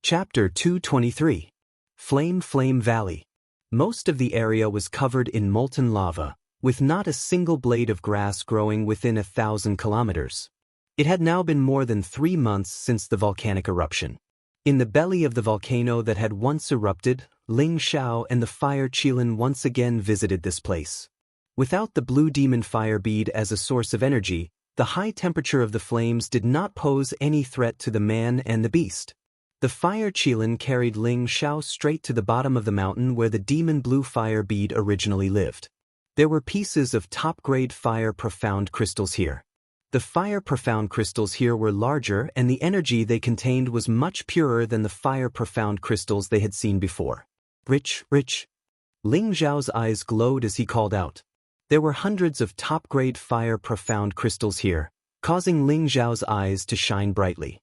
Chapter 223. Flame Valley. Most of the area was covered in molten lava, with not a single blade of grass growing within 1,000 kilometers. It had now been more than 3 months since the volcanic eruption. In the belly of the volcano that had once erupted, Ling Xiao and the fire Qilin once again visited this place. Without the blue demon fire bead as a source of energy, the high temperature of the flames did not pose any threat to the man and the beast. The fire Qilin carried Ling Xiao straight to the bottom of the mountain where the demon blue fire bead originally lived. There were pieces of top-grade fire profound crystals here. The fire profound crystals here were larger and the energy they contained was much purer than the fire profound crystals they had seen before. Rich. Ling Xiao's eyes glowed as he called out. There were hundreds of top-grade fire profound crystals here, causing Ling Xiao's eyes to shine brightly.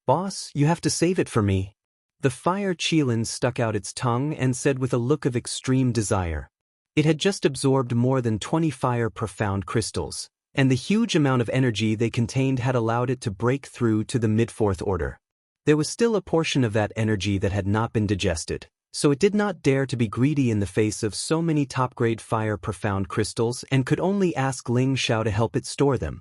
"Boss, you have to save it for me." The fire Qilin stuck out its tongue and said with a look of extreme desire. It had just absorbed more than 20 fire profound crystals, and the huge amount of energy they contained had allowed it to break through to the mid-fourth order. There was still a portion of that energy that had not been digested, so it did not dare to be greedy in the face of so many top-grade fire profound crystals and could only ask Ling Xiao to help it store them.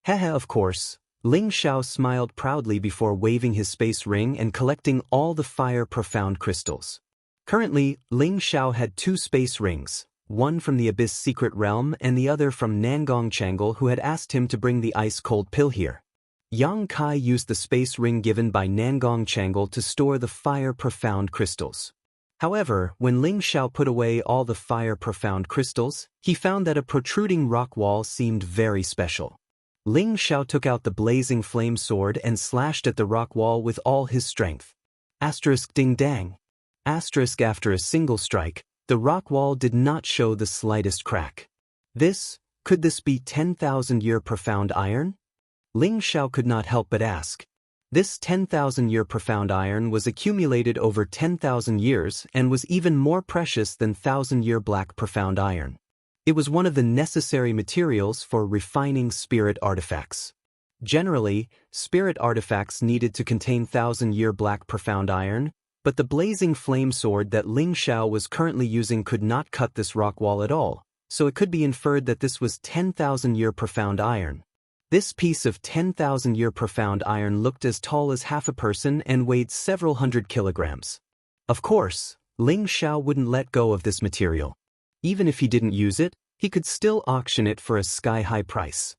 Of course. Ling Xiao smiled proudly before waving his space ring and collecting all the fire profound crystals. Currently, Ling Xiao had 2 space rings, one from the Abyss Secret Realm and the other from Nangong Changle, who had asked him to bring the ice-cold pill here. Yang Kai used the space ring given by Nangong Changle to store the fire profound crystals. However, when Ling Xiao put away all the fire profound crystals, he found that a protruding rock wall seemed very special. Ling Xiao took out the blazing flame sword and slashed at the rock wall with all his strength. Ding dang. After a single strike, the rock wall did not show the slightest crack. Could this be 10,000-year profound iron? Ling Xiao could not help but ask. This 10,000-year profound iron was accumulated over 10,000 years and was even more precious than 1,000-year black profound iron. It was one of the necessary materials for refining spirit artifacts. Generally, spirit artifacts needed to contain 1,000-year black profound iron, but the blazing flame sword that Ling Xiao was currently using could not cut this rock wall at all, so it could be inferred that this was 10,000-year profound iron. This piece of 10,000-year profound iron looked as tall as half a person and weighed several hundred kilograms. Of course, Ling Xiao wouldn't let go of this material. Even if he didn't use it, he could still auction it for a sky-high price.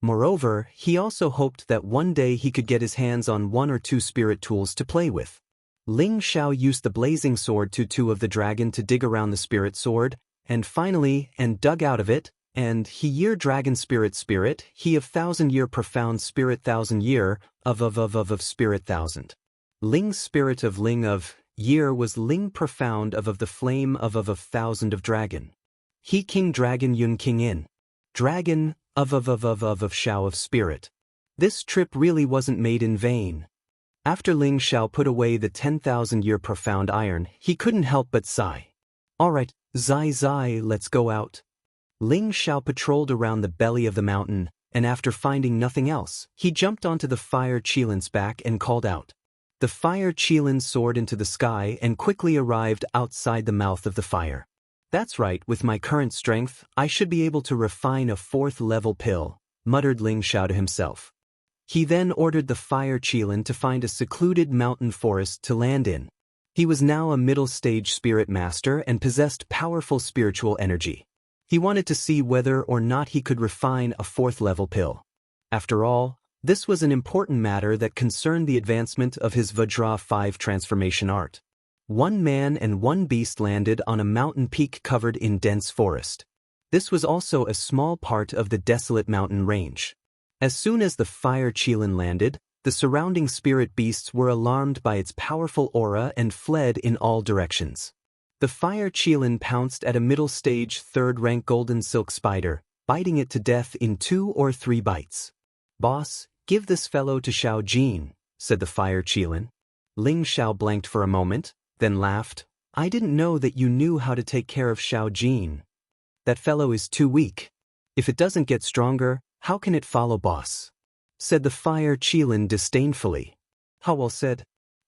Moreover, he also hoped that one day he could get his hands on 1 or 2 spirit tools to play with. Ling Xiao used the blazing sword to of the dragon to dig around the spirit sword, and finally, dug out of it, and he year dragon spirit, he of 1,000-year profound spirit 1,000-year, of spirit 1,000. Ling's spirit of Ling of year was Ling profound of the flame of 1,000 of dragon. He king dragon yun king in. Dragon of Xiao of spirit. This trip really wasn't made in vain. After Ling Xiao put away the 10,000-year profound iron, he couldn't help but sigh. "Alright, Zai, let's go out." Ling Xiao patrolled around the belly of the mountain, and after finding nothing else, he jumped onto the fire Qilin's back and called out. The fire Qilin soared into the sky and quickly arrived outside the mouth of the fire. "That's right, with my current strength, I should be able to refine a 4th-level pill," muttered Ling Xiao to himself. He then ordered the fire Qilin to find a secluded mountain forest to land in. He was now a middle-stage spirit master and possessed powerful spiritual energy. He wanted to see whether or not he could refine a 4th-level pill. After all, this was an important matter that concerned the advancement of his Vajra 5 transformation art. 1 man and 1 beast landed on a mountain peak covered in dense forest. This was also a small part of the desolate mountain range. As soon as the fire Qilin landed, the surrounding spirit beasts were alarmed by its powerful aura and fled in all directions. The fire Qilin pounced at a middle-stage 3rd-rank golden silk spider, biting it to death in 2 or 3 bites. "Boss, give this fellow to Xiao Jin," said the fire Qilin. Ling Xiao blanked for a moment, then laughed. "I didn't know that you knew how to take care of Xiao Jin. That fellow is too weak. If it doesn't get stronger, how can it follow, boss?" said the fire Qilin disdainfully. "How well said.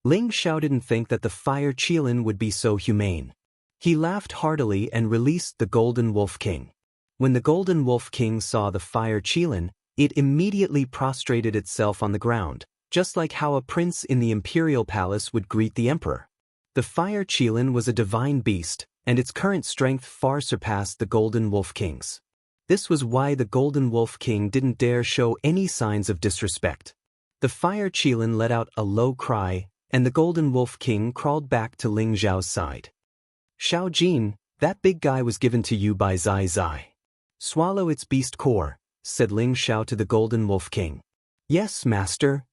Ling Xiao didn't think that the fire qilin would be so humane. He laughed heartily and released the Golden Wolf King. When the Golden Wolf King saw the fire qilin, it immediately prostrated itself on the ground, just like how a prince in the imperial palace would greet the emperor. The fire qilin was a divine beast, and its current strength far surpassed the Golden Wolf King's. This was why the Golden Wolf King didn't dare show any signs of disrespect. The fire qilin let out a low cry, and the Golden Wolf King crawled back to Ling Xiao's side. "Xiao Jin, that big guy was given to you by Zai Zai. Swallow its beast core," said Ling Xiao to the Golden Wolf King. "Yes, master,"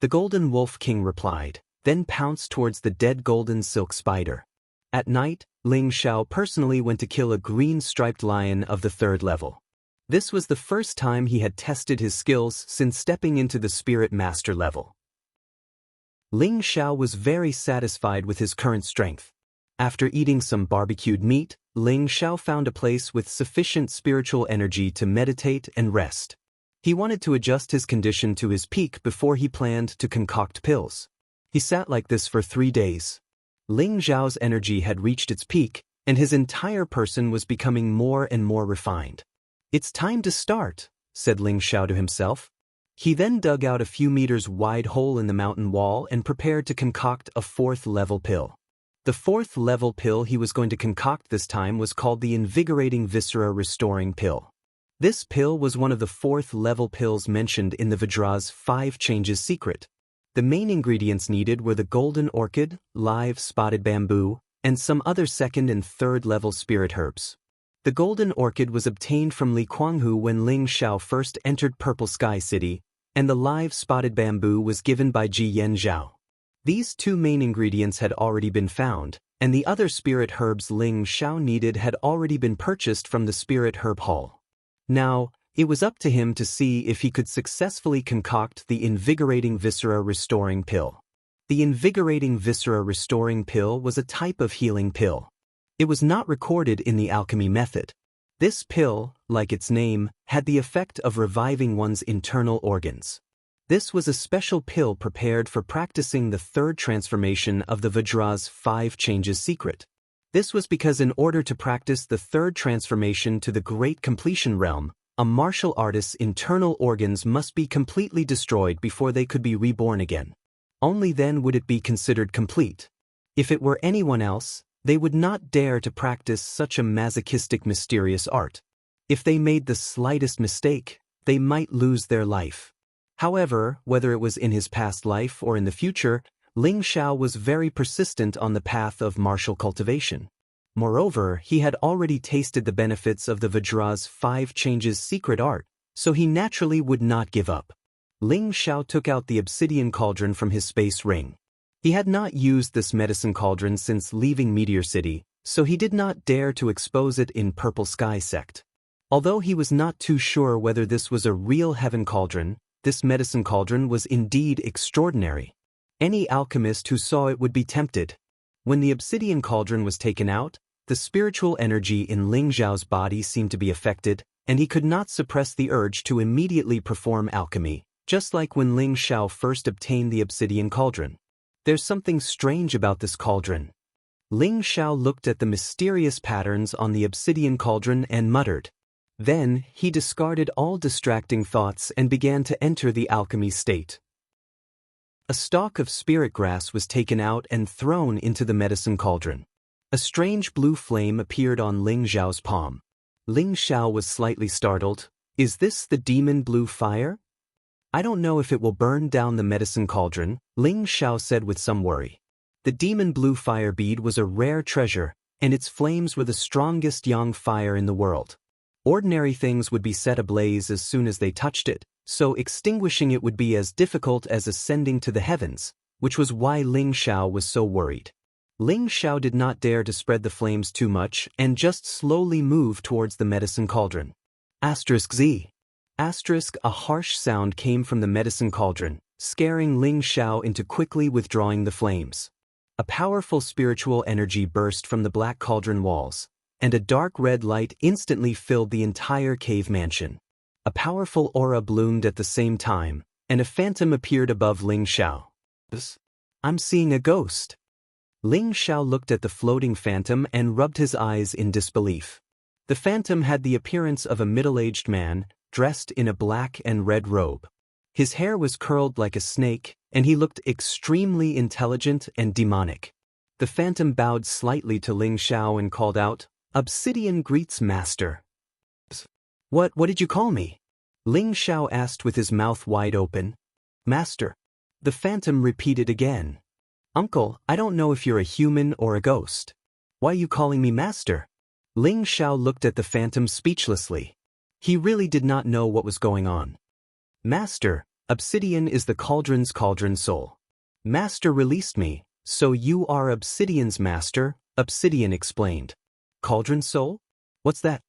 the Golden Wolf King replied, then pounced towards the dead golden silk spider. At night, Ling Xiao personally went to kill a green-striped lion of the 3rd level. This was the first time he had tested his skills since stepping into the Spirit Master level. Ling Xiao was very satisfied with his current strength. After eating some barbecued meat, Ling Xiao found a place with sufficient spiritual energy to meditate and rest. He wanted to adjust his condition to his peak before he planned to concoct pills. He sat like this for 3 days. Ling Xiao's energy had reached its peak, and his entire person was becoming more and more refined. "It's time to start," said Ling Xiao to himself. He then dug out a few meters wide hole in the mountain wall and prepared to concoct a 4th level pill. The 4th level pill he was going to concoct this time was called the Invigorating Viscera Restoring Pill. This pill was one of the 4th level pills mentioned in the Vajra's 5 Changes secret. The main ingredients needed were the golden orchid, live spotted bamboo, and some other 2nd and 3rd level spirit herbs. The golden orchid was obtained from Li Kuanghu when Ling Xiao first entered Purple Sky City, and the live spotted bamboo was given by Ji Yanzhao. These 2 main ingredients had already been found, and the other spirit herbs Ling Xiao needed had already been purchased from the Spirit Herb Hall. Now, it was up to him to see if he could successfully concoct the Invigorating Viscera Restoring Pill. The Invigorating Viscera Restoring Pill was a type of healing pill. It was not recorded in the alchemy method. This pill, like its name, had the effect of reviving one's internal organs. This was a special pill prepared for practicing the 3rd transformation of the Vajra's 5 Changes secret. This was because in order to practice the 3rd transformation to the Great Completion realm, a martial artist's internal organs must be completely destroyed before they could be reborn again. Only then would it be considered complete. If it were anyone else, they would not dare to practice such a masochistic mysterious art. If they made the slightest mistake, they might lose their life. However, whether it was in his past life or in the future, Ling Xiao was very persistent on the path of martial cultivation. Moreover, he had already tasted the benefits of the Vajra's 5 Changes secret art, so he naturally would not give up. Ling Xiao took out the obsidian cauldron from his space ring. He had not used this medicine cauldron since leaving Meteor City, so he did not dare to expose it in Purple Sky Sect. Although he was not too sure whether this was a real heaven cauldron, this medicine cauldron was indeed extraordinary. Any alchemist who saw it would be tempted. When the obsidian cauldron was taken out, the spiritual energy in Ling Xiao's body seemed to be affected, and he could not suppress the urge to immediately perform alchemy, just like when Ling Xiao first obtained the obsidian cauldron. "There's something strange about this cauldron." Ling Xiao looked at the mysterious patterns on the obsidian cauldron and muttered. Then, he discarded all distracting thoughts and began to enter the alchemy state. A stalk of spirit grass was taken out and thrown into the medicine cauldron. A strange blue flame appeared on Ling Xiao's palm. Ling Xiao was slightly startled. "Is this the demon blue fire? I don't know if it will burn down the medicine cauldron," Ling Xiao said with some worry. The demon blue fire bead was a rare treasure, and its flames were the strongest yang fire in the world. Ordinary things would be set ablaze as soon as they touched it, so extinguishing it would be as difficult as ascending to the heavens, which was why Ling Xiao was so worried. Ling Xiao did not dare to spread the flames too much and just slowly moved towards the medicine cauldron. *Z. A harsh sound came from the medicine cauldron, scaring Ling Xiao into quickly withdrawing the flames. A powerful spiritual energy burst from the black cauldron walls, and a dark red light instantly filled the entire cave mansion. A powerful aura bloomed at the same time, and a phantom appeared above Ling Xiao. I'm seeing a ghost. Ling Xiao looked at the floating phantom and rubbed his eyes in disbelief. The phantom had the appearance of a middle-aged man, dressed in a black and red robe. His hair was curled like a snake, and he looked extremely intelligent and demonic. The phantom bowed slightly to Ling Xiao and called out, "Obsidian greets master." What did you call me?" Ling Xiao asked with his mouth wide open. "Master." The phantom repeated again. "Uncle, I don't know if you're a human or a ghost. Why are you calling me master?" Ling Xiao looked at the phantom speechlessly. He really did not know what was going on. "Master, Obsidian is the cauldron's cauldron soul. Master released me, so you are Obsidian's master," Obsidian explained. "Cauldron soul? What's that?"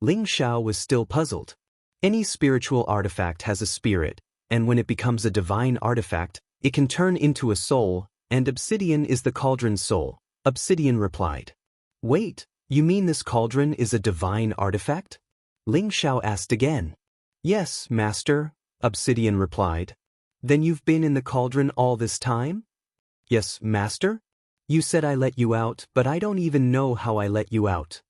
Ling Xiao was still puzzled. Any spiritual artifact has a spirit, and when it becomes a divine artifact, it can turn into a soul, and Obsidian is the cauldron's soul, Obsidian replied. "Wait, you mean this cauldron is a divine artifact?" Ling Xiao asked again. "Yes, master," Obsidian replied. "Then you've been in the cauldron all this time?" "Yes, master. You said I let you out, but I don't even know how I let you out."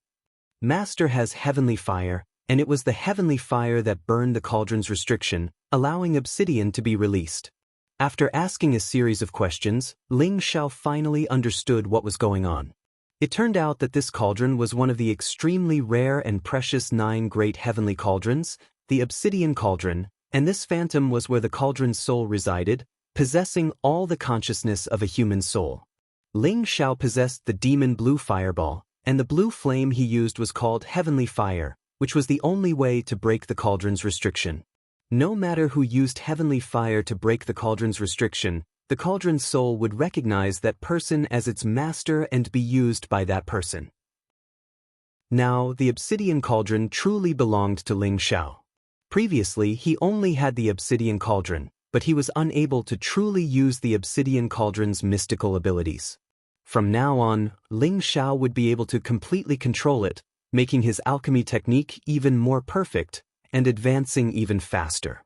Master has heavenly fire, and it was the heavenly fire that burned the cauldron's restriction, allowing Obsidian to be released. After asking a series of questions, Ling Xiao finally understood what was going on. It turned out that this cauldron was one of the extremely rare and precious 9 great heavenly cauldrons, the Obsidian Cauldron, and this phantom was where the cauldron's soul resided, possessing all the consciousness of a human soul. Ling Xiao possessed the demon blue fireball, and the blue flame he used was called heavenly fire, which was the only way to break the cauldron's restriction. No matter who used heavenly fire to break the cauldron's restriction, the cauldron's soul would recognize that person as its master and be used by that person. Now, the Obsidian Cauldron truly belonged to Ling Xiao. Previously, he only had the Obsidian Cauldron, but he was unable to truly use the Obsidian Cauldron's mystical abilities. From now on, Ling Xiao would be able to completely control it, making his alchemy technique even more perfect and advancing even faster.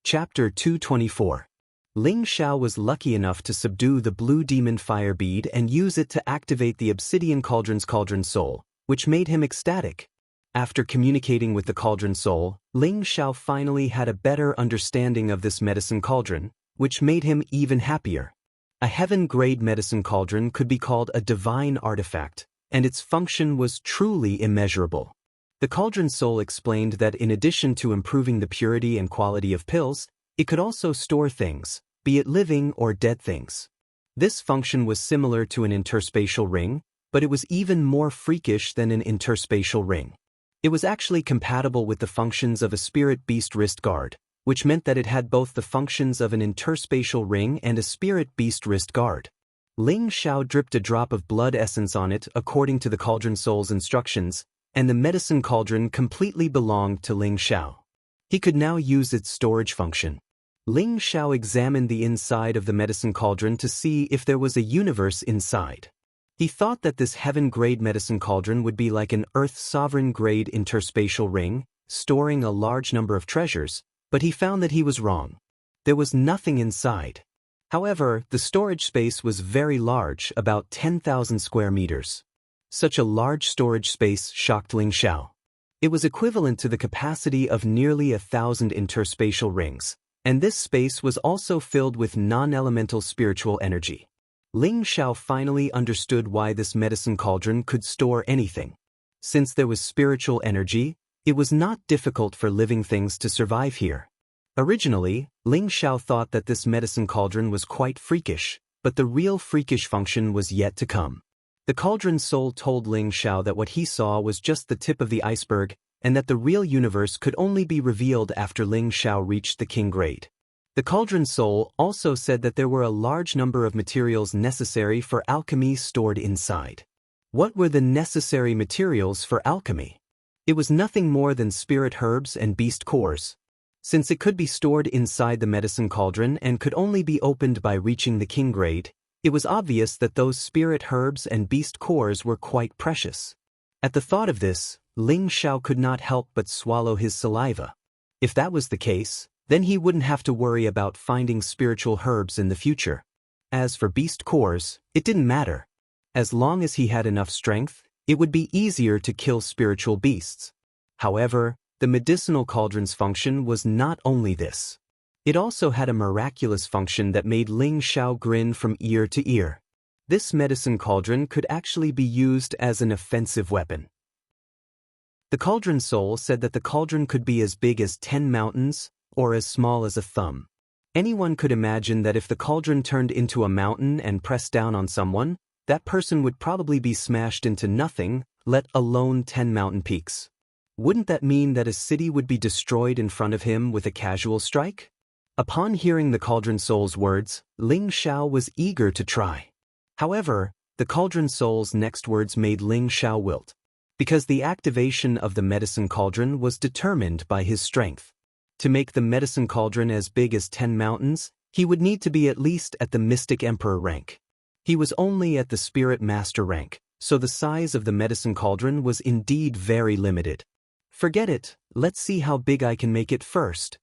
Chapter 224. Ling Xiao was lucky enough to subdue the blue demon fire bead and use it to activate the Obsidian Cauldron's cauldron soul, which made him ecstatic. After communicating with the cauldron soul, Ling Xiao finally had a better understanding of this medicine cauldron, which made him even happier. A heaven-grade medicine cauldron could be called a divine artifact, and its function was truly immeasurable. The cauldron soul explained that in addition to improving the purity and quality of pills, it could also store things, be it living or dead things. This function was similar to an interspatial ring, but it was even more freakish than an interspatial ring. It was actually compatible with the functions of a spirit beast wrist guard, which meant that it had both the functions of an interspatial ring and a spirit beast wrist guard. Ling Xiao dripped a drop of blood essence on it according to the cauldron soul's instructions, and the medicine cauldron completely belonged to Ling Xiao. He could now use its storage function. Ling Xiao examined the inside of the medicine cauldron to see if there was a universe inside. He thought that this heaven-grade medicine cauldron would be like an Earth sovereign-grade interspatial ring, storing a large number of treasures, but he found that he was wrong. There was nothing inside. However, the storage space was very large, about 10,000 square meters. Such a large storage space shocked Ling Xiao. It was equivalent to the capacity of nearly 1,000 interspatial rings, and this space was also filled with non-elemental spiritual energy. Ling Xiao finally understood why this medicine cauldron could store anything. Since there was spiritual energy, it was not difficult for living things to survive here. Originally, Ling Xiao thought that this medicine cauldron was quite freakish, but the real freakish function was yet to come. The cauldron soul told Ling Xiao that what he saw was just the tip of the iceberg, and that the real universe could only be revealed after Ling Xiao reached the king grade. The cauldron soul also said that there were a large number of materials necessary for alchemy stored inside. What were the necessary materials for alchemy? It was nothing more than spirit herbs and beast cores. Since it could be stored inside the medicine cauldron and could only be opened by reaching the king grade, it was obvious that those spirit herbs and beast cores were quite precious. At the thought of this, Ling Xiao could not help but swallow his saliva. If that was the case, Then he wouldn't have to worry about finding spiritual herbs in the future. As for beast cores, it didn't matter. As long as he had enough strength, it would be easier to kill spiritual beasts. However, the medicinal cauldron's function was not only this. It also had a miraculous function that made Ling Xiao grin from ear to ear. This medicine cauldron could actually be used as an offensive weapon. The cauldron soul said that the cauldron could be as big as 10 mountains or as small as a thumb. Anyone could imagine that if the cauldron turned into a mountain and pressed down on someone, that person would probably be smashed into nothing, let alone 10 mountain peaks. Wouldn't that mean that a city would be destroyed in front of him with a casual strike? Upon hearing the cauldron soul's words, Ling Xiao was eager to try. However, the cauldron soul's next words made Ling Xiao wilt, because the activation of the medicine cauldron was determined by his strength. To make the medicine cauldron as big as 10 mountains, he would need to be at least at the Mystic Emperor rank. He was only at the Spirit Master rank, so the size of the medicine cauldron was indeed very limited. Forget it, let's see how big I can make it first.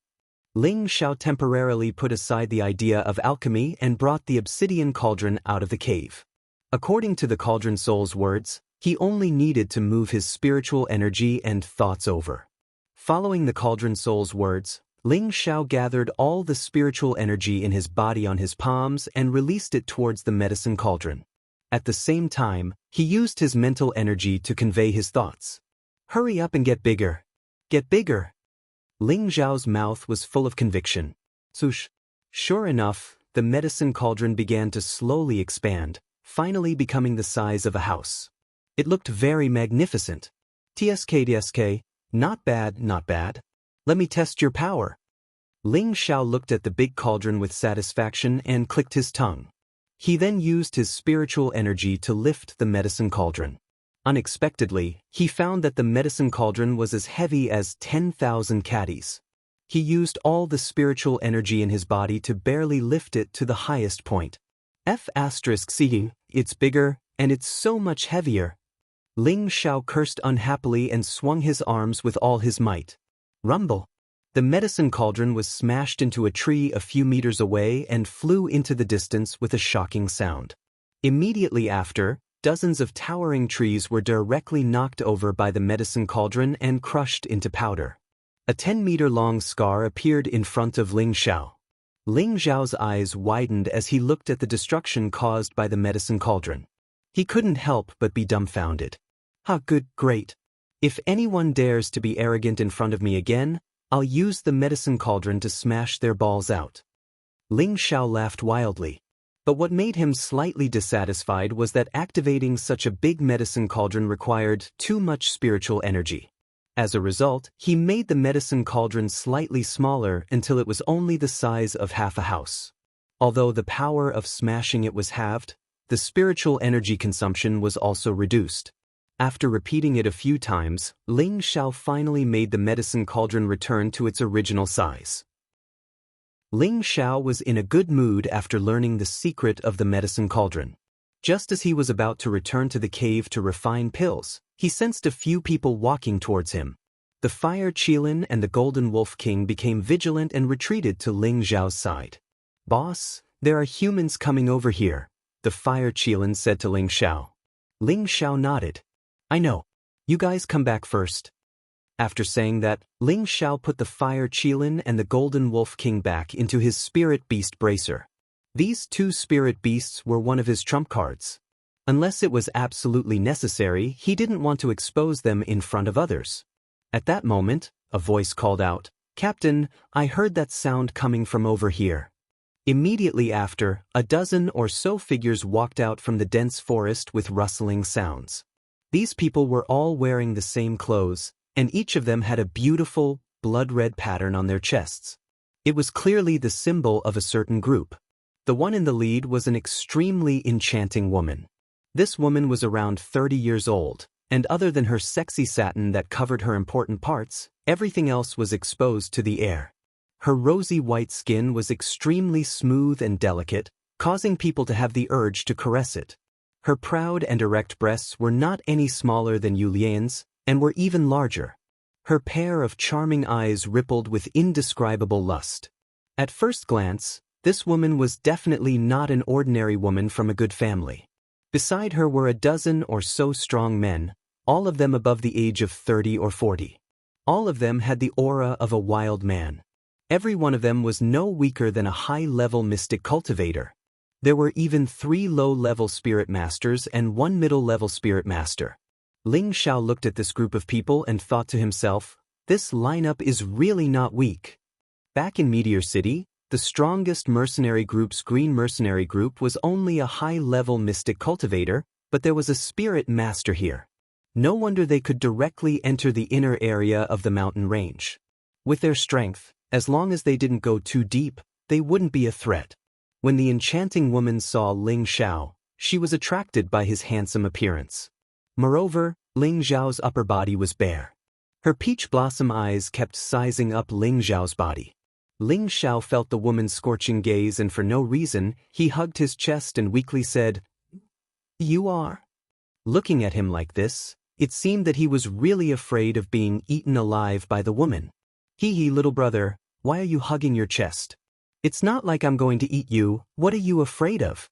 Ling Xiao temporarily put aside the idea of alchemy and brought the obsidian cauldron out of the cave. According to the cauldron soul's words, he only needed to move his spiritual energy and thoughts over. Following the cauldron soul's words, Ling Xiao gathered all the spiritual energy in his body on his palms and released it towards the medicine cauldron. At the same time, he used his mental energy to convey his thoughts. Hurry up and get bigger. Get bigger. Ling Xiao's mouth was full of conviction. Swoosh. Sure enough, the medicine cauldron began to slowly expand, finally becoming the size of a house. It looked very magnificent. TSK, not bad, not bad. Let me test your power. Ling Xiao looked at the big cauldron with satisfaction and clicked his tongue. He then used his spiritual energy to lift the medicine cauldron. Unexpectedly, he found that the medicine cauldron was as heavy as 10,000 caddies. He used all the spiritual energy in his body to barely lift it to the highest point. F***, it's bigger, and it's so much heavier. Ling Xiao cursed unhappily and swung his arms with all his might. Rumble! The medicine cauldron was smashed into a tree a few meters away and flew into the distance with a shocking sound. Immediately after, dozens of towering trees were directly knocked over by the medicine cauldron and crushed into powder. A 10-meter-long scar appeared in front of Ling Xiao. Ling Xiao's eyes widened as he looked at the destruction caused by the medicine cauldron. He couldn't help but be dumbfounded. Great. If anyone dares to be arrogant in front of me again, I'll use the medicine cauldron to smash their balls out. Ling Xiao laughed wildly. But what made him slightly dissatisfied was that activating such a big medicine cauldron required too much spiritual energy. As a result, he made the medicine cauldron slightly smaller until it was only the size of half a house. Although the power of smashing it was halved, the spiritual energy consumption was also reduced. After repeating it a few times, Ling Xiao finally made the medicine cauldron return to its original size. Ling Xiao was in a good mood after learning the secret of the medicine cauldron. Just as he was about to return to the cave to refine pills, he sensed a few people walking towards him. The Fire Qilin and the Golden Wolf King became vigilant and retreated to Ling Xiao's side. "Boss, there are humans coming over here," the Fire Qilin said to Ling Xiao. Ling Xiao nodded. "I know. You guys come back first." After saying that, Ling Xiao put the Fire Qilin and the Golden Wolf King back into his Spirit Beast bracer. These two Spirit Beasts were one of his trump cards. Unless it was absolutely necessary, he didn't want to expose them in front of others. At that moment, a voice called out, "Captain, I heard that sound coming from over here." Immediately after, a dozen or so figures walked out from the dense forest with rustling sounds. These people were all wearing the same clothes, and each of them had a beautiful, blood-red pattern on their chests. It was clearly the symbol of a certain group. The one in the lead was an extremely enchanting woman. This woman was around 30 years old, and other than her sexy satin that covered her important parts, everything else was exposed to the air. Her rosy white skin was extremely smooth and delicate, causing people to have the urge to caress it. Her proud and erect breasts were not any smaller than Yu Lian's, and were even larger. Her pair of charming eyes rippled with indescribable lust. At first glance, this woman was definitely not an ordinary woman from a good family. Beside her were a dozen or so strong men, all of them above the age of 30 or 40. All of them had the aura of a wild man. Every one of them was no weaker than a high-level mystic cultivator. There were even 3 low-level spirit masters and 1 middle-level spirit master. Ling Xiao looked at this group of people and thought to himself, this lineup is really not weak. Back in Meteor City, the strongest mercenary group's Green Mercenary Group was only a high-level mystic cultivator, but there was a spirit master here. No wonder they could directly enter the inner area of the mountain range. With their strength, as long as they didn't go too deep, they wouldn't be a threat. When the enchanting woman saw Ling Xiao, she was attracted by his handsome appearance. Moreover, Ling Xiao's upper body was bare. Her peach blossom eyes kept sizing up Ling Xiao's body. Ling Xiao felt the woman's scorching gaze and for no reason, he hugged his chest and weakly said, "You are?" Looking at him like this, it seemed that he was really afraid of being eaten alive by the woman. "Hee, little brother, why are you hugging your chest? It's not like I'm going to eat you, what are you afraid of?"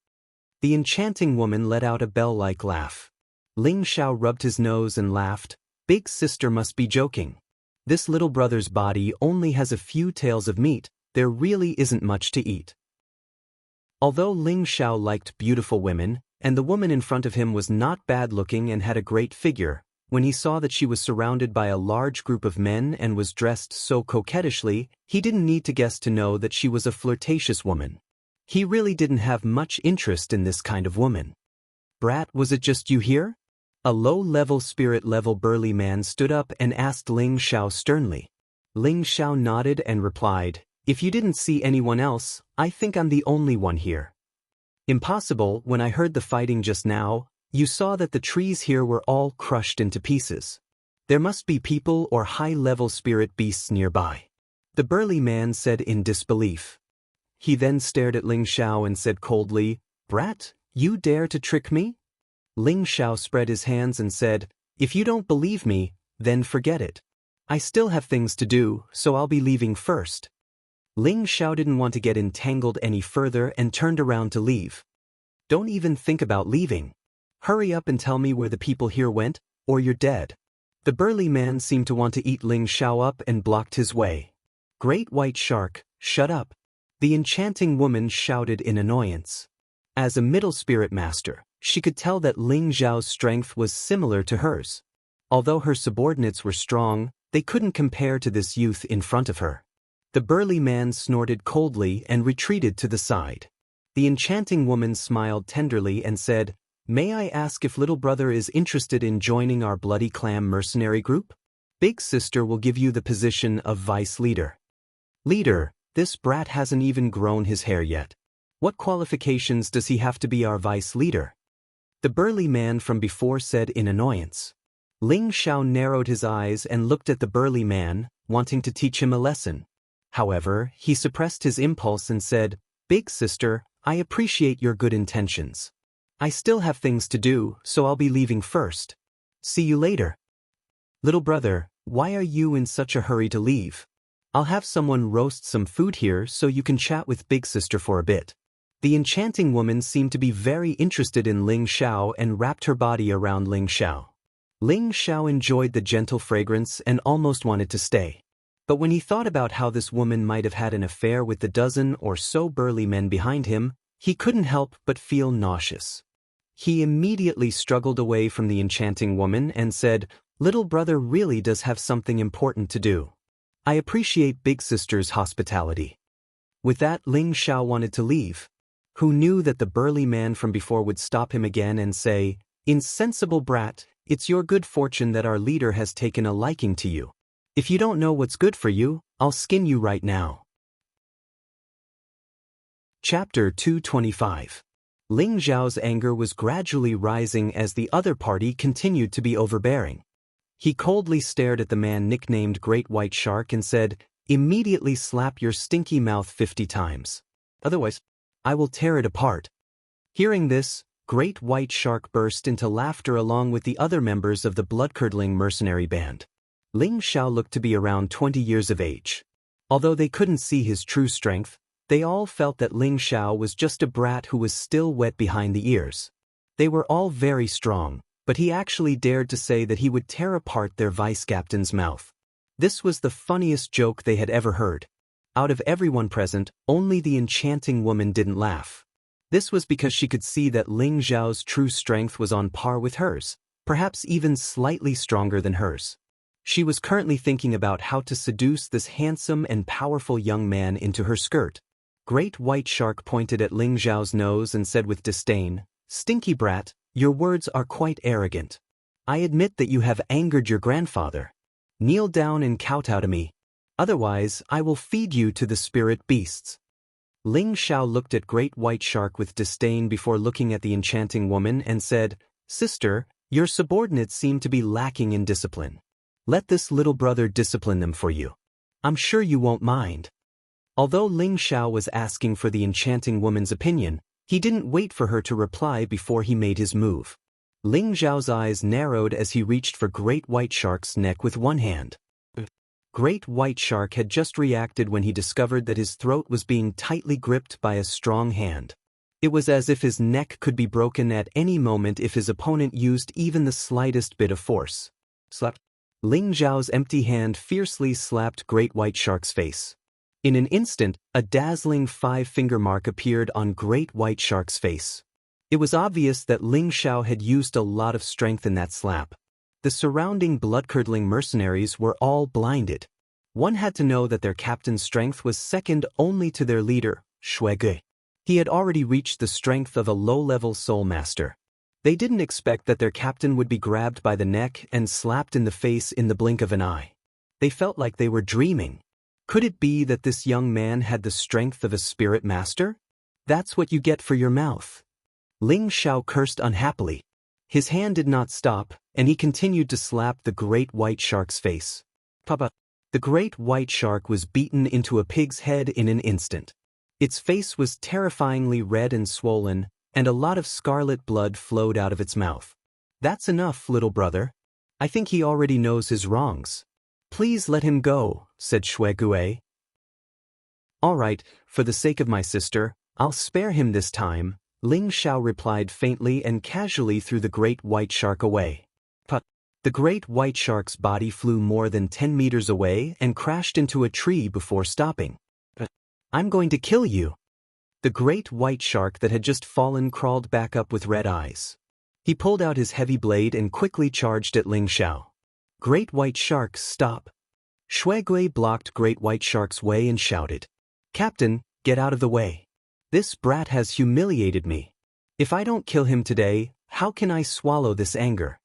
The enchanting woman let out a bell-like laugh. Ling Xiao rubbed his nose and laughed. Big sister must be joking. This little brother's body only has a few tails of meat, there really isn't much to eat. Although Ling Xiao liked beautiful women, and the woman in front of him was not bad-looking and had a great figure, when he saw that she was surrounded by a large group of men and was dressed so coquettishly, he didn't need to guess to know that she was a flirtatious woman. He really didn't have much interest in this kind of woman. "Brat, was it just you here?" A low-level spirit-level burly man stood up and asked Ling Xiao sternly. Ling Xiao nodded and replied, "If you didn't see anyone else, I think I'm the only one here." "Impossible, when I heard the fighting just now, you saw that the trees here were all crushed into pieces. There must be people or high-level spirit beasts nearby." The burly man said in disbelief. He then stared at Ling Xiao and said coldly, "Brat, you dare to trick me?" Ling Xiao spread his hands and said, "If you don't believe me, then forget it. I still have things to do, so I'll be leaving first." Ling Xiao didn't want to get entangled any further and turned around to leave. "Don't even think about leaving. Hurry up and tell me where the people here went, or you're dead." The burly man seemed to want to eat Ling Xiao up and blocked his way. "Great white shark, shut up!" The enchanting woman shouted in annoyance. As a middle spirit master, she could tell that Ling Xiao's strength was similar to hers. Although her subordinates were strong, they couldn't compare to this youth in front of her. The burly man snorted coldly and retreated to the side. The enchanting woman smiled tenderly and said, "May I ask if little brother is interested in joining our Bloody Clam mercenary group? Big sister will give you the position of vice leader." "Leader, this brat hasn't even grown his hair yet. What qualifications does he have to be our vice leader?" The burly man from before said in annoyance. Ling Xiao narrowed his eyes and looked at the burly man, wanting to teach him a lesson. However, he suppressed his impulse and said, "Big sister, I appreciate your good intentions. I still have things to do, so I'll be leaving first. See you later." "Little brother, why are you in such a hurry to leave? I'll have someone roast some food here so you can chat with big sister for a bit." The enchanting woman seemed to be very interested in Ling Xiao and wrapped her body around Ling Xiao. Ling Xiao enjoyed the gentle fragrance and almost wanted to stay. But when he thought about how this woman might have had an affair with the dozen or so burly men behind him, he couldn't help but feel nauseous. He immediately struggled away from the enchanting woman and said, "Little brother really does have something important to do. I appreciate big sister's hospitality." With that, Ling Xiao wanted to leave. Who knew that the burly man from before would stop him again and say, "Insensible brat, it's your good fortune that our leader has taken a liking to you. If you don't know what's good for you, I'll skin you right now." Chapter 225. Ling Xiao's anger was gradually rising as the other party continued to be overbearing. He coldly stared at the man nicknamed Great White Shark and said, "Immediately slap your stinky mouth 50 times. Otherwise, I will tear it apart." Hearing this, Great White Shark burst into laughter along with the other members of the blood-curdling mercenary band. Ling Xiao looked to be around 20 years of age. Although they couldn't see his true strength, they all felt that Ling Xiao was just a brat who was still wet behind the ears. They were all very strong, but he actually dared to say that he would tear apart their vice-captain's mouth. This was the funniest joke they had ever heard. Out of everyone present, only the enchanting woman didn't laugh. This was because she could see that Ling Xiao's true strength was on par with hers, perhaps even slightly stronger than hers. She was currently thinking about how to seduce this handsome and powerful young man into her skirt. Great White Shark pointed at Ling Xiao's nose and said with disdain, "Stinky brat, your words are quite arrogant. I admit that you have angered your grandfather. Kneel down and kowtow to me. Otherwise, I will feed you to the spirit beasts." Ling Xiao looked at Great White Shark with disdain before looking at the enchanting woman and said, "Sister, your subordinates seem to be lacking in discipline. Let this little brother discipline them for you. I'm sure you won't mind." Although Ling Xiao was asking for the enchanting woman's opinion, he didn't wait for her to reply before he made his move. Ling Xiao's eyes narrowed as he reached for Great White Shark's neck with one hand. Great White Shark had just reacted when he discovered that his throat was being tightly gripped by a strong hand. It was as if his neck could be broken at any moment if his opponent used even the slightest bit of force. Slap. Ling Xiao's empty hand fiercely slapped Great White Shark's face. In an instant, a dazzling 5-finger mark appeared on Great White Shark's face. It was obvious that Ling Xiao had used a lot of strength in that slap. The surrounding blood-curdling mercenaries were all blinded. One had to know that their captain's strength was second only to their leader, Shuege. He had already reached the strength of a low-level soul master. They didn't expect that their captain would be grabbed by the neck and slapped in the face in the blink of an eye. They felt like they were dreaming. Could it be that this young man had the strength of a spirit master? That's what you get for your mouth. Ling Xiao cursed unhappily. His hand did not stop, and he continued to slap the Great White Shark's face. Papa. The Great White Shark was beaten into a pig's head in an instant. Its face was terrifyingly red and swollen, and a lot of scarlet blood flowed out of its mouth. "That's enough, little brother. I think he already knows his wrongs. Please let him go," said Shuegue. "All right, for the sake of my sister, I'll spare him this time," Ling Xiao replied faintly and casually threw the Great White Shark away. But the Great White Shark's body flew more than 10 meters away and crashed into a tree before stopping. "I'm going to kill you." The Great White Shark that had just fallen crawled back up with red eyes. He pulled out his heavy blade and quickly charged at Ling Xiao. "Great White Shark, stop." Shuegue blocked Great White Shark's way and shouted, "Captain, get out of the way. This brat has humiliated me. If I don't kill him today, how can I swallow this anger?"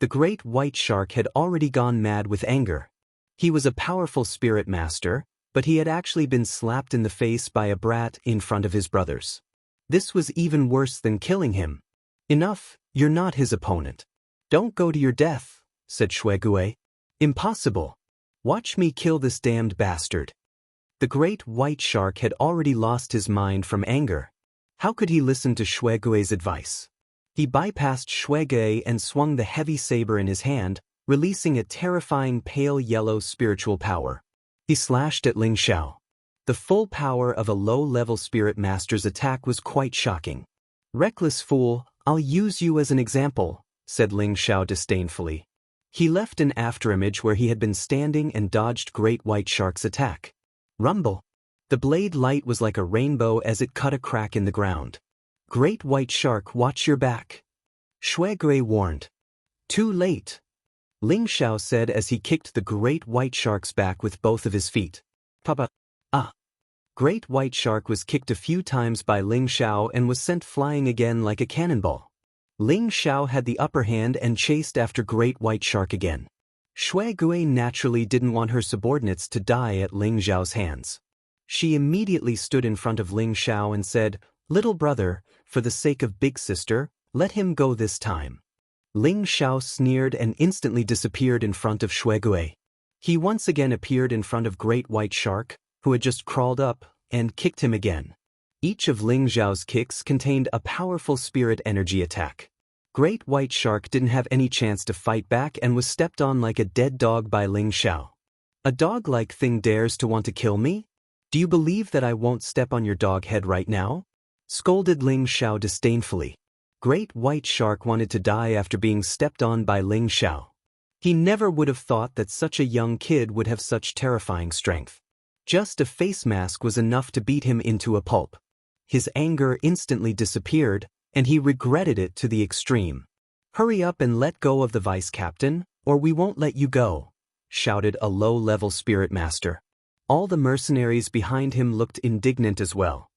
The Great White Shark had already gone mad with anger. He was a powerful spirit master, but he had actually been slapped in the face by a brat in front of his brothers. This was even worse than killing him. "Enough, you're not his opponent. Don't go to your death," said Shuegue. "Impossible. Watch me kill this damned bastard." The Great White Shark had already lost his mind from anger. How could he listen to Shuegue's advice? He bypassed Shuege and swung the heavy saber in his hand, releasing a terrifying pale yellow spiritual power. He slashed at Ling Xiao. The full power of a low-level spirit master's attack was quite shocking. "Reckless fool, I'll use you as an example," said Ling Xiao disdainfully. He left an afterimage where he had been standing and dodged Great White Shark's attack. Rumble. The blade light was like a rainbow as it cut a crack in the ground. "Great White Shark, watch your back," Shuegue warned. "Too late," Ling Xiao said as he kicked the Great White Shark's back with both of his feet. "Papa." "Ah." Great White Shark was kicked a few times by Ling Xiao and was sent flying again like a cannonball. Ling Xiao had the upper hand and chased after Great White Shark again. Shuegue naturally didn't want her subordinates to die at Ling Xiao's hands. She immediately stood in front of Ling Xiao and said, "Little brother, for the sake of big sister, let him go this time." Ling Xiao sneered and instantly disappeared in front of Shuegue. He once again appeared in front of Great White Shark, who had just crawled up, and kicked him again. Each of Ling Xiao's kicks contained a powerful spirit energy attack. Great White Shark didn't have any chance to fight back and was stepped on like a dead dog by Ling Xiao. A dog-like thing dares to want to kill me? Do you believe that I won't step on your dog head right now? Scolded Ling Xiao disdainfully. Great White Shark wanted to die after being stepped on by Ling Xiao. He never would have thought that such a young kid would have such terrifying strength. Just a face mask was enough to beat him into a pulp. His anger instantly disappeared, and he regretted it to the extreme. "Hurry up and let go of the vice captain, or we won't let you go," shouted a low-level spirit master. All the mercenaries behind him looked indignant as well.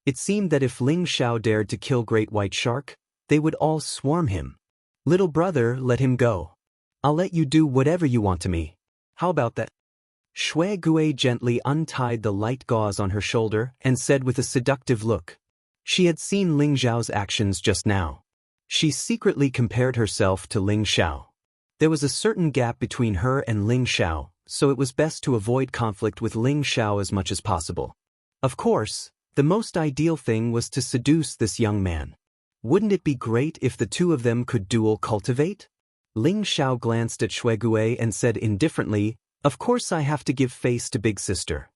It seemed that if Ling Xiao dared to kill Great White Shark, they would all swarm him. "Little brother, let him go. I'll let you do whatever you want to me. How about that?" Shui Gui gently untied the light gauze on her shoulder and said with a seductive look. She had seen Ling Xiao's actions just now. She secretly compared herself to Ling Xiao. There was a certain gap between her and Ling Xiao, so it was best to avoid conflict with Ling Xiao as much as possible. Of course, the most ideal thing was to seduce this young man. Wouldn't it be great if the two of them could dual cultivate? Ling Xiao glanced at Shui Gui and said indifferently, "Of course I have to give face to Big Sister."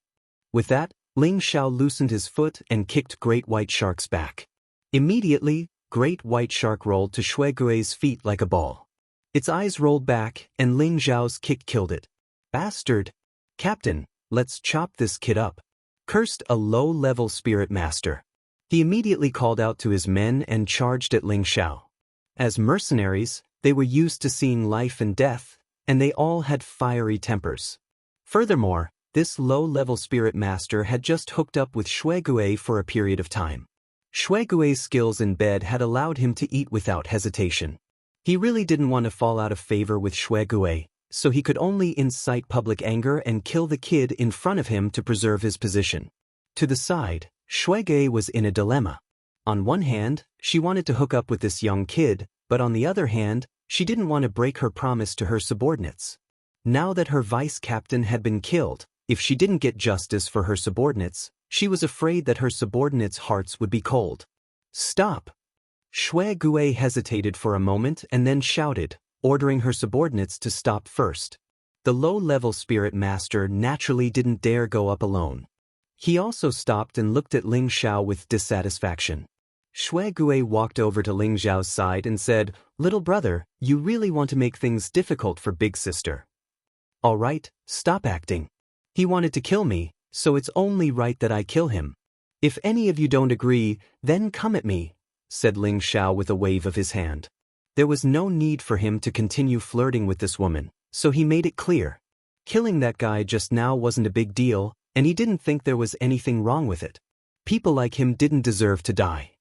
With that, Ling Xiao loosened his foot and kicked Great White Shark's back. Immediately, Great White Shark rolled to Shui Gui's feet like a ball. Its eyes rolled back, and Ling Xiao's kick killed it. "Bastard! Captain, let's chop this kid up," cursed a low-level spirit master. He immediately called out to his men and charged at Ling Xiao. As mercenaries, they were used to seeing life and death, and they all had fiery tempers. Furthermore, this low-level spirit master had just hooked up with Shui Gui for a period of time. Shui Gui's skills in bed had allowed him to eat without hesitation. He really didn't want to fall out of favor with Shui Gui, so he could only incite public anger and kill the kid in front of him to preserve his position. To the side, Shui Gui was in a dilemma. On one hand, she wanted to hook up with this young kid, but on the other hand, she didn't want to break her promise to her subordinates. Now that her vice captain had been killed, if she didn't get justice for her subordinates, she was afraid that her subordinates' hearts would be cold. "Stop!" Shui Gui hesitated for a moment and then shouted, ordering her subordinates to stop first. The low-level spirit master naturally didn't dare go up alone. He also stopped and looked at Ling Xiao with dissatisfaction. Shui Gui walked over to Ling Xiao's side and said, "Little brother, you really want to make things difficult for Big Sister. All right, stop acting. He wanted to kill me, so it's only right that I kill him. If any of you don't agree, then come at me," said Ling Xiao with a wave of his hand. There was no need for him to continue flirting with this woman, so he made it clear. Killing that guy just now wasn't a big deal, and he didn't think there was anything wrong with it. People like him didn't deserve to die.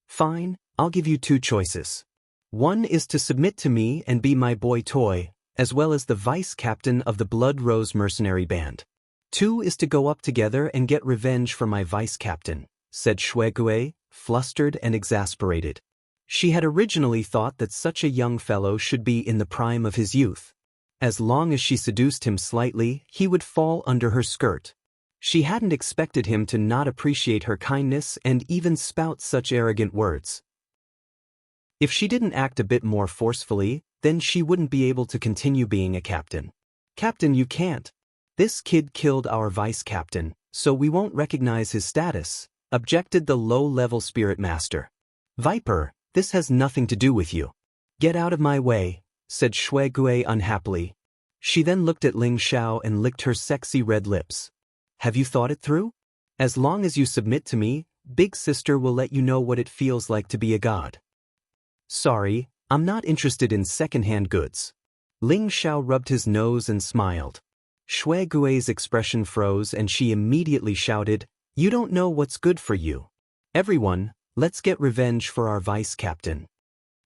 "Fine, I'll give you two choices. One is to submit to me and be my boy toy, as well as the vice captain of the Blood Rose mercenary band. Two is to go up together and get revenge for my vice captain," said Shui Gui, flustered and exasperated. She had originally thought that such a young fellow should be in the prime of his youth. As long as she seduced him slightly, he would fall under her skirt. She hadn't expected him to not appreciate her kindness and even spout such arrogant words. If she didn't act a bit more forcefully, then she wouldn't be able to continue being a captain. "Captain, you can't. This kid killed our vice captain, so we won't recognize his status," objected the low-level spirit master. "Viper, this has nothing to do with you. Get out of my way," said Shui Gui unhappily. She then looked at Ling Xiao and licked her sexy red lips. "Have you thought it through? As long as you submit to me, Big Sister will let you know what it feels like to be a god." "Sorry, I'm not interested in second-hand goods." Ling Xiao rubbed his nose and smiled. Shui Gui's expression froze and she immediately shouted, "You don't know what's good for you. Everyone, let's get revenge for our vice captain."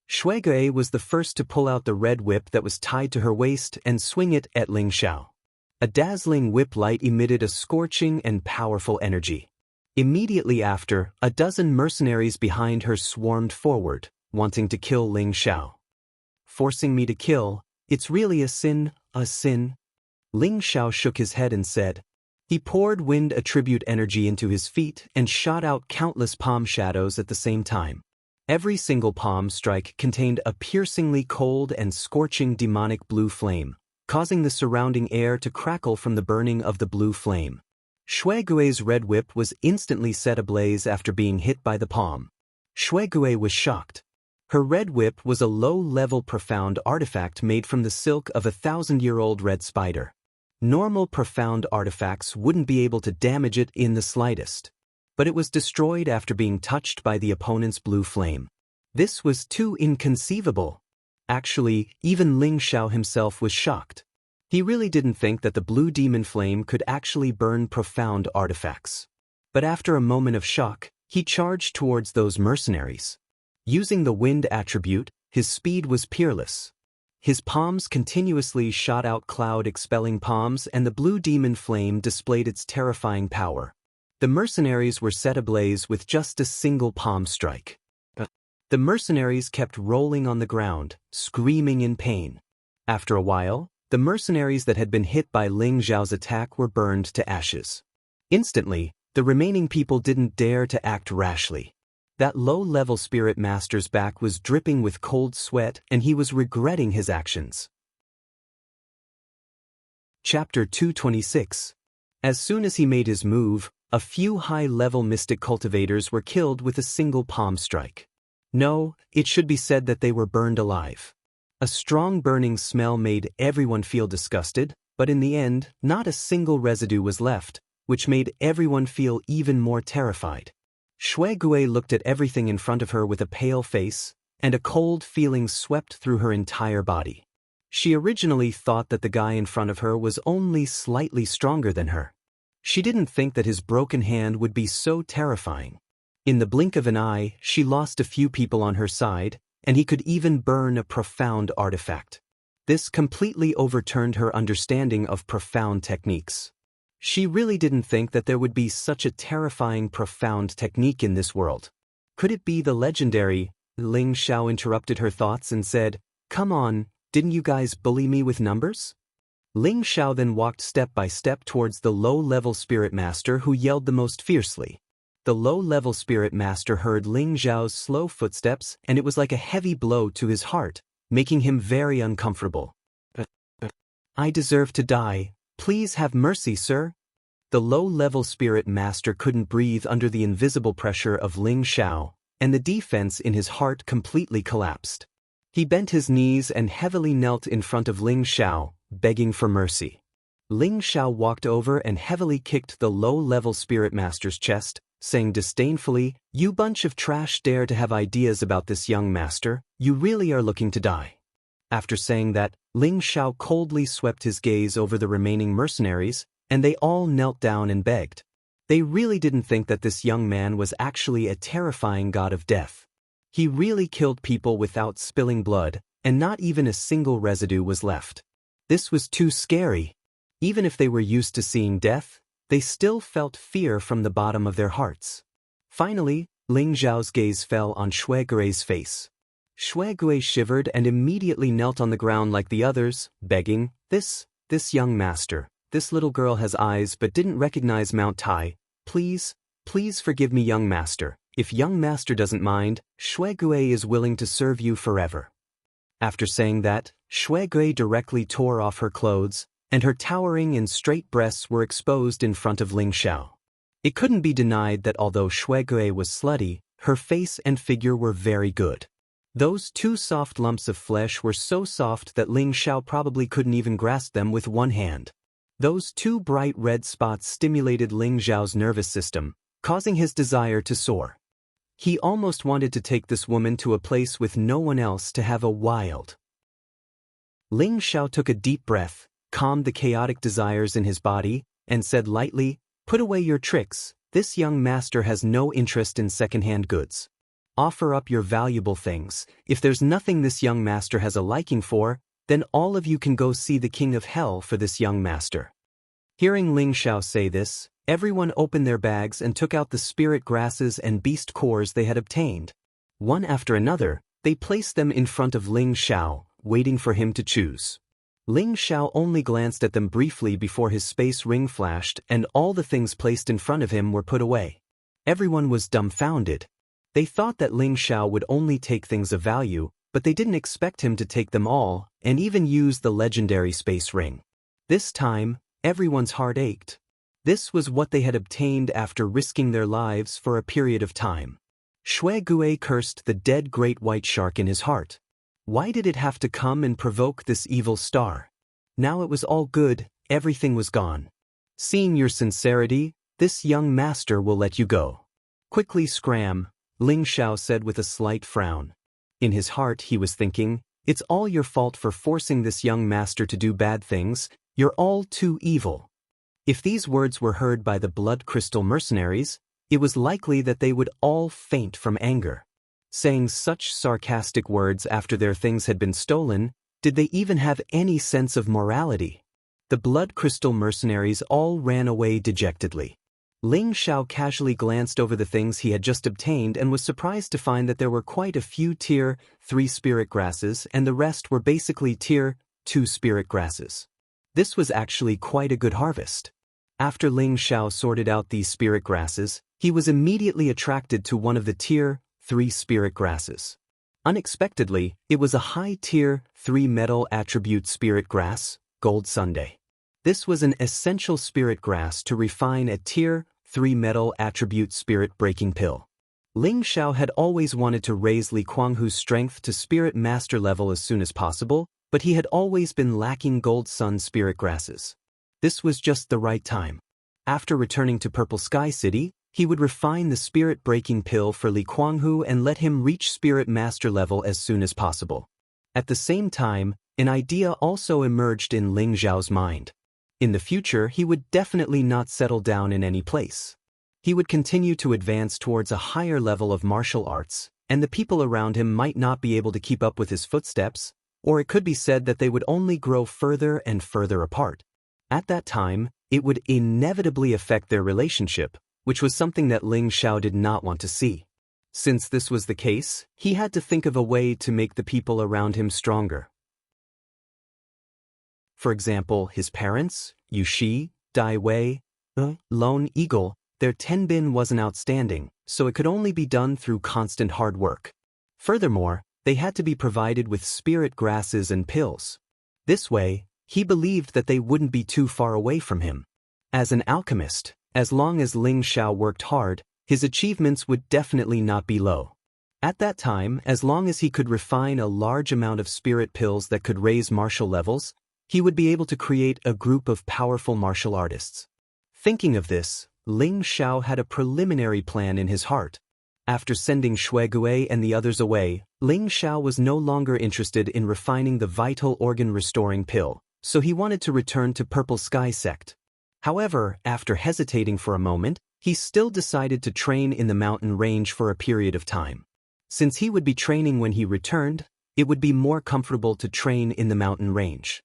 Shui Gui was the first to pull out the red whip that was tied to her waist and swing it at Ling Xiao. A dazzling whip light emitted a scorching and powerful energy. Immediately after, a dozen mercenaries behind her swarmed forward, wanting to kill Ling Xiao. "Forcing me to kill, it's really a sin, a sin." Ling Xiao shook his head and said. He poured wind attribute energy into his feet and shot out countless palm shadows at the same time. Every single palm strike contained a piercingly cold and scorching demonic blue flame, causing the surrounding air to crackle from the burning of the blue flame. Shuegui's red whip was instantly set ablaze after being hit by the palm. Shuegui was shocked. Her red whip was a low-level profound artifact made from the silk of a 1,000-year-old red spider. Normal profound artifacts wouldn't be able to damage it in the slightest. But it was destroyed after being touched by the opponent's blue flame. This was too inconceivable. Actually, even Ling Xiao himself was shocked. He really didn't think that the blue demon flame could actually burn profound artifacts. But after a moment of shock, he charged towards those mercenaries. Using the wind attribute, his speed was peerless. His palms continuously shot out cloud-expelling palms, and the blue demon flame displayed its terrifying power. The mercenaries were set ablaze with just a single palm strike. The mercenaries kept rolling on the ground, screaming in pain. After a while, the mercenaries that had been hit by Ling Xiao's attack were burned to ashes. Instantly, the remaining people didn't dare to act rashly. That low-level spirit master's back was dripping with cold sweat, and he was regretting his actions. Chapter 226. As soon as he made his move, a few high-level mystic cultivators were killed with a single palm strike. No, it should be said that they were burned alive. A strong burning smell made everyone feel disgusted, but in the end, not a single residue was left, which made everyone feel even more terrified. Shuegui looked at everything in front of her with a pale face, and a cold feeling swept through her entire body. She originally thought that the guy in front of her was only slightly stronger than her. She didn't think that his broken hand would be so terrifying. In the blink of an eye, she lost a few people on her side, and he could even burn a profound artifact. This completely overturned her understanding of profound techniques. She really didn't think that there would be such a terrifying profound technique in this world. Could it be the legendary? Ling Xiao interrupted her thoughts and said, "Come on, didn't you guys bully me with numbers?" Ling Xiao then walked step by step towards the low-level spirit master who yelled the most fiercely. The low-level spirit master heard Ling Xiao's slow footsteps, and it was like a heavy blow to his heart, making him very uncomfortable. "I deserve to die. Please have mercy, sir." The low-level spirit master couldn't breathe under the invisible pressure of Ling Xiao, and the defense in his heart completely collapsed. He bent his knees and heavily knelt in front of Ling Xiao, begging for mercy. Ling Xiao walked over and heavily kicked the low-level spirit master's chest, saying disdainfully, "You bunch of trash dare to have ideas about this young master, you really are looking to die." After saying that, Ling Xiao coldly swept his gaze over the remaining mercenaries, and they all knelt down and begged. They really didn't think that this young man was actually a terrifying god of death. He really killed people without spilling blood, and not even a single residue was left. This was too scary. Even if they were used to seeing death, they still felt fear from the bottom of their hearts. Finally, Ling Xiao's gaze fell on Shuegui's face. Shuegui shivered and immediately knelt on the ground like the others, begging, This young master, this little girl has eyes but didn't recognize Mount Tai. Please forgive me, young master. If young master doesn't mind, Shuegui is willing to serve you forever." After saying that, Shuegui directly tore off her clothes, and her towering and straight breasts were exposed in front of Ling Xiao. It couldn't be denied that although Shuegui was slutty, her face and figure were very good. Those two soft lumps of flesh were so soft that Ling Xiao probably couldn't even grasp them with one hand. Those two bright red spots stimulated Ling Xiao's nervous system, causing his desire to soar. He almost wanted to take this woman to a place with no one else to have a wild. Ling Xiao took a deep breath, calmed the chaotic desires in his body, and said lightly, "Put away your tricks. This young master has no interest in second-hand goods. Offer up your valuable things. If there's nothing this young master has a liking for, then all of you can go see the king of hell for this young master." Hearing Ling Xiao say this, everyone opened their bags and took out the spirit grasses and beast cores they had obtained. One after another, they placed them in front of Ling Xiao, waiting for him to choose. Ling Xiao only glanced at them briefly before his space ring flashed and all the things placed in front of him were put away. Everyone was dumbfounded. They thought that Ling Xiao would only take things of value, but they didn't expect him to take them all, and even use the legendary space ring. This time, everyone's heart ached. This was what they had obtained after risking their lives for a period of time. Shui Gui cursed the dead great white shark in his heart. Why did it have to come and provoke this evil star? Now it was all good, everything was gone. Seeing your sincerity, this young master will let you go. Quickly scram, Ling Xiao said with a slight frown. In his heart he was thinking, it's all your fault for forcing this young master to do bad things, you're all too evil. If these words were heard by the blood crystal mercenaries, it was likely that they would all faint from anger. Saying such sarcastic words after their things had been stolen, did they even have any sense of morality? The blood crystal mercenaries all ran away dejectedly. Ling Xiao casually glanced over the things he had just obtained and was surprised to find that there were quite a few Tier 3 spirit grasses and the rest were basically Tier 2 spirit grasses. This was actually quite a good harvest. After Ling Xiao sorted out these spirit grasses, he was immediately attracted to one of the Tier 3 spirit grasses. Unexpectedly, it was a high Tier 3 metal attribute spirit grass, Gold Sunday. This was an essential spirit grass to refine a Tier 3 metal attribute spirit breaking pill. Ling Xiao had always wanted to raise Li Kuanghu's strength to spirit master level as soon as possible, but he had always been lacking Gold Sun spirit grasses. This was just the right time. After returning to Purple Sky City, he would refine the spirit breaking pill for Li Kuanghu and let him reach spirit master level as soon as possible. At the same time, an idea also emerged in Ling Xiao's mind. In the future, he would definitely not settle down in any place. He would continue to advance towards a higher level of martial arts, and the people around him might not be able to keep up with his footsteps, or it could be said that they would only grow further and further apart. At that time, it would inevitably affect their relationship, which was something that Ling Xiao did not want to see. Since this was the case, he had to think of a way to make the people around him stronger. For example, his parents, Yu Shi, Dai Wei, Lone Eagle, their tenbin wasn't outstanding, so it could only be done through constant hard work. Furthermore, they had to be provided with spirit grasses and pills. This way, he believed that they wouldn't be too far away from him. As an alchemist, as long as Ling Xiao worked hard, his achievements would definitely not be low. At that time, as long as he could refine a large amount of spirit pills that could raise martial levels, he would be able to create a group of powerful martial artists. Thinking of this, Ling Xiao had a preliminary plan in his heart. After sending Shui Gui and the others away, Ling Xiao was no longer interested in refining the vital organ restoring pill, so he wanted to return to Purple Sky Sect. However, after hesitating for a moment, he still decided to train in the mountain range for a period of time. Since he would be training when he returned, it would be more comfortable to train in the mountain range.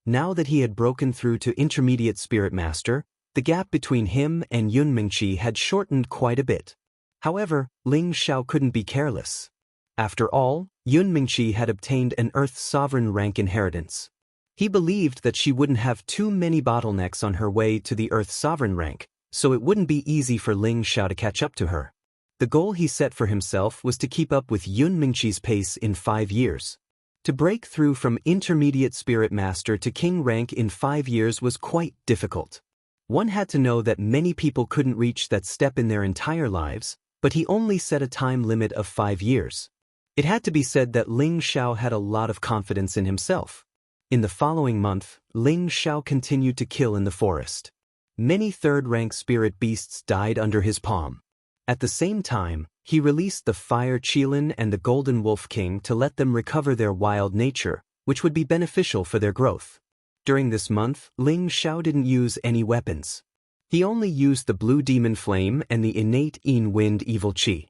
Now that he had broken through to Intermediate Spirit Master, the gap between him and Yun Mingqi had shortened quite a bit. However, Ling Xiao couldn't be careless. After all, Yun Mingqi had obtained an Earth Sovereign rank inheritance. He believed that she wouldn't have too many bottlenecks on her way to the Earth Sovereign rank, so it wouldn't be easy for Ling Xiao to catch up to her. The goal he set for himself was to keep up with Yun Mingqi's pace in 5 years. To break through from Intermediate Spirit Master to King rank in 5 years was quite difficult. One had to know that many people couldn't reach that step in their entire lives, but he only set a time limit of 5 years. It had to be said that Ling Xiao had a lot of confidence in himself. In the following month, Ling Xiao continued to kill in the forest. Many third-rank spirit beasts died under his palm. At the same time, he released the Fire Qilin and the Golden Wolf King to let them recover their wild nature, which would be beneficial for their growth. During this month, Ling Xiao didn't use any weapons. He only used the Blue Demon Flame and the innate Yin Wind Evil Qi.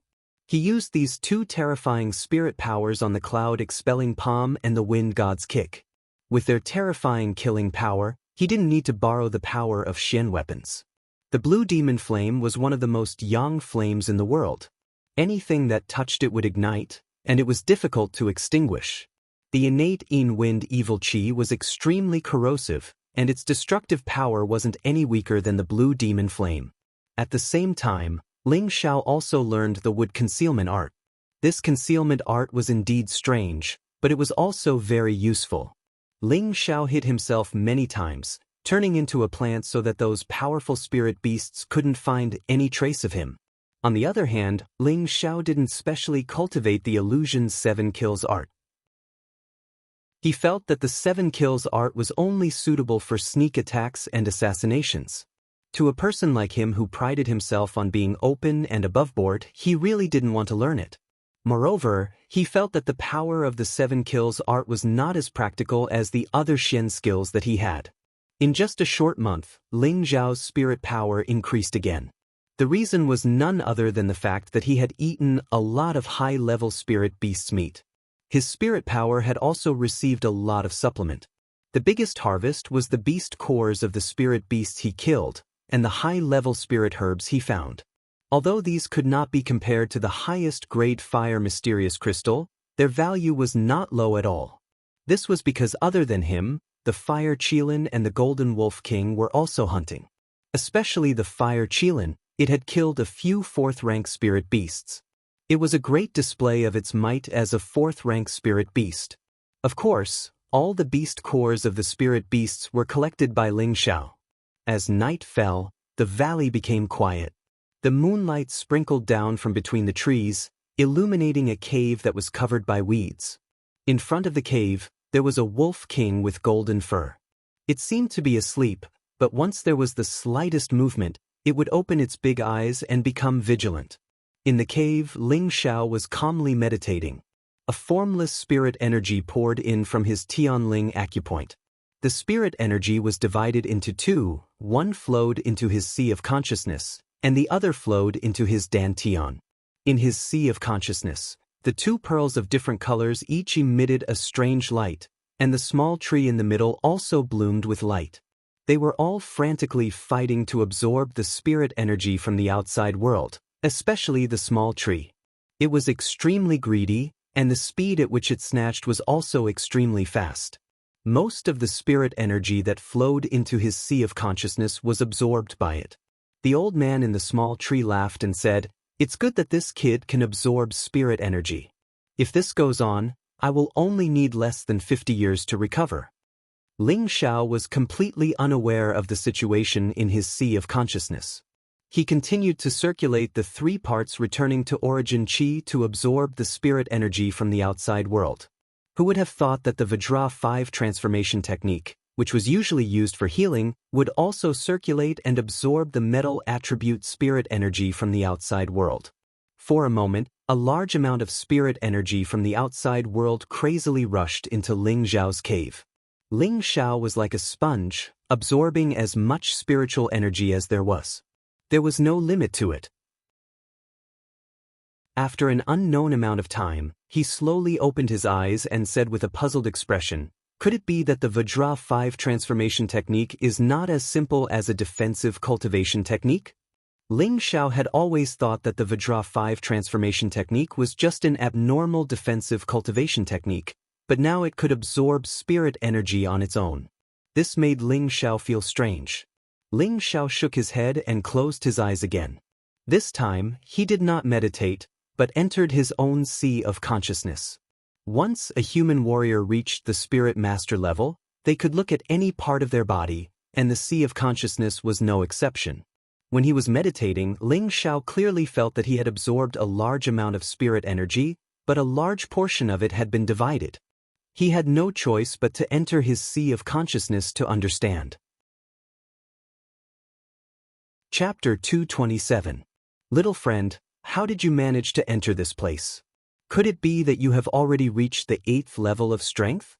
He used these two terrifying spirit powers on the Cloud Expelling Palm and the Wind God's Kick. With their terrifying killing power, he didn't need to borrow the power of Xian weapons. The Blue Demon Flame was one of the most yang flames in the world. Anything that touched it would ignite, and it was difficult to extinguish. The innate Yin Wind Evil Qi was extremely corrosive, and its destructive power wasn't any weaker than the Blue Demon Flame. At the same time, Ling Xiao also learned the wood concealment art. This concealment art was indeed strange, but it was also very useful. Ling Xiao hid himself many times, turning into a plant so that those powerful spirit beasts couldn't find any trace of him. On the other hand, Ling Xiao didn't specially cultivate the illusion 7 kills art. He felt that the 7 kills art was only suitable for sneak attacks and assassinations. To a person like him who prided himself on being open and aboveboard, he really didn't want to learn it. Moreover, he felt that the power of the 7 kills art was not as practical as the other Xian skills that he had. In just a short month, Ling Xiao's spirit power increased again. The reason was none other than the fact that he had eaten a lot of high-level spirit beasts' meat. His spirit power had also received a lot of supplement. The biggest harvest was the beast cores of the spirit beasts he killed, and the high-level spirit herbs he found. Although these could not be compared to the highest grade fire mysterious crystal, their value was not low at all. This was because other than him, the fire Qilin and the golden wolf king were also hunting. Especially the fire Qilin, it had killed a few 4th-rank spirit beasts. It was a great display of its might as a 4th-rank spirit beast. Of course, all the beast cores of the spirit beasts were collected by Ling Xiao. As night fell, the valley became quiet. The moonlight sprinkled down from between the trees, illuminating a cave that was covered by weeds. In front of the cave, there was a wolf king with golden fur. It seemed to be asleep, but once there was the slightest movement, it would open its big eyes and become vigilant. In the cave, Ling Xiao was calmly meditating. A formless spirit energy poured in from his Tianling acupoint. The spirit energy was divided into two, one flowed into his sea of consciousness, and the other flowed into his dantian. In his sea of consciousness, the 2 pearls of different colors each emitted a strange light, and the small tree in the middle also bloomed with light. They were all frantically fighting to absorb the spirit energy from the outside world, especially the small tree. It was extremely greedy, and the speed at which it snatched was also extremely fast. Most of the spirit energy that flowed into his sea of consciousness was absorbed by it. The old man in the small tree laughed and said, "It's good that this kid can absorb spirit energy. If this goes on, I will only need less than 50 years to recover." Ling Xiao was completely unaware of the situation in his sea of consciousness. He continued to circulate the 3 parts returning to origin qi to absorb the spirit energy from the outside world. Who would have thought that the Vajra 5 transformation technique, which was usually used for healing, would also circulate and absorb the metal attribute spirit energy from the outside world. For a moment, a large amount of spirit energy from the outside world crazily rushed into Ling Xiao's cave. Ling Xiao was like a sponge, absorbing as much spiritual energy as there was. There was no limit to it. After an unknown amount of time, he slowly opened his eyes and said with a puzzled expression, "Could it be that the Vajra 5 transformation technique is not as simple as a defensive cultivation technique?" Ling Xiao had always thought that the Vajra 5 transformation technique was just an abnormal defensive cultivation technique, but now it could absorb spirit energy on its own. This made Ling Xiao feel strange. Ling Xiao shook his head and closed his eyes again. This time, he did not meditate, but entered his own sea of consciousness. Once a human warrior reached the spirit master level, they could look at any part of their body, and the sea of consciousness was no exception. When he was meditating, Ling Xiao clearly felt that he had absorbed a large amount of spirit energy, but a large portion of it had been divided. He had no choice but to enter his sea of consciousness to understand. Chapter 227. Little friend, how did you manage to enter this place? Could it be that you have already reached the 8th level of strength?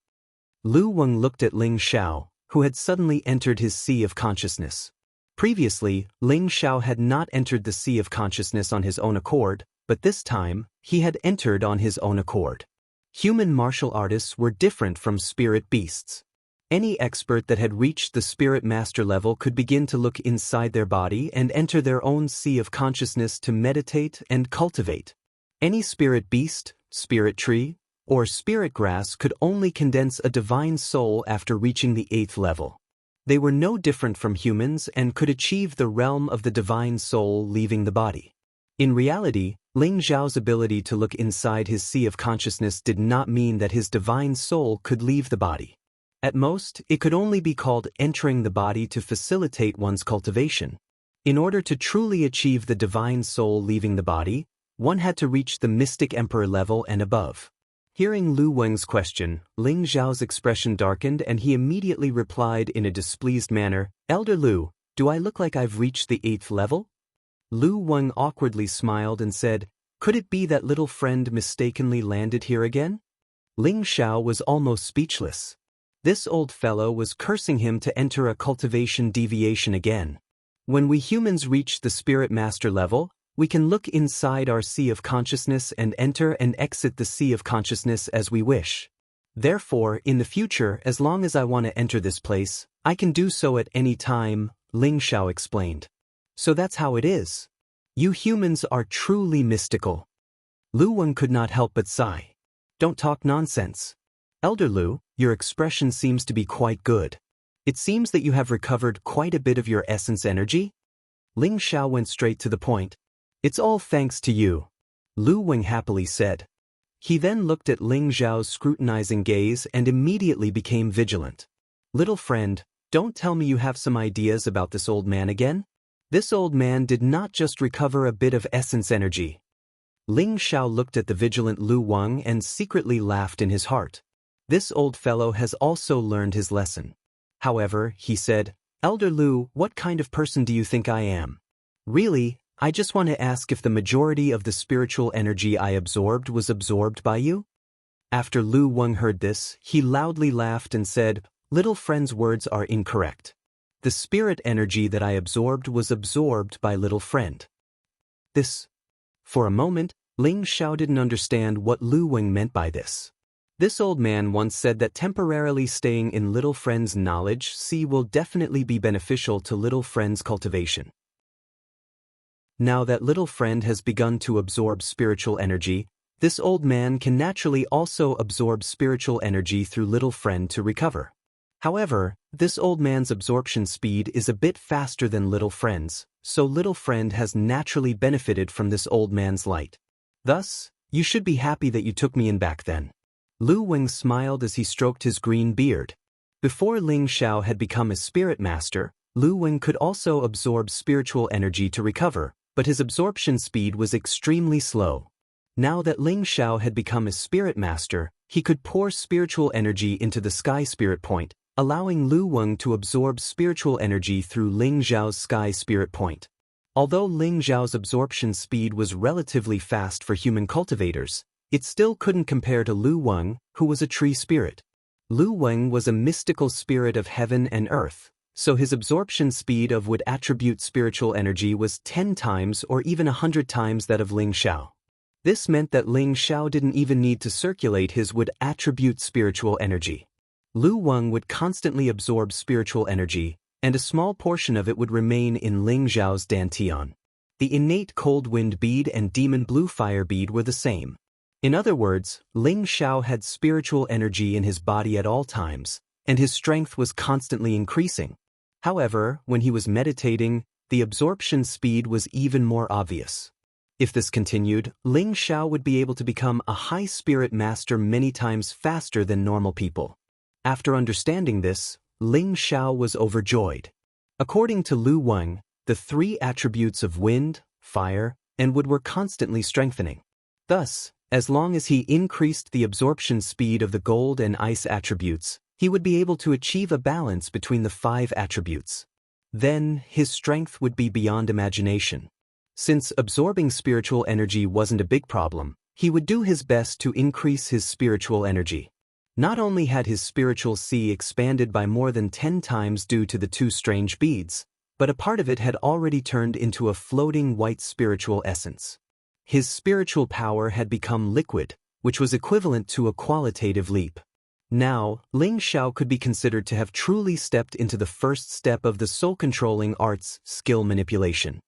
Lu Weng looked at Ling Xiao, who had suddenly entered his sea of consciousness. Previously, Ling Xiao had not entered the sea of consciousness on his own accord, but this time, he had entered on his own accord. Human martial artists were different from spirit beasts. Any expert that had reached the spirit master level could begin to look inside their body and enter their own sea of consciousness to meditate and cultivate. Any spirit beast, spirit tree, or spirit grass could only condense a divine soul after reaching the 8th level. They were no different from humans and could achieve the realm of the divine soul leaving the body. In reality, Ling Zhao's ability to look inside his sea of consciousness did not mean that his divine soul could leave the body. At most, it could only be called entering the body to facilitate one's cultivation. In order to truly achieve the divine soul leaving the body, one had to reach the mystic emperor level and above. Hearing Lu Weng's question, Ling Zhao's expression darkened and he immediately replied in a displeased manner, "Elder Lu, do I look like I've reached the 8th level?" Lu Weng awkwardly smiled and said, "Could it be that little friend mistakenly landed here again?" Ling Zhao was almost speechless. This old fellow was cursing him to enter a cultivation deviation again. When we humans reach the spirit master level, we can look inside our sea of consciousness and enter and exit the sea of consciousness as we wish. Therefore, in the future, as long as I want to enter this place, I can do so at any time, Ling Zhao explained. So that's how it is. You humans are truly mystical. Lu Weng could not help but sigh. Don't talk nonsense. Elder Lu, your expression seems to be quite good. It seems that you have recovered quite a bit of your essence energy? Ling Zhao went straight to the point. It's all thanks to you, Lu Weng happily said. He then looked at Ling Zhao's scrutinizing gaze and immediately became vigilant. Little friend, don't tell me you have some ideas about this old man again? This old man did not just recover a bit of essence energy. Ling Zhao looked at the vigilant Lu Weng and secretly laughed in his heart. This old fellow has also learned his lesson. However, he said, Elder Lu, what kind of person do you think I am? Really, I just want to ask if the majority of the spiritual energy I absorbed was absorbed by you? After Lu Weng heard this, he loudly laughed and said, Little friend's words are incorrect. The spirit energy that I absorbed was absorbed by little friend. For a moment, Ling Zhao didn't understand what Lu Weng meant by this. This old man once said that temporarily staying in little friend's knowledge sea will definitely be beneficial to little friend's cultivation. Now that little friend has begun to absorb spiritual energy, this old man can naturally also absorb spiritual energy through little friend to recover. However, this old man's absorption speed is a bit faster than little friend's, so little friend has naturally benefited from this old man's light. Thus, you should be happy that you took me in back then. Lu Weng smiled as he stroked his green beard. Before Ling Zhao had become a spirit master, Lu Weng could also absorb spiritual energy to recover, but his absorption speed was extremely slow. Now that Ling Zhao had become a spirit master, he could pour spiritual energy into the sky spirit point, allowing Lu Weng to absorb spiritual energy through Ling Zhao's sky spirit point. Although Ling Zhao's absorption speed was relatively fast for human cultivators, it still couldn't compare to Lu Weng, who was a tree spirit. Lu Weng was a mystical spirit of heaven and earth, so his absorption speed of wood attribute spiritual energy was 10 times or even 100 times that of Ling Zhao. This meant that Ling Zhao didn't even need to circulate his wood attribute spiritual energy. Lu Weng would constantly absorb spiritual energy, and a small portion of it would remain in Ling Zhao's dantian. The innate cold wind bead and demon blue fire bead were the same. In other words, Ling Zhao had spiritual energy in his body at all times, and his strength was constantly increasing. However, when he was meditating, the absorption speed was even more obvious. If this continued, Ling Zhao would be able to become a high spirit master many times faster than normal people. After understanding this, Ling Zhao was overjoyed. According to Lu Weng, the 3 attributes of wind, fire, and wood were constantly strengthening. Thus, as long as he increased the absorption speed of the gold and ice attributes, he would be able to achieve a balance between the 5 attributes. Then, his strength would be beyond imagination. Since absorbing spiritual energy wasn't a big problem, he would do his best to increase his spiritual energy. Not only had his spiritual sea expanded by more than 10 times due to the 2 strange beads, but a part of it had already turned into a floating white spiritual essence. His spiritual power had become liquid, which was equivalent to a qualitative leap. Now, Ling Zhao could be considered to have truly stepped into the first step of the soul-controlling arts, skill manipulation.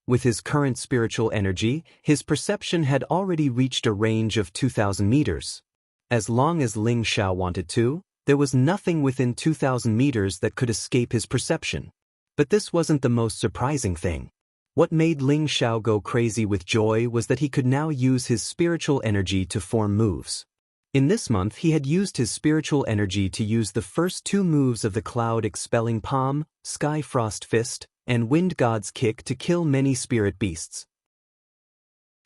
With his current spiritual energy, his perception had already reached a range of 2,000 meters. As long as Ling Zhao wanted to, there was nothing within 2,000 meters that could escape his perception. But this wasn't the most surprising thing. What made Ling Xiao go crazy with joy was that he could now use his spiritual energy to form moves. In this month he had used his spiritual energy to use the first two moves of the Cloud Expelling Palm, Sky Frost Fist, and Wind God's Kick to kill many spirit beasts.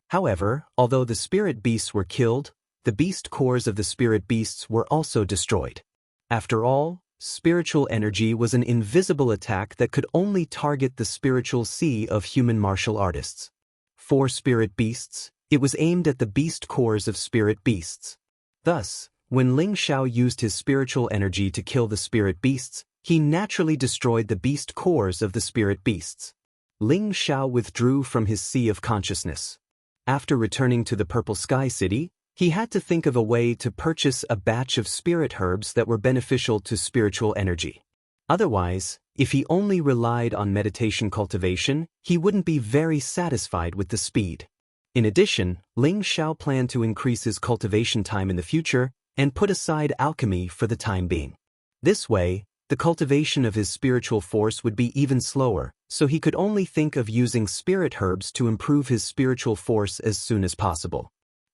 However, although the spirit beasts were killed, the beast cores of the spirit beasts were also destroyed. After all, spiritual energy was an invisible attack that could only target the spiritual sea of human martial artists. For spirit beasts, it was aimed at the beast cores of spirit beasts. Thus, when Ling Xiao used his spiritual energy to kill the spirit beasts, he naturally destroyed the beast cores of the spirit beasts. Ling Xiao withdrew from his sea of consciousness. After returning to the Purple Sky City, he had to think of a way to purchase a batch of spirit herbs that were beneficial to spiritual energy. Otherwise, if he only relied on meditation cultivation, he wouldn't be very satisfied with the speed. In addition, Ling Xiao planned to increase his cultivation time in the future and put aside alchemy for the time being. This way, the cultivation of his spiritual force would be even slower, so he could only think of using spirit herbs to improve his spiritual force as soon as possible.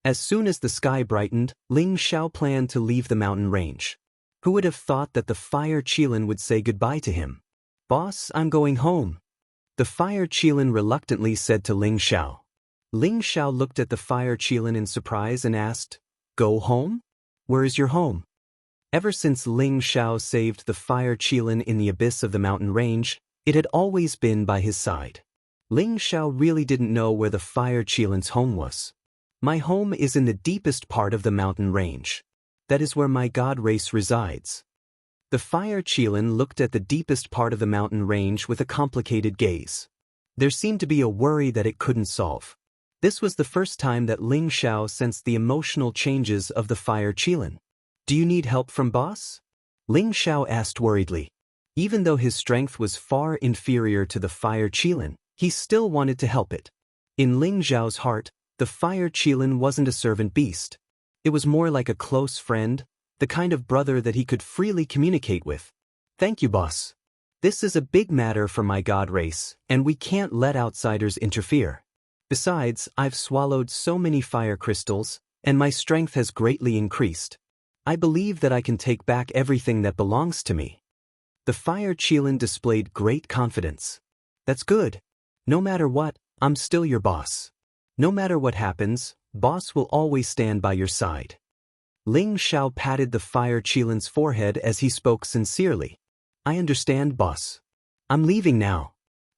As soon as the sky brightened, Ling Xiao planned to leave the mountain range. Who would have thought that the Fire Qilin would say goodbye to him? "Boss, I'm going home." The Fire Qilin reluctantly said to Ling Xiao. Ling Xiao looked at the Fire Qilin in surprise and asked, "Go home? Where is your home?" Ever since Ling Xiao saved the Fire Qilin in the abyss of the mountain range, it had always been by his side. Ling Xiao really didn't know where the Fire Qilin's home was. "My home is in the deepest part of the mountain range. That is where my god race resides." The Fire Qilin looked at the deepest part of the mountain range with a complicated gaze. There seemed to be a worry that it couldn't solve. This was the first time that Ling Xiao sensed the emotional changes of the Fire Qilin. "Do you need help from boss?" Ling Xiao asked worriedly. Even though his strength was far inferior to the Fire Qilin, he still wanted to help it. In Ling Xiao's heart, the Fire Qilin wasn't a servant beast. It was more like a close friend, the kind of brother that he could freely communicate with. "Thank you, boss. This is a big matter for my god race, and we can't let outsiders interfere. Besides, I've swallowed so many fire crystals, and my strength has greatly increased. I believe that I can take back everything that belongs to me." The Fire Qilin displayed great confidence. "That's good. No matter what, I'm still your boss. No matter what happens, boss will always stand by your side." Ling Xiao patted the Fire Qilin's forehead as he spoke sincerely. "I understand, boss. I'm leaving now.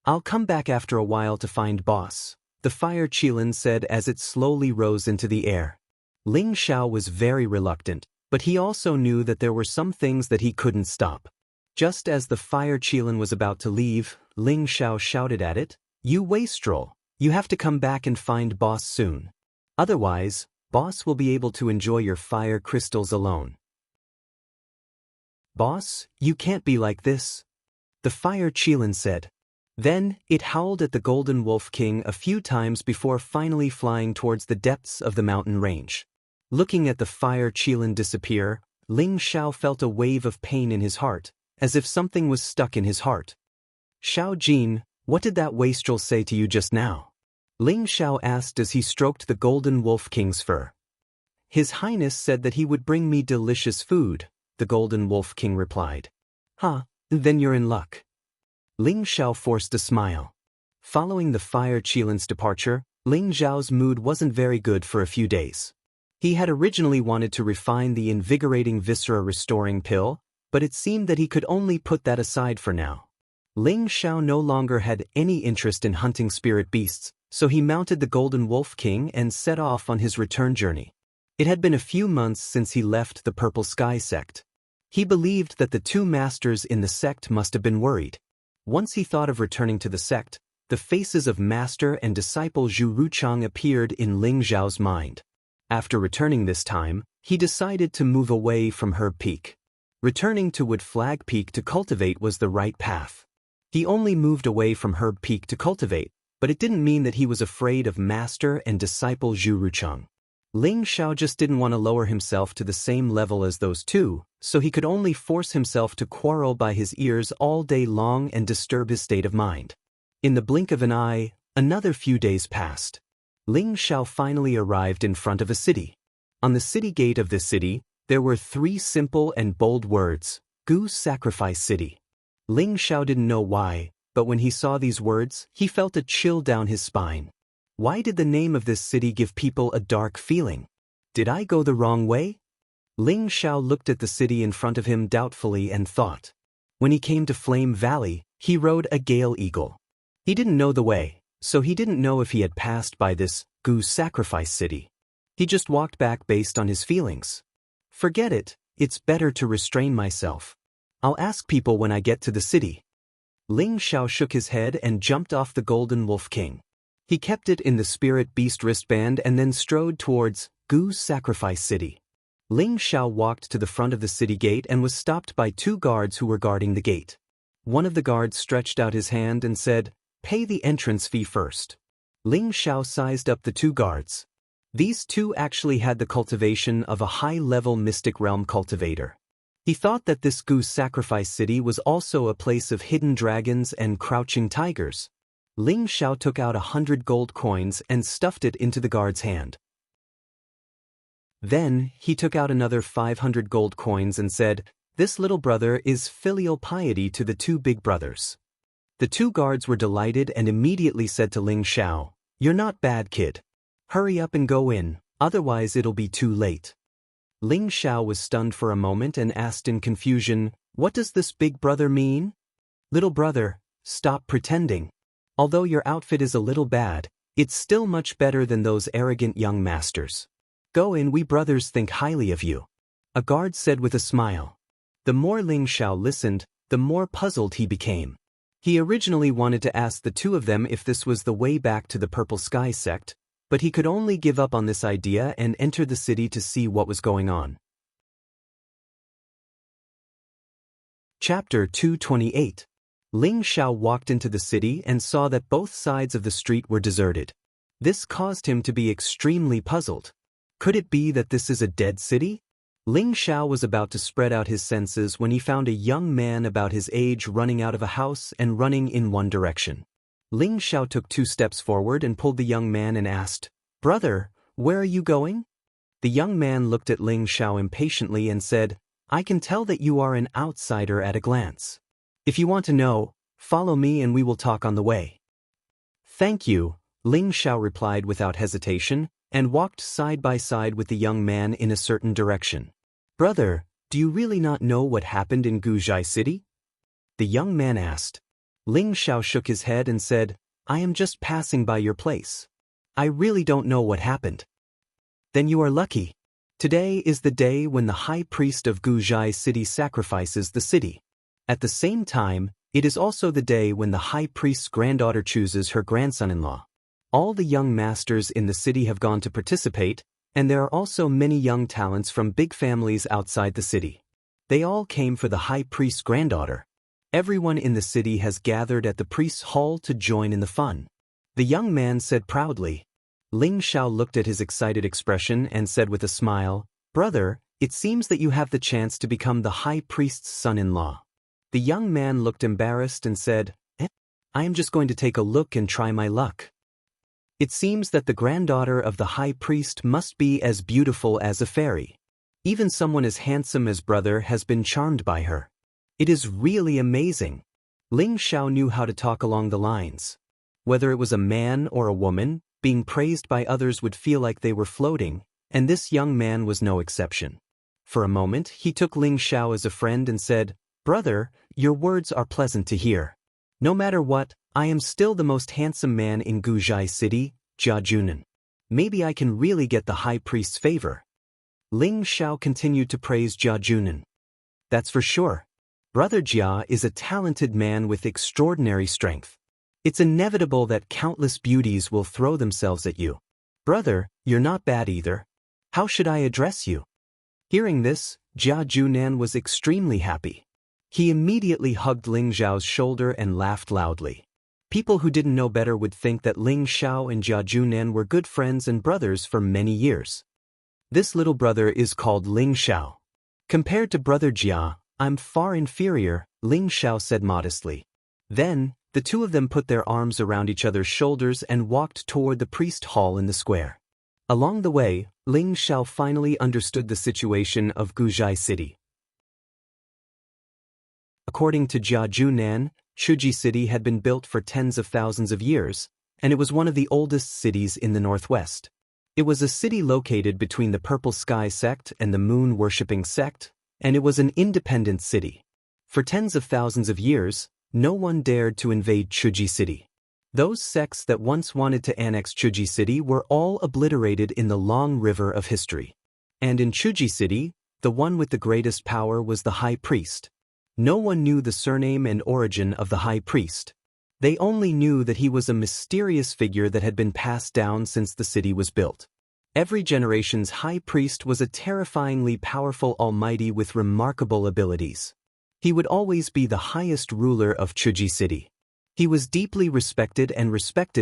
I'll come back after a while to find boss," the Fire Qilin said as it slowly rose into the air. Ling Xiao was very reluctant, but he also knew that there were some things that he couldn't stop. Just as the Fire Qilin was about to leave, Ling Xiao shouted at it, "You wastrel! You have to come back and find boss soon. Otherwise, boss will be able to enjoy your fire crystals alone." "Boss, you can't be like this," the Fire Qilin said. Then, it howled at the Golden Wolf King a few times before finally flying towards the depths of the mountain range. Looking at the Fire Qilin disappear, Ling Xiao felt a wave of pain in his heart, as if something was stuck in his heart. "Xiao Jin, what did that wastrel say to you just now?" Ling Xiao asked as he stroked the Golden Wolf King's fur. "His Highness said that he would bring me delicious food," the Golden Wolf King replied. "Huh, then you're in luck." Ling Xiao forced a smile. Following the Fire Qilin's departure, Ling Xiao's mood wasn't very good for a few days. He had originally wanted to refine the invigorating viscera restoring pill, but it seemed that he could only put that aside for now. Ling Xiao no longer had any interest in hunting spirit beasts, so he mounted the Golden Wolf King and set off on his return journey. It had been a few months since he left the Purple Sky sect. He believed that the two masters in the sect must have been worried. Once he thought of returning to the sect, the faces of master and disciple Zhu Ruchang appeared in Ling Xiao's mind. After returning this time, he decided to move away from Herb Peak. Returning to Wood Flag Peak to cultivate was the right path. He only moved away from Herb Peak to cultivate, but it didn't mean that he was afraid of master and disciple Zhu Ruchang. Ling Xiao just didn't want to lower himself to the same level as those two, so he could only force himself to quarrel by his ears all day long and disturb his state of mind. In the blink of an eye, Another few days passed. Ling Xiao finally arrived in front of a city. On the city gate of this city, there were 3 simple and bold words: Gu Sacrifice City. Ling Xiao didn't know why, but when he saw these words, he felt a chill down his spine. Why did the name of this city give people a dark feeling? Did I go the wrong way? Ling Xiao looked at the city in front of him doubtfully and thought. When he came to Flame Valley, he rode a gale eagle. He didn't know the way, so he didn't know if he had passed by this Gu Sacrifice City. He just walked back based on his feelings. Forget it, it's better to restrain myself. I'll ask people when I get to the city. Ling Xiao shook his head and jumped off the Golden Wolf King. He kept it in the Spirit Beast wristband and then strode towards Gu Sacrifice City. Ling Xiao walked to the front of the city gate and was stopped by 2 guards who were guarding the gate. One of the guards stretched out his hand and said, "Pay the entrance fee first." Ling Xiao sized up the 2 guards. These 2 actually had the cultivation of a high-level mystic realm cultivator. He thought that this Gu Sacrifice City was also a place of hidden dragons and crouching tigers. Ling Xiao took out 100 gold coins and stuffed it into the guard's hand. Then, he took out another 500 gold coins and said, "This little brother is filial piety to the 2 big brothers." The 2 guards were delighted and immediately said to Ling Xiao, "You're not bad, kid. Hurry up and go in, otherwise it'll be too late." Ling Xiao was stunned for a moment and asked in confusion, "What does this big brother mean?" "Little brother, stop pretending. Although your outfit is a little bad, it's still much better than those arrogant young masters. Go in, we brothers think highly of you," a guard said with a smile. The more Ling Xiao listened, the more puzzled he became. He originally wanted to ask the 2 of them if this was the way back to the Purple Sky sect, but he could only give up on this idea and enter the city to see what was going on. Chapter 228. Ling Xiao walked into the city and saw that both sides of the street were deserted. This caused him to be extremely puzzled. Could it be that this is a dead city? Ling Xiao was about to spread out his senses when he found a young man about his age running out of a house and running in one direction. Ling Xiao took 2 steps forward and pulled the young man and asked, "Brother, where are you going?" The young man looked at Ling Xiao impatiently and said, "I can tell that you are an outsider at a glance. If you want to know, follow me and we will talk on the way." "Thank you," Ling Xiao replied without hesitation, and walked side by side with the young man in a certain direction. "Brother, do you really not know what happened in Guzhai City?" the young man asked. Ling Xiao shook his head and said, "I am just passing by your place. I really don't know what happened." "Then you are lucky. Today is the day when the high priest of Guzhai City sacrifices the city. At the same time, it is also the day when the high priest's granddaughter chooses her grandson-in-law. All the young masters in the city have gone to participate, and there are also many young talents from big families outside the city. They all came for the high priest's granddaughter. Everyone in the city has gathered at the priest's hall to join in the fun," the young man said proudly. Ling Xiao looked at his excited expression and said with a smile, "Brother, it seems that you have the chance to become the high priest's son-in-law." The young man looked embarrassed and said, "I am just going to take a look and try my luck." It seems that the granddaughter of the high priest must be as beautiful as a fairy. Even someone as handsome as brother has been charmed by her. It is really amazing. Ling Xiao knew how to talk along the lines. Whether it was a man or a woman, being praised by others would feel like they were floating, and this young man was no exception. For a moment, he took Ling Xiao as a friend and said, "Brother, your words are pleasant to hear. No matter what, I am still the most handsome man in Guzhai City, Jianghu. Maybe I can really get the high priest's favor." Ling Xiao continued to praise Jianghu. "That's for sure. Brother Jia is a talented man with extraordinary strength. It's inevitable that countless beauties will throw themselves at you. Brother, you're not bad either. How should I address you?" Hearing this, Jia Junan was extremely happy. He immediately hugged Ling Xiao's shoulder and laughed loudly. People who didn't know better would think that Ling Xiao and Jia Junan were good friends and brothers for many years. "This little brother is called Ling Xiao. Compared to brother Jia, I'm far inferior," Ling Xiao said modestly. Then, The two of them put their arms around each other's shoulders and walked toward the priest hall in the square. Along the way, Ling Xiao finally understood the situation of Guzhai City. According to Jianghu Nan, Chuji City had been built for tens of thousands of years, and it was one of the oldest cities in the northwest. It was a city located between the Purple Sky sect and the moon-worshipping sect, and it was an independent city. For tens of thousands of years, no one dared to invade Chuji City. Those sects that once wanted to annex Chuji City were all obliterated in the long river of history. And in Chuji City, the one with the greatest power was the high priest. No one knew the surname and origin of the high priest. They only knew that he was a mysterious figure that had been passed down since the city was built. Every generation's high priest was a terrifyingly powerful almighty with remarkable abilities. He would always be the highest ruler of Chuji City. He was deeply respected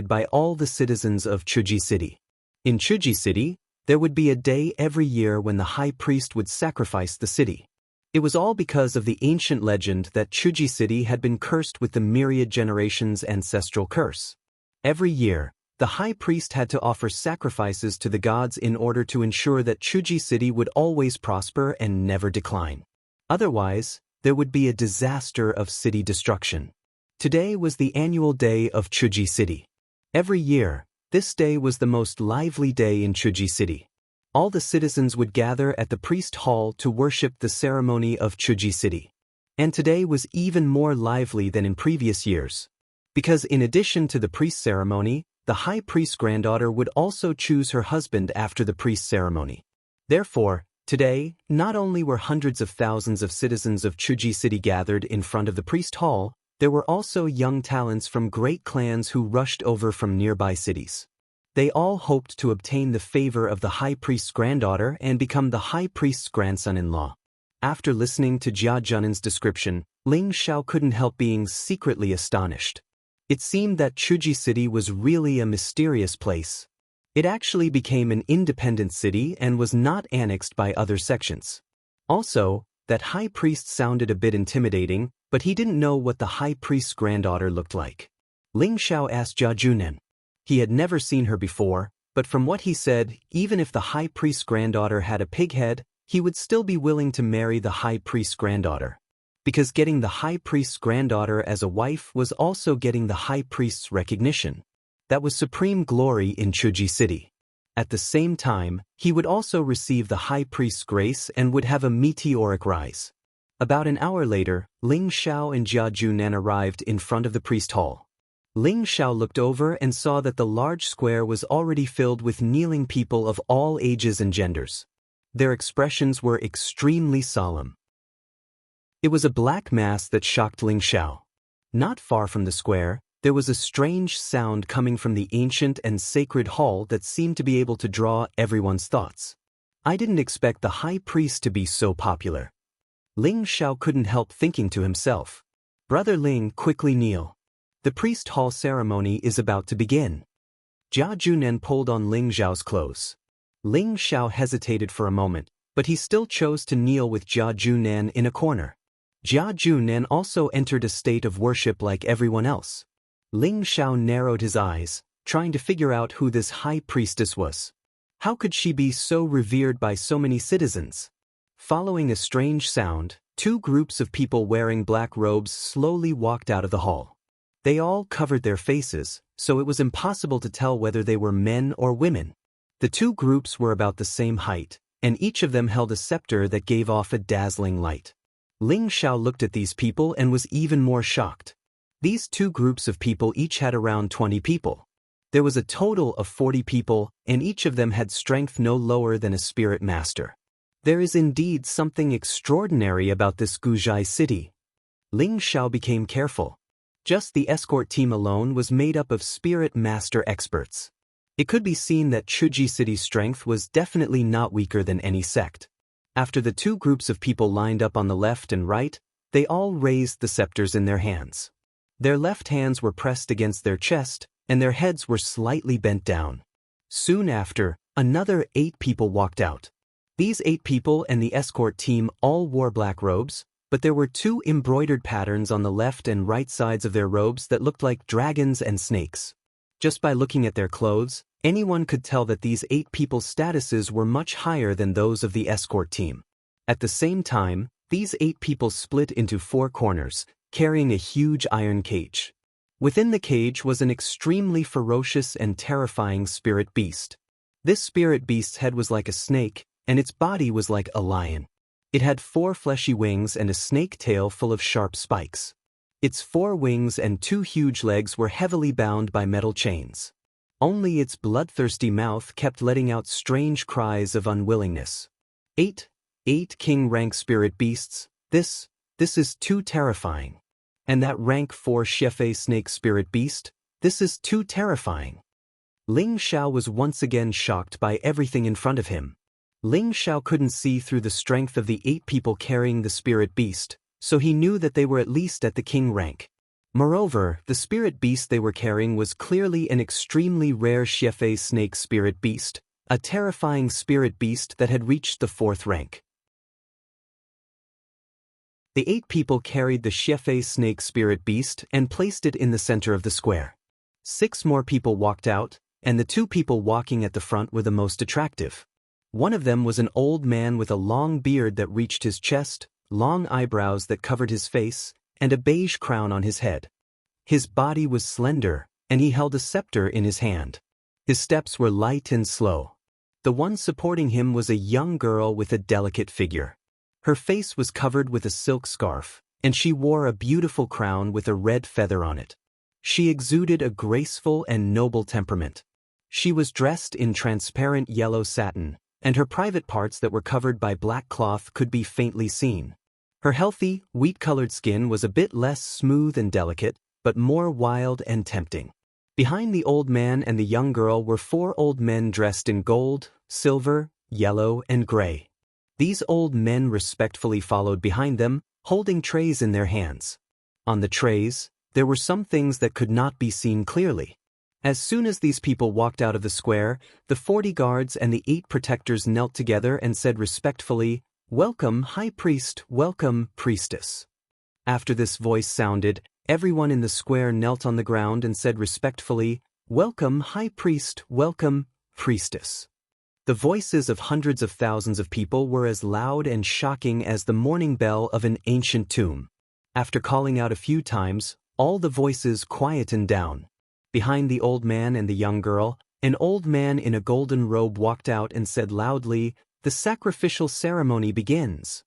by all the citizens of Chuji City. In Chuji City, there would be a day every year when the high priest would sacrifice the city. It was all because of the ancient legend that Chuji City had been cursed with the myriad generations' ancestral curse. Every year, the high priest had to offer sacrifices to the gods in order to ensure that Chuji City would always prosper and never decline. Otherwise, there would be a disaster of city destruction. Today was the annual day of Chuji City. Every year, this day was the most lively day in Chuji City. All the citizens would gather at the priest hall to worship the ceremony of Chuji City. And today was even more lively than in previous years. Because in addition to the priest ceremony, the high priest's granddaughter would also choose her husband after the priest ceremony. Therefore, today, not only were hundreds of thousands of citizens of Chuji City gathered in front of the priest hall, there were also young talents from great clans who rushed over from nearby cities. They all hoped to obtain the favor of the high priest's granddaughter and become the high priest's grandson-in-law. After listening to Jia Junan's description, Ling Xiao couldn't help being secretly astonished. It seemed that Chuji City was really a mysterious place. It actually became an independent city and was not annexed by other sections. Also, that high priest sounded a bit intimidating, but he didn't know what the high priest's granddaughter looked like. Ling Xiao asked Jia Junan. He had never seen her before, but from what he said, even if the high priest's granddaughter had a pig head, he would still be willing to marry the high priest's granddaughter. Because getting the high priest's granddaughter as a wife was also getting the high priest's recognition. That was supreme glory in Chuji City. At the same time, he would also receive the high priest's grace and would have a meteoric rise. About an hour later, Ling Xiao and Jia Junan arrived in front of the priest hall. Ling Xiao looked over and saw that the large square was already filled with kneeling people of all ages and genders. Their expressions were extremely solemn. It was a black mass that shocked Ling Xiao. Not far from the square, there was a strange sound coming from the ancient and sacred hall that seemed to be able to draw everyone's thoughts. I didn't expect the high priest to be so popular. Ling Xiao couldn't help thinking to himself. Brother Ling, quickly kneel. The priest hall ceremony is about to begin. Jia Junan pulled on Ling Xiao's clothes. Ling Xiao hesitated for a moment, but he still chose to kneel with Jia Junan in a corner. Jia Junan also entered a state of worship like everyone else. Ling Xiao narrowed his eyes, trying to figure out who this high priestess was. How could she be so revered by so many citizens? Following a strange sound, two groups of people wearing black robes slowly walked out of the hall. They all covered their faces, so it was impossible to tell whether they were men or women. The two groups were about the same height, and each of them held a scepter that gave off a dazzling light. Ling Xiao looked at these people and was even more shocked. These two groups of people each had around 20 people. There was a total of 40 people, and each of them had strength no lower than a spirit master. There is indeed something extraordinary about this Guzhai city. Ling Xiao became careful. Just the escort team alone was made up of spirit master experts. It could be seen that Chuji City's strength was definitely not weaker than any sect. After the two groups of people lined up on the left and right, they all raised the scepters in their hands. Their left hands were pressed against their chest, and their heads were slightly bent down. Soon after, another 8 people walked out. These 8 people and the escort team all wore black robes, but there were two embroidered patterns on the left and right sides of their robes that looked like dragons and snakes. Just by looking at their clothes, anyone could tell that these 8 people's statuses were much higher than those of the escort team. At the same time, these 8 people split into 4 corners, carrying a huge iron cage. Within the cage was an extremely ferocious and terrifying spirit beast. This spirit beast's head was like a snake, and its body was like a lion. It had 4 fleshy wings and a snake tail full of sharp spikes. Its 4 wings and 2 huge legs were heavily bound by metal chains. Only its bloodthirsty mouth kept letting out strange cries of unwillingness. 8 king-rank spirit beasts, this is too terrifying. And that rank 4 Xie snake spirit beast, this is too terrifying. Ling Xiao was once again shocked by everything in front of him. Ling Xiao couldn't see through the strength of the 8 people carrying the spirit beast, so he knew that they were at least at the king rank. Moreover, the spirit beast they were carrying was clearly an extremely rare Xie snake spirit beast, a terrifying spirit beast that had reached the 4th rank. The 8 people carried the Xie snake spirit beast and placed it in the center of the square. 6 more people walked out, and the 2 people walking at the front were the most attractive. One of them was an old man with a long beard that reached his chest, long eyebrows that covered his face, and a beige crown on his head. His body was slender, and he held a scepter in his hand. His steps were light and slow. The one supporting him was a young girl with a delicate figure. Her face was covered with a silk scarf, and she wore a beautiful crown with a red feather on it. She exuded a graceful and noble temperament. She was dressed in transparent yellow satin, and her private parts that were covered by black cloth could be faintly seen. Her healthy, wheat-colored skin was a bit less smooth and delicate, but more wild and tempting. Behind the old man and the young girl were 4 old men dressed in gold, silver, yellow, and gray. These old men respectfully followed behind them, holding trays in their hands. On the trays, there were some things that could not be seen clearly. As soon as these people walked out of the square, the 40 guards and the 8 protectors knelt together and said respectfully, "Welcome, High Priest, welcome, Priestess." After this voice sounded, everyone in the square knelt on the ground and said respectfully, "Welcome, High Priest, welcome, Priestess." The voices of hundreds of thousands of people were as loud and shocking as the morning bell of an ancient tomb. After calling out a few times, all the voices quietened down. Behind the old man and the young girl, an old man in a golden robe walked out and said loudly, "The sacrificial ceremony begins."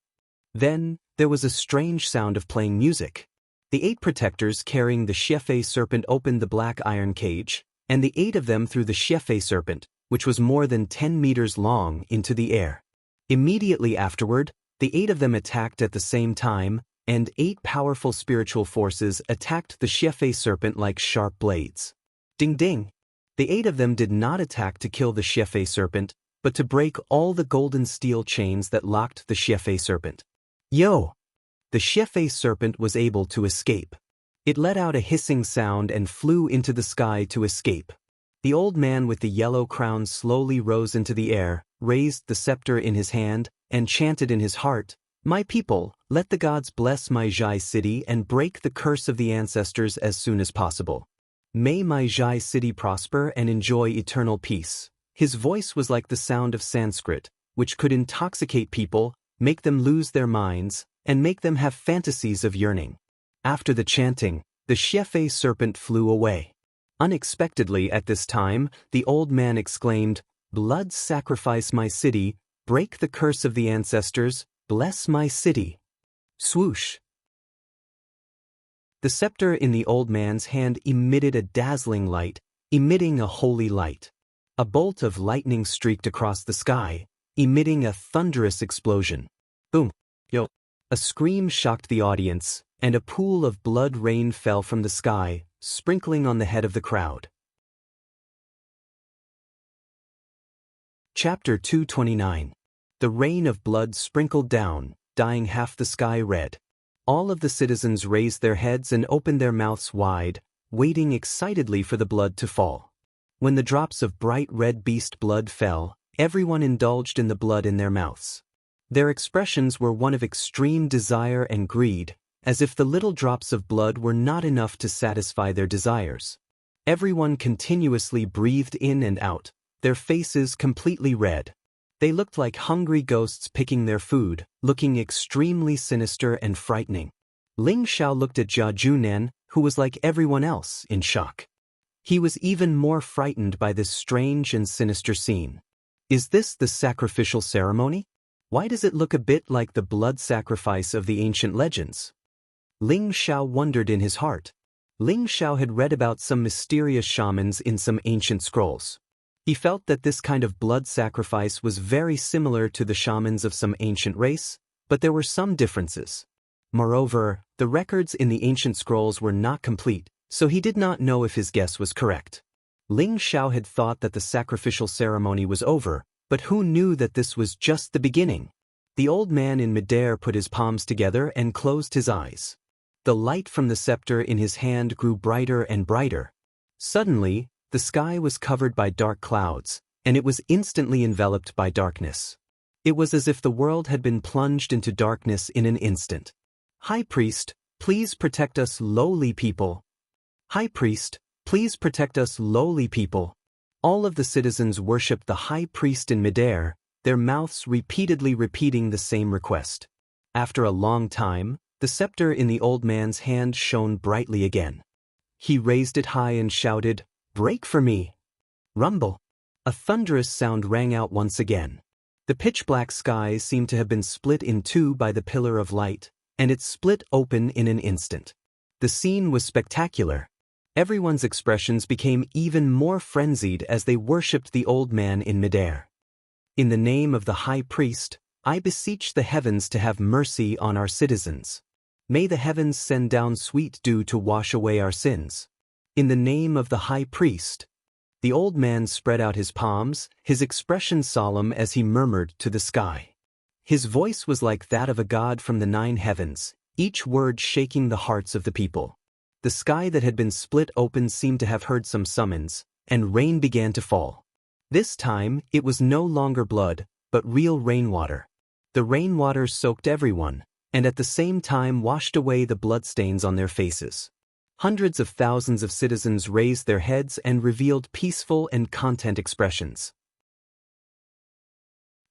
Then, there was a strange sound of playing music. The 8 protectors carrying the Xie serpent opened the black iron cage, and the 8 of them threw the Xie serpent, which was more than 10 meters long, into the air. Immediately afterward, the 8 of them attacked at the same time, and 8 powerful spiritual forces attacked the Xie serpent like sharp blades. Ding ding! The 8 of them did not attack to kill the Xie serpent, but to break all the golden steel chains that locked the Xie serpent. Yo! The Xie serpent was able to escape. It let out a hissing sound and flew into the sky to escape. The old man with the yellow crown slowly rose into the air, raised the scepter in his hand, and chanted in his heart, "My people, let the gods bless my Zhai city and break the curse of the ancestors as soon as possible. May my Zhai city prosper and enjoy eternal peace." His voice was like the sound of Sanskrit, which could intoxicate people, make them lose their minds, and make them have fantasies of yearning. After the chanting, the Xie serpent flew away. Unexpectedly at this time, the old man exclaimed, "Blood sacrifice my city, break the curse of the ancestors, bless my city." Swoosh! The scepter in the old man's hand emitted a dazzling light, emitting a holy light. A bolt of lightning streaked across the sky, emitting a thunderous explosion. Boom! Yo! A scream shocked the audience, and a pool of blood rain fell from the sky, sprinkling on the head of the crowd. Chapter 229. The rain of blood sprinkled down, dyeing half the sky red. All of the citizens raised their heads and opened their mouths wide, waiting excitedly for the blood to fall. When the drops of bright red beast blood fell, everyone indulged in the blood in their mouths. Their expressions were one of extreme desire and greed, as if the little drops of blood were not enough to satisfy their desires. Everyone continuously breathed in and out, their faces completely red. They looked like hungry ghosts picking their food, looking extremely sinister and frightening. Ling Xiao looked at Jia Junan, who was like everyone else, in shock. He was even more frightened by this strange and sinister scene. Is this the sacrificial ceremony? Why does it look a bit like the blood sacrifice of the ancient legends? Ling Xiao wondered in his heart. Ling Xiao had read about some mysterious shamans in some ancient scrolls. He felt that this kind of blood sacrifice was very similar to the shamans of some ancient race, but there were some differences. Moreover, the records in the ancient scrolls were not complete, so he did not know if his guess was correct. Ling Xiao had thought that the sacrificial ceremony was over, but who knew that this was just the beginning? The old man in midair put his palms together and closed his eyes. The light from the scepter in his hand grew brighter and brighter. Suddenly, the sky was covered by dark clouds, and it was instantly enveloped by darkness. It was as if the world had been plunged into darkness in an instant. High Priest, please protect us lowly people. High Priest, please protect us lowly people. All of the citizens worshipped the High Priest in midair, their mouths repeatedly repeating the same request. After a long time, the scepter in the old man's hand shone brightly again. He raised it high and shouted, "Break for me!" Rumble! A thunderous sound rang out once again. The pitch-black sky seemed to have been split in two by the pillar of light, and it split open in an instant. The scene was spectacular. Everyone's expressions became even more frenzied as they worshipped the old man in midair. In the name of the High Priest, I beseech the heavens to have mercy on our citizens. May the heavens send down sweet dew to wash away our sins. In the name of the High Priest. The old man spread out his palms, his expression solemn as he murmured to the sky. His voice was like that of a god from the 9 heavens, each word shaking the hearts of the people. The sky that had been split open seemed to have heard some summons, and rain began to fall. This time, it was no longer blood, but real rainwater. The rainwater soaked everyone, and at the same time washed away the bloodstains on their faces. Hundreds of thousands of citizens raised their heads and revealed peaceful and content expressions.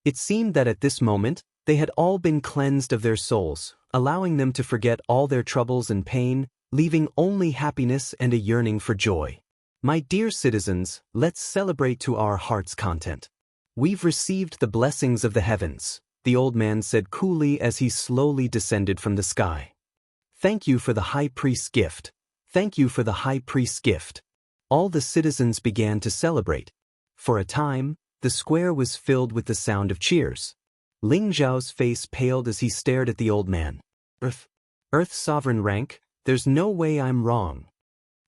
It seemed that at this moment, they had all been cleansed of their souls, allowing them to forget all their troubles and pain, leaving only happiness and a yearning for joy. My dear citizens, let's celebrate to our heart's content. We've received the blessings of the heavens, the old man said coolly as he slowly descended from the sky. Thank you for the High Priest's gift. Thank you for the High Priest's gift. All the citizens began to celebrate. For a time, the square was filled with the sound of cheers. Ling Zhao's face paled as he stared at the old man. Earth sovereign rank, there's no way I'm wrong.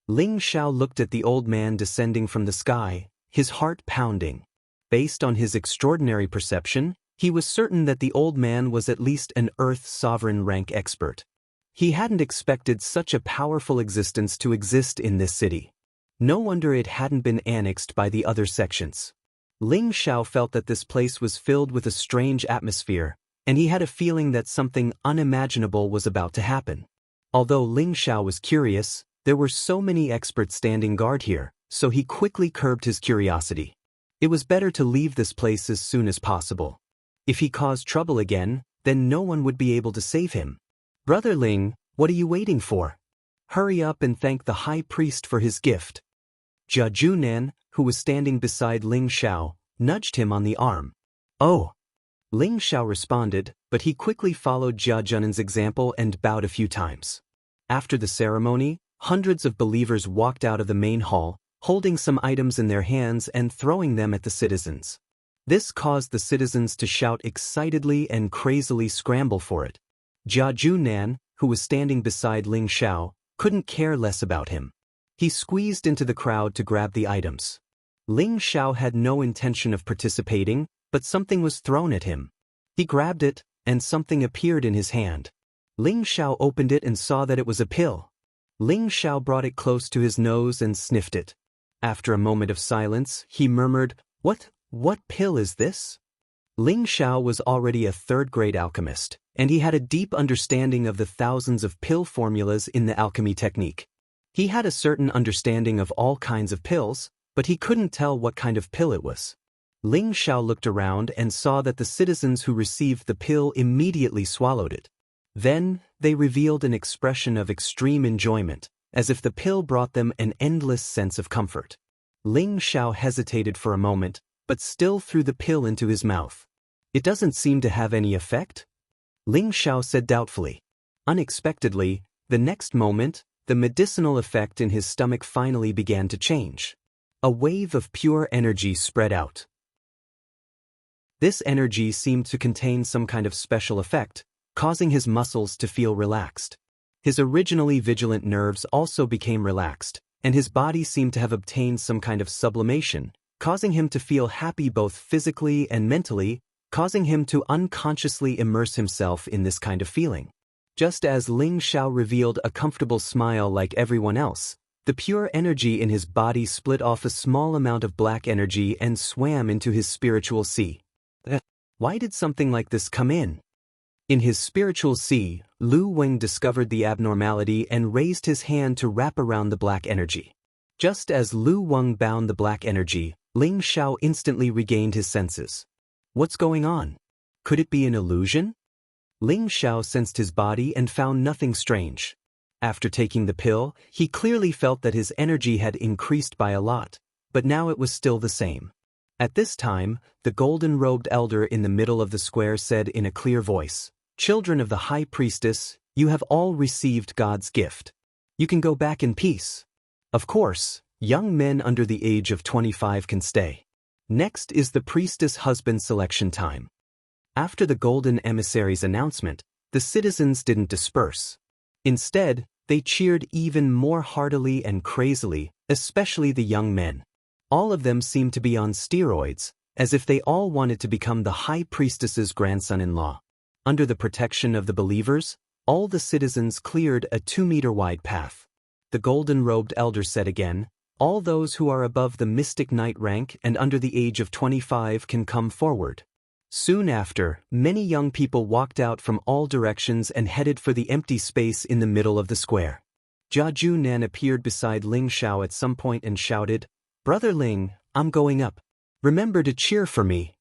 Ling Xiao looked at the old man descending from the sky, his heart pounding. Based on his extraordinary perception, he was certain that the old man was at least an Earth sovereign rank expert. He hadn't expected such a powerful existence to exist in this city. No wonder it hadn't been annexed by the other sections. Ling Xiao felt that this place was filled with a strange atmosphere, and he had a feeling that something unimaginable was about to happen. Although Ling Xiao was curious, there were so many experts standing guard here, so he quickly curbed his curiosity. It was better to leave this place as soon as possible. If he caused trouble again, then no one would be able to save him. Brother Ling, what are you waiting for? Hurry up and thank the High Priest for his gift. Jia Junan, who was standing beside Ling Xiao, nudged him on the arm. Oh! Ling Xiao responded, but he quickly followed Jia Junan's example and bowed a few times. After the ceremony, hundreds of believers walked out of the main hall, holding some items in their hands and throwing them at the citizens. This caused the citizens to shout excitedly and crazily scramble for it. Jia Junan, who was standing beside Ling Xiao, couldn't care less about him. He squeezed into the crowd to grab the items. Ling Xiao had no intention of participating, but something was thrown at him. He grabbed it, and something appeared in his hand. Ling Xiao opened it and saw that it was a pill. Ling Xiao brought it close to his nose and sniffed it. After a moment of silence, he murmured, What pill is this? Ling Xiao was already a third-grade alchemist, and he had a deep understanding of the thousands of pill formulas in the alchemy technique. He had a certain understanding of all kinds of pills, but he couldn't tell what kind of pill it was. Ling Xiao looked around and saw that the citizens who received the pill immediately swallowed it. Then, they revealed an expression of extreme enjoyment, as if the pill brought them an endless sense of comfort. Ling Xiao hesitated for a moment, but still threw the pill into his mouth. "It doesn't seem to have any effect?" Ling Xiao said doubtfully. Unexpectedly, the next moment, the medicinal effect in his stomach finally began to change. A wave of pure energy spread out. This energy seemed to contain some kind of special effect, causing his muscles to feel relaxed. His originally vigilant nerves also became relaxed, and his body seemed to have obtained some kind of sublimation, causing him to feel happy both physically and mentally, causing him to unconsciously immerse himself in this kind of feeling. Just as Ling Xiao revealed a comfortable smile like everyone else, the pure energy in his body split off a small amount of black energy and swam into his spiritual sea. Why did something like this come in? In his spiritual sea, Lu Weng discovered the abnormality and raised his hand to wrap around the black energy. Just as Lu Weng bound the black energy, Ling Xiao instantly regained his senses. What's going on? Could it be an illusion? Ling Xiao sensed his body and found nothing strange. After taking the pill, he clearly felt that his energy had increased by a lot, but now it was still the same. At this time, the golden-robed elder in the middle of the square said in a clear voice, "Children of the High Priestess, you have all received God's gift. You can go back in peace. Of course, young men under the age of 25 can stay. Next is the priestess husband selection time." After the golden emissary's announcement, the citizens didn't disperse. Instead, they cheered even more heartily and crazily, especially the young men. All of them seemed to be on steroids, as if they all wanted to become the high priestess's grandson-in-law. Under the protection of the believers, all the citizens cleared a 2-meter-wide path. The golden-robed elder said again, "All those who are above the mystic knight rank and under the age of 25 can come forward." Soon after, many young people walked out from all directions and headed for the empty space in the middle of the square. Jianghu Nan appeared beside Ling Xiao at some point and shouted, "Brother Ling, I'm going up. Remember to cheer for me."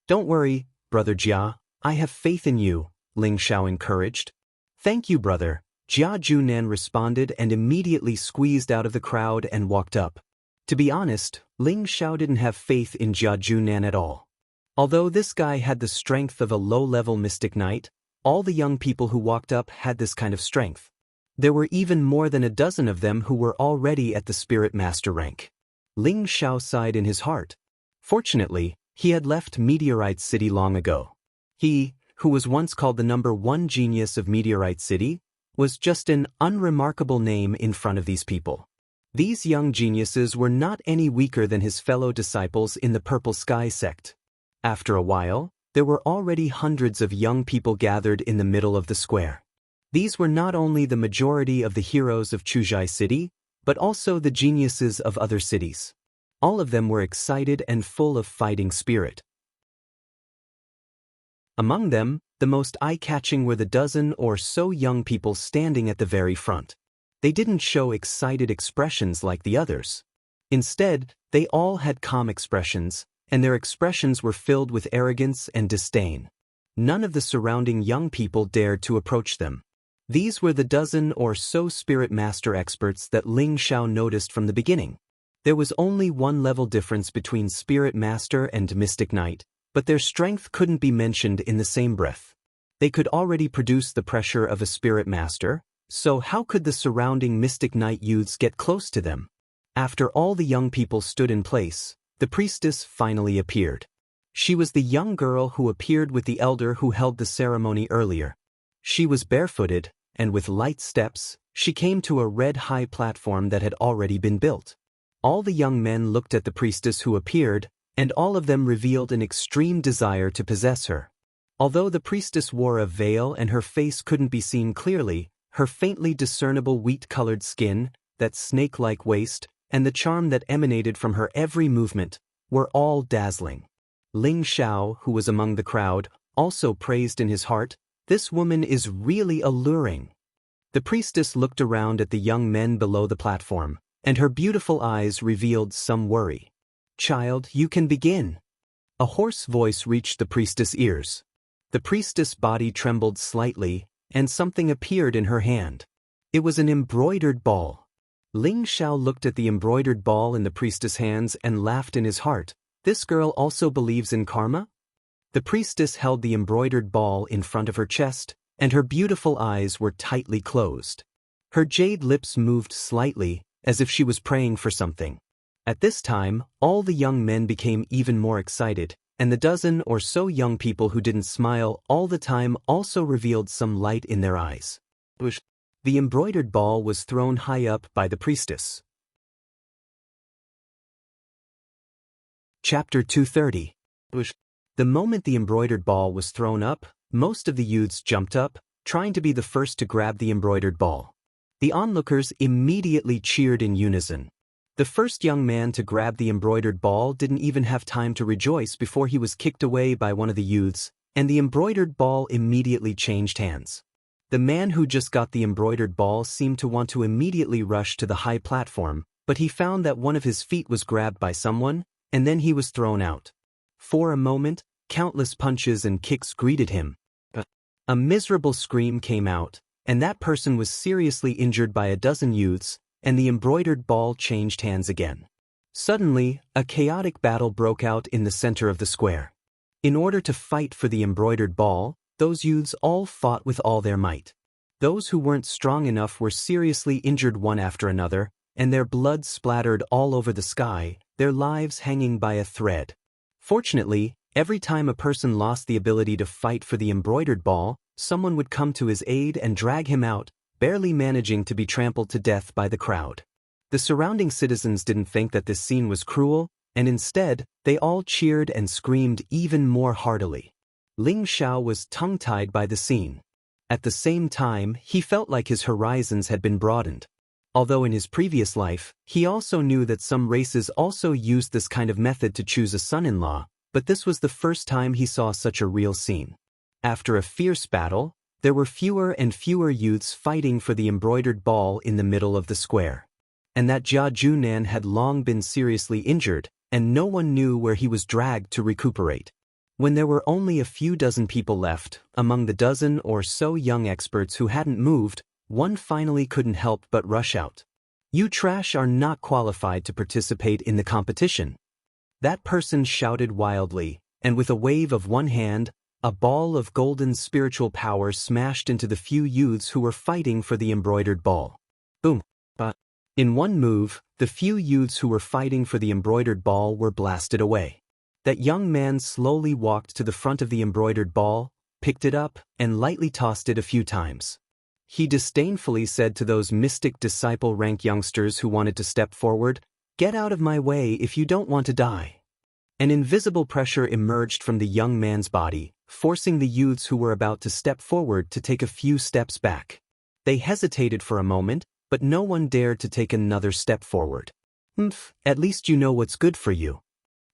"Don't worry, Brother Jia, I have faith in you," Ling Xiao encouraged. "Thank you, brother," Jianghu Nan responded and immediately squeezed out of the crowd and walked up. To be honest, Ling Xiao didn't have faith in Jianghu Nan at all. Although this guy had the strength of a low-level mystic knight, all the young people who walked up had this kind of strength. There were even more than a dozen of them who were already at the spirit master rank. Ling Xiao sighed in his heart. Fortunately, he had left Meteorite City long ago. He, who was once called the #1 genius of Meteorite City, was just an unremarkable name in front of these people. These young geniuses were not any weaker than his fellow disciples in the Purple Sky sect. After a while, there were already hundreds of young people gathered in the middle of the square. These were not only the majority of the heroes of Chuzhai City, but also the geniuses of other cities. All of them were excited and full of fighting spirit. Among them, the most eye-catching were the dozen or so young people standing at the very front. They didn't show excited expressions like the others. Instead, they all had calm expressions, and their expressions were filled with arrogance and disdain. None of the surrounding young people dared to approach them. These were the dozen or so spirit master experts that Ling Xiao noticed from the beginning. There was only one level difference between spirit master and mystic knight, but their strength couldn't be mentioned in the same breath. They could already produce the pressure of a spirit master, so how could the surrounding mystic knight youths get close to them? After all the young people stood in place, the priestess finally appeared. She was the young girl who appeared with the elder who held the ceremony earlier. She was barefooted, and with light steps, she came to a red high platform that had already been built. All the young men looked at the priestess who appeared, and all of them revealed an extreme desire to possess her. Although the priestess wore a veil and her face couldn't be seen clearly, her faintly discernible wheat-colored skin, that snake-like waist, and the charm that emanated from her every movement were all dazzling. Ling Xiao, who was among the crowd, also praised in his heart, "This woman is really alluring." The priestess looked around at the young men below the platform, and her beautiful eyes revealed some worry. "Child, you can begin." A hoarse voice reached the priestess' ears. The priestess' body trembled slightly, and something appeared in her hand. It was an embroidered ball. Ling Xiao looked at the embroidered ball in the priestess' hands and laughed in his heart. This girl also believes in karma? The priestess held the embroidered ball in front of her chest, and her beautiful eyes were tightly closed. Her jade lips moved slightly, as if she was praying for something. At this time, all the young men became even more excited, and the dozen or so young people who didn't smile all the time also revealed some light in their eyes. The embroidered ball was thrown high up by the priestess. Chapter 230. The moment the embroidered ball was thrown up, most of the youths jumped up, trying to be the first to grab the embroidered ball. The onlookers immediately cheered in unison. The first young man to grab the embroidered ball didn't even have time to rejoice before he was kicked away by one of the youths, and the embroidered ball immediately changed hands. The man who just got the embroidered ball seemed to want to immediately rush to the high platform, but he found that one of his feet was grabbed by someone, and then he was thrown out. For a moment, countless punches and kicks greeted him. A miserable scream came out, and that person was seriously injured by a dozen youths, and the embroidered ball changed hands again. Suddenly, a chaotic battle broke out in the center of the square. In order to fight for the embroidered ball, those youths all fought with all their might. Those who weren't strong enough were seriously injured one after another, and their blood splattered all over the sky, their lives hanging by a thread. Fortunately, every time a person lost the ability to fight for the embroidered ball, someone would come to his aid and drag him out, barely managing to be trampled to death by the crowd. The surrounding citizens didn't think that this scene was cruel, and instead, they all cheered and screamed even more heartily. Ling Xiao was tongue-tied by the scene. At the same time, he felt like his horizons had been broadened. Although in his previous life, he also knew that some races also used this kind of method to choose a son-in-law, but this was the first time he saw such a real scene. After a fierce battle, there were fewer and fewer youths fighting for the embroidered ball in the middle of the square. And that Jia Junan had long been seriously injured, and no one knew where he was dragged to recuperate. When there were only a few dozen people left, among the dozen or so young experts who hadn't moved, one finally couldn't help but rush out. "You trash are not qualified to participate in the competition." That person shouted wildly, and with a wave of one hand, a ball of golden spiritual power smashed into the few youths who were fighting for the embroidered ball. Boom! In one move, the few youths who were fighting for the embroidered ball were blasted away. That young man slowly walked to the front of the embroidered ball, picked it up, and lightly tossed it a few times. He disdainfully said to those mystic disciple-rank youngsters who wanted to step forward, "Get out of my way if you don't want to die." An invisible pressure emerged from the young man's body, forcing the youths who were about to step forward to take a few steps back. They hesitated for a moment, but no one dared to take another step forward. At least you know what's good for you."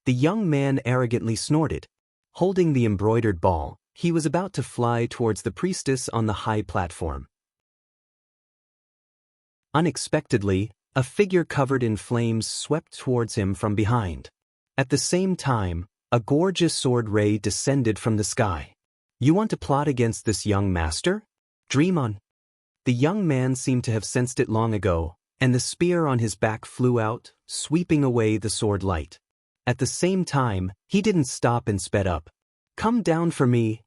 The young man arrogantly snorted. Holding the embroidered ball, he was about to fly towards the priestess on the high platform. Unexpectedly, a figure covered in flames swept towards him from behind. At the same time, a gorgeous sword ray descended from the sky. "You want to plot against this young master? Dream on." The young man seemed to have sensed it long ago, and the spear on his back flew out, sweeping away the sword light. At the same time, he didn't stop and sped up. "Come down for me!"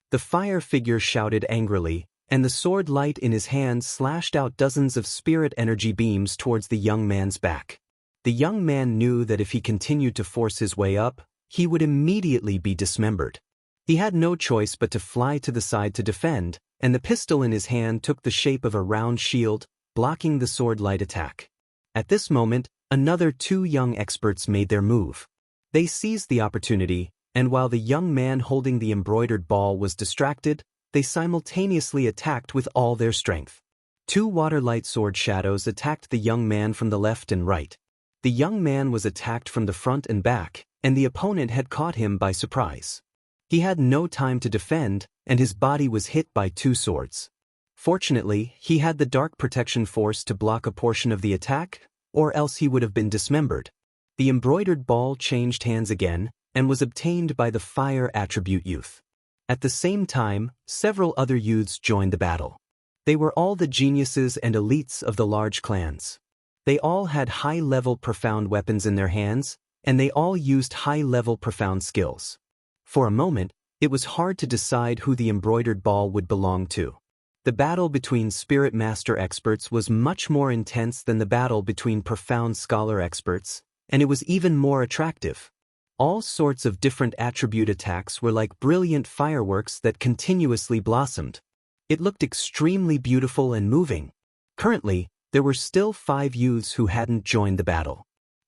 The fire figure shouted angrily, and the sword light in his hand slashed out dozens of spirit energy beams towards the young man's back. The young man knew that if he continued to force his way up, he would immediately be dismembered. He had no choice but to fly to the side to defend, and the pistol in his hand took the shape of a round shield, blocking the sword light attack. At this moment, another two young experts made their move. They seized the opportunity, and while the young man holding the embroidered ball was distracted, they simultaneously attacked with all their strength. Two water light sword shadows attacked the young man from the left and right. The young man was attacked from the front and back, and the opponent had caught him by surprise. He had no time to defend, and his body was hit by 2 swords. Fortunately, he had the Dark Protection Force to block a portion of the attack, or else he would have been dismembered. The embroidered ball changed hands again, and was obtained by the Fire Attribute youth. At the same time, several other youths joined the battle. They were all the geniuses and elites of the large clans. They all had high-level profound weapons in their hands, and they all used high-level profound skills. For a moment, it was hard to decide who the embroidered ball would belong to. The battle between Spirit Master experts was much more intense than the battle between Profound Scholar experts, and it was even more attractive. All sorts of different attribute attacks were like brilliant fireworks that continuously blossomed. It looked extremely beautiful and moving. Currently, there were still 5 youths who hadn't joined the battle.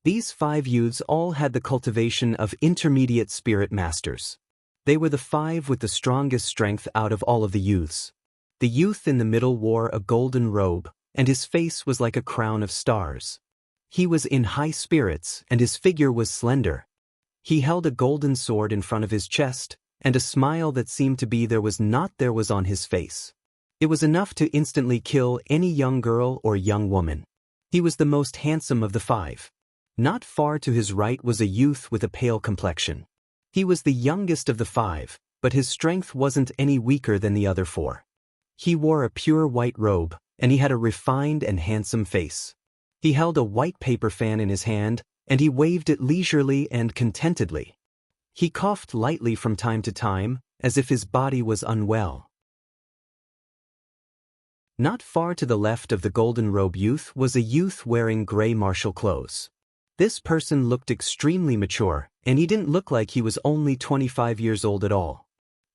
These 5 youths all had the cultivation of intermediate spirit masters. They were the 5 with the strongest strength out of all of the youths. The youth in the middle wore a golden robe, and his face was like a crown of stars. He was in high spirits, and his figure was slender. He held a golden sword in front of his chest, and a smile that seemed to be there was on his face. It was enough to instantly kill any young girl or young woman. He was the most handsome of the 5. Not far to his right was a youth with a pale complexion. He was the youngest of the 5, but his strength wasn't any weaker than the other 4. He wore a pure white robe, and he had a refined and handsome face. He held a white paper fan in his hand, and he waved it leisurely and contentedly. He coughed lightly from time to time, as if his body was unwell. Not far to the left of the golden robe youth was a youth wearing gray martial clothes. This person looked extremely mature, and he didn't look like he was only 25 years old at all.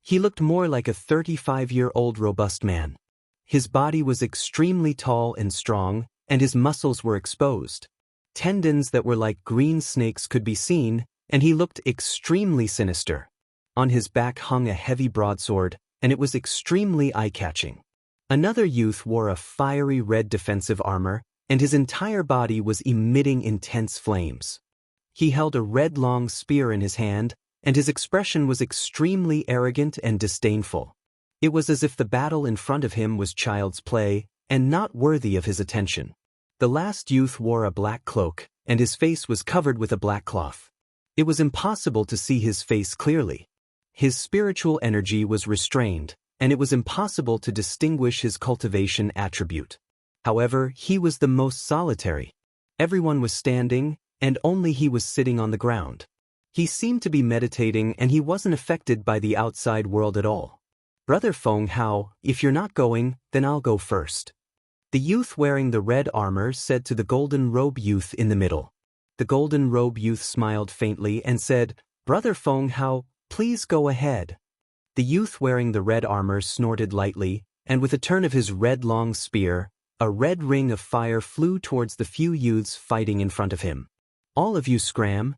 He looked more like a 35-year-old robust man. His body was extremely tall and strong, and his muscles were exposed. Tendons that were like green snakes could be seen, and he looked extremely sinister. On his back hung a heavy broadsword, and it was extremely eye-catching. Another youth wore a fiery red defensive armor, and his entire body was emitting intense flames. He held a red long spear in his hand, and his expression was extremely arrogant and disdainful. It was as if the battle in front of him was child's play, and not worthy of his attention. The last youth wore a black cloak, and his face was covered with a black cloth. It was impossible to see his face clearly. His spiritual energy was restrained, and it was impossible to distinguish his cultivation attribute. However, he was the most solitary. Everyone was standing, and only he was sitting on the ground. He seemed to be meditating, and he wasn't affected by the outside world at all. "Brother Feng Hao, if you're not going, then I'll go first." The youth wearing the red armor said to the golden robe youth in the middle. The golden robe youth smiled faintly and said, "Brother Feng Hao, please go ahead." The youth wearing the red armor snorted lightly, and with a turn of his red long spear, a red ring of fire flew towards the few youths fighting in front of him. "All of you scram."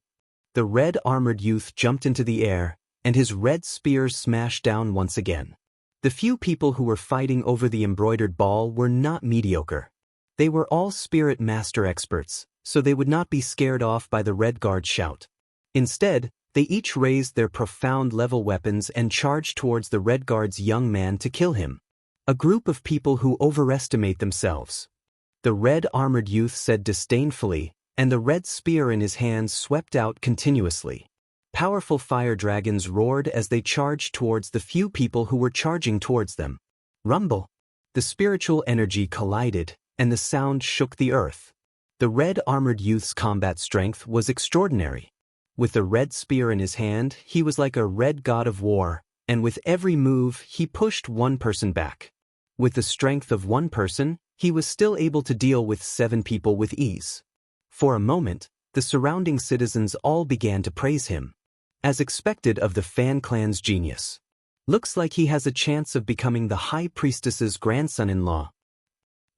The red-armored youth jumped into the air, and his red spear smashed down once again. The few people who were fighting over the embroidered ball were not mediocre. They were all Spirit Master experts, so they would not be scared off by the Red Guard's shout. Instead, they each raised their profound level weapons and charged towards the Red Guard's young man to kill him. A group of people who overestimate themselves. The red-armored youth said disdainfully, and the red spear in his hands swept out continuously. Powerful fire dragons roared as they charged towards the few people who were charging towards them. Rumble! The spiritual energy collided, and the sound shook the earth. The red-armored youth's combat strength was extraordinary. With the red spear in his hand, he was like a red god of war, and with every move, he pushed one person back. With the strength of one person, he was still able to deal with 7 people with ease. For a moment, the surrounding citizens all began to praise him. As expected of the Fan clan's genius. Looks like he has a chance of becoming the High Priestess's grandson-in-law.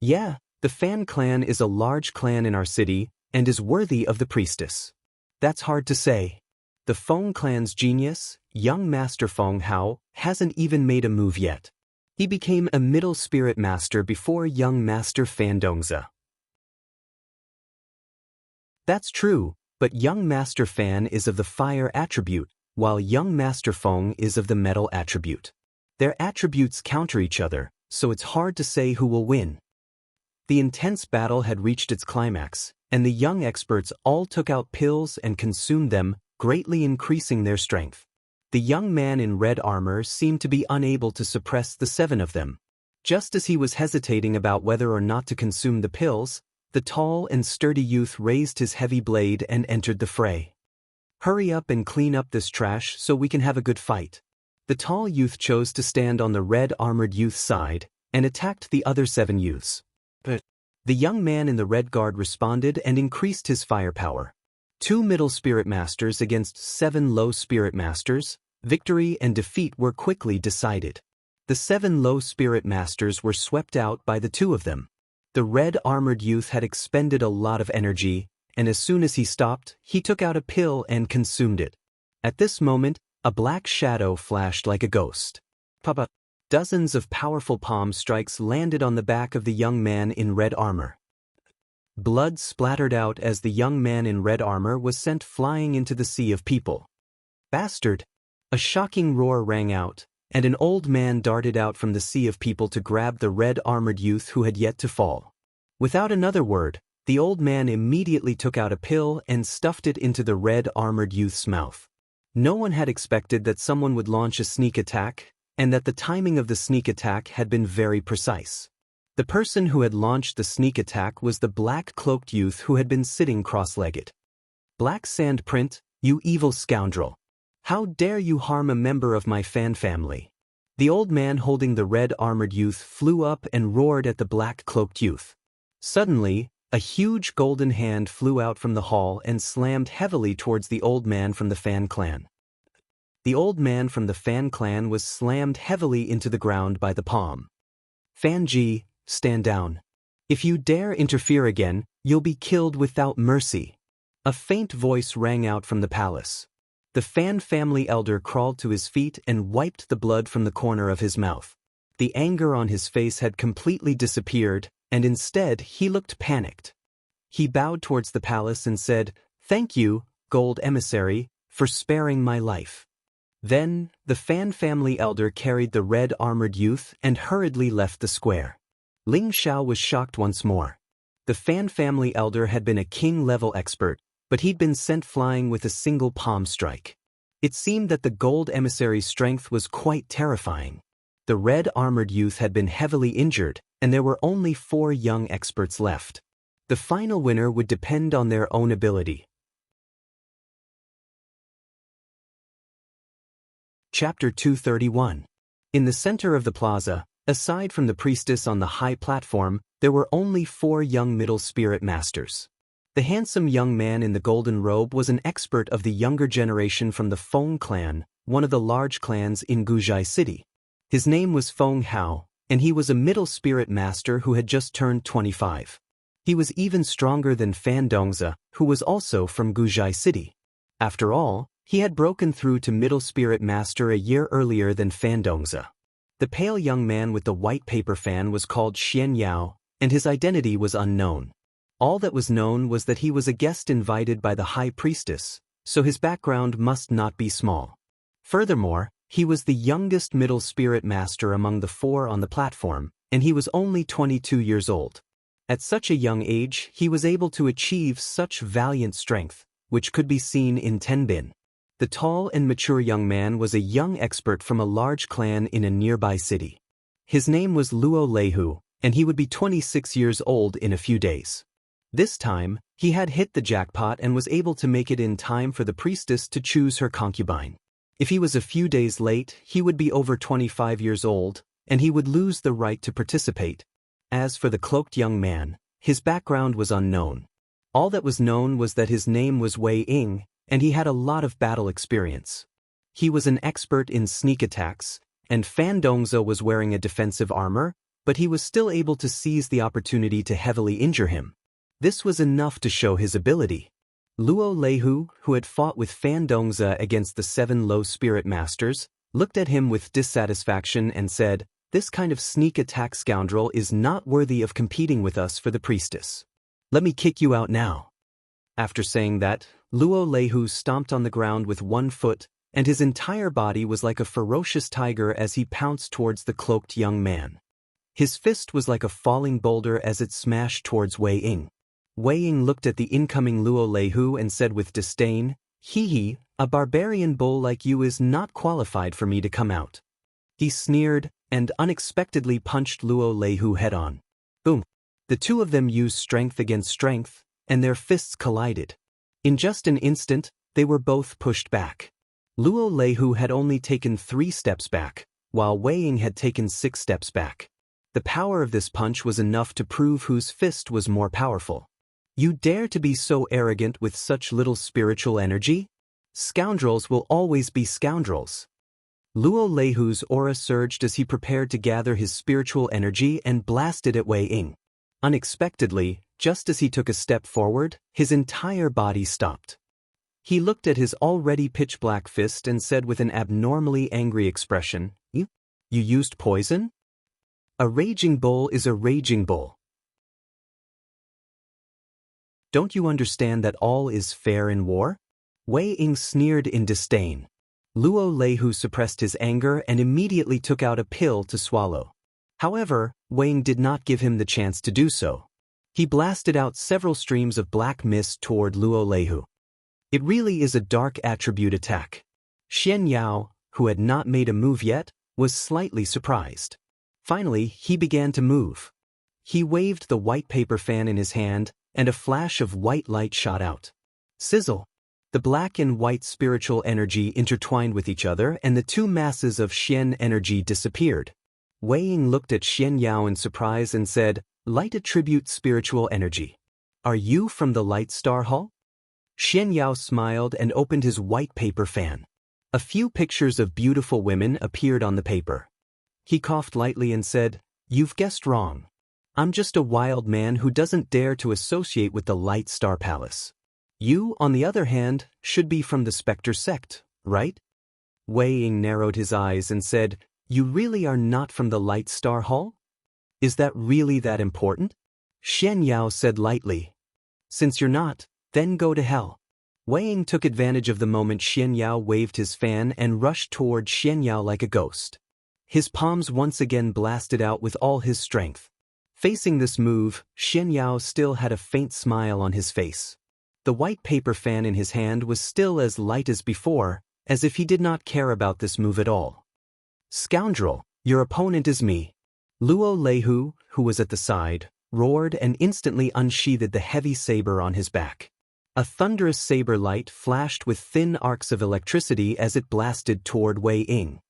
Yeah, the Fan clan is a large clan in our city, and is worthy of the priestess. That's hard to say. The Feng clan's genius, young Master Feng Hao, hasn't even made a move yet. He became a middle spirit master before young Master Fan Dongzi. That's true, But young Master Fan is of the fire attribute, while young Master Feng is of the metal attribute. Their attributes counter each other, so it's hard to say who will win. The intense battle had reached its climax, and the young experts all took out pills and consumed them, greatly increasing their strength. The young man in red armor seemed to be unable to suppress the 7 of them. Just as he was hesitating about whether or not to consume the pills, the tall and sturdy youth raised his heavy blade and entered the fray. "Hurry up and clean up this trash so we can have a good fight." The tall youth chose to stand on the red-armored youth's side and attacked the other 7 youths. But the young man in the red guard responded and increased his firepower. 2 middle spirit masters against 7 low spirit masters, victory and defeat were quickly decided. The 7 low spirit masters were swept out by the 2 of them. The red-armored youth had expended a lot of energy, and as soon as he stopped, he took out a pill and consumed it. At this moment, a black shadow flashed like a ghost. Papa! Dozens of powerful palm strikes landed on the back of the young man in red armor. Blood splattered out as the young man in red armor was sent flying into the sea of people. "Bastard!" A shocking roar rang out, and an old man darted out from the sea of people to grab the red-armored youth who had yet to fall. Without another word, the old man immediately took out a pill and stuffed it into the red-armored youth's mouth. No one had expected that someone would launch a sneak attack, and that the timing of the sneak attack had been very precise. The person who had launched the sneak attack was the black-cloaked youth who had been sitting cross-legged. "Black Sand Print, you evil scoundrel! How dare you harm a member of my fan family?" The old man holding the red-armored youth flew up and roared at the black-cloaked youth. Suddenly, a huge golden hand flew out from the hall and slammed heavily towards the old man from the Fan clan. The old man from the Fan clan was slammed heavily into the ground by the palm. "Fanji, stand down. If you dare interfere again, you'll be killed without mercy." A faint voice rang out from the palace. The Fan family elder crawled to his feet and wiped the blood from the corner of his mouth. The anger on his face had completely disappeared, and instead he looked panicked. He bowed towards the palace and said, "Thank you, Gold Emissary, for sparing my life." Then, the Fan family elder carried the red-armored youth and hurriedly left the square. Ling Xiao was shocked once more. The Fan family elder had been a king-level expert, but he'd been sent flying with a single palm strike. It seemed that the Gold Emissary's strength was quite terrifying. The red-armored youth had been heavily injured, and there were only 4 young experts left. The final winner would depend on their own ability. Chapter 231. In the center of the plaza, aside from the priestess on the high platform, there were only 4 young middle spirit masters. The handsome young man in the golden robe was an expert of the younger generation from the Feng clan, one of the large clans in Guzhai City. His name was Feng Hao, and he was a middle spirit master who had just turned 25. He was even stronger than Fan Dongzi, who was also from Guzhai City. After all, he had broken through to middle spirit master a year earlier than Fan Dongzi. The pale young man with the white paper fan was called Xian Yao, and his identity was unknown. All that was known was that he was a guest invited by the high priestess, so his background must not be small. Furthermore, he was the youngest middle spirit master among the 4 on the platform, and he was only 22 years old. At such a young age, he was able to achieve such valiant strength, which could be seen in Tenbin. The tall and mature young man was a young expert from a large clan in a nearby city. His name was Luo Leihu, and he would be 26 years old in a few days. This time, he had hit the jackpot and was able to make it in time for the priestess to choose her concubine. If he was a few days late, he would be over 25 years old, and he would lose the right to participate. As for the cloaked young man, his background was unknown. All that was known was that his name was Wei Ying, and he had a lot of battle experience. He was an expert in sneak attacks, and Fan Dongzi was wearing a defensive armor, but he was still able to seize the opportunity to heavily injure him. This was enough to show his ability. Luo Leihu, who had fought with Fan Dongzi against the 7 low spirit masters, looked at him with dissatisfaction and said, "This kind of sneak attack scoundrel is not worthy of competing with us for the priestess. Let me kick you out now." After saying that, Luo Leihu stomped on the ground with one foot, and his entire body was like a ferocious tiger as he pounced towards the cloaked young man. His fist was like a falling boulder as it smashed towards Wei Ying. Wei Ying looked at the incoming Luo Leihu and said with disdain, "Hee hee, a barbarian bull like you is not qualified for me to come out." He sneered, and unexpectedly punched Luo Leihu head-on. Boom! The two of them used strength against strength, and their fists collided. In just an instant, they were both pushed back. Luo Leihu had only taken 3 steps back, while Wei Ying had taken 6 steps back. The power of this punch was enough to prove whose fist was more powerful. You dare to be so arrogant with such little spiritual energy? Scoundrels will always be scoundrels. Luo Leihu's aura surged as he prepared to gather his spiritual energy and blasted at Wei Ying. Unexpectedly, just as he took a step forward, his entire body stopped. He looked at his already pitch-black fist and said with an abnormally angry expression, You used poison? A raging bull is a raging bull. Don't you understand that all is fair in war? Wei Ying sneered in disdain. Luo Leihu suppressed his anger and immediately took out a pill to swallow. However, Wei Ying did not give him the chance to do so. He blasted out several streams of black mist toward Luo Leihu. It really is a dark attribute attack. Xian Yao, who had not made a move yet, was slightly surprised. Finally, he began to move. He waved the white paper fan in his hand, and a flash of white light shot out. Sizzle! The black and white spiritual energy intertwined with each other, and the two masses of Xian energy disappeared. Wei Ying looked at Xian Yao in surprise and said, "Light attribute spiritual energy. Are you from the Light Star Hall?" Xian Yao smiled and opened his white paper fan. A few pictures of beautiful women appeared on the paper. He coughed lightly and said, "You've guessed wrong. I'm just a wild man who doesn't dare to associate with the Light Star Palace. You, on the other hand, should be from the Spectre sect, right?" Wei Ying narrowed his eyes and said, "You really are not from the Light Star Hall? Is that really that important?" Xian Yao said lightly, "Since you're not, then go to hell." Wei Ying took advantage of the moment Xian Yao waved his fan and rushed toward Xian Yao like a ghost. His palms once again blasted out with all his strength. Facing this move, Xian Yao still had a faint smile on his face. The white paper fan in his hand was still as light as before, as if he did not care about this move at all. "Scoundrel, your opponent is me." Luo Leihu, who was at the side, roared and instantly unsheathed the heavy saber on his back. A thunderous saber light flashed with thin arcs of electricity as it blasted toward Wei Ying.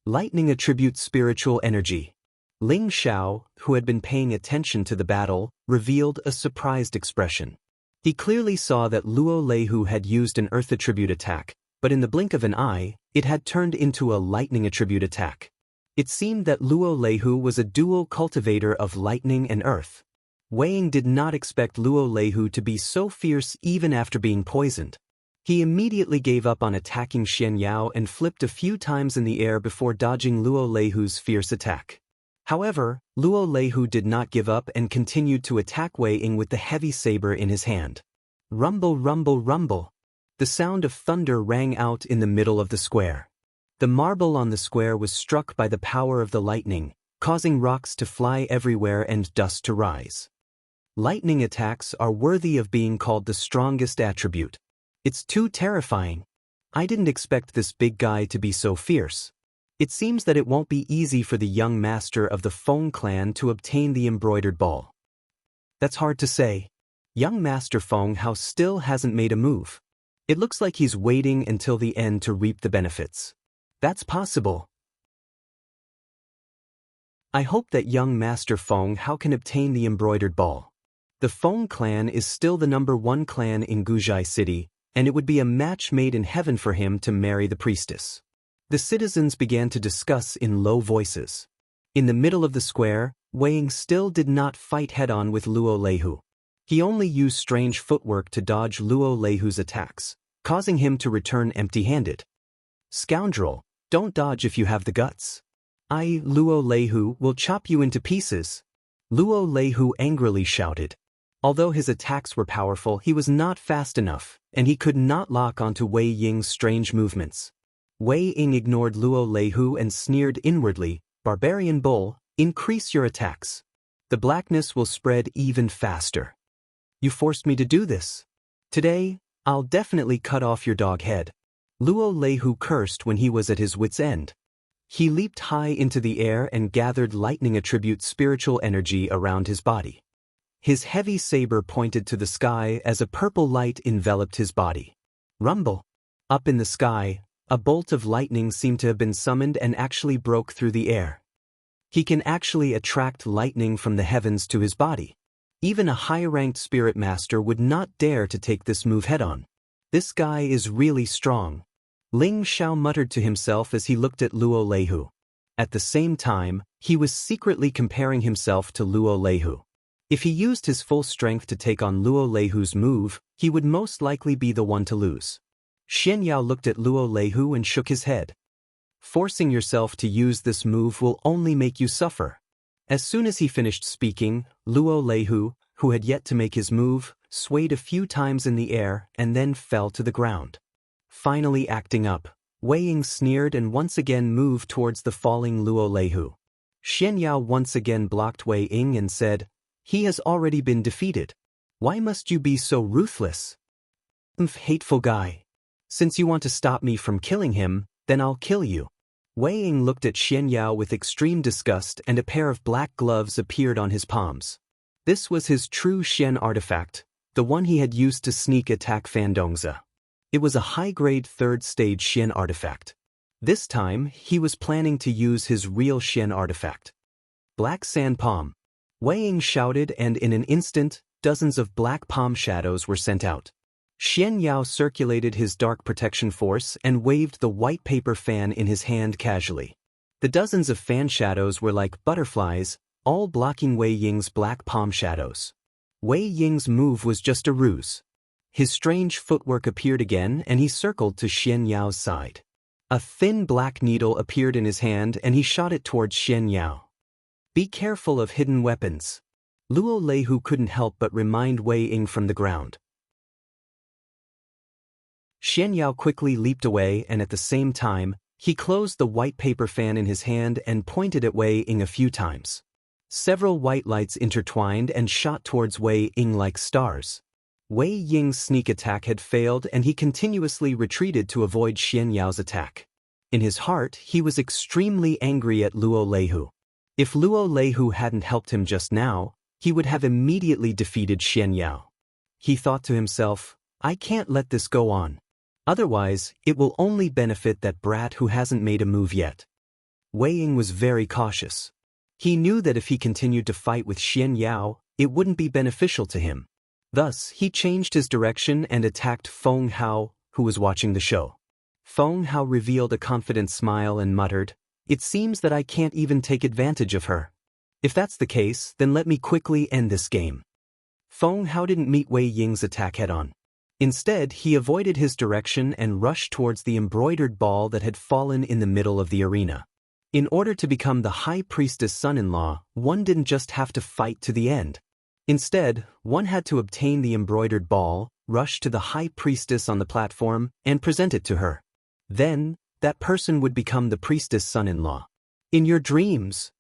Lightning attributes spiritual energy. Ling Xiao, who had been paying attention to the battle, revealed a surprised expression. He clearly saw that Luo Leihu had used an earth attribute attack, but in the blink of an eye, it had turned into a lightning attribute attack. It seemed that Luo Leihu was a dual cultivator of lightning and earth. Wei Ying did not expect Luo Leihu to be so fierce even after being poisoned. He immediately gave up on attacking Xian Yao and flipped a few times in the air before dodging Luo Leihu's fierce attack. However, Luo Leihu did not give up and continued to attack Wei Ying with the heavy saber in his hand. Rumble, rumble, rumble. The sound of thunder rang out in the middle of the square. The marble on the square was struck by the power of the lightning, causing rocks to fly everywhere and dust to rise. Lightning attacks are worthy of being called the strongest attribute. It's too terrifying. I didn't expect this big guy to be so fierce. It seems that it won't be easy for the young master of the Feng clan to obtain the embroidered ball. That's hard to say. Young Master Feng Hao still hasn't made a move. It looks like he's waiting until the end to reap the benefits. That's possible. I hope that young Master Feng Hao can obtain the embroidered ball. The Feng clan is still the #1 clan in Guzhai City, and it would be a match made in heaven for him to marry the priestess. The citizens began to discuss in low voices. In the middle of the square, Wei Ying still did not fight head-on with Luo Leihu. He only used strange footwork to dodge Luo Leihu's attacks, causing him to return empty-handed. "Scoundrel, don't dodge if you have the guts. I, Luo Leihu, will chop you into pieces." Luo Leihu angrily shouted. Although his attacks were powerful, he was not fast enough, and he could not lock onto Wei Ying's strange movements. Wei Ying ignored Luo Leihu and sneered inwardly, "Barbarian bull, increase your attacks. The blackness will spread even faster. You forced me to do this. Today, I'll definitely cut off your dog head." Luo Leihu cursed when he was at his wit's end. He leaped high into the air and gathered lightning attribute spiritual energy around his body. His heavy saber pointed to the sky as a purple light enveloped his body. Rumble! Up in the sky, a bolt of lightning seemed to have been summoned and actually broke through the air. He can actually attract lightning from the heavens to his body. Even a high-ranked spirit master would not dare to take this move head-on. This guy is really strong. Ling Xiao muttered to himself as he looked at Luo Leihu. At the same time, he was secretly comparing himself to Luo Leihu. If he used his full strength to take on Luo Leihu's move, he would most likely be the one to lose. Xian Yao looked at Luo Leihu and shook his head. Forcing yourself to use this move will only make you suffer. As soon as he finished speaking, Luo Leihu, who had yet to make his move, swayed a few times in the air and then fell to the ground. Finally acting up, Wei Ying sneered and once again moved towards the falling Luo Leihu. Xian Yao once again blocked Wei Ying and said, "He has already been defeated. Why must you be so ruthless? Hateful guy. Since you want to stop me from killing him, then I'll kill you." Wei Ying looked at Xian Yao with extreme disgust and a pair of black gloves appeared on his palms. This was his true Xian artifact, the one he had used to sneak attack Fan Dongzi. It was a high-grade third-stage Xian artifact. This time, he was planning to use his real Xian artifact. Black Sand Palm. Wei Ying shouted and in an instant, dozens of black palm shadows were sent out. Xian Yao circulated his dark protection force and waved the white paper fan in his hand casually. The dozens of fan shadows were like butterflies, all blocking Wei Ying's black palm shadows. Wei Ying's move was just a ruse. His strange footwork appeared again and he circled to Xian Yao's side. A thin black needle appeared in his hand and he shot it towards Xian Yao. "Be careful of hidden weapons." Luo Leihu couldn't help but remind Wei Ying from the ground. Xian Yao quickly leaped away and at the same time, he closed the white paper fan in his hand and pointed at Wei Ying a few times. Several white lights intertwined and shot towards Wei Ying like stars. Wei Ying's sneak attack had failed and he continuously retreated to avoid Xian Yao's attack. In his heart, he was extremely angry at Luo Leihu. If Luo Leihu hadn't helped him just now, he would have immediately defeated Xian Yao. He thought to himself, "I can't let this go on. Otherwise, it will only benefit that brat who hasn't made a move yet." Wei Ying was very cautious. He knew that if he continued to fight with Xian Yao, it wouldn't be beneficial to him. Thus, he changed his direction and attacked Feng Hao, who was watching the show. Feng Hao revealed a confident smile and muttered, "It seems that I can't even take advantage of her. If that's the case, then let me quickly end this game." Feng Hao didn't meet Wei Ying's attack head-on. Instead, he avoided his direction and rushed towards the embroidered ball that had fallen in the middle of the arena. In order to become the High Priestess son-in-law, one didn't just have to fight to the end. Instead, one had to obtain the embroidered ball, rush to the High Priestess on the platform, and present it to her. Then, that person would become the priestess son-in-law. In your dreams.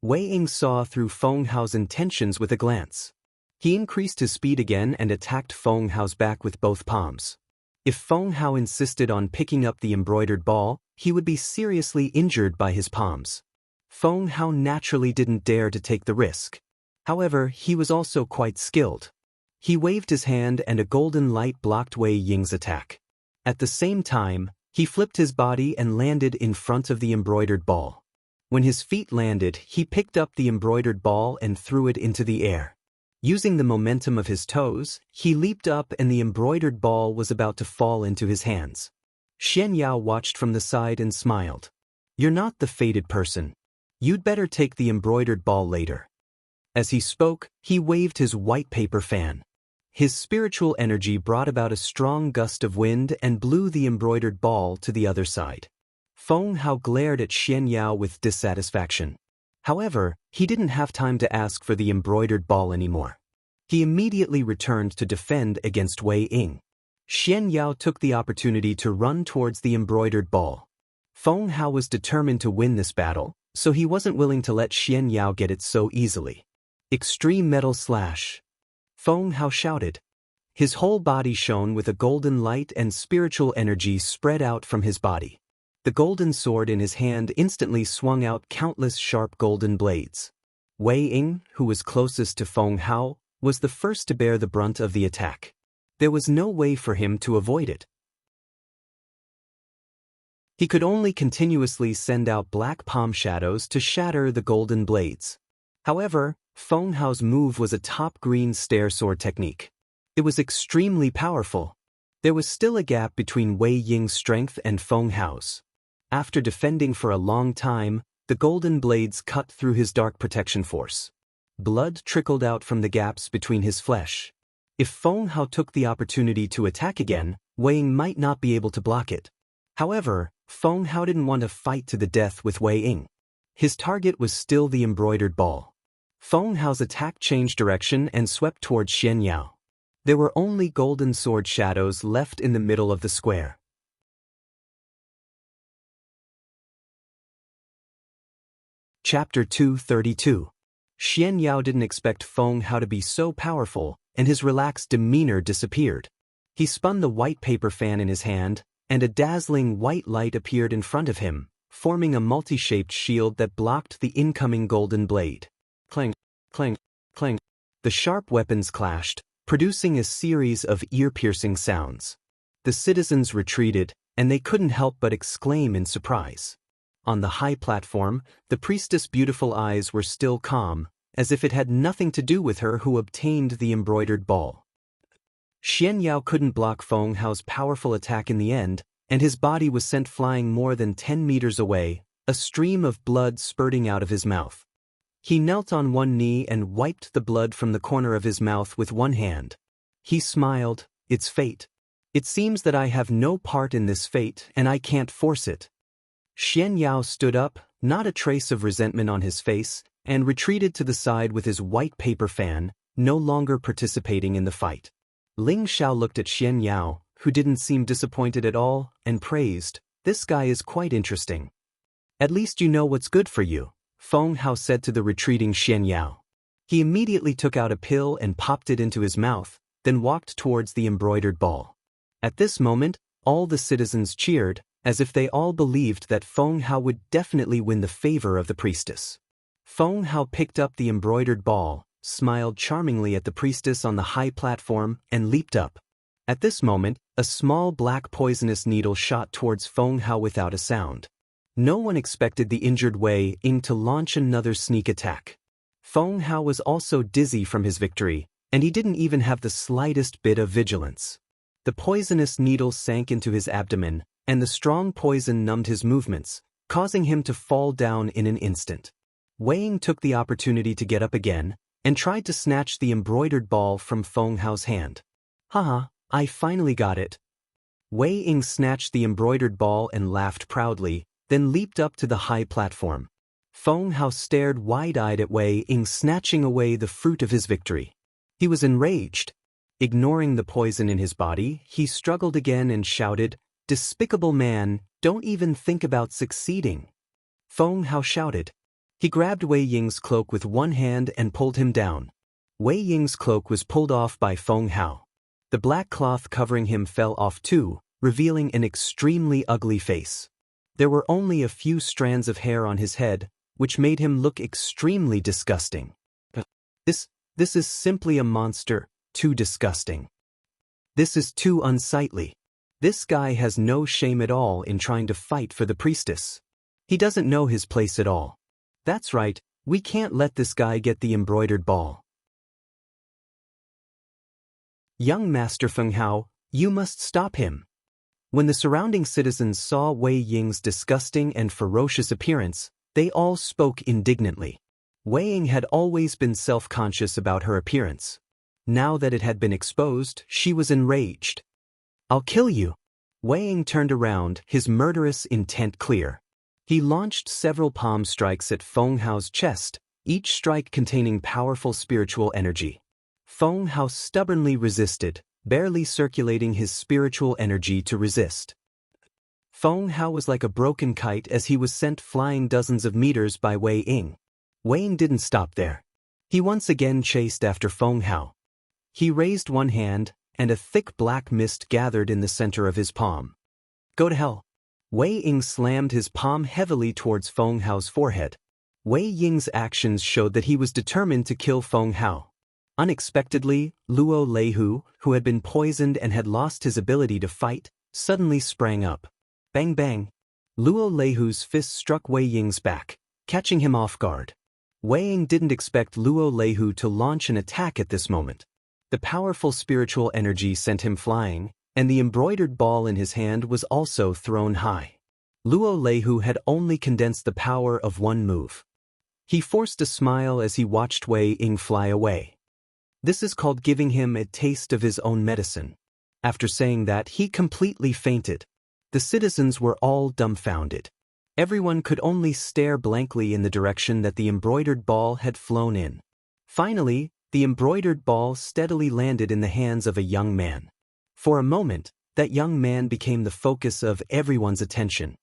Wei Ying saw through Feng Hao's intentions with a glance. He increased his speed again and attacked Feng Hao's back with both palms. If Feng Hao insisted on picking up the embroidered ball, he would be seriously injured by his palms. Feng Hao naturally didn't dare to take the risk. However, he was also quite skilled. He waved his hand and a golden light blocked Wei Ying's attack. At the same time, he flipped his body and landed in front of the embroidered ball. When his feet landed, he picked up the embroidered ball and threw it into the air. Using the momentum of his toes, he leaped up and the embroidered ball was about to fall into his hands. Xian Yao watched from the side and smiled. "You're not the fated person. You'd better take the embroidered ball later." As he spoke, he waved his white paper fan. His spiritual energy brought about a strong gust of wind and blew the embroidered ball to the other side. Feng Hao glared at Xian Yao with dissatisfaction. However, he didn't have time to ask for the embroidered ball anymore. He immediately returned to defend against Wei Ying. Xian Yao took the opportunity to run towards the embroidered ball. Feng Hao was determined to win this battle, so he wasn't willing to let Xian Yao get it so easily. Extreme Metal Slash! Feng Hao shouted. His whole body shone with a golden light and spiritual energy spread out from his body. The golden sword in his hand instantly swung out countless sharp golden blades. Wei Ying, who was closest to Feng Hao, was the first to bear the brunt of the attack. There was no way for him to avoid it. He could only continuously send out black palm shadows to shatter the golden blades. However, Feng Hao's move was a top green stair sword technique. It was extremely powerful. There was still a gap between Wei Ying's strength and Feng Hao's. After defending for a long time, the golden blades cut through his dark protection force. Blood trickled out from the gaps between his flesh. If Feng Hao took the opportunity to attack again, Wei Ying might not be able to block it. However, Feng Hao didn't want to fight to the death with Wei Ying. His target was still the embroidered ball. Feng Hao's attack changed direction and swept towards Xian Yao. There were only golden sword shadows left in the middle of the square. Chapter 232. Xian Yao didn't expect Feng Hao to be so powerful, and his relaxed demeanor disappeared. He spun the white paper fan in his hand, and a dazzling white light appeared in front of him, forming a multi-shaped shield that blocked the incoming golden blade. Clang, clang, clang. The sharp weapons clashed, producing a series of ear-piercing sounds. The citizens retreated, and they couldn't help but exclaim in surprise. On the high platform, the priestess' beautiful eyes were still calm, as if it had nothing to do with her who obtained the embroidered ball. Xian Yao couldn't block Feng Hao's powerful attack in the end, and his body was sent flying more than 10 meters away, a stream of blood spurting out of his mouth. He knelt on one knee and wiped the blood from the corner of his mouth with one hand. He smiled. It's fate. It seems that I have no part in this fate and I can't force it. Xian Yao stood up, not a trace of resentment on his face, and retreated to the side with his white paper fan, no longer participating in the fight. Ling Xiao looked at Xian Yao, who didn't seem disappointed at all, and praised, "This guy is quite interesting." "At least you know what's good for you," Feng Hao said to the retreating Xian Yao. He immediately took out a pill and popped it into his mouth, then walked towards the embroidered ball. At this moment, all the citizens cheered, as if they all believed that Feng Hao would definitely win the favor of the priestess. Feng Hao picked up the embroidered ball, smiled charmingly at the priestess on the high platform, and leaped up. At this moment, a small black poisonous needle shot towards Feng Hao without a sound. No one expected the injured Wei Ying to launch another sneak attack. Feng Hao was also dizzy from his victory, and he didn't even have the slightest bit of vigilance. The poisonous needle sank into his abdomen, and the strong poison numbed his movements, causing him to fall down in an instant. Wei Ying took the opportunity to get up again, and tried to snatch the embroidered ball from Feng Hao's hand. "Haha, I finally got it." Wei Ying snatched the embroidered ball and laughed proudly, then leaped up to the high platform. Feng Hao stared wide-eyed at Wei Ying snatching away the fruit of his victory. He was enraged. Ignoring the poison in his body, he struggled again and shouted, "Despicable man, don't even think about succeeding." Feng Hao shouted. He grabbed Wei Ying's cloak with one hand and pulled him down. Wei Ying's cloak was pulled off by Feng Hao. The black cloth covering him fell off too, revealing an extremely ugly face. There were only a few strands of hair on his head, which made him look extremely disgusting. This is simply a monster, too disgusting. This is too unsightly. This guy has no shame at all in trying to fight for the priestess. He doesn't know his place at all. That's right, we can't let this guy get the embroidered ball. Young Master Feng Hao, you must stop him. When the surrounding citizens saw Wei Ying's disgusting and ferocious appearance, they all spoke indignantly. Wei Ying had always been self-conscious about her appearance. Now that it had been exposed, she was enraged. "I'll kill you." Wei Ying turned around, his murderous intent clear. He launched several palm strikes at Feng Hao's chest, each strike containing powerful spiritual energy. Feng Hao stubbornly resisted, barely circulating his spiritual energy to resist. Feng Hao was like a broken kite as he was sent flying dozens of meters by Wei Ying. Wei Ying didn't stop there. He once again chased after Feng Hao. He raised one hand, and a thick black mist gathered in the center of his palm. Go to hell. Wei Ying slammed his palm heavily towards Feng Hao's forehead. Wei Ying's actions showed that he was determined to kill Feng Hao. Unexpectedly, Luo Leihu, who had been poisoned and had lost his ability to fight, suddenly sprang up. Bang bang. Luo Leihu's fist struck Wei Ying's back, catching him off guard. Wei Ying didn't expect Luo Leihu to launch an attack at this moment. The powerful spiritual energy sent him flying, and the embroidered ball in his hand was also thrown high. Luo Leihu had only condensed the power of one move. He forced a smile as he watched Wei Ying fly away. This is called giving him a taste of his own medicine. After saying that, he completely fainted. The citizens were all dumbfounded. Everyone could only stare blankly in the direction that the embroidered ball had flown in. Finally, the embroidered ball steadily landed in the hands of a young man. For a moment, that young man became the focus of everyone's attention.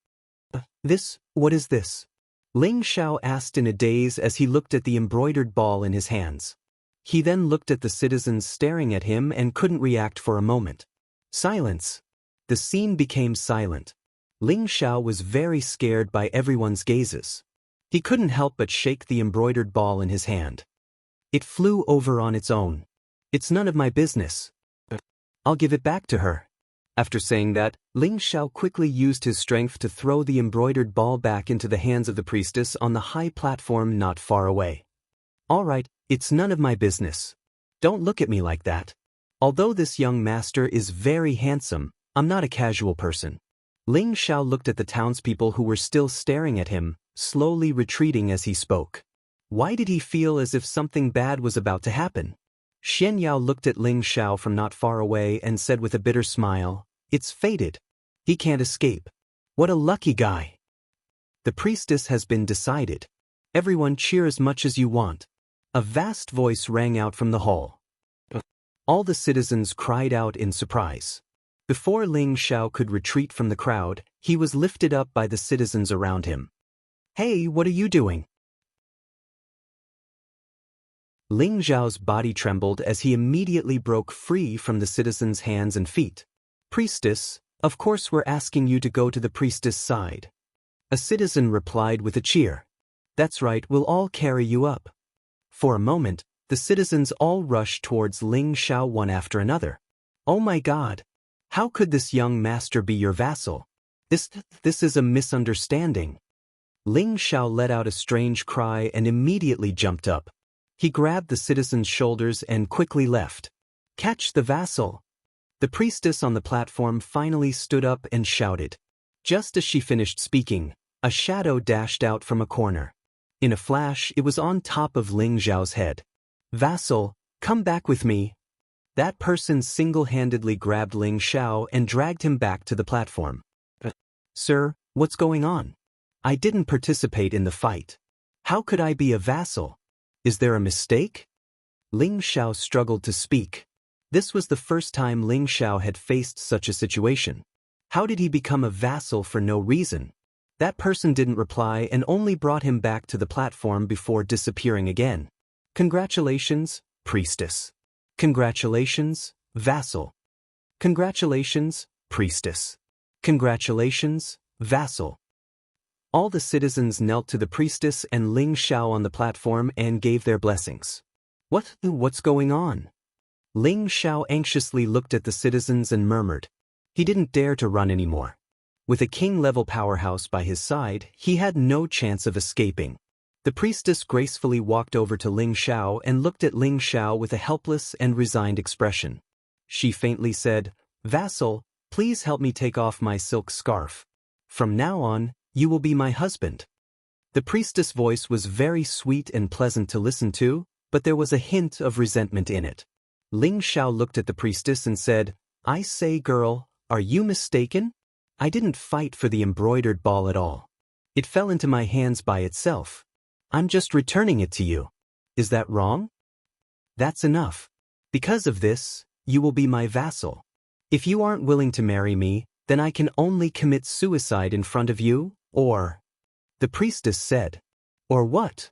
What is this? Ling Xiao asked in a daze as he looked at the embroidered ball in his hands. He then looked at the citizens staring at him and couldn't react for a moment. Silence. The scene became silent. Ling Xiao was very scared by everyone's gazes. He couldn't help but shake the embroidered ball in his hand. It flew over on its own. It's none of my business. I'll give it back to her. After saying that, Ling Xiao quickly used his strength to throw the embroidered ball back into the hands of the priestess on the high platform not far away. All right, it's none of my business. Don't look at me like that. Although this young master is very handsome, I'm not a casual person. Ling Xiao looked at the townspeople who were still staring at him, slowly retreating as he spoke. Why did he feel as if something bad was about to happen? Xian Yao looked at Ling Xiao from not far away and said with a bitter smile, "It's fated. He can't escape. What a lucky guy." The priestess has been decided. Everyone cheer as much as you want. A vast voice rang out from the hall. All the citizens cried out in surprise. Before Ling Xiao could retreat from the crowd, he was lifted up by the citizens around him. Hey, what are you doing? Ling Xiao's body trembled as he immediately broke free from the citizens' hands and feet. Priestess, of course we're asking you to go to the priestess' side. A citizen replied with a cheer. That's right, we'll all carry you up. For a moment, the citizens all rushed towards Ling Xiao one after another. Oh my God! How could this young master be your vassal? This is a misunderstanding. Ling Xiao let out a strange cry and immediately jumped up. He grabbed the citizen's shoulders and quickly left. Catch the vassal! The priestess on the platform finally stood up and shouted. Just as she finished speaking, a shadow dashed out from a corner. In a flash, it was on top of Ling Xiao's head. Vassal, come back with me. That person single-handedly grabbed Ling Xiao and dragged him back to the platform. Sir, what's going on? I didn't participate in the fight. How could I be a vassal? Is there a mistake? Ling Xiao struggled to speak. This was the first time Ling Xiao had faced such a situation. How did he become a vassal for no reason? That person didn't reply and only brought him back to the platform before disappearing again. Congratulations, priestess. Congratulations, vassal. Congratulations, priestess. Congratulations, vassal. All the citizens knelt to the priestess and Ling Xiao on the platform and gave their blessings. What's going on? Ling Xiao anxiously looked at the citizens and murmured. He didn't dare to run anymore. With a king-level powerhouse by his side, he had no chance of escaping. The priestess gracefully walked over to Ling Xiao and looked at Ling Xiao with a helpless and resigned expression. She faintly said, "Vassal, please help me take off my silk scarf. From now on, you will be my husband." The priestess' voice was very sweet and pleasant to listen to, but there was a hint of resentment in it. Ling Xiao looked at the priestess and said, "I say, girl, are you mistaken? I didn't fight for the embroidered ball at all. It fell into my hands by itself. I'm just returning it to you. Is that wrong?" "That's enough. Because of this, you will be my vassal. If you aren't willing to marry me, then I can only commit suicide in front of you, or—" the priestess said. "Or what?"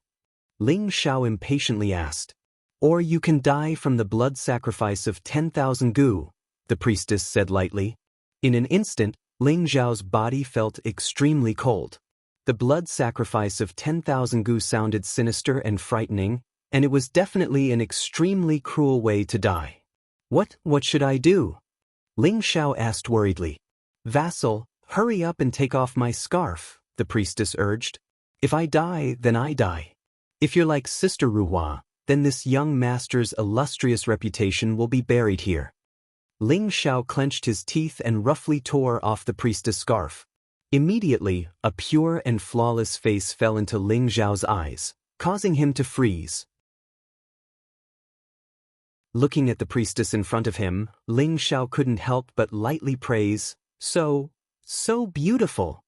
Ling Xiao impatiently asked. "Or you can die from the blood sacrifice of 10,000 gu," the priestess said lightly. In an instant, Ling Xiao's body felt extremely cold. The blood sacrifice of 10,000 gu sounded sinister and frightening, and it was definitely an extremely cruel way to die. What should I do?" Ling Xiao asked worriedly. "Vassal, hurry up and take off my scarf," the priestess urged. "If I die, then I die. If you're like Sister Ruhua, then this young master's illustrious reputation will be buried here." Ling Xiao clenched his teeth and roughly tore off the priestess' scarf. Immediately, a pure and flawless face fell into Ling Xiao's eyes, causing him to freeze. Looking at the priestess in front of him, Ling Xiao couldn't help but lightly praise, so beautiful.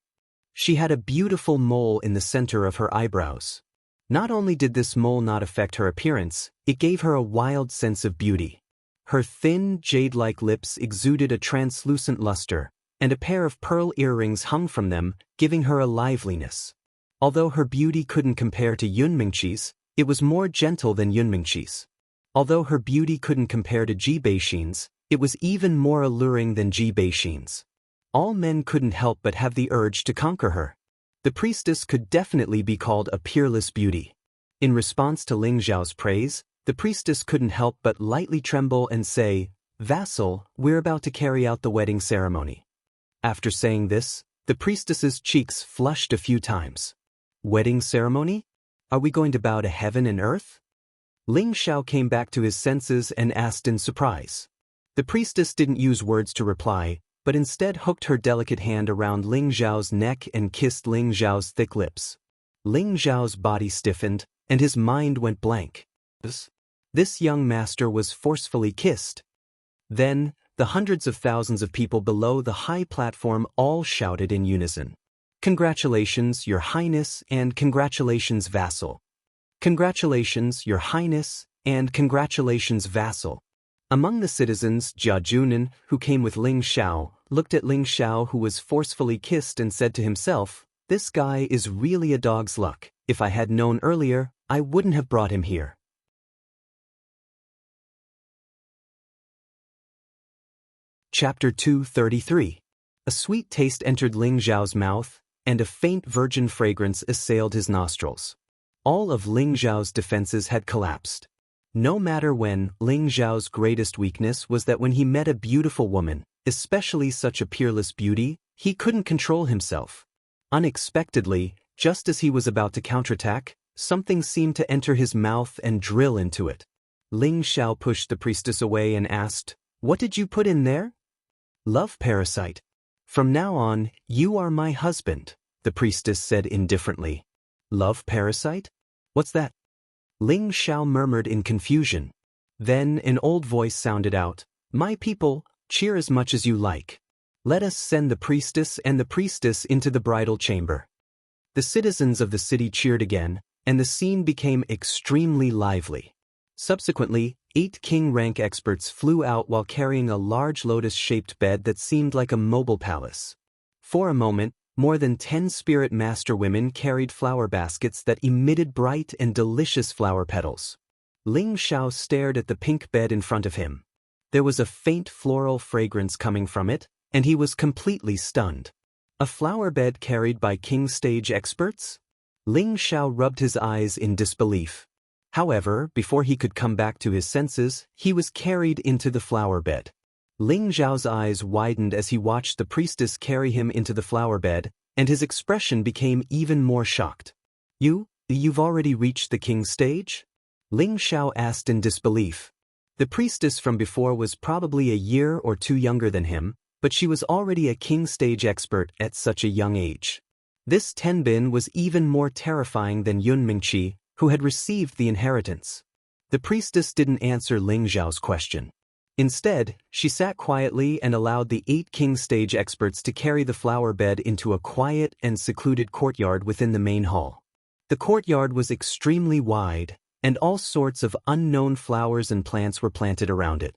She had a beautiful mole in the center of her eyebrows. Not only did this mole not affect her appearance, it gave her a wild sense of beauty. Her thin, jade-like lips exuded a translucent luster, and a pair of pearl earrings hung from them, giving her a liveliness. Although her beauty couldn't compare to Yunmingqi's, it was more gentle than Yunmingqi's. Although her beauty couldn't compare to Ji Beixin's, it was even more alluring than Ji Beixin's. All men couldn't help but have the urge to conquer her. The priestess could definitely be called a peerless beauty. In response to Ling Xiao's praise, the priestess couldn't help but lightly tremble and say, "Vassal, we're about to carry out the wedding ceremony." After saying this, the priestess's cheeks flushed a few times. "Wedding ceremony? Are we going to bow to heaven and earth?" Ling Xiao came back to his senses and asked in surprise. The priestess didn't use words to reply, but instead hooked her delicate hand around Ling Xiao's neck and kissed Ling Xiao's thick lips. Ling Xiao's body stiffened, and his mind went blank. This young master was forcefully kissed. Then, the hundreds of thousands of people below the high platform all shouted in unison, "Congratulations, Your Highness, and congratulations, vassal. Congratulations, Your Highness, and congratulations, vassal." Among the citizens, Jia Junan, who came with Ling Xiao, looked at Ling Xiao, who was forcefully kissed, and said to himself, "This guy is really a dog's luck. If I had known earlier, I wouldn't have brought him here." Chapter 233. A sweet taste entered Ling Xiao's mouth, and a faint virgin fragrance assailed his nostrils. All of Ling Xiao's defenses had collapsed. No matter when, Ling Xiao's greatest weakness was that when he met a beautiful woman, especially such a peerless beauty, he couldn't control himself. Unexpectedly, just as he was about to counterattack, something seemed to enter his mouth and drill into it. Ling Xiao pushed the priestess away and asked, "What did you put in there?" "Love parasite. From now on, you are my husband," the priestess said indifferently. "Love parasite? What's that?" Ling Xiao murmured in confusion. Then an old voice sounded out, "My people, cheer as much as you like. Let us send the priestess and the priestess into the bridal chamber." The citizens of the city cheered again, and the scene became extremely lively. Subsequently, 8 king-rank experts flew out while carrying a large lotus-shaped bed that seemed like a mobile palace. For a moment, more than 10 spirit master women carried flower baskets that emitted bright and delicious flower petals. Ling Xiao stared at the pink bed in front of him. There was a faint floral fragrance coming from it, and he was completely stunned. A flower bed carried by king stage experts? Ling Xiao rubbed his eyes in disbelief. However, before he could come back to his senses, he was carried into the flower bed. Ling Xiao's eyes widened as he watched the priestess carry him into the flower bed, and his expression became even more shocked. You've already reached the king stage?" Ling Xiao asked in disbelief. The priestess from before was probably a year or two younger than him, but she was already a king stage expert at such a young age. This Tenbin was even more terrifying than Yun Mingqi, who had received the inheritance. The priestess didn't answer Ling Xiao's question. Instead, she sat quietly and allowed the 8 king stage experts to carry the flower bed into a quiet and secluded courtyard within the main hall. The courtyard was extremely wide, and all sorts of unknown flowers and plants were planted around it.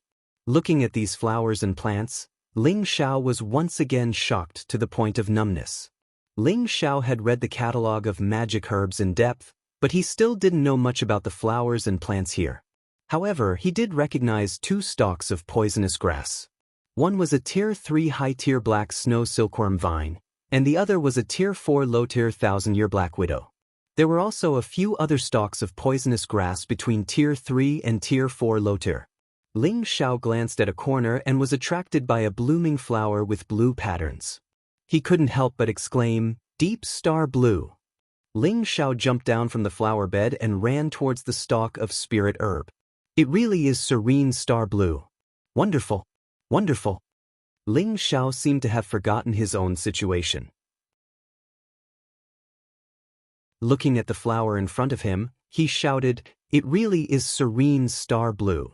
Looking at these flowers and plants, Ling Xiao was once again shocked to the point of numbness. Ling Xiao had read the catalog of magic herbs in depth, but he still didn't know much about the flowers and plants here. However, he did recognize 2 stalks of poisonous grass. One was a Tier 3 high-tier black snow silkworm vine, and the other was a Tier 4 low-tier thousand-year black widow. There were also a few other stalks of poisonous grass between Tier 3 and Tier 4 low-tier. Ling Xiao glanced at a corner and was attracted by a blooming flower with blue patterns. He couldn't help but exclaim, "Deep star blue." Ling Xiao jumped down from the flower bed and ran towards the stalk of spirit herb. "It really is serene star blue. Wonderful. Wonderful." Ling Xiao seemed to have forgotten his own situation. Looking at the flower in front of him, he shouted, "It really is serene star blue.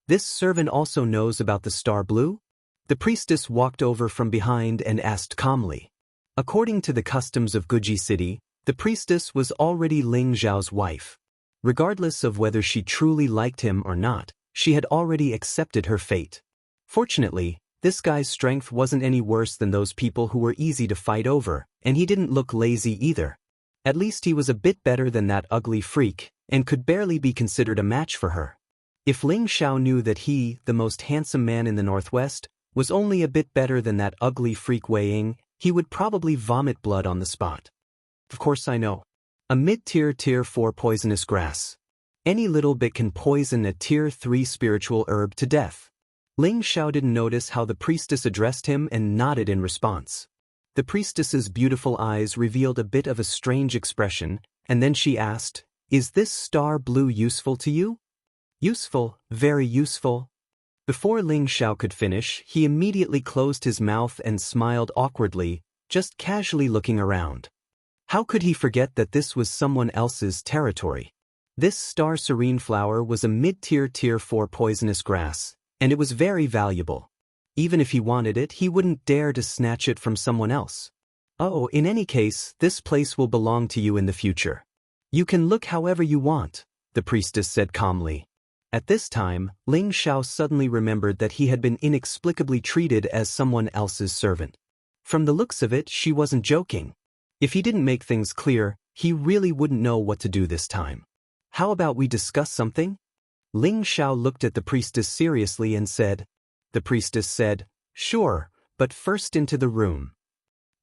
This servant also knows about the star blue?" The priestess walked over from behind and asked calmly. According to the customs of Guji City, the priestess was already Ling Xiao's wife. Regardless of whether she truly liked him or not, she had already accepted her fate. Fortunately, this guy's strength wasn't any worse than those people who were easy to fight over, and he didn't look lazy either. At least he was a bit better than that ugly freak, and could barely be considered a match for her. If Ling Xiao knew that he, the most handsome man in the Northwest, was only a bit better than that ugly freak Wei Ying, he would probably vomit blood on the spot. Of course I know. A mid-tier Tier 4 poisonous grass. Any little bit can poison a Tier 3 spiritual herb to death. Ling Xiao didn't notice how the priestess addressed him and nodded in response. The priestess's beautiful eyes revealed a bit of a strange expression, and then she asked, "Is this star blue useful to you?" "Useful, very useful." Before Ling Xiao could finish, he immediately closed his mouth and smiled awkwardly, just casually looking around. How could he forget that this was someone else's territory? This star serene flower was a mid-tier Tier 4 poisonous grass, and it was very valuable. Even if he wanted it, he wouldn't dare to snatch it from someone else. "Oh, in any case, this place will belong to you in the future. You can look however you want," the priestess said calmly. At this time, Ling Xiao suddenly remembered that he had been inexplicably treated as someone else's servant. From the looks of it, she wasn't joking. If he didn't make things clear, he really wouldn't know what to do this time. "How about we discuss something?" Ling Xiao looked at the priestess seriously and said. The priestess said, "Sure, but first into the room."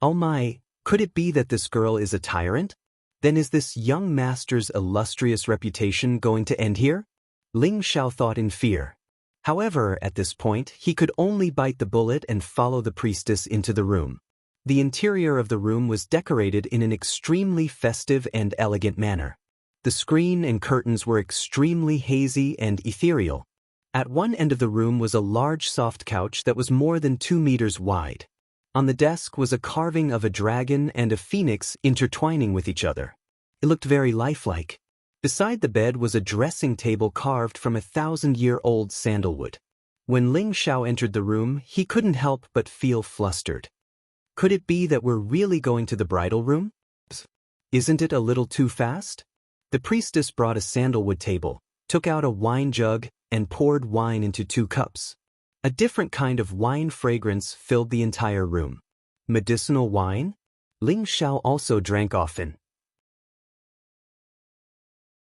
"Oh my, could it be that this girl is a tyrant? Then is this young master's illustrious reputation going to end here?" Ling Xiao thought in fear. However, at this point, he could only bite the bullet and follow the priestess into the room. The interior of the room was decorated in an extremely festive and elegant manner. The screen and curtains were extremely hazy and ethereal. At one end of the room was a large soft couch that was more than 2 meters wide. On the desk was a carving of a dragon and a phoenix intertwining with each other. It looked very lifelike. Beside the bed was a dressing table carved from 1,000-year-old sandalwood. When Ling Xiao entered the room, he couldn't help but feel flustered. Could it be that we're really going to the bridal room? Isn't it a little too fast? The priestess brought a sandalwood table, took out a wine jug, and poured wine into 2 cups. A different kind of wine fragrance filled the entire room. Medicinal wine? Ling Xiao also drank often.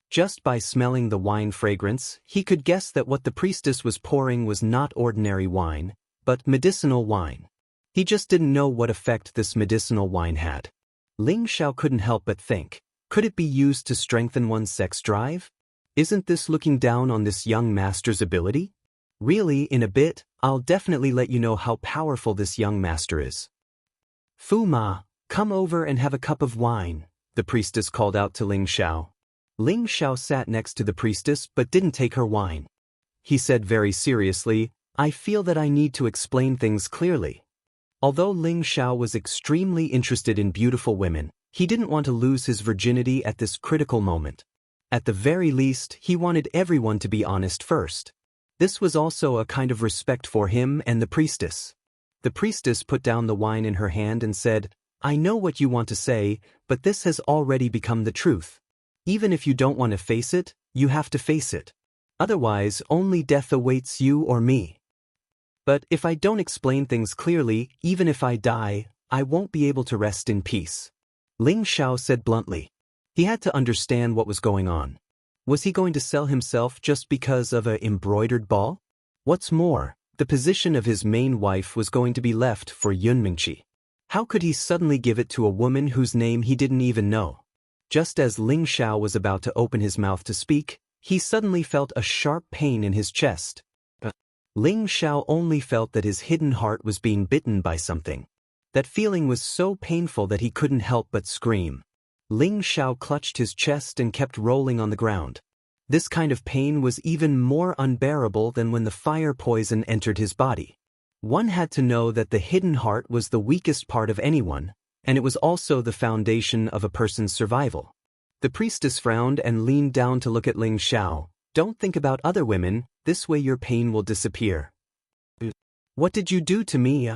Just by smelling the wine fragrance, he could guess that what the priestess was pouring was not ordinary wine, but medicinal wine. He just didn't know what effect this medicinal wine had. Ling Xiao couldn't help but think, could it be used to strengthen one's sex drive? Isn't this looking down on this young master's ability? Really, in a bit, I'll definitely let you know how powerful this young master is. "Fu Ma, come over and have a cup of wine," the priestess called out to Ling Xiao. Ling Xiao sat next to the priestess but didn't take her wine. He said very seriously, "I feel that I need to explain things clearly." Although Ling Xiao was extremely interested in beautiful women, he didn't want to lose his virginity at this critical moment. At the very least, he wanted everyone to be honest first. This was also a kind of respect for him and the priestess. The priestess put down the wine in her hand and said, "I know what you want to say, but this has already become the truth. Even if you don't want to face it, you have to face it. Otherwise, only death awaits you or me." But if I don't explain things clearly, even if I die, I won't be able to rest in peace. Ling Xiao said bluntly. He had to understand what was going on. Was he going to sell himself just because of a embroidered ball? What's more, the position of his main wife was going to be left for Yun Mingqi. How could he suddenly give it to a woman whose name he didn't even know? Just as Ling Xiao was about to open his mouth to speak, he suddenly felt a sharp pain in his chest. Ling Xiao only felt that his hidden heart was being bitten by something. That feeling was so painful that he couldn't help but scream. Ling Xiao clutched his chest and kept rolling on the ground. This kind of pain was even more unbearable than when the fire poison entered his body. One had to know that the hidden heart was the weakest part of anyone, and it was also the foundation of a person's survival. The priestess frowned and leaned down to look at Ling Xiao. Don't think about other women, this way your pain will disappear. What did you do to me?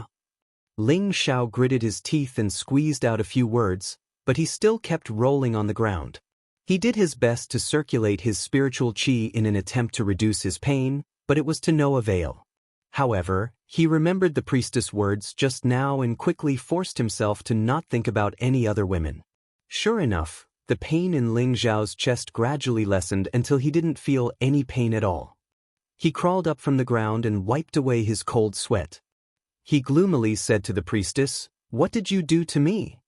Ling Xiao gritted his teeth and squeezed out a few words, but he still kept rolling on the ground. He did his best to circulate his spiritual qi in an attempt to reduce his pain, but it was to no avail. However, he remembered the priestess' words just now and quickly forced himself to not think about any other women. Sure enough, the pain in Ling Xiao's chest gradually lessened until he didn't feel any pain at all. He crawled up from the ground and wiped away his cold sweat. He gloomily said to the priestess, "What did you do to me?"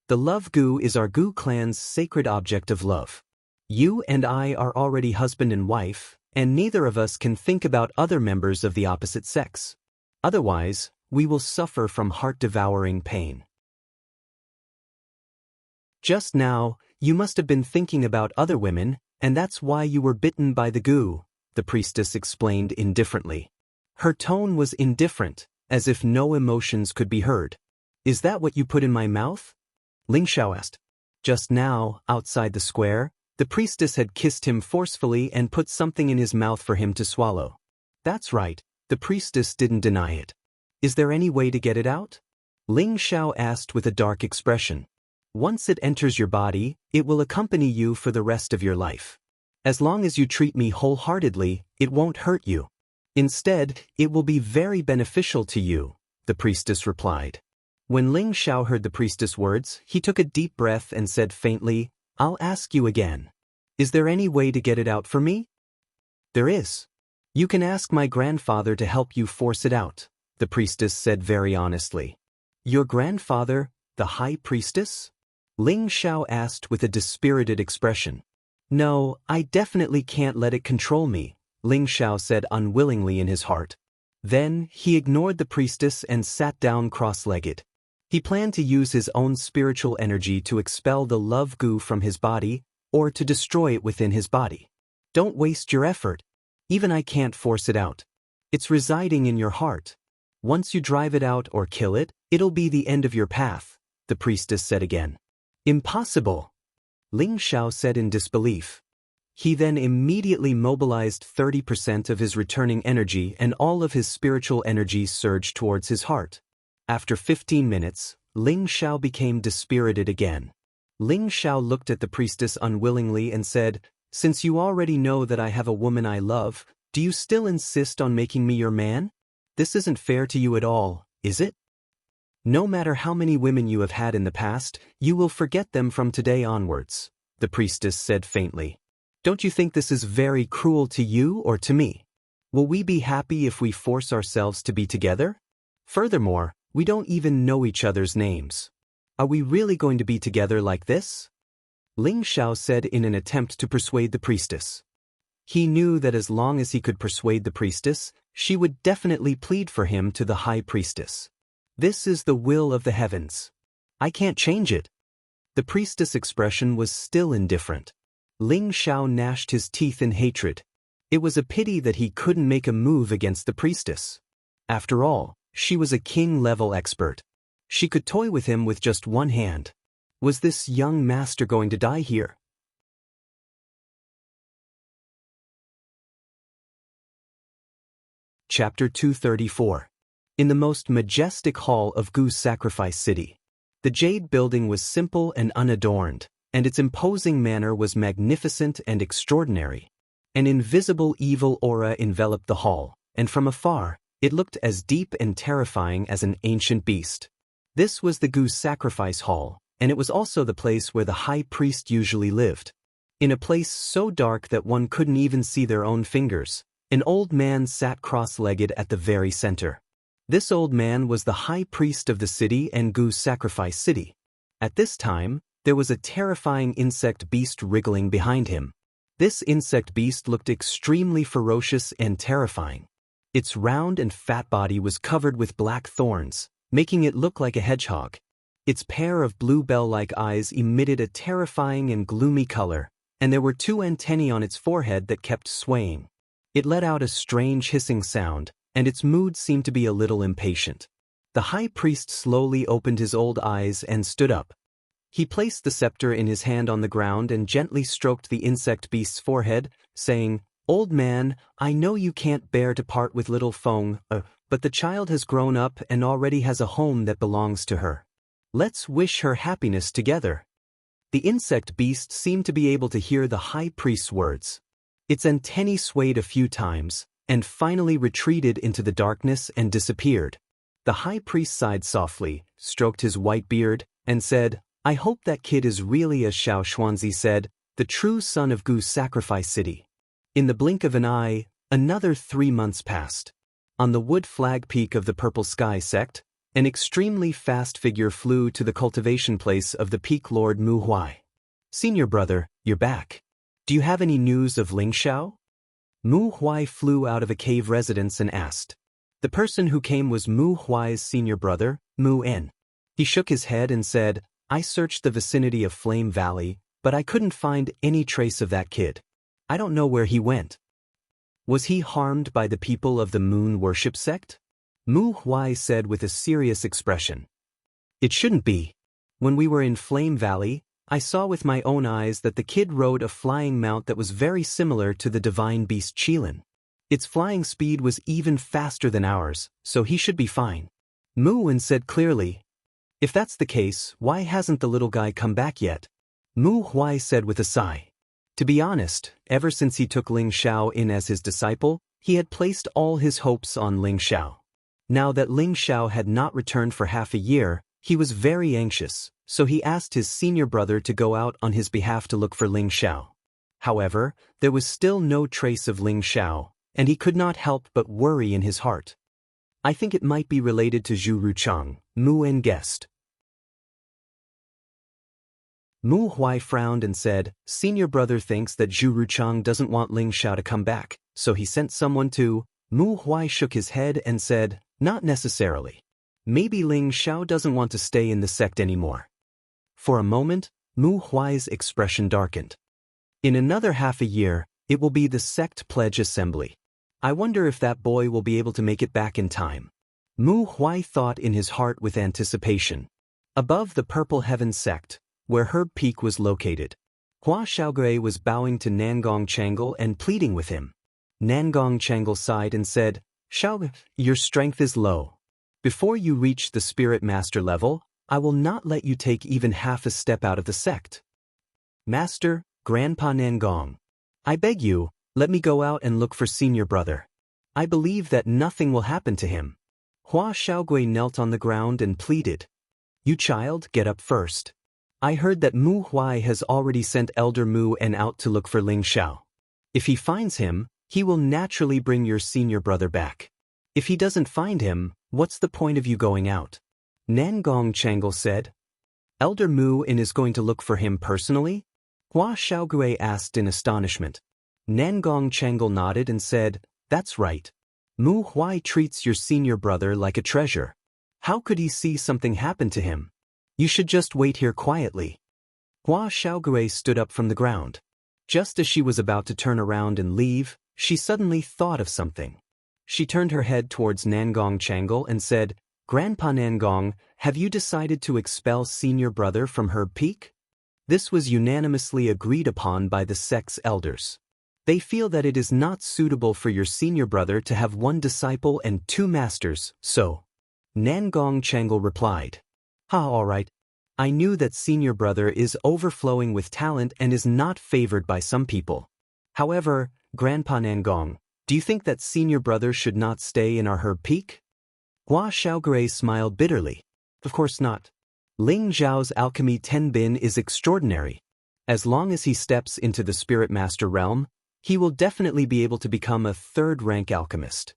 The love gu is our gu clan's sacred object of love. You and I are already husband and wife, and neither of us can think about other members of the opposite sex. Otherwise, we will suffer from heart-devouring pain. Just now, you must have been thinking about other women, and that's why you were bitten by the gu, the priestess explained indifferently. Her tone was indifferent, as if no emotions could be heard. Is that what you put in my mouth? Ling Xiao asked. Just now, outside the square, the priestess had kissed him forcefully and put something in his mouth for him to swallow. That's right, the priestess didn't deny it. Is there any way to get it out? Ling Xiao asked with a dark expression. Once it enters your body, it will accompany you for the rest of your life. As long as you treat me wholeheartedly, it won't hurt you. Instead, it will be very beneficial to you, the priestess replied. When Ling Xiao heard the priestess' words, he took a deep breath and said faintly, I'll ask you again. Is there any way to get it out for me? There is. You can ask my grandfather to help you force it out, the priestess said very honestly. Your grandfather, the high priestess? Ling Xiao asked with a dispirited expression. No, I definitely can't let it control me, Ling Xiao said unwillingly in his heart. Then, he ignored the priestess and sat down cross-legged. He planned to use his own spiritual energy to expel the love gu from his body, or to destroy it within his body. Don't waste your effort. Even I can't force it out. It's residing in your heart. Once you drive it out or kill it, it'll be the end of your path, the priestess said again. Impossible, Ling Xiao said in disbelief. He then immediately mobilized 30% of his returning energy and all of his spiritual energy surged towards his heart. After 15 minutes, Ling Xiao became dispirited again. Ling Xiao looked at the priestess unwillingly and said, Since you already know that I have a woman I love, do you still insist on making me your man? This isn't fair to you at all, is it? No matter how many women you have had in the past, you will forget them from today onwards, the priestess said faintly. Don't you think this is very cruel to you or to me? Will we be happy if we force ourselves to be together? Furthermore, we don't even know each other's names. Are we really going to be together like this? Ling Xiao said in an attempt to persuade the priestess. He knew that as long as he could persuade the priestess, she would definitely plead for him to the high priestess. This is the will of the heavens. I can't change it. The priestess' expression was still indifferent. Ling Xiao gnashed his teeth in hatred. It was a pity that he couldn't make a move against the priestess. After all, she was a king-level expert. She could toy with him with just one hand. Was this young master going to die here? Chapter 234. In the most majestic hall of Gu's sacrifice city. The jade building was simple and unadorned, and its imposing manner was magnificent and extraordinary. An invisible evil aura enveloped the hall, and from afar, It looked as deep and terrifying as an ancient beast. This was the goose sacrifice hall, and it was also the place where the high priest usually lived. In a place so dark that one couldn't even see their own fingers, an old man sat cross-legged at the very center. This old man was the high priest of the city and goose sacrifice city. At this time, there was a terrifying insect beast wriggling behind him. This insect beast looked extremely ferocious and terrifying. Its round and fat body was covered with black thorns, making it look like a hedgehog. Its pair of blue bell-like eyes emitted a terrifying and gloomy color, and there were 2 antennae on its forehead that kept swaying. It let out a strange hissing sound, and its mood seemed to be a little impatient. The high priest slowly opened his old eyes and stood up. He placed the scepter in his hand on the ground and gently stroked the insect beast's forehead, saying, "Old man, I know you can't bear to part with little Feng, but the child has grown up and already has a home that belongs to her. Let's wish her happiness together." The insect beast seemed to be able to hear the high priest's words. Its antennae swayed a few times, and finally retreated into the darkness and disappeared. The high priest sighed softly, stroked his white beard, and said, "I hope that kid is really, as Xiao Xuanzi said, the true son of Goose Sacrifice City." In the blink of an eye, another 3 months passed. On the wood flag peak of the Purple Sky sect, an extremely fast figure flew to the cultivation place of the peak lord Mu Huai. "Senior brother, you're back. Do you have any news of Ling Xiao?" Mu Huai flew out of a cave residence and asked. The person who came was Mu Huai's senior brother, Mu En. He shook his head and said, "I searched the vicinity of Flame Valley, but I couldn't find any trace of that kid. I don't know where he went." "Was he harmed by the people of the Moon Worship sect?" Mu Huai said with a serious expression. "It shouldn't be. When we were in Flame Valley, I saw with my own eyes that the kid rode a flying mount that was very similar to the divine beast Qilin. Its flying speed was even faster than ours, so he should be fine." Mu En said clearly, "If that's the case, why hasn't the little guy come back yet?" Mu Huai said with a sigh. To be honest, ever since he took Ling Xiao in as his disciple, he had placed all his hopes on Ling Xiao. Now that Ling Xiao had not returned for half a year, he was very anxious, so he asked his senior brother to go out on his behalf to look for Ling Xiao. However, there was still no trace of Ling Xiao, and he could not help but worry in his heart. "I think it might be related to Zhu Ruchang," Mu En guessed. Mu Huai frowned and said, "Senior brother thinks that Zhu Ruchang doesn't want Ling Xiao to come back, so he sent someone to." Mu Huai shook his head and said, "Not necessarily. Maybe Ling Xiao doesn't want to stay in the sect anymore." For a moment, Mu Huai's expression darkened. "In another half a year, it will be the sect pledge assembly. I wonder if that boy will be able to make it back in time." Mu Huai thought in his heart with anticipation. Above the Purple Heaven sect, where Herb Peak was located, Hua Xiaogui was bowing to Nangong Changle and pleading with him. Nangong Changle sighed and said, "Xiaogui, your strength is low. Before you reach the Spirit Master level, I will not let you take even half a step out of the sect. Master, Grandpa Nangong, I beg you, let me go out and look for senior brother. I believe that nothing will happen to him." Hua Xiaogui knelt on the ground and pleaded. "You child, get up first. I heard that Mu Huai has already sent Elder Mu En out to look for Ling Xiao. If he finds him, he will naturally bring your senior brother back. If he doesn't find him, what's the point of you going out?" Nangong Changle said. "Elder Mu En is going to look for him personally?" Hua Xiaogui asked in astonishment. Nangong Changle nodded and said, "That's right. Mu Huai treats your senior brother like a treasure. How could he see something happen to him? You should just wait here quietly." Hua Xiaogui stood up from the ground. Just as she was about to turn around and leave, she suddenly thought of something. She turned her head towards Nangong Changle and said, "Grandpa Nangong, have you decided to expel senior brother from Herb Peak?" This was unanimously agreed upon by the sect's elders. They feel that it is not suitable for your senior brother to have 1 disciple and 2 masters, so. Nangong Changle replied, All right. I knew that senior brother is overflowing with talent and is not favored by some people. However, Grandpa Nangong, Do you think that senior brother should not stay in our herb peak? Hua Xiaogui smiled bitterly. Of course not. Ling Zhao's alchemy Tenbin is extraordinary. As long as he steps into the Spirit Master realm, he will definitely be able to become a third-rank alchemist.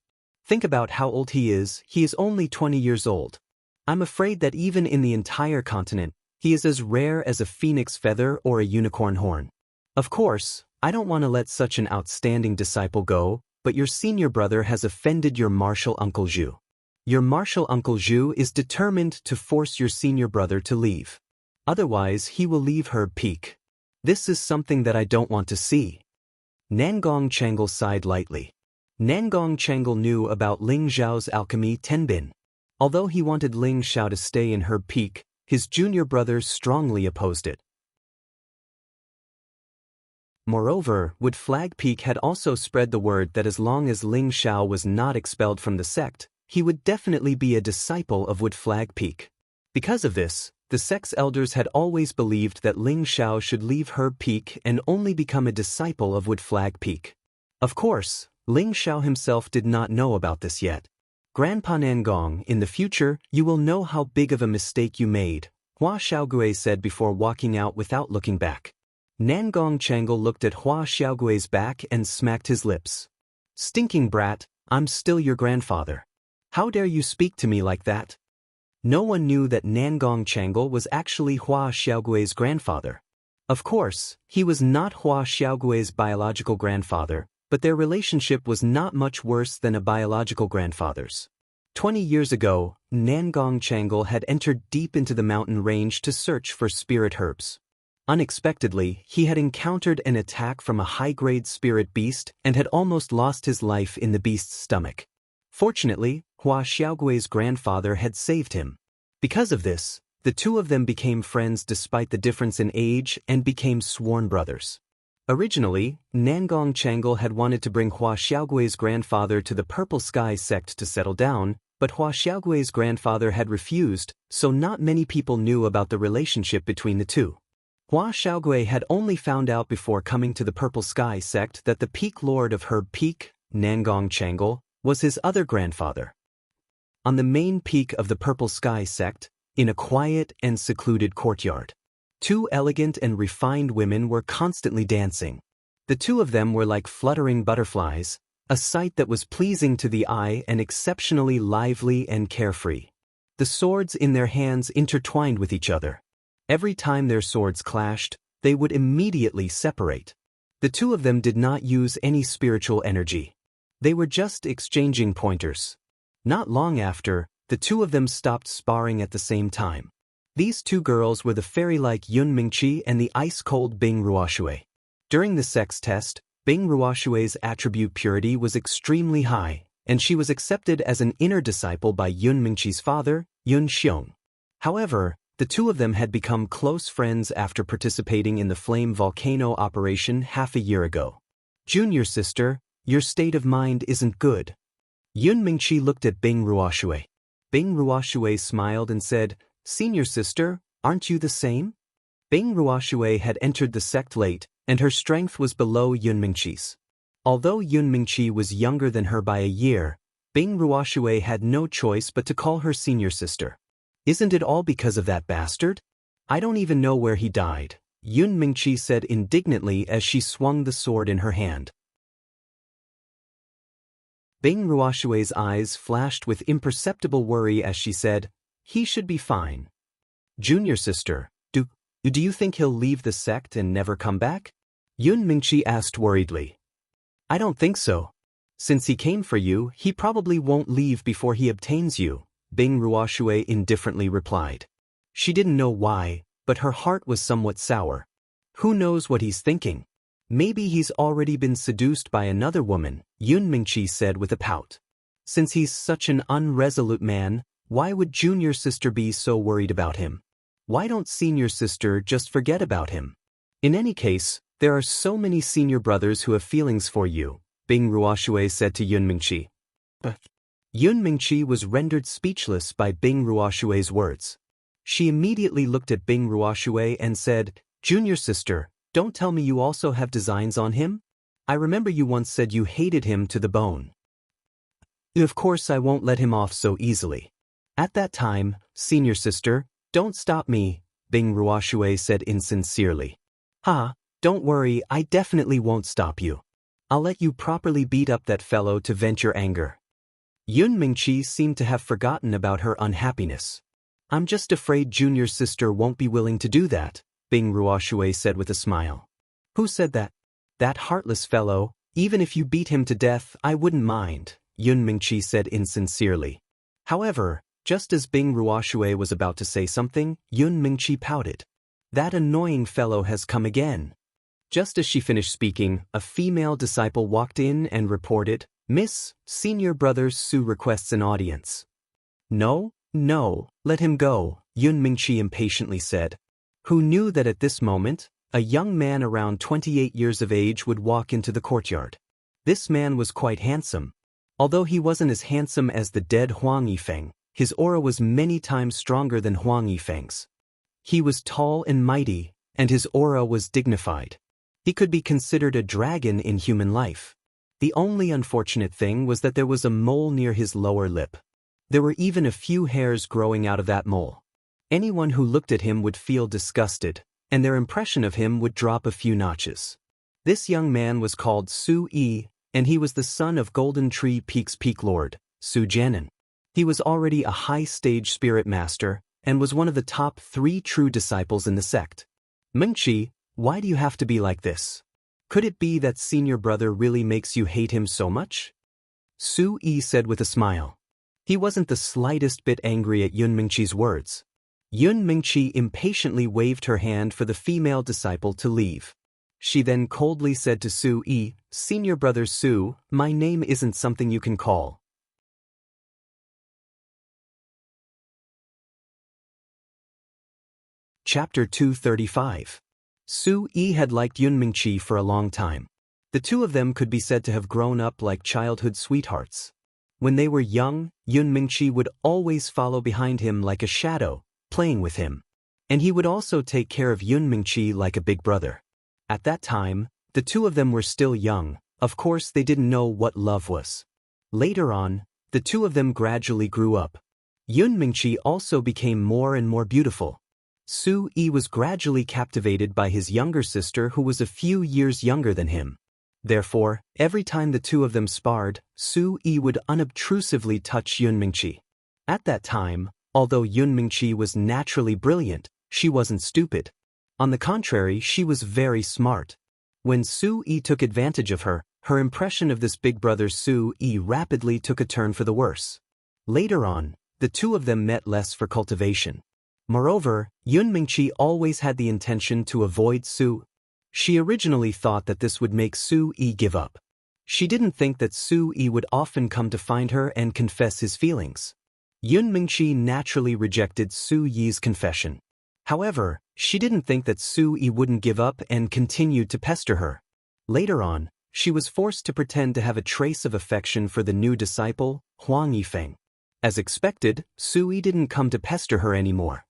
Think about how old he is only 20 years old. I'm afraid that even in the entire continent, he is as rare as a phoenix feather or a unicorn horn. Of course, I don't want to let such an outstanding disciple go, but your senior brother has offended your martial uncle Zhu. Your martial uncle Zhu is determined to force your senior brother to leave. Otherwise, he will leave Herb Peak. This is something that I don't want to see. Nangong Changle sighed lightly. Nangong Changle knew about Ling Zhao's alchemy Tenbin. Although he wanted Ling Zhao to stay in Herb Peak, his junior brother strongly opposed it. Moreover, Wood Flag Peak had also spread the word that as long as Ling Zhao was not expelled from the sect, he would definitely be a disciple of Wood Flag Peak. Because of this, the sect's elders had always believed that Ling Zhao should leave Herb Peak and only become a disciple of Wood Flag Peak. Of course, Ling Zhao himself did not know about this yet. Grandpa Nangong, in the future, you will know how big of a mistake you made, Hua Xiaogui said before walking out without looking back. Nangong Changle looked at Hua Xiaogui's back and smacked his lips. Stinking brat, I'm still your grandfather. How dare you speak to me like that? No one knew that Nangong Changle was actually Hua Xiaogui's grandfather. Of course, he was not Hua Xiaogui's biological grandfather, but their relationship was not much worse than a biological grandfather's. 20 years ago, Nangong Changle had entered deep into the mountain range to search for spirit herbs. Unexpectedly, he had encountered an attack from a high-grade spirit beast and had almost lost his life in the beast's stomach. Fortunately, Hua Xiaogui's grandfather had saved him. Because of this, the two of them became friends despite the difference in age and became sworn brothers. Originally, Nangong Changle had wanted to bring Hua Xiaogui's grandfather to the Purple Sky sect to settle down, but Hua Xiaogui's grandfather had refused, so not many people knew about the relationship between the two. Hua Xiaogui had only found out before coming to the Purple Sky sect that the peak lord of Herb Peak, Nangong Changle, was his other grandfather. On the main peak of the Purple Sky sect, in a quiet and secluded courtyard, two elegant and refined women were constantly dancing. The two of them were like fluttering butterflies, a sight that was pleasing to the eye and exceptionally lively and carefree. The swords in their hands intertwined with each other. Every time their swords clashed, they would immediately separate. The two of them did not use any spiritual energy. They were just exchanging pointers. Not long after, the two of them stopped sparring at the same time. These two girls were the fairy-like Yun Mingqi and the ice-cold Bing Ruoshui. During the sex test, Bing Ruoshui's attribute purity was extremely high, and she was accepted as an inner disciple by Yun Mingqi's father, Yun Xiong. However, the two of them had become close friends after participating in the Flame Volcano operation half a year ago. Junior sister, your state of mind isn't good. Yun Mingqi looked at Bing Ruoshui. Bing Ruoshui smiled and said, Senior sister, aren't you the same? Bing Ruoshui had entered the sect late, and her strength was below Yun Mingqi's. Although Yun Mingqi was younger than her by a year, Bing Ruoshui had no choice but to call her senior sister. Isn't it all because of that bastard? I don't even know where he died, Yun Mingqi said indignantly as she swung the sword in her hand. Bing Ruoshui's eyes flashed with imperceptible worry as she said, He should be fine. Junior sister, do you think he'll leave the sect and never come back? Yun Mingqi asked worriedly. I don't think so. Since he came for you, he probably won't leave before he obtains you, Bing Ruoshui indifferently replied. She didn't know why, but her heart was somewhat sour. Who knows what he's thinking? Maybe he's already been seduced by another woman, Yun Mingqi said with a pout. Since he's such an unresolute man, why would junior sister be so worried about him? Why don't senior sister just forget about him? In any case, there are so many senior brothers who have feelings for you, Bing Ruoshui said to Yun Mingqi. But Yun Mingqi was rendered speechless by Bing Ruoshui's words. She immediately looked at Bing Ruoshui and said, Junior sister, don't tell me you also have designs on him? I remember you once said you hated him to the bone. Of course I won't let him off so easily. At that time, senior sister, don't stop me, Bing Ruoshui said insincerely. Don't worry, I definitely won't stop you. I'll let you properly beat up that fellow to vent your anger. Yun Mingqi seemed to have forgotten about her unhappiness. I'm just afraid junior sister won't be willing to do that, Bing Ruoshui said with a smile. Who said that? That heartless fellow, even if you beat him to death, I wouldn't mind, Yun Mingqi said insincerely. However, just as Bing Ruoshui was about to say something, Yun Mingqi pouted. That annoying fellow has come again. Just as she finished speaking, a female disciple walked in and reported, Miss, senior brother Su requests an audience. No, let him go, Yun Mingqi impatiently said. Who knew that at this moment, a young man around 28 years of age would walk into the courtyard. This man was quite handsome. Although he wasn't as handsome as the dead Huang Yifeng, his aura was many times stronger than Huang Yifeng's. He was tall and mighty, and his aura was dignified. He could be considered a dragon in human life. The only unfortunate thing was that there was a mole near his lower lip. There were even a few hairs growing out of that mole. Anyone who looked at him would feel disgusted, and their impression of him would drop a few notches. This young man was called Su Yi, and he was the son of Golden Tree Peak's Peak Lord, Su Jianan. He was already a high-stage spirit master, and was one of the top 3 true disciples in the sect. Mingqi, why do you have to be like this? Could it be that senior brother really makes you hate him so much? Su Yi said with a smile. He wasn't the slightest bit angry at Yun Mingqi's words. Yun Mingqi impatiently waved her hand for the female disciple to leave. She then coldly said to Su Yi, Senior brother Su, my name isn't something you can call. Chapter 235. Su Yi had liked Yun Mingqi for a long time. The two of them could be said to have grown up like childhood sweethearts. When they were young, Yun Mingqi would always follow behind him like a shadow, playing with him. And he would also take care of Yun Mingqi like a big brother. At that time, the two of them were still young. Of course they didn't know what love was. Later on, the two of them gradually grew up. Yun Mingqi also became more and more beautiful. Su Yi was gradually captivated by his younger sister who was a few years younger than him. Therefore, every time the two of them sparred, Su Yi would unobtrusively touch Yun Mingqi. At that time, although Yun Mingqi was naturally brilliant, she wasn't stupid. On the contrary, she was very smart. When Su Yi took advantage of her, her impression of this big brother Su Yi rapidly took a turn for the worse. Later on, the two of them met less for cultivation. Moreover, Yun Mingqi always had the intention to avoid Su. She originally thought that this would make Su Yi give up. She didn't think that Su Yi would often come to find her and confess his feelings. Yun Mingqi naturally rejected Su Yi's confession. However, she didn't think that Su Yi wouldn't give up and continued to pester her. Later on, she was forced to pretend to have a trace of affection for the new disciple, Huang Yifeng. As expected, Su Yi didn't come to pester her anymore.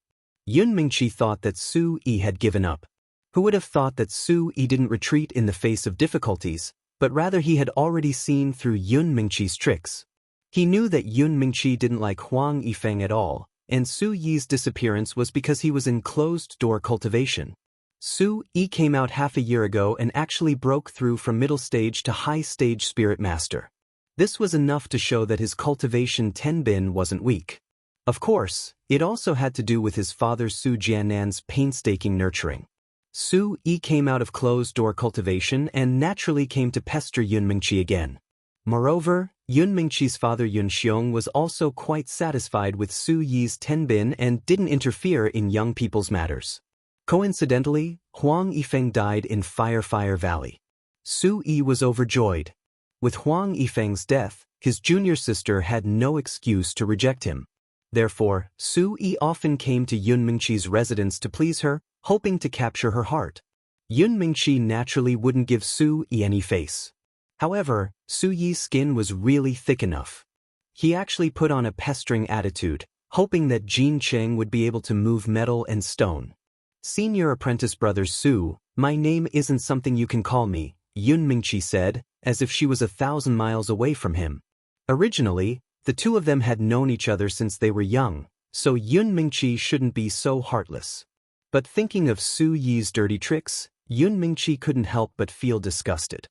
Yun Mingqi thought that Su Yi had given up. Who would have thought that Su Yi didn't retreat in the face of difficulties, but rather he had already seen through Yun Mingqi's tricks. He knew that Yun Mingqi didn't like Huang Yifeng at all, and Su Yi's disappearance was because he was in closed-door cultivation. Su Yi came out half a year ago and actually broke through from middle stage to high stage spirit master. This was enough to show that his cultivation tenbin wasn't weak. Of course, it also had to do with his father Su Jiannan's painstaking nurturing. Su Yi came out of closed-door cultivation and naturally came to pester Yun Mingqi again. Moreover, Yun Mingqi's father Yun Xiong was also quite satisfied with Su Yi's tenbin and didn't interfere in young people's matters. Coincidentally, Huang Yifeng died in Fire Valley. Su Yi was overjoyed. With Huang Yifeng's death, his junior sister had no excuse to reject him. Therefore, Su Yi often came to Yun Mingqi's residence to please her, hoping to capture her heart. Yun Mingqi naturally wouldn't give Su Yi any face. However, Su Yi's skin was really thick enough. He actually put on a pestering attitude, hoping that Jin Cheng would be able to move metal and stone. Senior apprentice brother Su, my name isn't something you can call me, Yun Mingqi said, as if she was 1,000 miles away from him. Originally, the two of them had known each other since they were young, so Yun Mingqi shouldn't be so heartless. But thinking of Su Yi's dirty tricks, Yun Mingqi couldn't help but feel disgusted.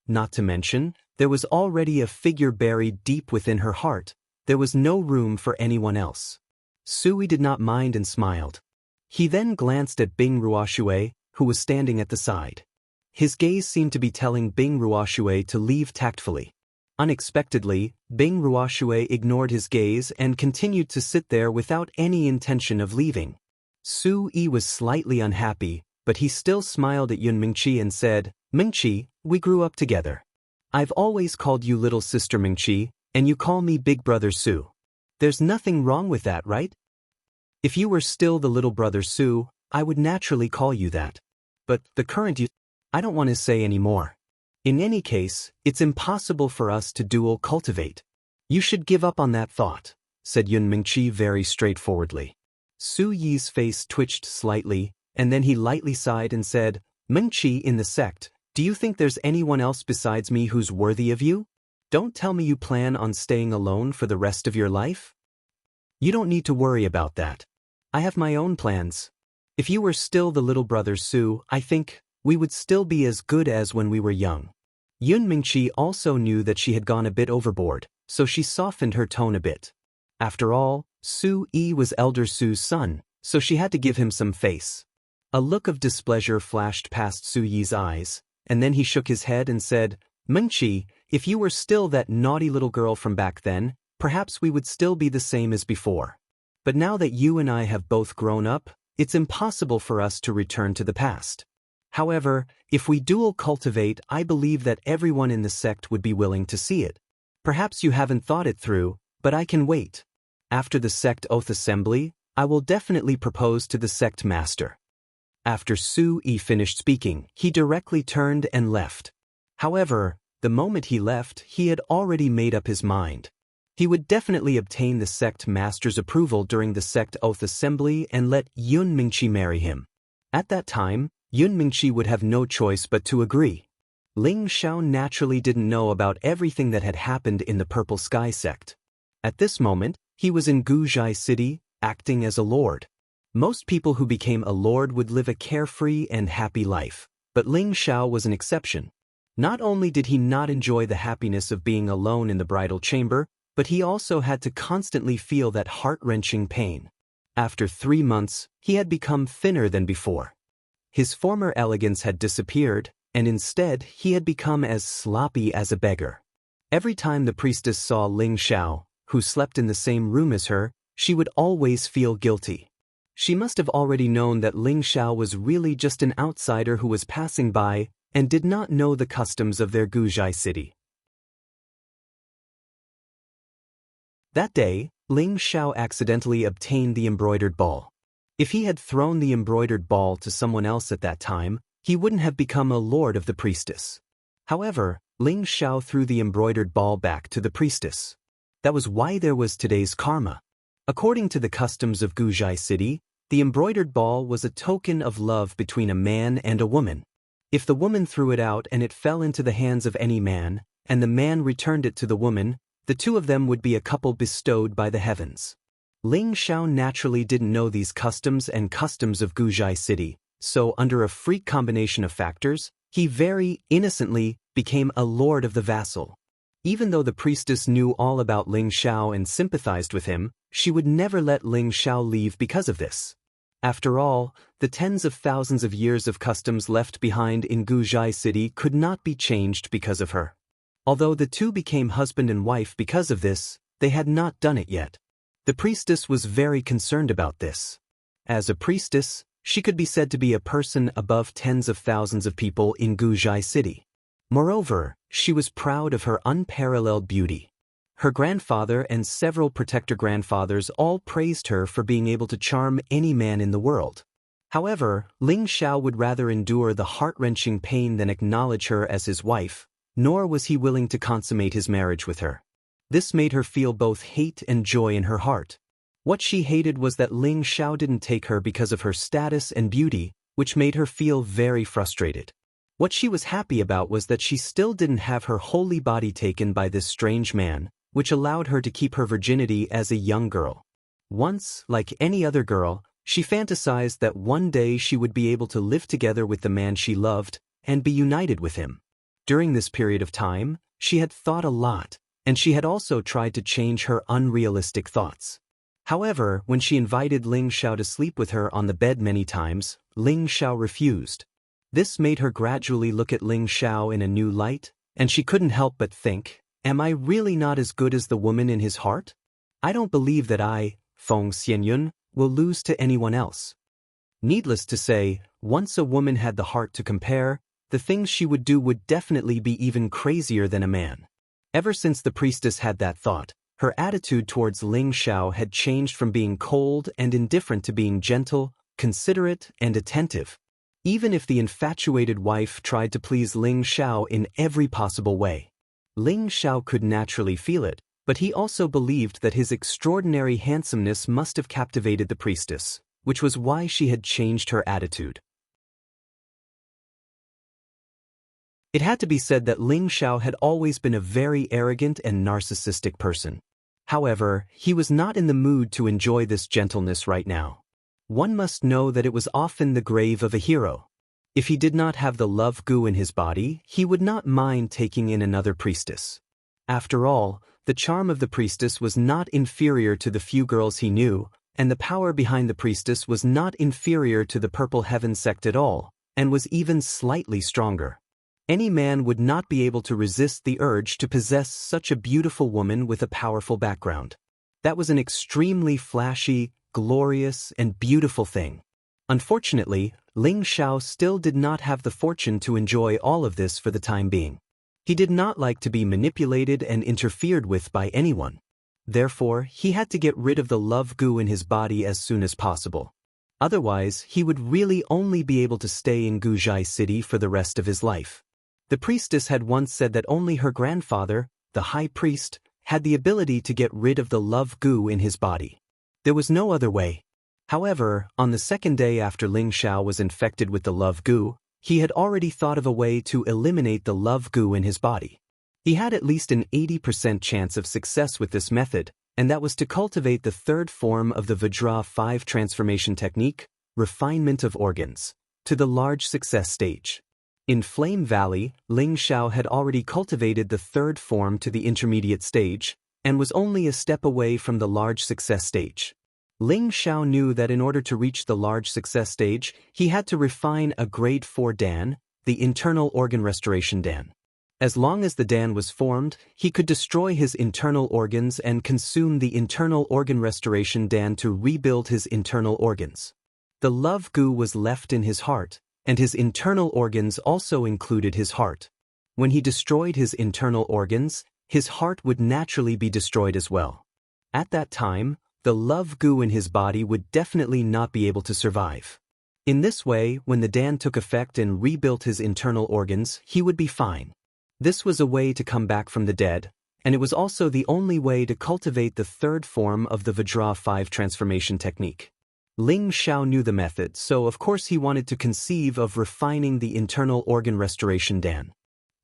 Not to mention, there was already a figure buried deep within her heart. There was no room for anyone else. Sui did not mind and smiled. He then glanced at Bing Ruoxue, who was standing at the side. His gaze seemed to be telling Bing Ruoxue to leave tactfully. Unexpectedly, Bing Ruoxue ignored his gaze and continued to sit there without any intention of leaving. Sui was slightly unhappy, but he still smiled at Yun Mingqi and said, "Mingqi, we grew up together. I've always called you little sister Mingqi, and you call me big brother Su. There's nothing wrong with that, right? If you were still the little brother Su, I would naturally call you that. But the current you, I don't want to say any more. In any case, it's impossible for us to dual cultivate. You should give up on that thought," said Yun Mingqi very straightforwardly. Su Yi's face twitched slightly, and then he lightly sighed and said, "Mingqi in the sect, do you think there's anyone else besides me who's worthy of you? Don't tell me you plan on staying alone for the rest of your life? You don't need to worry about that. I have my own plans. If you were still the little brother Su, I think we would still be as good as when we were young." Yun Mingqi also knew that she had gone a bit overboard, so she softened her tone a bit. After all, Su Yi was elder Su's son, so she had to give him some face. A look of displeasure flashed past Su Yi's eyes, and then he shook his head and said, "Mingqi, if you were still that naughty little girl from back then, perhaps we would still be the same as before. But now that you and I have both grown up, it's impossible for us to return to the past. However, if we dual cultivate, I believe that everyone in the sect would be willing to see it. Perhaps you haven't thought it through, but I can wait. After the sect oath assembly, I will definitely propose to the sect master." After Su Yi finished speaking, he directly turned and left. However, the moment he left, he had already made up his mind. He would definitely obtain the sect master's approval during the sect oath assembly and let Yun Mingqi marry him. At that time, Yun Mingqi would have no choice but to agree. Ling Xiao naturally didn't know about everything that had happened in the Purple Sky sect. At this moment, he was in Guzhai City, acting as a lord. Most people who became a lord would live a carefree and happy life, but Ling Xiao was an exception. Not only did he not enjoy the happiness of being alone in the bridal chamber, but he also had to constantly feel that heart-wrenching pain. After 3 months, he had become thinner than before. His former elegance had disappeared, and instead he had become as sloppy as a beggar. Every time the priestess saw Ling Xiao, who slept in the same room as her, she would always feel guilty. She must have already known that Ling Xiao was really just an outsider who was passing by and did not know the customs of their Guzhai city. That day, Ling Xiao accidentally obtained the embroidered ball. If he had thrown the embroidered ball to someone else at that time, he wouldn't have become a lord of the priestess. However, Ling Xiao threw the embroidered ball back to the priestess. That was why there was today's karma. According to the customs of Guzhai City, the embroidered ball was a token of love between a man and a woman. If the woman threw it out and it fell into the hands of any man, and the man returned it to the woman, the two of them would be a couple bestowed by the heavens. Ling Xiao naturally didn't know these customs and customs of Guzhai City, so under a freak combination of factors, he very innocently became a lord of the vassal. Even though the priestess knew all about Ling Xiao and sympathized with him, she would never let Ling Xiao leave because of this. After all, the tens of thousands of years of customs left behind in Guzhai City could not be changed because of her. Although the two became husband and wife because of this, they had not done it yet. The priestess was very concerned about this. As a priestess, she could be said to be a person above tens of thousands of people in Guzhai City. Moreover, she was proud of her unparalleled beauty. Her grandfather and several protector grandfathers all praised her for being able to charm any man in the world. However, Ling Xiao would rather endure the heart-wrenching pain than acknowledge her as his wife, nor was he willing to consummate his marriage with her. This made her feel both hate and joy in her heart. What she hated was that Ling Xiao didn't take her because of her status and beauty, which made her feel very frustrated. What she was happy about was that she still didn't have her holy body taken by this strange man, which allowed her to keep her virginity as a young girl. Once, like any other girl, she fantasized that one day she would be able to live together with the man she loved and be united with him. During this period of time, she had thought a lot, and she had also tried to change her unrealistic thoughts. However, when she invited Ling Xiao to sleep with her on the bed many times, Ling Xiao refused. This made her gradually look at Ling Xiao in a new light, and she couldn't help but think, am I really not as good as the woman in his heart? I don't believe that I, Feng Xianyun, will lose to anyone else. Needless to say, once a woman had the heart to compare, the things she would do would definitely be even crazier than a man. Ever since the priestess had that thought, her attitude towards Ling Xiao had changed from being cold and indifferent to being gentle, considerate, and attentive. Even if the infatuated wife tried to please Ling Xiao in every possible way. Ling Xiao could naturally feel it, but he also believed that his extraordinary handsomeness must have captivated the priestess, which was why she had changed her attitude. It had to be said that Ling Xiao had always been a very arrogant and narcissistic person. However, he was not in the mood to enjoy this gentleness right now. One must know that it was often the grave of a hero. If he did not have the love goo in his body, he would not mind taking in another priestess. After all, the charm of the priestess was not inferior to the few girls he knew, and the power behind the priestess was not inferior to the Purple Heaven sect at all, and was even slightly stronger. Any man would not be able to resist the urge to possess such a beautiful woman with a powerful background. That was an extremely flashy, glorious, and beautiful thing. Unfortunately, Ling Xiao still did not have the fortune to enjoy all of this for the time being. He did not like to be manipulated and interfered with by anyone. Therefore, he had to get rid of the love goo in his body as soon as possible. Otherwise, he would really only be able to stay in Guzhai City for the rest of his life. The priestess had once said that only her grandfather, the high priest, had the ability to get rid of the love goo in his body. There was no other way. However, on the second day after Ling Xiao was infected with the love goo, he had already thought of a way to eliminate the love goo in his body. He had at least an 80% chance of success with this method, and that was to cultivate the third form of the Vajra 5 transformation technique, refinement of organs, to the large success stage. In Flame Valley, Ling Xiao had already cultivated the third form to the intermediate stage, and was only a step away from the large success stage. Ling Xiao knew that in order to reach the large success stage, he had to refine a grade 4 Dan, the internal organ restoration Dan. As long as the Dan was formed, he could destroy his internal organs and consume the internal organ restoration Dan to rebuild his internal organs. The love goo was left in his heart, and his internal organs also included his heart. When he destroyed his internal organs, his heart would naturally be destroyed as well. At that time, the love goo in his body would definitely not be able to survive. In this way, when the Dan took effect and rebuilt his internal organs, he would be fine. This was a way to come back from the dead, and it was also the only way to cultivate the third form of the Vajra 5 transformation technique. Ling Xiao knew the method, so of course he wanted to conceive of refining the internal organ restoration Dan.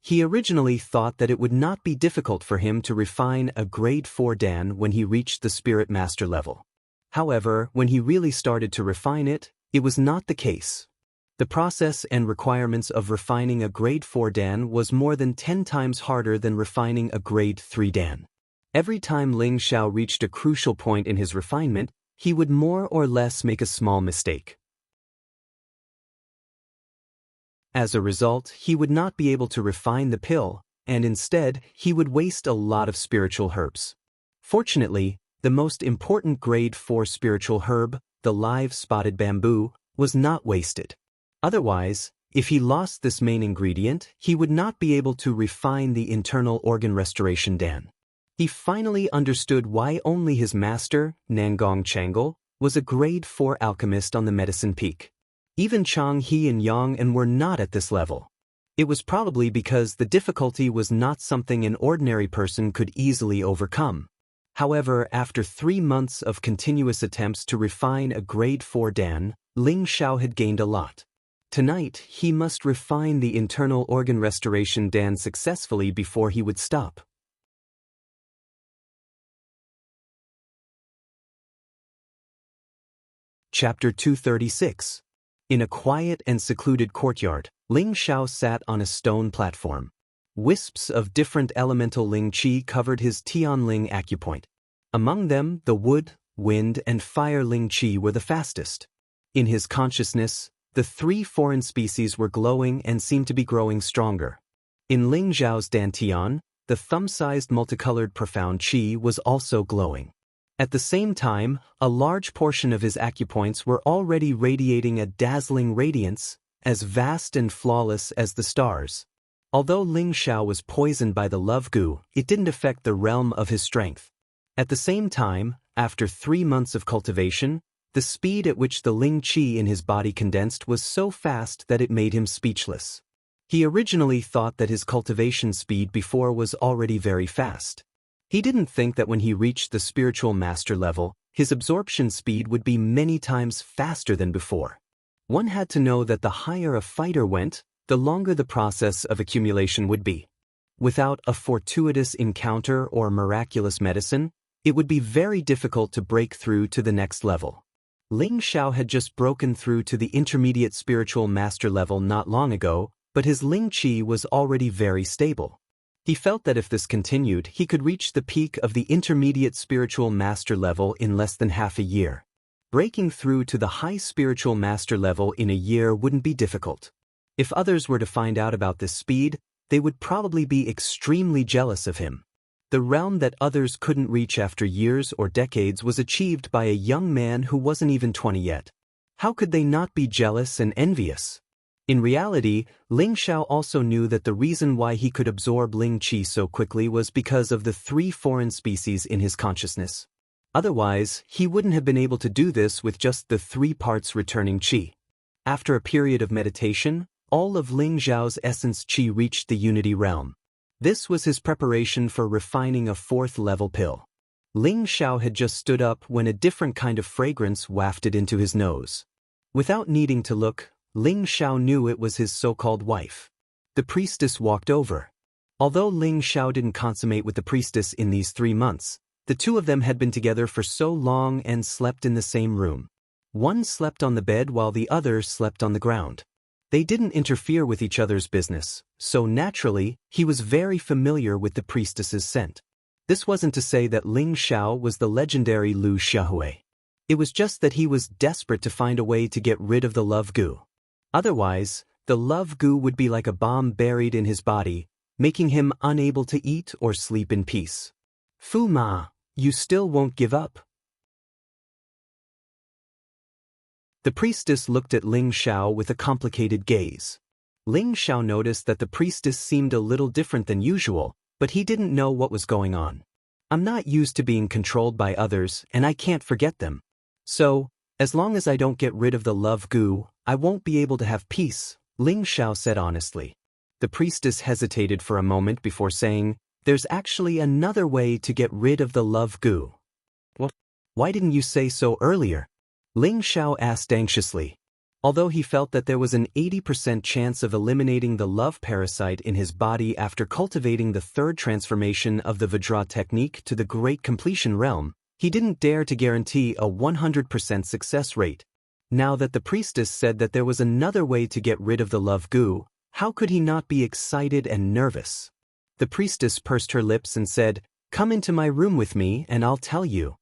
He originally thought that it would not be difficult for him to refine a grade 4 Dan when he reached the Spirit Master level. However, when he really started to refine it, it was not the case. The process and requirements of refining a grade 4 Dan was more than 10 times harder than refining a grade 3 Dan. Every time Ling Xiao reached a crucial point in his refinement, he would more or less make a small mistake. As a result, he would not be able to refine the pill, and instead, he would waste a lot of spiritual herbs. Fortunately, the most important grade 4 spiritual herb, the live spotted bamboo, was not wasted. Otherwise, if he lost this main ingredient, he would not be able to refine the internal organ restoration Dan. He finally understood why only his master, Nangong Changle, was a grade 4 alchemist on the medicine peak. Even Chang He and Yang En were not at this level. It was probably because the difficulty was not something an ordinary person could easily overcome. However, after 3 months of continuous attempts to refine a grade 4 Dan, Ling Xiao had gained a lot. Tonight, he must refine the internal organ restoration dance successfully before he would stop. Chapter 236. In a quiet and secluded courtyard, Ling Xiao sat on a stone platform. Wisps of different elemental Ling Qi covered his Tianling acupoint. Among them, the wood, wind, and fire Ling Qi were the fastest. In his consciousness, the three foreign species were glowing and seemed to be growing stronger. In Ling Zhao's dantian, the thumb-sized multicolored profound qi was also glowing. At the same time, a large portion of his acupoints were already radiating a dazzling radiance, as vast and flawless as the stars. Although Ling Xiao was poisoned by the love goo, it didn't affect the realm of his strength. At the same time, after 3 months of cultivation, the speed at which the Ling Qi in his body condensed was so fast that it made him speechless. He originally thought that his cultivation speed before was already very fast. He didn't think that when he reached the spiritual master level, his absorption speed would be many times faster than before. One had to know that the higher a fighter went, the longer the process of accumulation would be. Without a fortuitous encounter or miraculous medicine, it would be very difficult to break through to the next level. Ling Xiao had just broken through to the intermediate spiritual master level not long ago, but his Ling Qi was already very stable. He felt that if this continued, he could reach the peak of the intermediate spiritual master level in less than half a year. Breaking through to the high spiritual master level in a year wouldn't be difficult. If others were to find out about this speed, they would probably be extremely jealous of him. The realm that others couldn't reach after years or decades was achieved by a young man who wasn't even 20 yet. How could they not be jealous and envious? In reality, Ling Xiao also knew that the reason why he could absorb Ling Qi so quickly was because of the 3 foreign species in his consciousness. Otherwise, he wouldn't have been able to do this with just the 3 parts returning Qi. After a period of meditation, all of Ling Zhao's essence Qi reached the unity realm. This was his preparation for refining a 4th level pill. Ling Xiao had just stood up when a different kind of fragrance wafted into his nose. Without needing to look, Ling Xiao knew it was his so-called wife. The priestess walked over. Although Ling Xiao didn't consummate with the priestess in these 3 months, the two of them had been together for so long and slept in the same room. One slept on the bed while the other slept on the ground. They didn't interfere with each other's business, so naturally, he was very familiar with the priestess's scent. This wasn't to say that Ling Xiao was the legendary Lu Xiaohui. It was just that he was desperate to find a way to get rid of the love goo. Otherwise, the love goo would be like a bomb buried in his body, making him unable to eat or sleep in peace. Fu Ma, you still won't give up? The priestess looked at Ling Xiao with a complicated gaze. Ling Xiao noticed that the priestess seemed a little different than usual, but he didn't know what was going on. I'm not used to being controlled by others, and I can't forget them. So, as long as I don't get rid of the love goo, I won't be able to have peace, Ling Xiao said honestly. The priestess hesitated for a moment before saying, there's actually another way to get rid of the love goo. What? Why didn't you say so earlier? Ling Xiao asked anxiously. Although he felt that there was an 80% chance of eliminating the love parasite in his body after cultivating the 3rd transformation of the Vajra technique to the Great Completion realm, he didn't dare to guarantee a 100% success rate. Now that the priestess said that there was another way to get rid of the love goo, how could he not be excited and nervous? The priestess pursed her lips and said, "Come into my room with me and I'll tell you."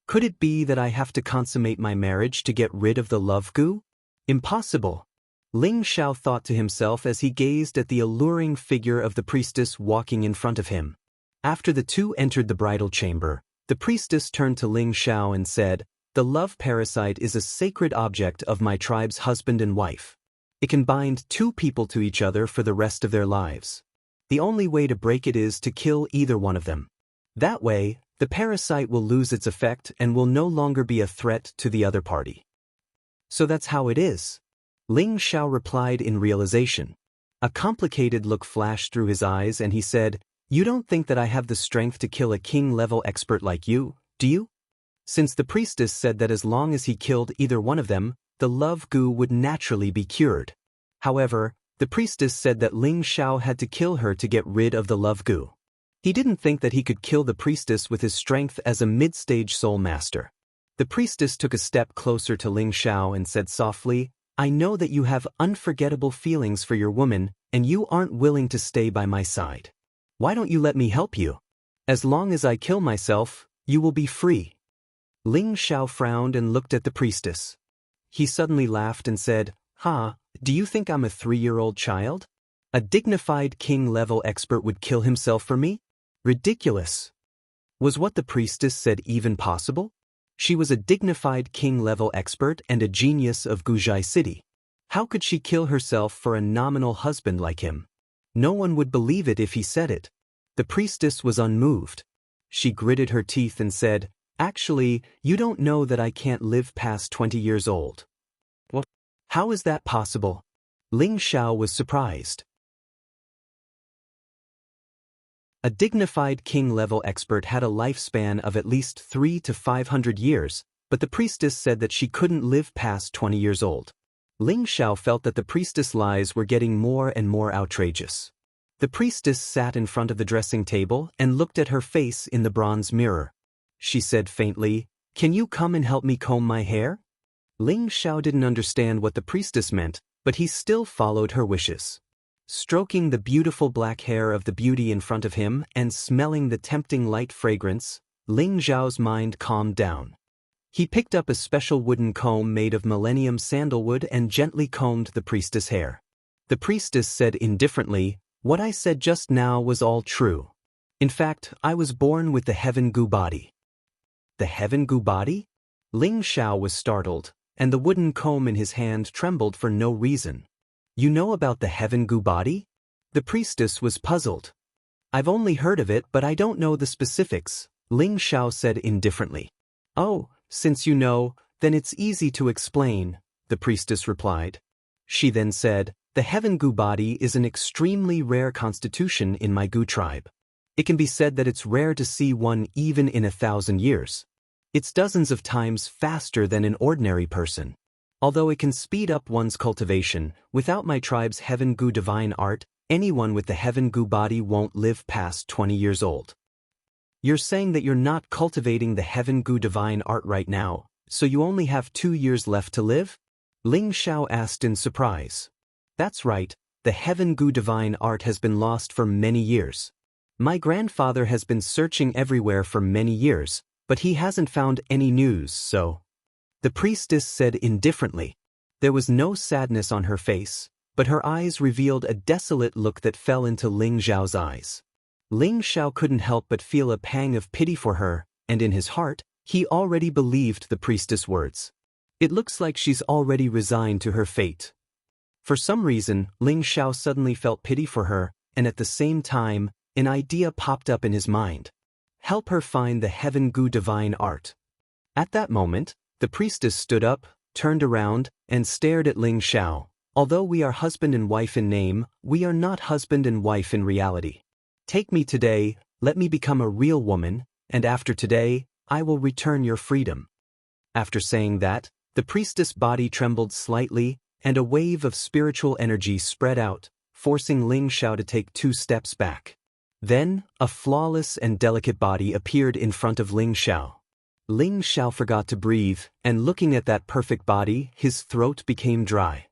Could it be that I have to consummate my marriage to get rid of the love goo? Impossible. Ling Xiao thought to himself as he gazed at the alluring figure of the priestess walking in front of him. After the two entered the bridal chamber, the priestess turned to Ling Xiao and said, "The love parasite is a sacred object of my tribe's husband and wife. It can bind 2 people to each other for the rest of their lives. The only way to break it is to kill either one of them. That way, the parasite will lose its effect and will no longer be a threat to the other party." "So that's how it is?" Ling Xiao replied in realization. A complicated look flashed through his eyes and he said, "You don't think that I have the strength to kill a king-level expert like you, do you?" Since the priestess said that as long as he killed either one of them, the love goo would naturally be cured. However, the priestess said that Ling Xiao had to kill her to get rid of the love goo. He didn't think that he could kill the priestess with his strength as a mid-stage soul master. The priestess took a step closer to Ling Xiao and said softly, "I know that you have unforgettable feelings for your woman, and you aren't willing to stay by my side. Why don't you let me help you? As long as I kill myself, you will be free." Ling Xiao frowned and looked at the priestess. He suddenly laughed and said, "Ha, do you think I'm a 3-year-old child? A dignified king-level expert would kill himself for me? Ridiculous." Was what the priestess said even possible? She was a dignified king-level expert and a genius of Guzhai City. How could she kill herself for a nominal husband like him? No one would believe it if he said it. The priestess was unmoved. She gritted her teeth and said, "Actually, you don't know that I can't live past 20 years old." "What? How is that possible?" Ling Xiao was surprised. A dignified king-level expert had a lifespan of at least 300 to 500 years, but the priestess said that she couldn't live past 20 years old. Ling Xiao felt that the priestess' lies were getting more and more outrageous. The priestess sat in front of the dressing table and looked at her face in the bronze mirror. She said faintly, "Can you come and help me comb my hair?" Ling Xiao didn't understand what the priestess meant, but he still followed her wishes. Stroking the beautiful black hair of the beauty in front of him and smelling the tempting light fragrance, Ling Xiao's mind calmed down. He picked up a special wooden comb made of millennium sandalwood and gently combed the priestess' hair. The priestess said indifferently, "What I said just now was all true. In fact, I was born with the heaven goo body." The heaven goo body? Ling Xiao was startled, and the wooden comb in his hand trembled for no reason. "You know about the heaven goo body?" The priestess was puzzled. "I've only heard of it, but I don't know the specifics," Ling Xiao said indifferently. "Oh, since you know, then it's easy to explain," the priestess replied. She then said, "The heaven goo body is an extremely rare constitution in my goo tribe. It can be said that it's rare to see one even in 1,000 years. It's dozens of times faster than an ordinary person. Although it can speed up one's cultivation, without my tribe's heaven goo divine art, anyone with the heaven goo body won't live past 20 years old." "You're saying that you're not cultivating the heaven goo divine art right now, so you only have 2 years left to live?" Ling Xiao asked in surprise. "That's right, the heaven goo divine art has been lost for many years. My grandfather has been searching everywhere for many years, but he hasn't found any news, so..." The priestess said indifferently. There was no sadness on her face, but her eyes revealed a desolate look that fell into Ling Xiao's eyes. Ling Xiao couldn't help but feel a pang of pity for her, and in his heart, he already believed the priestess' words. It looks like she's already resigned to her fate. For some reason, Ling Xiao suddenly felt pity for her, and at the same time, an idea popped up in his mind. Help her find the heaven goo divine art. At that moment, the priestess stood up, turned around, and stared at Ling Xiao. "Although we are husband and wife in name, we are not husband and wife in reality. Take me today, let me become a real woman, and after today, I will return your freedom." After saying that, the priestess' body trembled slightly, and a wave of spiritual energy spread out, forcing Ling Xiao to take 2 steps back. Then, a flawless and delicate body appeared in front of Ling Xiao. Ling Xiao forgot to breathe, and looking at that perfect body, his throat became dry.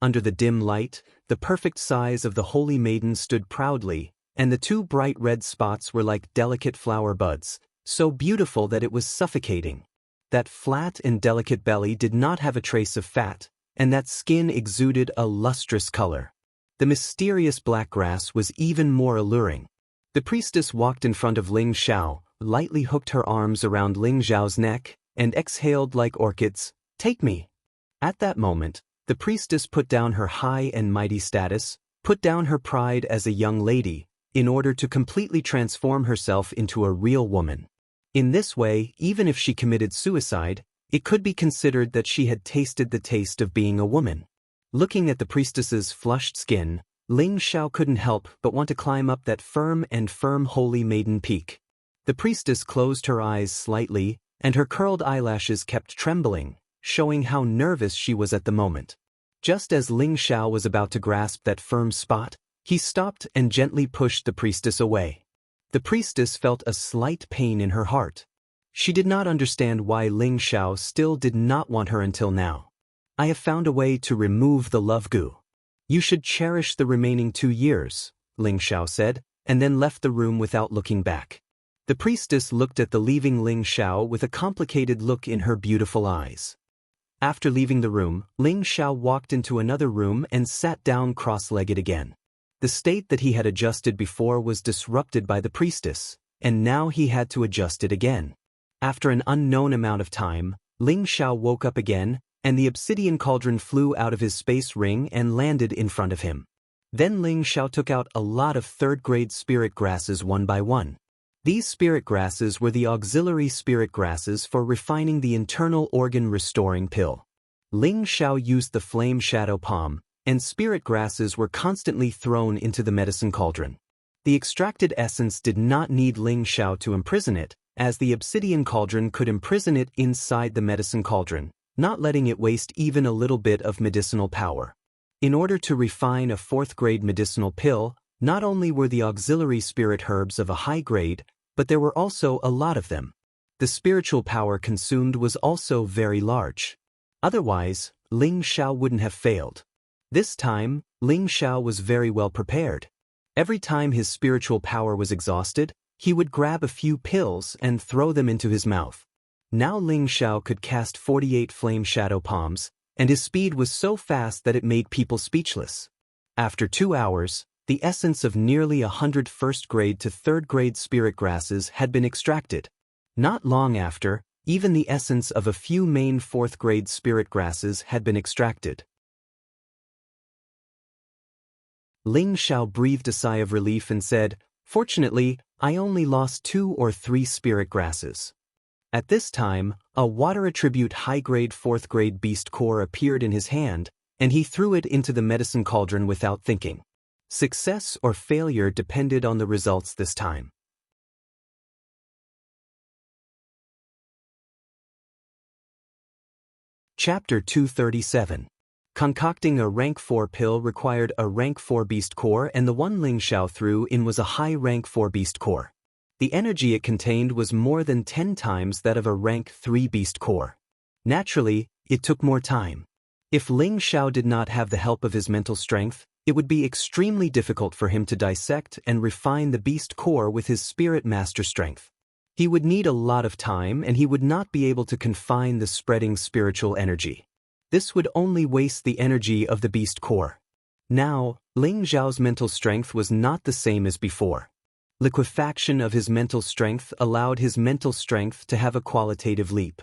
Under the dim light, the perfect size of the holy maiden stood proudly, and the 2 bright red spots were like delicate flower buds, so beautiful that it was suffocating. That flat and delicate belly did not have a trace of fat, and that skin exuded a lustrous color. The mysterious black grass was even more alluring. The priestess walked in front of Ling Xiao, lightly hooked her arms around Ling Xiao's neck, and exhaled like orchids, "Take me." At that moment, the priestess put down her high and mighty status, put down her pride as a young lady, in order to completely transform herself into a real woman. In this way, even if she committed suicide, it could be considered that she had tasted the taste of being a woman. Looking at the priestess's flushed skin, Ling Xiao couldn't help but want to climb up that firm holy maiden peak. The priestess closed her eyes slightly, and her curled eyelashes kept trembling. showing how nervous she was at the moment. Just as Ling Xiao was about to grasp that firm spot, he stopped and gently pushed the priestess away. The priestess felt a slight pain in her heart. She did not understand why Ling Xiao still did not want her until now. I have found a way to remove the love goo. You should cherish the remaining 2 years, Ling Xiao said, and then left the room without looking back. The priestess looked at the leaving Ling Xiao with a complicated look in her beautiful eyes. After leaving the room, Ling Xiao walked into another room and sat down cross-legged again. The state that he had adjusted before was disrupted by the priestess, and now he had to adjust it again. After an unknown amount of time, Ling Xiao woke up again, and the obsidian cauldron flew out of his space ring and landed in front of him. Then Ling Xiao took out a lot of third-grade spirit grasses one by one. These spirit grasses were the auxiliary spirit grasses for refining the internal organ restoring pill. Ling Xiao used the flame shadow palm, and spirit grasses were constantly thrown into the medicine cauldron. The extracted essence did not need Ling Xiao to imprison it, as the obsidian cauldron could imprison it inside the medicine cauldron, not letting it waste even a little bit of medicinal power. In order to refine a 4th-grade medicinal pill, not only were the auxiliary spirit herbs of a high grade, but there were also a lot of them. The spiritual power consumed was also very large. Otherwise, Ling Xiao wouldn't have failed. This time, Ling Xiao was very well prepared. Every time his spiritual power was exhausted, he would grab a few pills and throw them into his mouth. Now Ling Xiao could cast 48 flame shadow palms, and his speed was so fast that it made people speechless. After 2 hours, the essence of nearly 100 1st-grade to 3rd-grade spirit grasses had been extracted. Not long after, even the essence of a few main 4th-grade spirit grasses had been extracted. Ling Xiao breathed a sigh of relief and said, "Fortunately, I only lost 2 or 3 spirit grasses." At this time, a water attribute high-grade 4th-grade beast core appeared in his hand, and he threw it into the medicine cauldron without thinking. Success or failure depended on the results this time. Chapter 237. Concocting a rank 4 pill required a rank 4 beast core, and the one Ling Xiao threw in was a high rank 4 beast core. The energy it contained was more than 10 times that of a rank 3 beast core. Naturally, it took more time. If Ling Xiao did not have the help of his mental strength, it would be extremely difficult for him to dissect and refine the beast core with his spirit master strength. He would need a lot of time, and he would not be able to confine the spreading spiritual energy. This would only waste the energy of the beast core. Now, Ling Xiao's mental strength was not the same as before. Liquefaction of his mental strength allowed his mental strength to have a qualitative leap.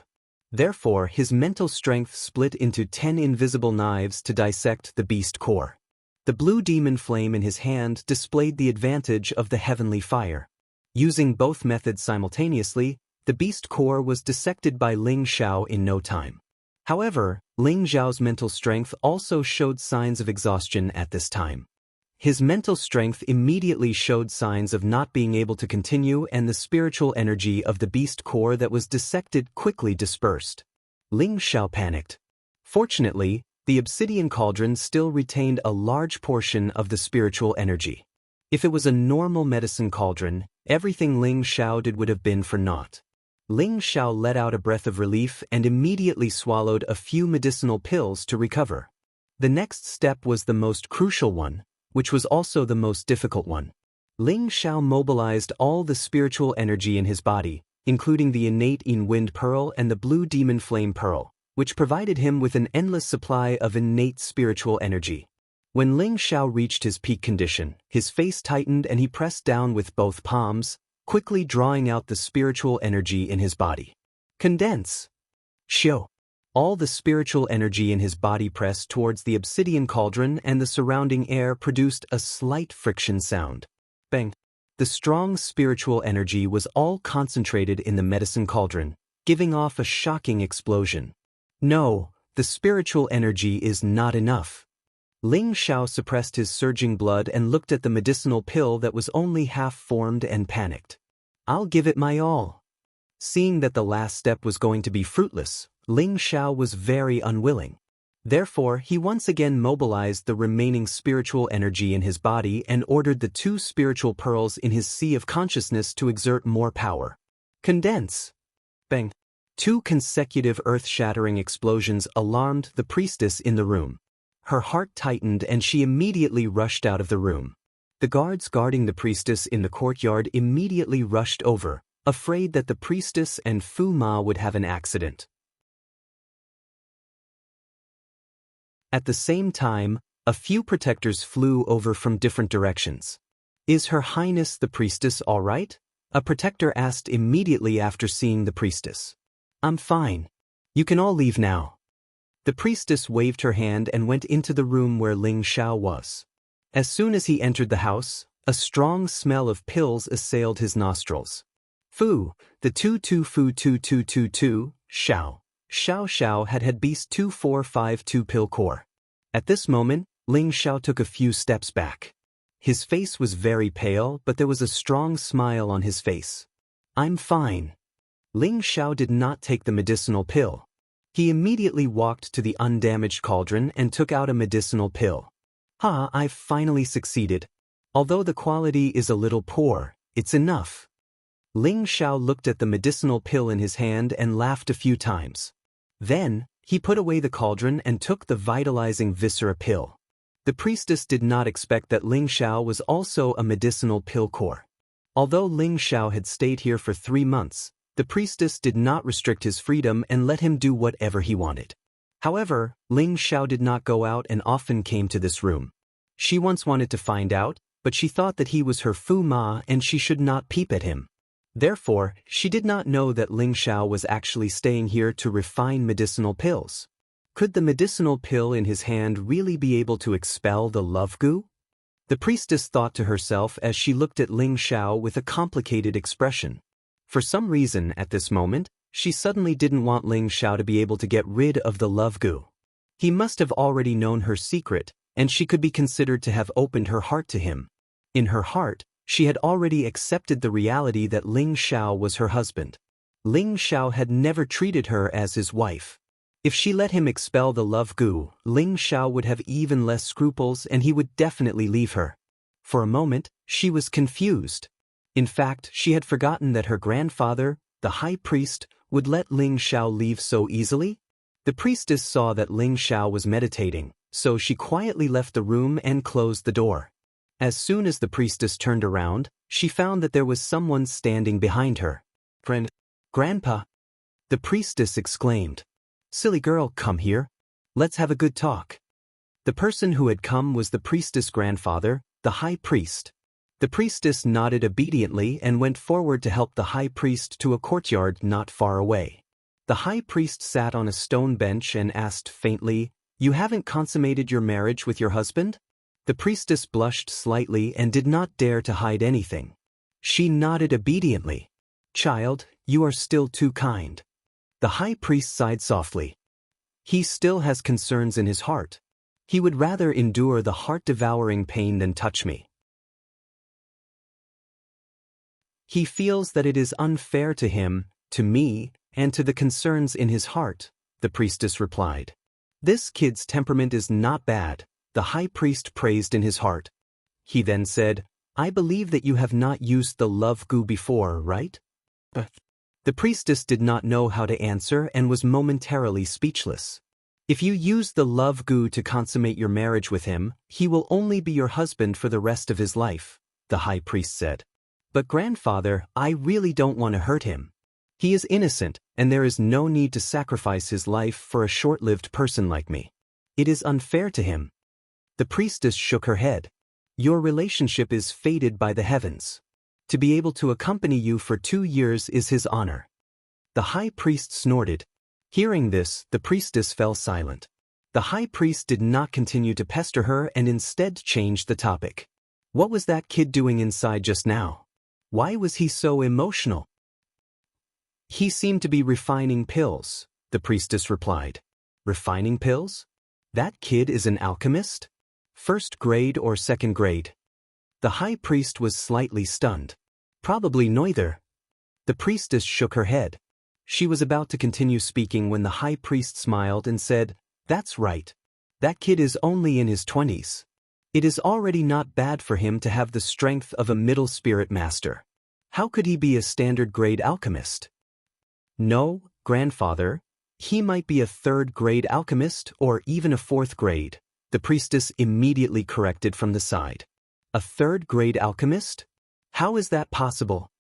Therefore, his mental strength split into 10 invisible knives to dissect the beast core. The blue demon flame in his hand displayed the advantage of the heavenly fire. Using both methods simultaneously, the beast core was dissected by Ling Xiao in no time. However, Ling Xiao's mental strength also showed signs of exhaustion at this time. His mental strength immediately showed signs of not being able to continue, and the spiritual energy of the beast core that was dissected quickly dispersed. Ling Xiao panicked. Fortunately, the obsidian cauldron still retained a large portion of the spiritual energy. If it was a normal medicine cauldron, everything Ling Xiao did would have been for naught. Ling Xiao let out a breath of relief and immediately swallowed a few medicinal pills to recover. The next step was the most crucial one, which was also the most difficult one. Ling Xiao mobilized all the spiritual energy in his body, including the innate Yin Wind Pearl and the blue Demon Flame Pearl, which provided him with an endless supply of innate spiritual energy. When Ling Xiao reached his peak condition, his face tightened and he pressed down with both palms, quickly drawing out the spiritual energy in his body. Condense. Shio. All the spiritual energy in his body pressed towards the obsidian cauldron, and the surrounding air produced a slight friction sound. Bang. The strong spiritual energy was all concentrated in the medicine cauldron, giving off a shocking explosion. No, the spiritual energy is not enough. Ling Xiao suppressed his surging blood and looked at the medicinal pill that was only half formed and panicked. I'll give it my all. Seeing that the last step was going to be fruitless, Ling Xiao was very unwilling. Therefore, he once again mobilized the remaining spiritual energy in his body and ordered the 2 spiritual pearls in his sea of consciousness to exert more power. Condense! Bang! 2 consecutive earth-shattering explosions alarmed the priestess in the room. Her heart tightened and she immediately rushed out of the room. The guards guarding the priestess in the courtyard immediately rushed over, afraid that the priestess and Fu Ma would have an accident. At the same time, a few protectors flew over from different directions. "Is Her Highness the priestess all right?" a protector asked immediately after seeing the priestess. "I'm fine. You can all leave now." The priestess waved her hand and went into the room where Ling Xiao was. As soon as he entered the house, a strong smell of pills assailed his nostrils. Fu, the 2222222, Xiao. Xiao had Beast 2452 pill core. At this moment, Ling Xiao took a few steps back. His face was very pale, but there was a strong smile on his face. "I'm fine." Ling Xiao did not take the medicinal pill. He immediately walked to the undamaged cauldron and took out a medicinal pill. I've finally succeeded. Although the quality is a little poor, it's enough." Ling Xiao looked at the medicinal pill in his hand and laughed a few times. Then, he put away the cauldron and took the vitalizing viscera pill. The priestess did not expect that Ling Xiao was also a medicinal pill core. Although Ling Xiao had stayed here for 3 months, the priestess did not restrict his freedom and let him do whatever he wanted. However, Ling Xiao did not go out and often came to this room. She once wanted to find out, but she thought that he was her Fu Ma and she should not peep at him. Therefore, she did not know that Ling Xiao was actually staying here to refine medicinal pills. Could the medicinal pill in his hand really be able to expel the love goo? The priestess thought to herself as she looked at Ling Xiao with a complicated expression. For some reason, at this moment, she suddenly didn't want Ling Xiao to be able to get rid of the love goo. He must have already known her secret, and she could be considered to have opened her heart to him. In her heart, she had already accepted the reality that Ling Xiao was her husband. Ling Xiao had never treated her as his wife. If she let him expel the love goo, Ling Xiao would have even less scruples and he would definitely leave her. For a moment, she was confused. In fact, she had forgotten that her grandfather, the high priest, would let Ling Xiao leave so easily. The priestess saw that Ling Xiao was meditating, so she quietly left the room and closed the door. As soon as the priestess turned around, she found that there was someone standing behind her. "Grandpa!" the priestess exclaimed. "Silly girl, come here. Let's have a good talk." The person who had come was the priestess' grandfather, the high priest. The priestess nodded obediently and went forward to help the high priest to a courtyard not far away. The high priest sat on a stone bench and asked faintly, "You haven't consummated your marriage with your husband?" The priestess blushed slightly and did not dare to hide anything. She nodded obediently. "Child, you are still too kind." The high priest sighed softly. He still has concerns in his heart. He would rather endure the heart-devouring pain than touch me. He feels that it is unfair to him, to me, and to the concerns in his heart, the priestess replied. "This kid's temperament is not bad," the high priest praised in his heart. He then said, "I believe that you have not used the love goo before, right?" The priestess did not know how to answer and was momentarily speechless. "If you use the love goo to consummate your marriage with him, he will only be your husband for the rest of his life," the high priest said. "But grandfather, I really don't want to hurt him. He is innocent, and there is no need to sacrifice his life for a short-lived person like me. It is unfair to him." The priestess shook her head. "Your relationship is fated by the heavens. To be able to accompany you for 2 years is his honor." The high priest snorted. Hearing this, the priestess fell silent. The high priest did not continue to pester her and instead changed the topic. "What was that kid doing inside just now? Why was he so emotional?" "He seemed to be refining pills," the priestess replied. "Refining pills? That kid is an alchemist? First grade or second grade?" The high priest was slightly stunned. "Probably neither." The priestess shook her head. She was about to continue speaking when the high priest smiled and said, "That's right. That kid is only in his 20s. It is already not bad for him to have the strength of a middle spirit master. How could he be a standard-grade alchemist?" "No, grandfather. He might be a third-grade alchemist or even a fourth grade," the priestess immediately corrected from the side. "A third-grade alchemist? How is that possible?"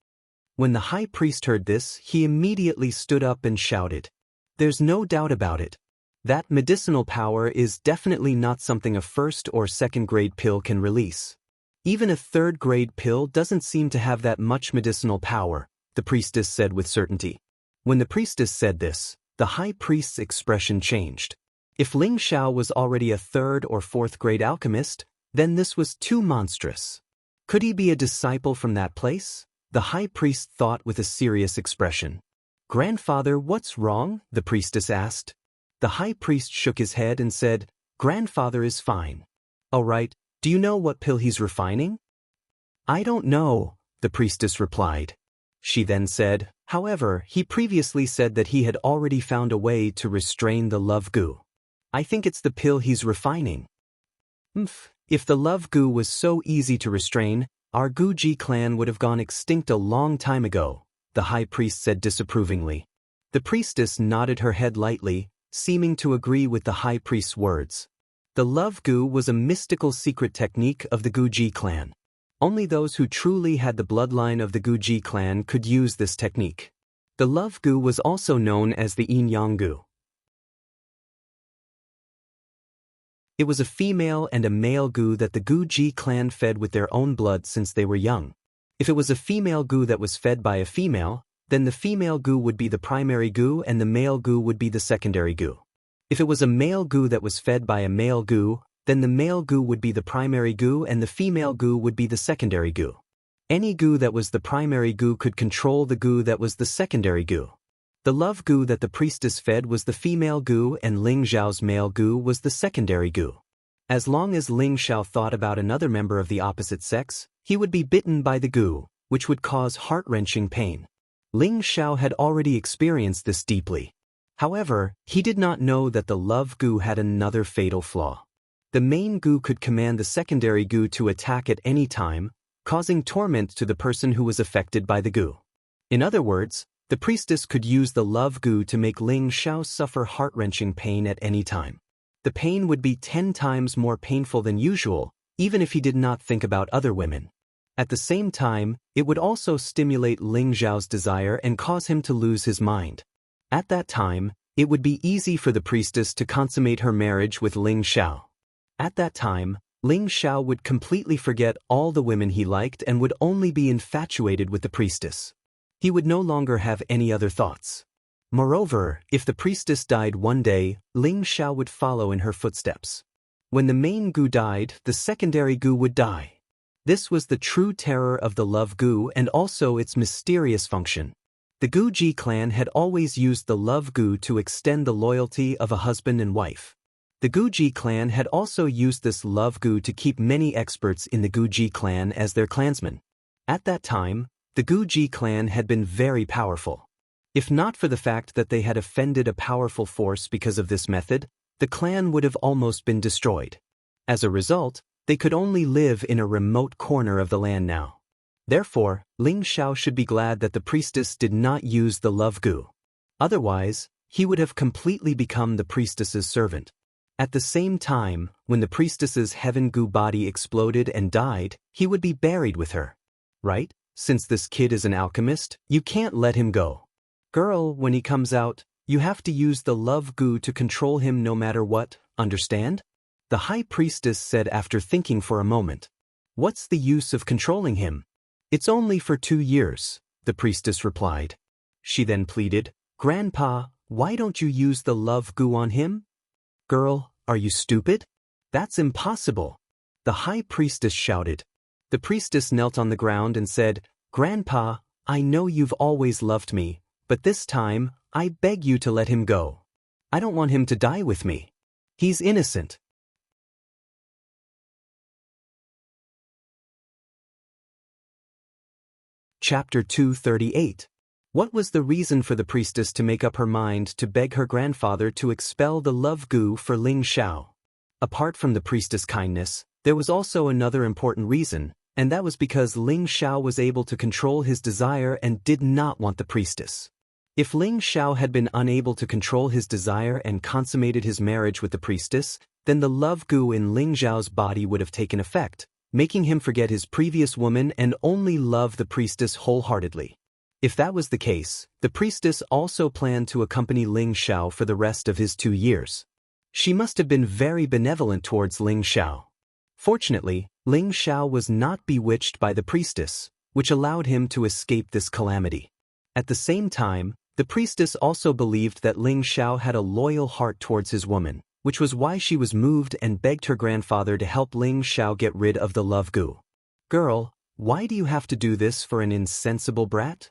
When the high priest heard this, he immediately stood up and shouted, "There's no doubt about it. That medicinal power is definitely not something a first or second-grade pill can release. Even a third-grade pill doesn't seem to have that much medicinal power," the priestess said with certainty. When the priestess said this, the high priest's expression changed. If Ling Xiao was already a third or fourth-grade alchemist, then this was too monstrous. Could he be a disciple from that place? The high priest thought with a serious expression. "Grandfather, what's wrong?" the priestess asked. The high priest shook his head and said, "Grandfather is fine." "All right, do you know what pill he's refining?" "I don't know," the priestess replied. She then said, "However, he previously said that he had already found a way to restrain the love goo. I think it's the pill he's refining." If the love goo was so easy to restrain, our Guji clan would have gone extinct a long time ago, the high priest said disapprovingly. The priestess nodded her head lightly, seeming to agree with the high priest's words. The love goo was a mystical secret technique of the Guji clan. Only those who truly had the bloodline of the Guji clan could use this technique. The love goo was also known as the yin yang goo. It was a female and a male goo that the Guji clan fed with their own blood since they were young. If it was a female goo that was fed by a female, then the female goo would be the primary goo and the male goo would be the secondary goo. If it was a male goo that was fed by a male goo, then the male goo would be the primary goo and the female goo would be the secondary goo. Any goo that was the primary goo could control the goo that was the secondary goo. The love goo that the priestess fed was the female goo and Ling Xiao's male goo was the secondary goo. As long as Ling Xiao thought about another member of the opposite sex, he would be bitten by the goo, which would cause heart-wrenching pain. Ling Xiao had already experienced this deeply. However, he did not know that the love goo had another fatal flaw. The main goo could command the secondary goo to attack at any time, causing torment to the person who was affected by the goo. In other words, the priestess could use the love goo to make Ling Xiao suffer heart-wrenching pain at any time. The pain would be 10 times more painful than usual, even if he did not think about other women. At the same time, it would also stimulate Ling Xiao's desire and cause him to lose his mind. At that time, it would be easy for the priestess to consummate her marriage with Ling Xiao. At that time, Ling Xiao would completely forget all the women he liked and would only be infatuated with the priestess. He would no longer have any other thoughts. Moreover, if the priestess died one day, Ling Xiao would follow in her footsteps. When the main goo died, the secondary goo would die. This was the true terror of the love goo and also its mysterious function. The Guji clan had always used the love goo to extend the loyalty of a husband and wife. The Guji clan had also used this love goo to keep many experts in the Guji clan as their clansmen. At that time, the Guji clan had been very powerful. If not for the fact that they had offended a powerful force because of this method, the clan would have almost been destroyed. As a result, they could only live in a remote corner of the land now. Therefore, Ling Xiao should be glad that the priestess did not use the love goo. Otherwise, he would have completely become the priestess's servant. At the same time, when the priestess's heaven goo body exploded and died, he would be buried with her. Right? Since this kid is an alchemist, you can't let him go. Girl, when he comes out, you have to use the love goo to control him no matter what, understand? The high priestess said after thinking for a moment. What's the use of controlling him? It's only for 2 years, the priestess replied. She then pleaded, Grandpa, why don't you use the love goo on him? Girl, are you stupid? That's impossible. The high priestess shouted. The priestess knelt on the ground and said, Grandpa, I know you've always loved me, but this time, I beg you to let him go. I don't want him to die with me. He's innocent. Chapter 238. What was the reason for the priestess to make up her mind to beg her grandfather to expel the love goo for Ling Xiao? Apart from the priestess' kindness, there was also another important reason, and that was because Ling Xiao was able to control his desire and did not want the priestess. If Ling Xiao had been unable to control his desire and consummated his marriage with the priestess, then the love goo in Ling Xiao's body would have taken effect, making him forget his previous woman and only love the priestess wholeheartedly. If that was the case, the priestess also planned to accompany Ling Xiao for the rest of his 2 years. She must have been very benevolent towards Ling Xiao. Fortunately, Ling Xiao was not bewitched by the priestess, which allowed him to escape this calamity. At the same time, the priestess also believed that Ling Xiao had a loyal heart towards his woman, which was why she was moved and begged her grandfather to help Ling Xiao get rid of the love goo. "Girl, why do you have to do this for an insensible brat?"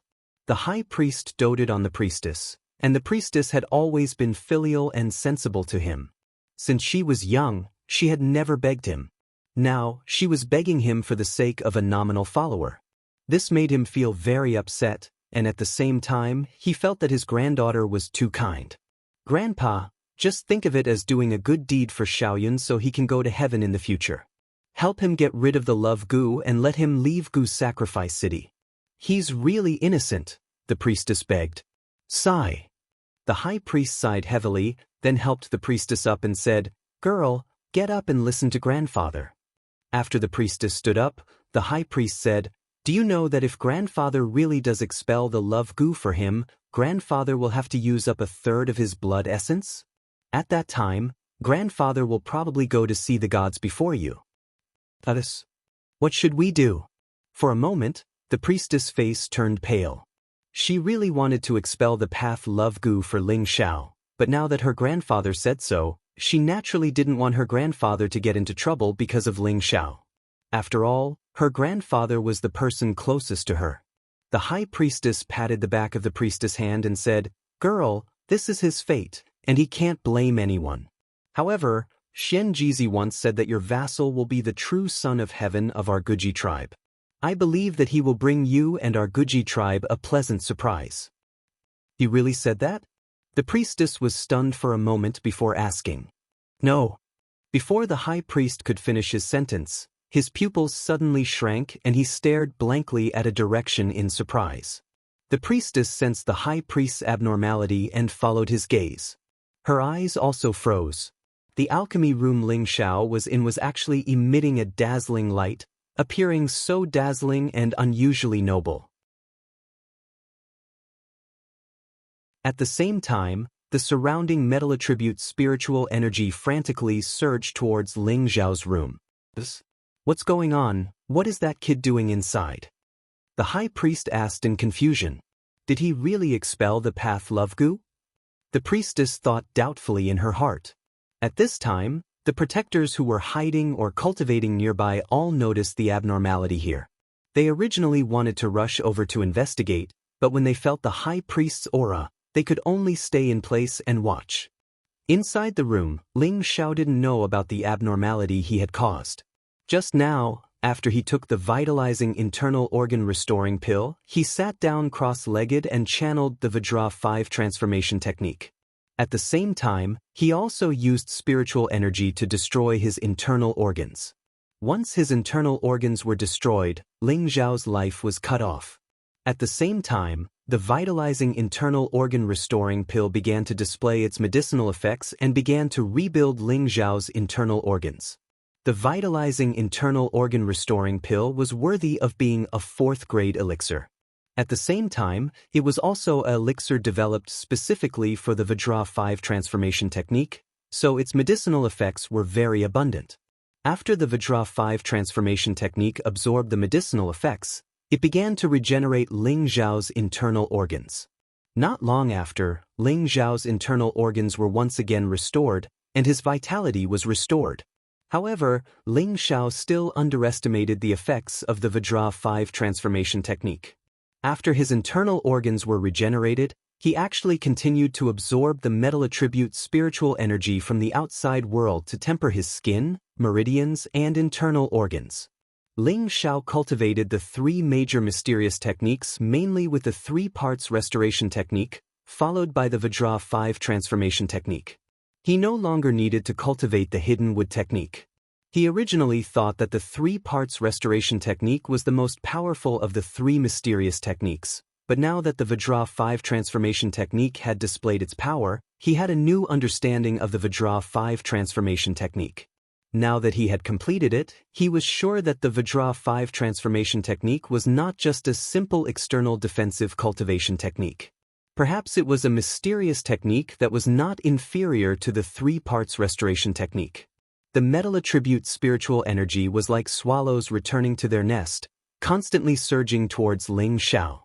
The high priest doted on the priestess, and the priestess had always been filial and sensible to him. Since she was young, she had never begged him. Now, she was begging him for the sake of a nominal follower. This made him feel very upset, and at the same time, he felt that his granddaughter was too kind. "Grandpa, just think of it as doing a good deed for Xiaoyun so he can go to heaven in the future. Help him get rid of the love goo and let him leave Goo's sacrifice city. He's really innocent," the priestess begged. Sigh. The high priest sighed heavily, then helped the priestess up and said, "Girl, get up and listen to grandfather." After the priestess stood up, the high priest said, "Do you know that if grandfather really does expel the love goo for him, grandfather will have to use up 1/3 of his blood essence? At that time, grandfather will probably go to see the gods before you. Us. What should we do?" For a moment, the priestess' face turned pale. She really wanted to expel the path love goo for Ling Xiao, but now that her grandfather said so, she naturally didn't want her grandfather to get into trouble because of Ling Xiao. After all, her grandfather was the person closest to her. The high priestess patted the back of the priestess' hand and said, "Girl, this is his fate, and he can't blame anyone. However, Shen Jizi once said that your vassal will be the true son of heaven of our Guji tribe. I believe that he will bring you and our Guji tribe a pleasant surprise." "He really said that?" The priestess was stunned for a moment before asking. "No." Before the high priest could finish his sentence, his pupils suddenly shrank and he stared blankly at a direction in surprise. The priestess sensed the high priest's abnormality and followed his gaze. Her eyes also froze. The alchemy room Ling Xiao was in was actually emitting a dazzling light, appearing so dazzling and unusually noble. At the same time, the surrounding metal attribute spiritual energy frantically surged towards Ling Xiao's room. "What's going on? What is that kid doing inside?" The high priest asked in confusion. Did he really expel the path love goo? The priestess thought doubtfully in her heart. At this time, the protectors who were hiding or cultivating nearby all noticed the abnormality here. They originally wanted to rush over to investigate, but when they felt the high priest's aura, they could only stay in place and watch. Inside the room, Ling Xiao didn't know about the abnormality he had caused. Just now, after he took the vitalizing internal organ restoring pill, he sat down cross-legged and channeled the Vajra 5 transformation technique. At the same time, he also used spiritual energy to destroy his internal organs. Once his internal organs were destroyed, Ling Xiao's life was cut off. At the same time, the vitalizing internal organ restoring pill began to display its medicinal effects and began to rebuild Ling Xiao's internal organs. The vitalizing internal organ restoring pill was worthy of being a 4th-grade elixir. At the same time, it was also an elixir developed specifically for the Vajra 5 transformation technique, so its medicinal effects were very abundant. After the Vajra 5 transformation technique absorbed the medicinal effects, it began to regenerate Ling Xiao's internal organs. Not long after, Ling Xiao's internal organs were once again restored, and his vitality was restored. However, Ling Xiao still underestimated the effects of the Vajra 5 transformation technique. After his internal organs were regenerated, he actually continued to absorb the metal attribute spiritual energy from the outside world to temper his skin, meridians, and internal organs. Ling Xiao cultivated the three major mysterious techniques mainly with the three parts restoration technique, followed by the Vajra 5 transformation technique. He no longer needed to cultivate the hidden wood technique. He originally thought that the three parts restoration technique was the most powerful of the three mysterious techniques, but now that the Vajra 5 transformation technique had displayed its power, he had a new understanding of the Vajra 5 transformation technique. Now that he had completed it, he was sure that the Vajra 5 transformation technique was not just a simple external defensive cultivation technique. Perhaps it was a mysterious technique that was not inferior to the three parts restoration technique. The metal attribute spiritual energy was like swallows returning to their nest, constantly surging towards Ling Xiao.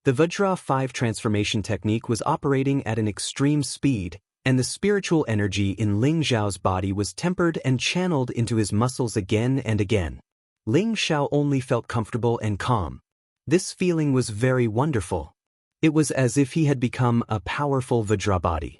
The Vajra 5 transformation technique was operating at an extreme speed, and the spiritual energy in Ling Xiao's body was tempered and channeled into his muscles again and again. Ling Xiao only felt comfortable and calm. This feeling was very wonderful. It was as if he had become a powerful Vajra body.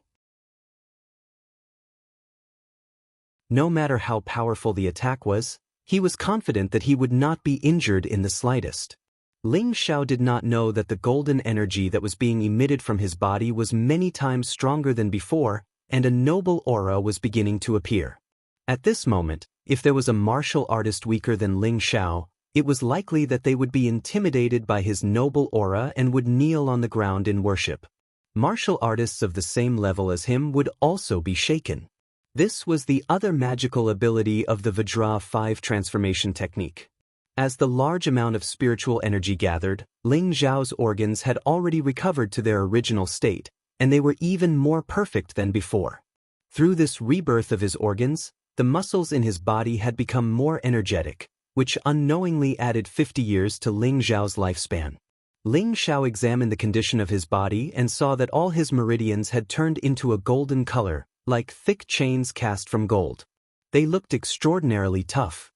No matter how powerful the attack was, he was confident that he would not be injured in the slightest. Ling Xiao did not know that the golden energy that was being emitted from his body was many times stronger than before, and a noble aura was beginning to appear. At this moment, if there was a martial artist weaker than Ling Xiao, it was likely that they would be intimidated by his noble aura and would kneel on the ground in worship. Martial artists of the same level as him would also be shaken. This was the other magical ability of the Vajra 5 transformation technique. As the large amount of spiritual energy gathered, Ling Xiao's organs had already recovered to their original state, and they were even more perfect than before. Through this rebirth of his organs, the muscles in his body had become more energetic, which unknowingly added 50 years to Ling Xiao's lifespan. Ling Xiao examined the condition of his body and saw that all his meridians had turned into a golden color, like thick chains cast from gold. They looked extraordinarily tough.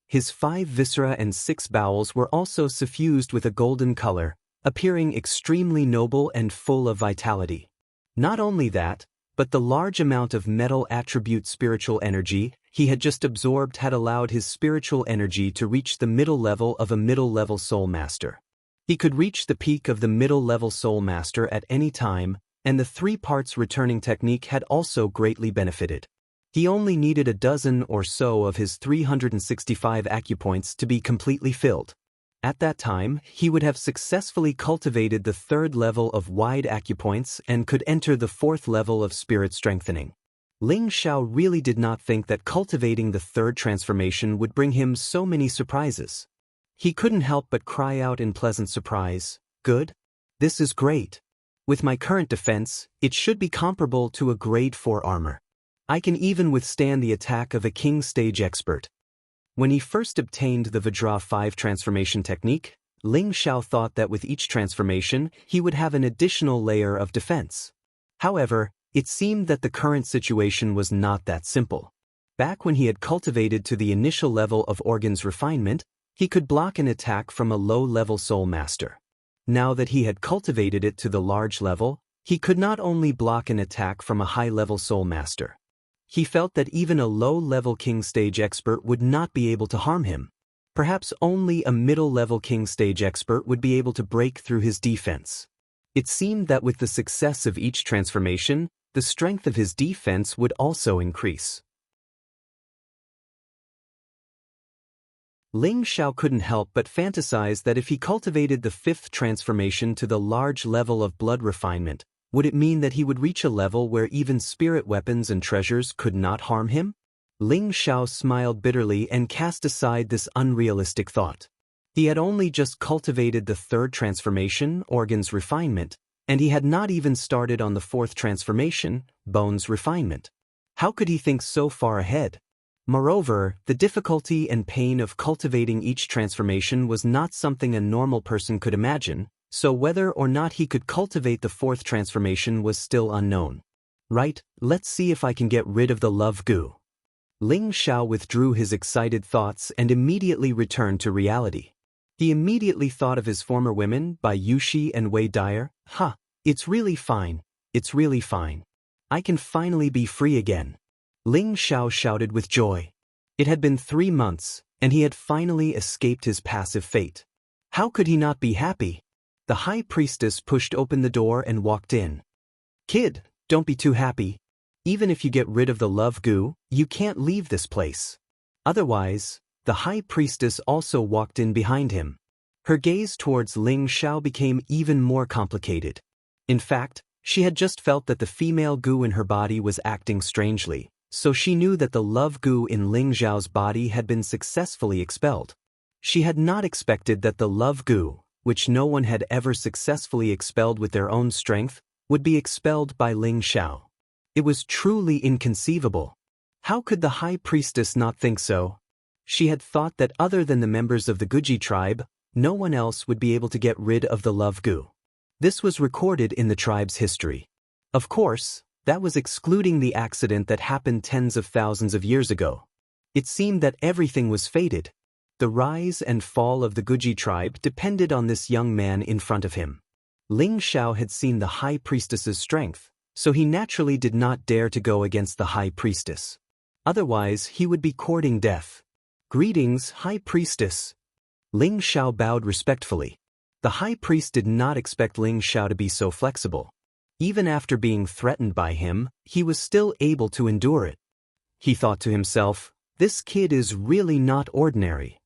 His 5 viscera and 6 bowels were also suffused with a golden color, appearing extremely noble and full of vitality. Not only that, but the large amount of metal attribute spiritual energy he had just absorbed had allowed his spiritual energy to reach the middle level of a middle-level soul master. He could reach the peak of the middle-level soul master at any time, and the three parts returning technique had also greatly benefited. He only needed a dozen or so of his 365 acupoints to be completely filled. At that time, he would have successfully cultivated the third level of wide acupoints and could enter the fourth level of spirit strengthening. Ling Xiao really did not think that cultivating the third transformation would bring him so many surprises. He couldn't help but cry out in pleasant surprise, "Good? This is great. With my current defense, it should be comparable to a grade 4 armor. I can even withstand the attack of a king stage expert." When he first obtained the Vajra 5 transformation technique, Ling Xiao thought that with each transformation, he would have an additional layer of defense. However, it seemed that the current situation was not that simple. Back when he had cultivated to the initial level of organs refinement, he could block an attack from a low-level soul master. Now that he had cultivated it to the large level, he could not only block an attack from a high-level soul master. He felt that even a low-level king stage expert would not be able to harm him. Perhaps only a middle-level king stage expert would be able to break through his defense. It seemed that with the success of each transformation, the strength of his defense would also increase. Ling Xiao couldn't help but fantasize that if he cultivated the 5th transformation to the large level of blood refinement, would it mean that he would reach a level where even spirit weapons and treasures could not harm him? Ling Xiao smiled bitterly and cast aside this unrealistic thought. He had only just cultivated the 3rd transformation, organs refinement, and he had not even started on the 4th transformation, bones refinement. How could he think so far ahead? Moreover, the difficulty and pain of cultivating each transformation was not something a normal person could imagine, so whether or not he could cultivate the 4th transformation was still unknown. Right, let's see if I can get rid of the love goo. Ling Xiao withdrew his excited thoughts and immediately returned to reality. He immediately thought of his former women, Bai Yushi and Wei Dyer. It's really fine, it's really fine. I can finally be free again. Ling Xiao shouted with joy. It had been 3 months, and he had finally escaped his passive fate. How could he not be happy? The high priestess pushed open the door and walked in. Kid, don't be too happy. Even if you get rid of the love goo, you can't leave this place. Otherwise, the high priestess also walked in behind him. Her gaze towards Ling Xiao became even more complicated. In fact, she had just felt that the female goo in her body was acting strangely, so she knew that the love goo in Ling Xiao's body had been successfully expelled. She had not expected that the love goo, which no one had ever successfully expelled with their own strength, would be expelled by Ling Xiao. It was truly inconceivable. How could the high priestess not think so? She had thought that other than the members of the Guji tribe, no one else would be able to get rid of the love goo. This was recorded in the tribe's history. Of course, that was excluding the accident that happened tens of thousands of years ago. It seemed that everything was fated. The rise and fall of the Guji tribe depended on this young man in front of him. Ling Xiao had seen the high priestess's strength, so he naturally did not dare to go against the high priestess. Otherwise, he would be courting death. Greetings, high priestess. Ling Xiao bowed respectfully. The high priest did not expect Ling Xiao to be so flexible. Even after being threatened by him, he was still able to endure it. He thought to himself, this kid is really not ordinary.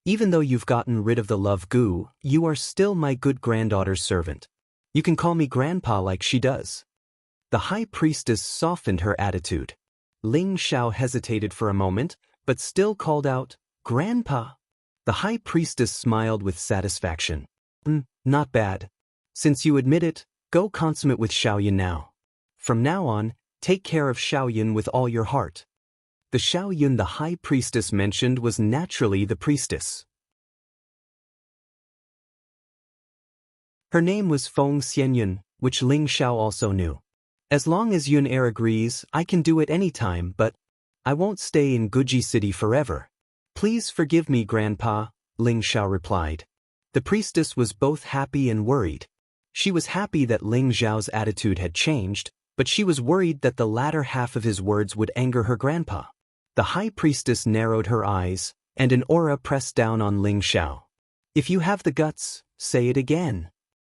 Even though you've gotten rid of the love goo, you are still my good granddaughter's servant. You can call me grandpa like she does. The high priestess softened her attitude. Ling Xiao hesitated for a moment, but still called out, Grandpa. The high priestess smiled with satisfaction. Not bad. Since you admit it, go consummate with Xiaoyan now. From now on, take care of Xiaoyan with all your heart. The Xiaoyan the high priestess mentioned was naturally the priestess. Her name was Feng Xianyun, which Ling Xiao also knew. As long as Yun Er agrees, I can do it any time, but I won't stay in Guji City forever. Please forgive me, Grandpa, Ling Xiao replied. The priestess was both happy and worried. She was happy that Ling Xiao's attitude had changed, but she was worried that the latter half of his words would anger her grandpa. The high priestess narrowed her eyes, and an aura pressed down on Ling Xiao. If you have the guts, say it again.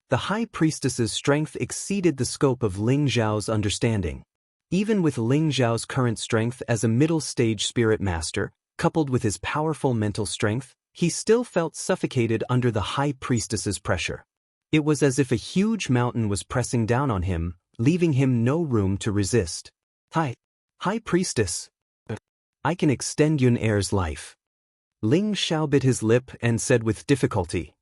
The high priestess's strength exceeded the scope of Ling Xiao's understanding. Even with Ling Xiao's current strength as a middle-stage spirit master, coupled with his powerful mental strength, he still felt suffocated under the high priestess's pressure. It was as if a huge mountain was pressing down on him, leaving him no room to resist. High priestess. I can extend Yun Er's life. Ling Xiao bit his lip and said with difficulty.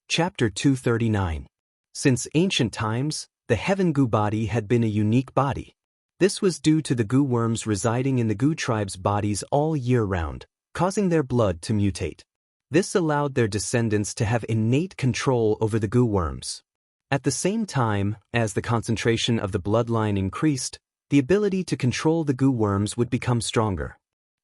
Chapter 239. Since ancient times, the Heaven Goo body had been a unique body. This was due to the goo worms residing in the goo tribe's bodies all year round, causing their blood to mutate. This allowed their descendants to have innate control over the goo worms. At the same time, as the concentration of the bloodline increased, the ability to control the goo worms would become stronger.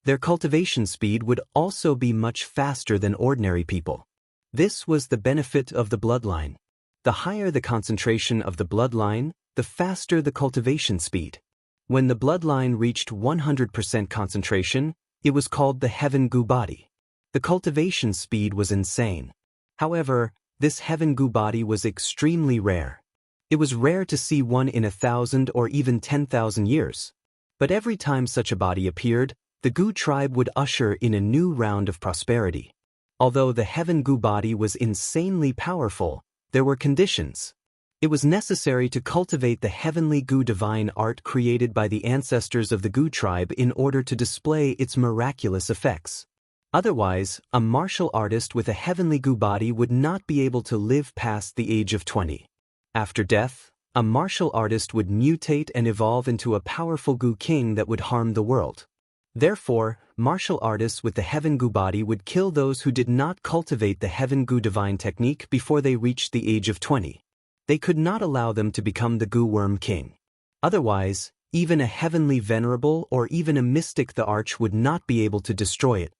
Their cultivation speed would also be much faster than ordinary people. This was the benefit of the bloodline. The higher the concentration of the bloodline, the faster the cultivation speed. When the bloodline reached 100% concentration, it was called the Heaven Goo body. The cultivation speed was insane. However, this Heaven Goo body was extremely rare. It was rare to see one in 1,000 or even 10,000 years. But every time such a body appeared, the Goo tribe would usher in a new round of prosperity. Although the Heaven Goo body was insanely powerful, there were conditions. It was necessary to cultivate the heavenly Goo divine art created by the ancestors of the Goo tribe in order to display its miraculous effects. Otherwise, a martial artist with a heavenly Goo body would not be able to live past the age of 20. After death, a martial artist would mutate and evolve into a powerful Goo king that would harm the world. Therefore, martial artists with the Heaven Goo body would kill those who did not cultivate the Heaven Goo divine technique before they reached the age of 20. They could not allow them to become the Goo worm king. Otherwise, even a heavenly venerable or even a mystic the arch would not be able to destroy it.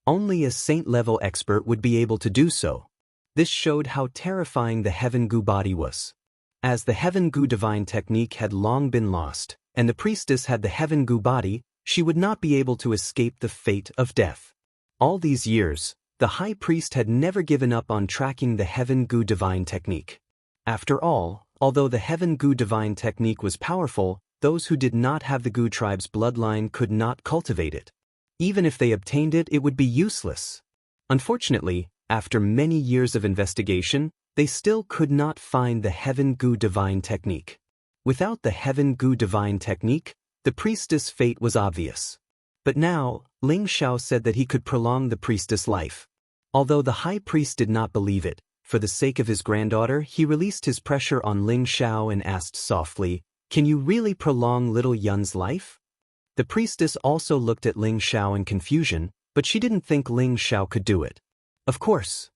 Only a saint-level expert would be able to do so. This showed how terrifying the Heaven Goo body was. As the Heaven Gu divine technique had long been lost, and the priestess had the Heaven Gu body, she would not be able to escape the fate of death. All these years, the high priest had never given up on tracking the Heaven Gu divine technique. After all, although the Heaven Gu divine technique was powerful, those who did not have the Gu tribe's bloodline could not cultivate it. Even if they obtained it, it would be useless. Unfortunately, after many years of investigation, they still could not find the Heaven Gu divine technique. Without the Heaven Gu divine technique, the priestess' fate was obvious. But now, Ling Xiao said that he could prolong the priestess' life. Although the high priest did not believe it, for the sake of his granddaughter, he released his pressure on Ling Xiao and asked softly, "Can you really prolong little Yun's life?" The priestess also looked at Ling Xiao in confusion, but she didn't think Ling Xiao could do it. Of course.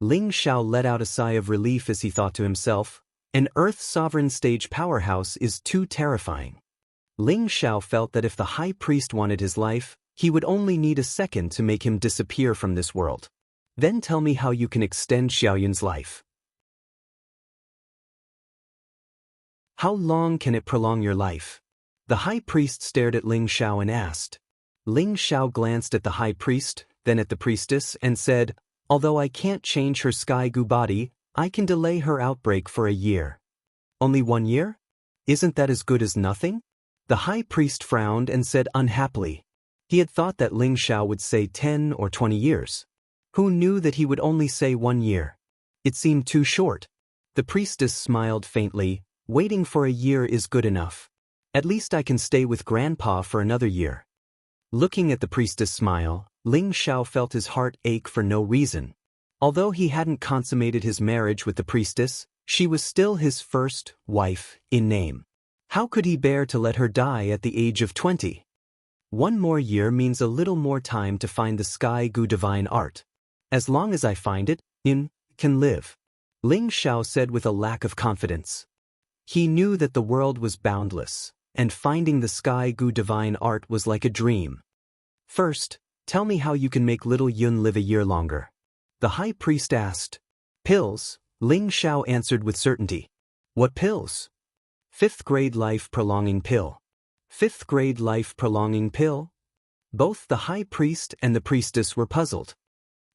Ling Xiao let out a sigh of relief as he thought to himself, an Earth Sovereign stage powerhouse is too terrifying. Ling Xiao felt that if the high priest wanted his life, he would only need a second to make him disappear from this world. Then tell me how you can extend Xiaoyun's life. How long can it prolong your life? The high priest stared at Ling Xiao and asked. Ling Xiao glanced at the high priest, then at the priestess, and said, "Although I can't change her sky gu body, I can delay her outbreak for a year." Only 1 year? Isn't that as good as nothing? The high priest frowned and said unhappily. He had thought that Ling Xiao would say 10 or 20 years. Who knew that he would only say 1 year? It seemed too short. The priestess smiled faintly. Waiting for a year is good enough. At least I can stay with Grandpa for another year. Looking at the priestess' smile, Ling Xiao felt his heart ache for no reason. Although he hadn't consummated his marriage with the priestess, she was still his first wife in name. How could he bear to let her die at the age of 20? 1 more year means a little more time to find the Sky Gu divine art. As long as I find it, can live. Ling Xiao said with a lack of confidence. He knew that the world was boundless, and finding the Sky Gu divine art was like a dream. First, tell me how you can make little Yun live a year longer. The high priest asked. Pills, Ling Xiao answered with certainty. What pills? 5th grade life-prolonging pill. 5th grade life-prolonging pill? Both the high priest and the priestess were puzzled.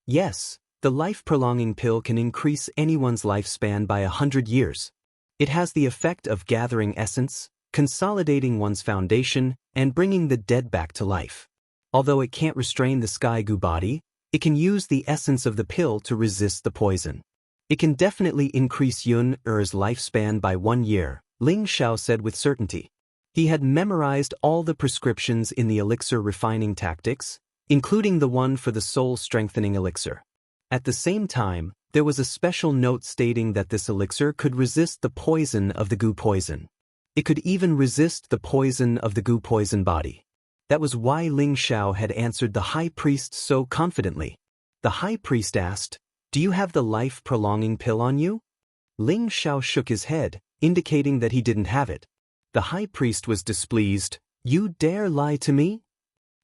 Yes, the life-prolonging pill can increase anyone's lifespan by 100 years. It has the effect of gathering essence, consolidating one's foundation, and bringing the dead back to life. Although it can't restrain the Sky Gu body, it can use the essence of the pill to resist the poison. It can definitely increase Yun Er's lifespan by 1 year, Ling Xiao said with certainty. He had memorized all the prescriptions in the elixir refining tactics, including the one for the soul-strengthening elixir. At the same time, there was a special note stating that this elixir could resist the poison of the Gu poison. It could even resist the poison of the Gu poison body. That was why Ling Xiao had answered the high priest so confidently. The high priest asked, "Do you have the life-prolonging pill on you?" Ling Xiao shook his head, indicating that he didn't have it. The high priest was displeased. "You dare lie to me?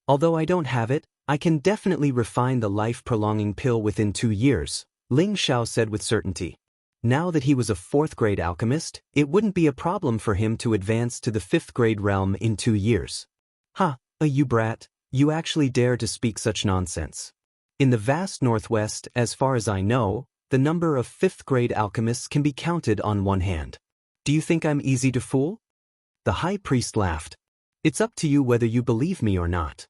Although I don't have it, I can definitely refine the life-prolonging pill within 2 years, Ling Xiao said with certainty. Now that he was a 4th grade alchemist, it wouldn't be a problem for him to advance to the 5th grade realm in 2 years. You brat, you actually dare to speak such nonsense. In the vast Northwest, as far as I know, the number of 5th grade alchemists can be counted on one hand. Do you think I'm easy to fool? The high priest laughed. It's up to you whether you believe me or not.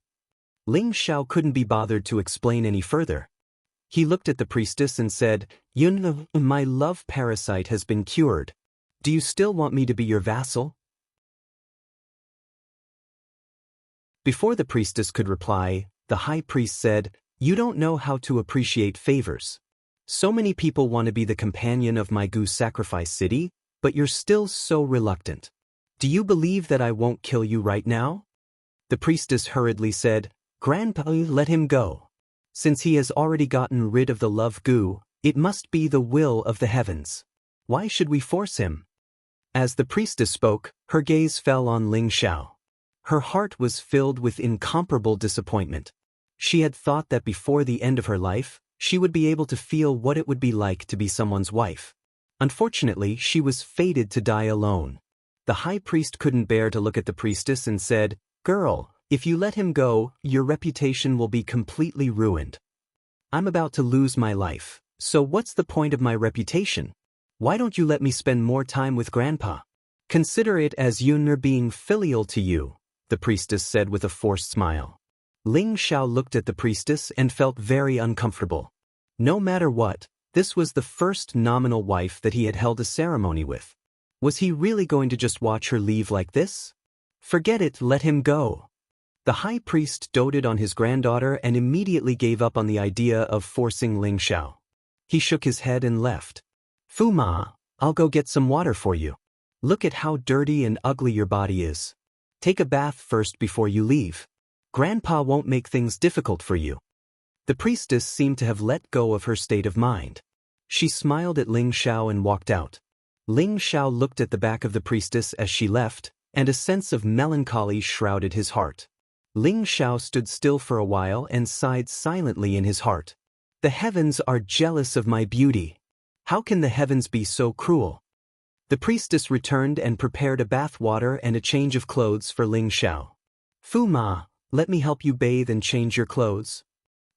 Ling Xiao couldn't be bothered to explain any further. He looked at the priestess and said, "Yun, my love parasite has been cured. Do you still want me to be your vassal?" Before the priestess could reply, the high priest said, "You don't know how to appreciate favors. So many people want to be the companion of my Gu sacrifice city, but you're still so reluctant. Do you believe that I won't kill you right now?" The priestess hurriedly said, "Grandpa, let him go. Since he has already gotten rid of the love Gu, it must be the will of the heavens. Why should we force him?" As the priestess spoke, her gaze fell on Ling Xiao. Her heart was filled with incomparable disappointment. She had thought that before the end of her life, she would be able to feel what it would be like to be someone's wife. Unfortunately, she was fated to die alone. The high priest couldn't bear to look at the priestess and said, "Girl, if you let him go, your reputation will be completely ruined. I'm about to lose my life, so what's the point of my reputation? Why don't you let me spend more time with Grandpa? Consider it as Yunner being filial to you," the priestess said with a forced smile. Ling Xiao looked at the priestess and felt very uncomfortable. No matter what, this was the first nominal wife that he had held a ceremony with. Was he really going to just watch her leave like this? Forget it, let him go. The high priest doted on his granddaughter and immediately gave up on the idea of forcing Ling Xiao. He shook his head and left. "Fu Ma, I'll go get some water for you. Look at how dirty and ugly your body is. Take a bath first before you leave. Grandpa won't make things difficult for you." The priestess seemed to have let go of her state of mind. She smiled at Ling Xiao and walked out. Ling Xiao looked at the back of the priestess as she left, and a sense of melancholy shrouded his heart. Ling Xiao stood still for a while and sighed silently in his heart. The heavens are jealous of my beauty. How can the heavens be so cruel? The priestess returned and prepared a bath water and a change of clothes for Ling Xiao. "Fu Ma, let me help you bathe and change your clothes."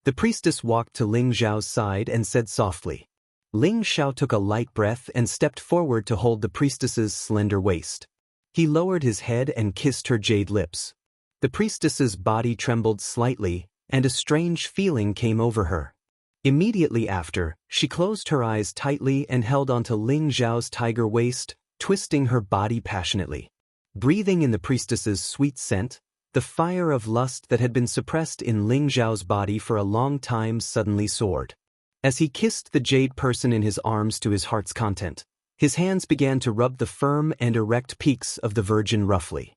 The priestess walked to Ling Xiao's side and said softly. Ling Xiao took a light breath and stepped forward to hold the priestess's slender waist. He lowered his head and kissed her jade lips. The priestess's body trembled slightly, and a strange feeling came over her. Immediately after, she closed her eyes tightly and held onto Ling Xiao's tiger waist, twisting her body passionately. Breathing in the priestess's sweet scent, the fire of lust that had been suppressed in Ling Xiao's body for a long time suddenly soared. As he kissed the jade person in his arms to his heart's content, his hands began to rub the firm and erect peaks of the virgin roughly.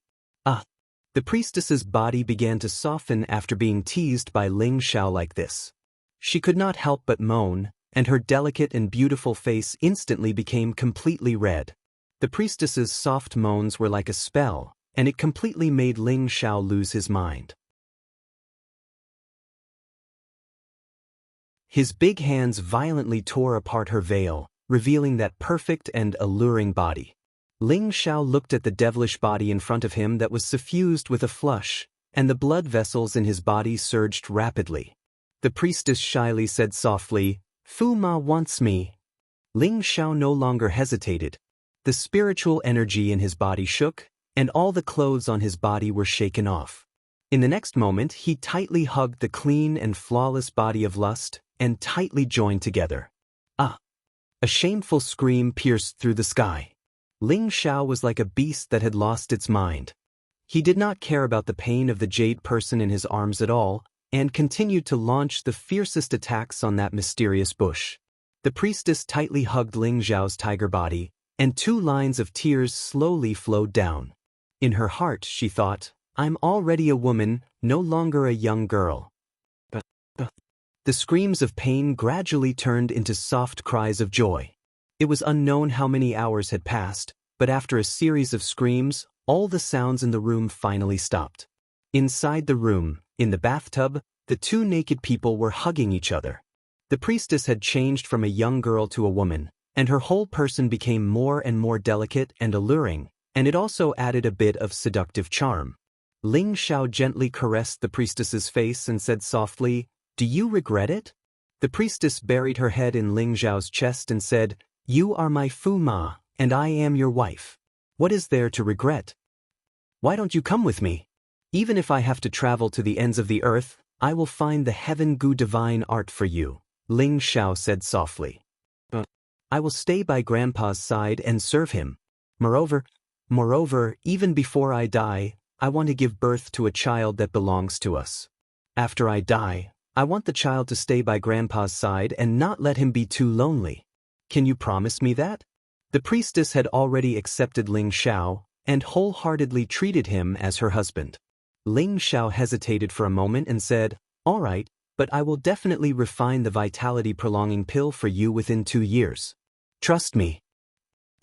The priestess's body began to soften after being teased by Ling Xiao like this. She could not help but moan, and her delicate and beautiful face instantly became completely red. The priestess's soft moans were like a spell, and it completely made Ling Xiao lose his mind. His big hands violently tore apart her veil, revealing that perfect and alluring body. Ling Xiao looked at the devilish body in front of him that was suffused with a flush, and the blood vessels in his body surged rapidly. The priestess shyly said softly, "Fu Ma wants me." Ling Xiao no longer hesitated. The spiritual energy in his body shook, and all the clothes on his body were shaken off. In the next moment, he tightly hugged the clean and flawless body of lust, and tightly joined together. A shameful scream pierced through the sky. Ling Xiao was like a beast that had lost its mind. He did not care about the pain of the jade person in his arms at all, and continued to launch the fiercest attacks on that mysterious bush. The priestess tightly hugged Ling Xiao's tiger body, and 2 lines of tears slowly flowed down. In her heart, she thought, "I'm already a woman, no longer a young girl." The screams of pain gradually turned into soft cries of joy. It was unknown how many hours had passed, but after a series of screams, all the sounds in the room finally stopped. Inside the room, in the bathtub, the 2 naked people were hugging each other. The priestess had changed from a young girl to a woman, and her whole person became more and more delicate and alluring, and it also added a bit of seductive charm. Ling Xiao gently caressed the priestess's face and said softly, "Do you regret it?" The priestess buried her head in Ling Xiao's chest and said, "You are my Fu Ma, and I am your wife. What is there to regret? Why don't you come with me? Even if I have to travel to the ends of the earth, I will find the heaven gu divine art for you," Ling Xiao said softly. "But I will stay by Grandpa's side and serve him. Moreover, even before I die, I want to give birth to a child that belongs to us. After I die, I want the child to stay by Grandpa's side and not let him be too lonely. Can you promise me that?" The priestess had already accepted Ling Xiao, and wholeheartedly treated him as her husband. Ling Xiao hesitated for a moment and said, "All right, but I will definitely refine the vitality-prolonging pill for you within 2 years. Trust me."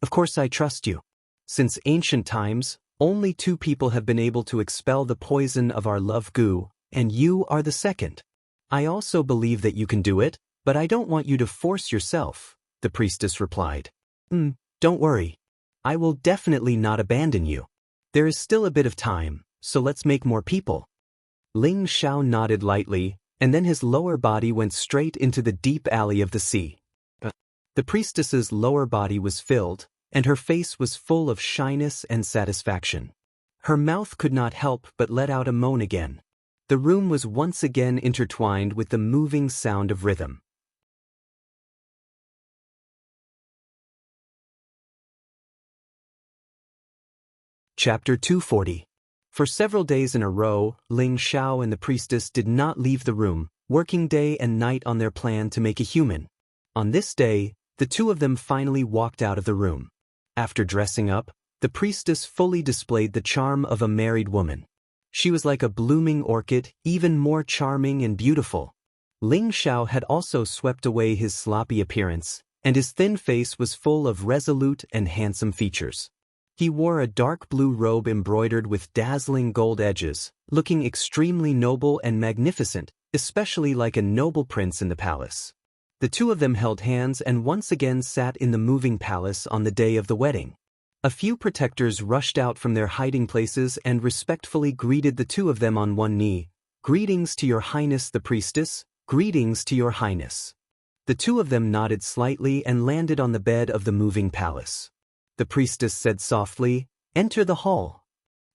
"Of course I trust you. Since ancient times, only 2 people have been able to expel the poison of our love goo, and you are the second. I also believe that you can do it, but I don't want you to force yourself," the priestess replied. Don't worry. I will definitely not abandon you. There is still a bit of time, so let's make more people. Ling Xiao nodded lightly, and then his lower body went straight into the deep alley of the sea. The priestess's lower body was filled, and her face was full of shyness and satisfaction. Her mouth could not help but let out a moan again. The room was once again intertwined with the moving sound of rhythm. Chapter 240. For several days in a row, Ling Xiao and the priestess did not leave the room, working day and night on their plan to make a human. On this day, the two of them finally walked out of the room. After dressing up, the priestess fully displayed the charm of a married woman. She was like a blooming orchid, even more charming and beautiful. Ling Xiao had also swept away his sloppy appearance, and his thin face was full of resolute and handsome features. He wore a dark blue robe embroidered with dazzling gold edges, looking extremely noble and magnificent, especially like a noble prince in the palace. The two of them held hands and once again sat in the moving palace on the day of the wedding. A few protectors rushed out from their hiding places and respectfully greeted the two of them on one knee. "Greetings to your highness the priestess, greetings to your highness." The two of them nodded slightly and landed on the bed of the moving palace. The priestess said softly, "Enter the hall."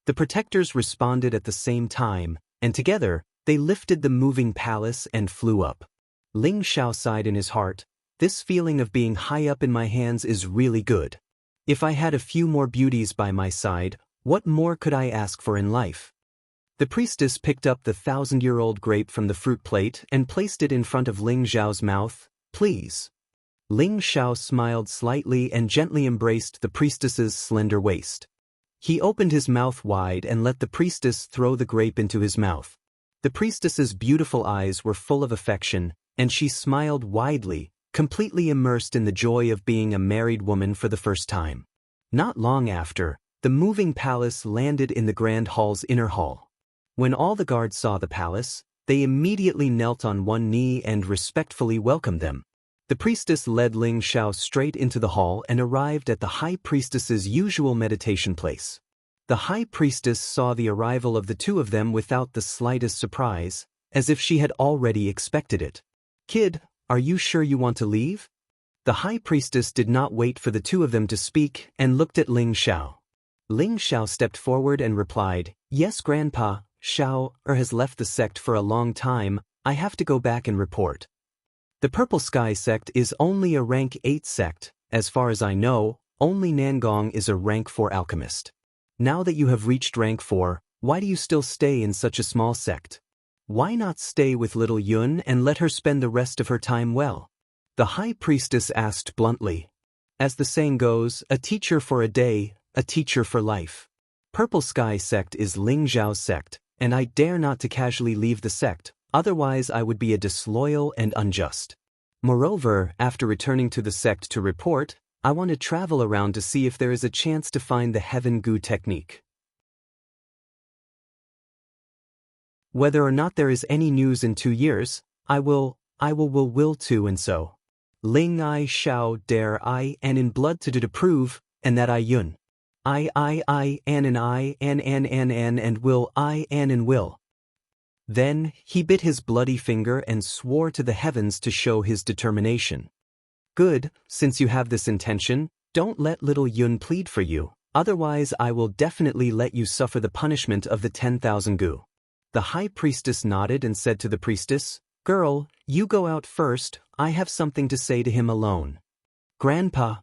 The protectors responded at the same time, and together, they lifted the moving palace and flew up. Ling Xiao sighed in his heart, "This feeling of being high up in my hands is really good. If I had a few more beauties by my side, what more could I ask for in life?" The priestess picked up the 1,000-year-old grape from the fruit plate and placed it in front of Ling Xiao's mouth. "Please." Ling Xiao smiled slightly and gently embraced the priestess's slender waist. He opened his mouth wide and let the priestess throw the grape into his mouth. The priestess's beautiful eyes were full of affection, and she smiled widely, completely immersed in the joy of being a married woman for the first time. Not long after, the moving palace landed in the grand hall's inner hall. When all the guards saw the palace, they immediately knelt on one knee and respectfully welcomed them. The priestess led Ling Xiao straight into the hall and arrived at the high priestess's usual meditation place. The high priestess saw the arrival of the two of them without the slightest surprise, as if she had already expected it. "Kid, are you sure you want to leave?" The high priestess did not wait for the two of them to speak and looked at Ling Xiao. Ling Xiao stepped forward and replied, "Yes, Grandpa, Xiao has left the sect for a long time. I have to go back and report." The Purple Sky sect is only a rank 8 sect. As far as I know, only Nangong is a rank 4 alchemist. Now that you have reached rank 4, why do you still stay in such a small sect? Why not stay with little Yun and let her spend the rest of her time well? The high priestess asked bluntly. As the saying goes, a teacher for a day, a teacher for life. Purple Sky sect is Ling Zhao's sect, and I dare not to casually leave the sect, otherwise I would be a disloyal and unjust. Moreover, after returning to the sect to report, I want to travel around to see if there is a chance to find the Heaven Gu technique. Whether or not there is any news in 2 years, I will to and so. Ling I Xiao dare I and in blood to prove, and that I Yun. I an and will I an and will. Then, he bit his bloody finger and swore to the heavens to show his determination. Good, since you have this intention, don't let little Yun plead for you, otherwise I will definitely let you suffer the punishment of the 10,000 gu. The high priestess nodded and said to the priestess, "Girl, you go out first, I have something to say to him alone." "Grandpa."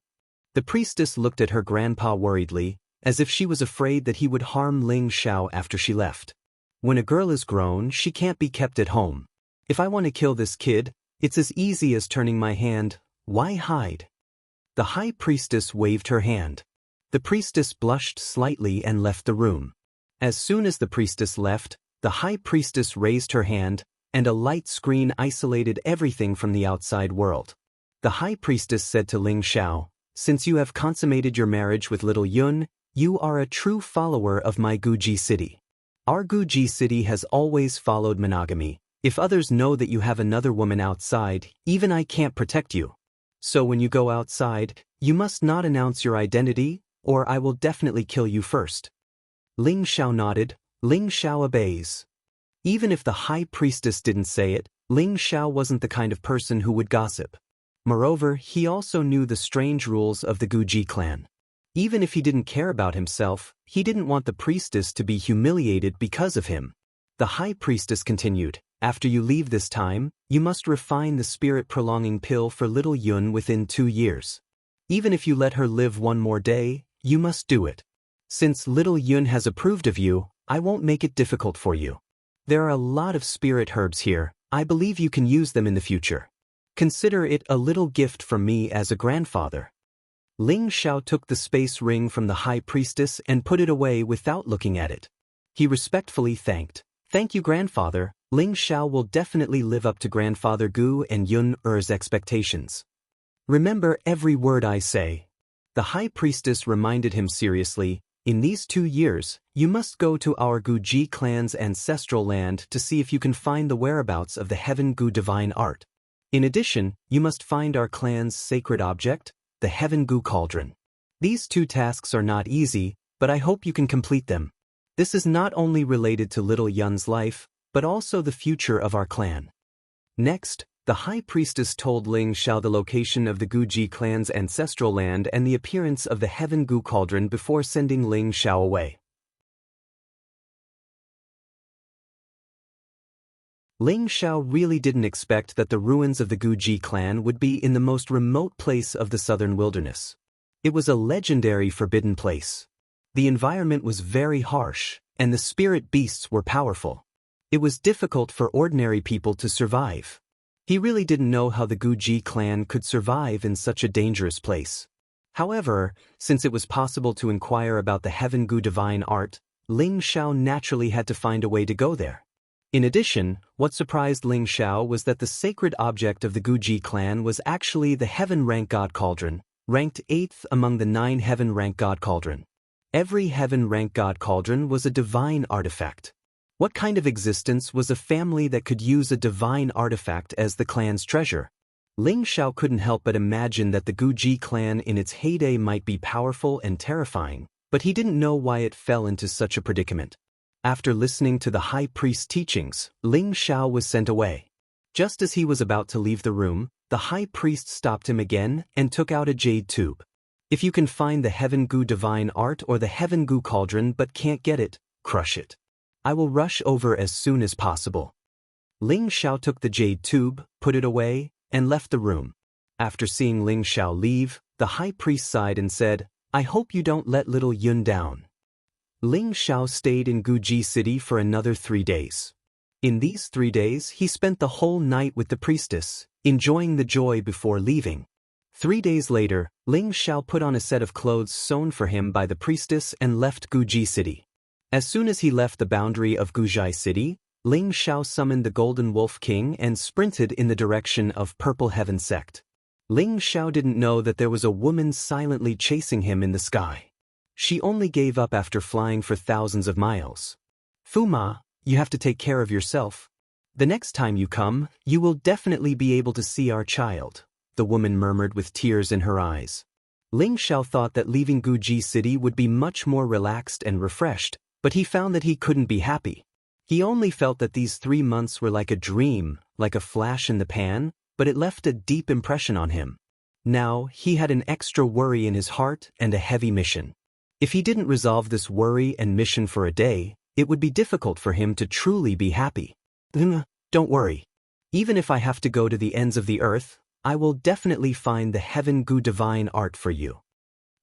The priestess looked at her grandpa worriedly, as if she was afraid that he would harm Ling Xiao after she left. When a girl is grown, she can't be kept at home. If I want to kill this kid, it's as easy as turning my hand. Why hide? The high priestess waved her hand. The priestess blushed slightly and left the room. As soon as the priestess left, the high priestess raised her hand, and a light screen isolated everything from the outside world. The high priestess said to Ling Xiao, "Since you have consummated your marriage with little Yun, you are a true follower of my Guji city. Our Guji city has always followed monogamy. If others know that you have another woman outside, even I can't protect you." So when you go outside, you must not announce your identity, or I will definitely kill you first. Ling Xiao nodded. Ling Xiao obeys. Even if the high priestess didn't say it, Ling Xiao wasn't the kind of person who would gossip. Moreover, he also knew the strange rules of the Guji clan. Even if he didn't care about himself, he didn't want the priestess to be humiliated because of him. The high priestess continued, after you leave this time, you must refine the spirit-prolonging pill for little Yun within 2 years. Even if you let her live one more day, you must do it. Since little Yun has approved of you, I won't make it difficult for you. There are a lot of spirit herbs here, I believe you can use them in the future. Consider it a little gift from me as a grandfather. Ling Xiao took the space ring from the high priestess and put it away without looking at it. He respectfully thanked. Thank you, grandfather. Ling Xiao will definitely live up to grandfather Gu and Yun Er's expectations. Remember every word I say. The high priestess reminded him seriously, in these 2 years, you must go to our Guji clan's ancestral land to see if you can find the whereabouts of the Heaven Gu divine art. In addition, you must find our clan's sacred object, the Heaven Gu cauldron. These 2 tasks are not easy, but I hope you can complete them. This is not only related to little Yun's life, but also the future of our clan. Next, the high priestess told Ling Xiao the location of the Guji clan's ancestral land and the appearance of the Heaven Gu cauldron before sending Ling Xiao away. Ling Xiao really didn't expect that the ruins of the Guji clan would be in the most remote place of the southern wilderness. It was a legendary forbidden place. The environment was very harsh, and the spirit beasts were powerful. It was difficult for ordinary people to survive. He really didn't know how the Guji clan could survive in such a dangerous place. However, since it was possible to inquire about the Heaven Gu divine art, Ling Xiao naturally had to find a way to go there. In addition, what surprised Ling Xiao was that the sacred object of the Guji clan was actually the Heaven Rank God Cauldron, ranked 8th among the 9 Heaven Rank God Cauldron. Every Heaven Rank God Cauldron was a divine artifact. What kind of existence was a family that could use a divine artifact as the clan's treasure? Ling Xiao couldn't help but imagine that the Guji clan in its heyday might be powerful and terrifying, but he didn't know why it fell into such a predicament. After listening to the high priest's teachings, Ling Xiao was sent away. Just as he was about to leave the room, the high priest stopped him again and took out a jade tube. If you can find the Heaven Gu divine art or the Heaven Gu cauldron but can't get it, crush it. I will rush over as soon as possible. Ling Xiao took the jade tube, put it away, and left the room. After seeing Ling Xiao leave, the high priest sighed and said, I hope you don't let little Yun down. Ling Xiao stayed in Guji City for another 3 days. In these 3 days, he spent the whole night with the priestess, enjoying the joy before leaving. 3 days later, Ling Xiao put on a set of clothes sewn for him by the priestess and left Guji City. As soon as he left the boundary of Guzhai City, Ling Xiao summoned the Golden Wolf King and sprinted in the direction of Purple Heaven Sect. Ling Xiao didn't know that there was a woman silently chasing him in the sky. She only gave up after flying for thousands of miles. Fuma, you have to take care of yourself. The next time you come, you will definitely be able to see our child, the woman murmured with tears in her eyes. Ling Xiao thought that leaving Guji City would be much more relaxed and refreshed, but he found that he couldn't be happy. He only felt that these 3 months were like a dream, like a flash in the pan, but it left a deep impression on him. Now, he had an extra worry in his heart and a heavy mission. If he didn't resolve this worry and mission for a day, it would be difficult for him to truly be happy. Don't worry. Even if I have to go to the ends of the earth, I will definitely find the Heaven Gu divine art for you.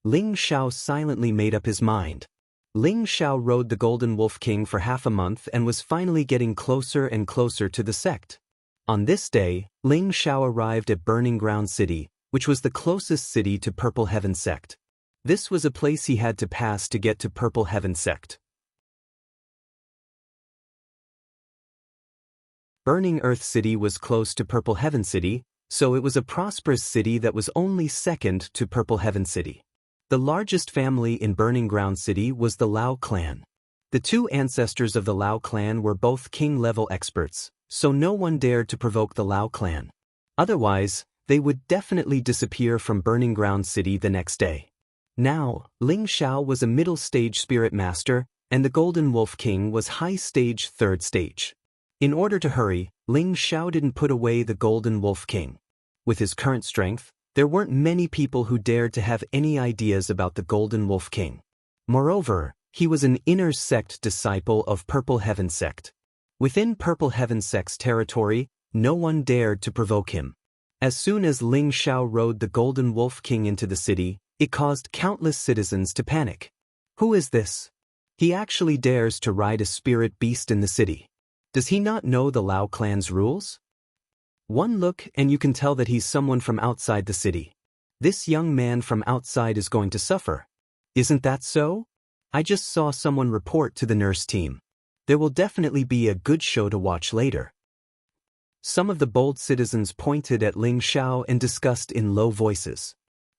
Ling Xiao silently made up his mind. Ling Xiao rode the Golden Wolf King for half a month and was finally getting closer and closer to the sect. On this day, Ling Xiao arrived at Burning Ground City, which was the closest city to Purple Heaven Sect. This was a place he had to pass to get to Purple Heaven Sect. Burning Earth City was close to Purple Heaven City, so it was a prosperous city that was only second to Purple Heaven City. The largest family in Burning Ground City was the Lao clan. The 2 ancestors of the Lao clan were both king-level experts, so no one dared to provoke the Lao clan. Otherwise, they would definitely disappear from Burning Ground City the next day. Now, Ling Xiao was a middle-stage spirit master, and the Golden Wolf King was high-stage 3rd stage. In order to hurry, Ling Xiao didn't put away the Golden Wolf King. With his current strength, there weren't many people who dared to have any ideas about the Golden Wolf King. Moreover, he was an inner sect disciple of Purple Heaven Sect. Within Purple Heaven Sect's territory, no one dared to provoke him. As soon as Ling Xiao rode the Golden Wolf King into the city, it caused countless citizens to panic. Who is this? He actually dares to ride a spirit beast in the city. Does he not know the Lao clan's rules? One look and you can tell that he's someone from outside the city. This young man from outside is going to suffer. Isn't that so? I just saw someone report to the nurse team. There will definitely be a good show to watch later. Some of the bold citizens pointed at Ling Xiao and discussed in low voices.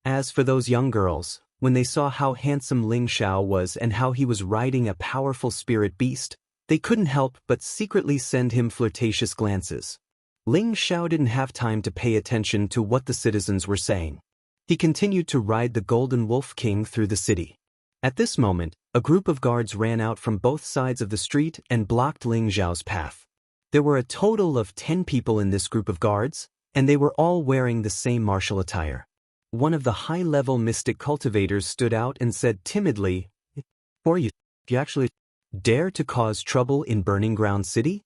As for those young girls, when they saw how handsome Ling Xiao was and how he was riding a powerful spirit beast, they couldn't help but secretly send him flirtatious glances. Ling Xiao didn't have time to pay attention to what the citizens were saying. He continued to ride the Golden Wolf King through the city. At this moment, a group of guards ran out from both sides of the street and blocked Ling Xiao's path. There were a total of 10 people in this group of guards, and they were all wearing the same martial attire. One of the high-level mystic cultivators stood out and said timidly, "Or you actually dare to cause trouble in Burning Ground City?"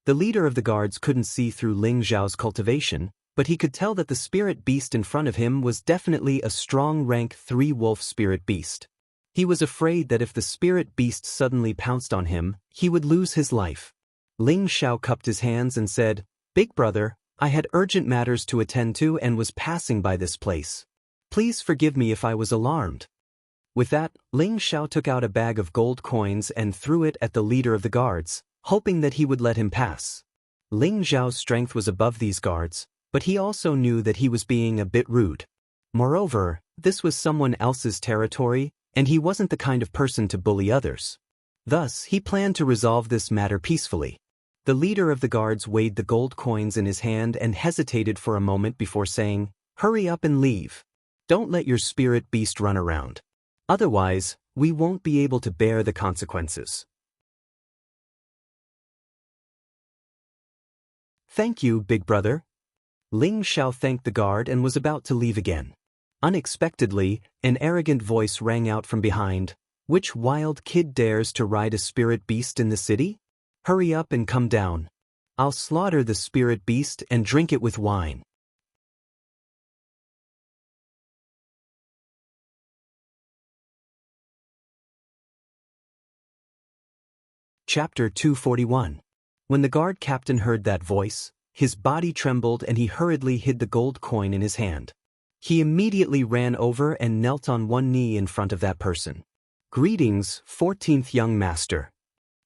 The leader of the guards couldn't see through Ling Xiao's cultivation, but he could tell that the spirit beast in front of him was definitely a strong rank 3 wolf spirit beast. He was afraid that if the spirit beast suddenly pounced on him, he would lose his life. Ling Xiao cupped his hands and said, "Big brother, I had urgent matters to attend to and was passing by this place. Please forgive me if I was alarmed." With that, Ling Xiao took out a bag of gold coins and threw it at the leader of the guards, hoping that he would let him pass. Ling Xiao's strength was above these guards, but he also knew that he was being a bit rude. Moreover, this was someone else's territory, and he wasn't the kind of person to bully others. Thus, he planned to resolve this matter peacefully. The leader of the guards weighed the gold coins in his hand and hesitated for a moment before saying, "Hurry up and leave. Don't let your spirit beast run around. Otherwise, we won't be able to bear the consequences." "Thank you, big brother." Ling Xiao thanked the guard and was about to leave again. Unexpectedly, an arrogant voice rang out from behind. "Which wild kid dares to ride a spirit beast in the city? Hurry up and come down. I'll slaughter the spirit beast and drink it with wine." Chapter 241. When the guard captain heard that voice, his body trembled and he hurriedly hid the gold coin in his hand. He immediately ran over and knelt on one knee in front of that person. "Greetings, 14th young master."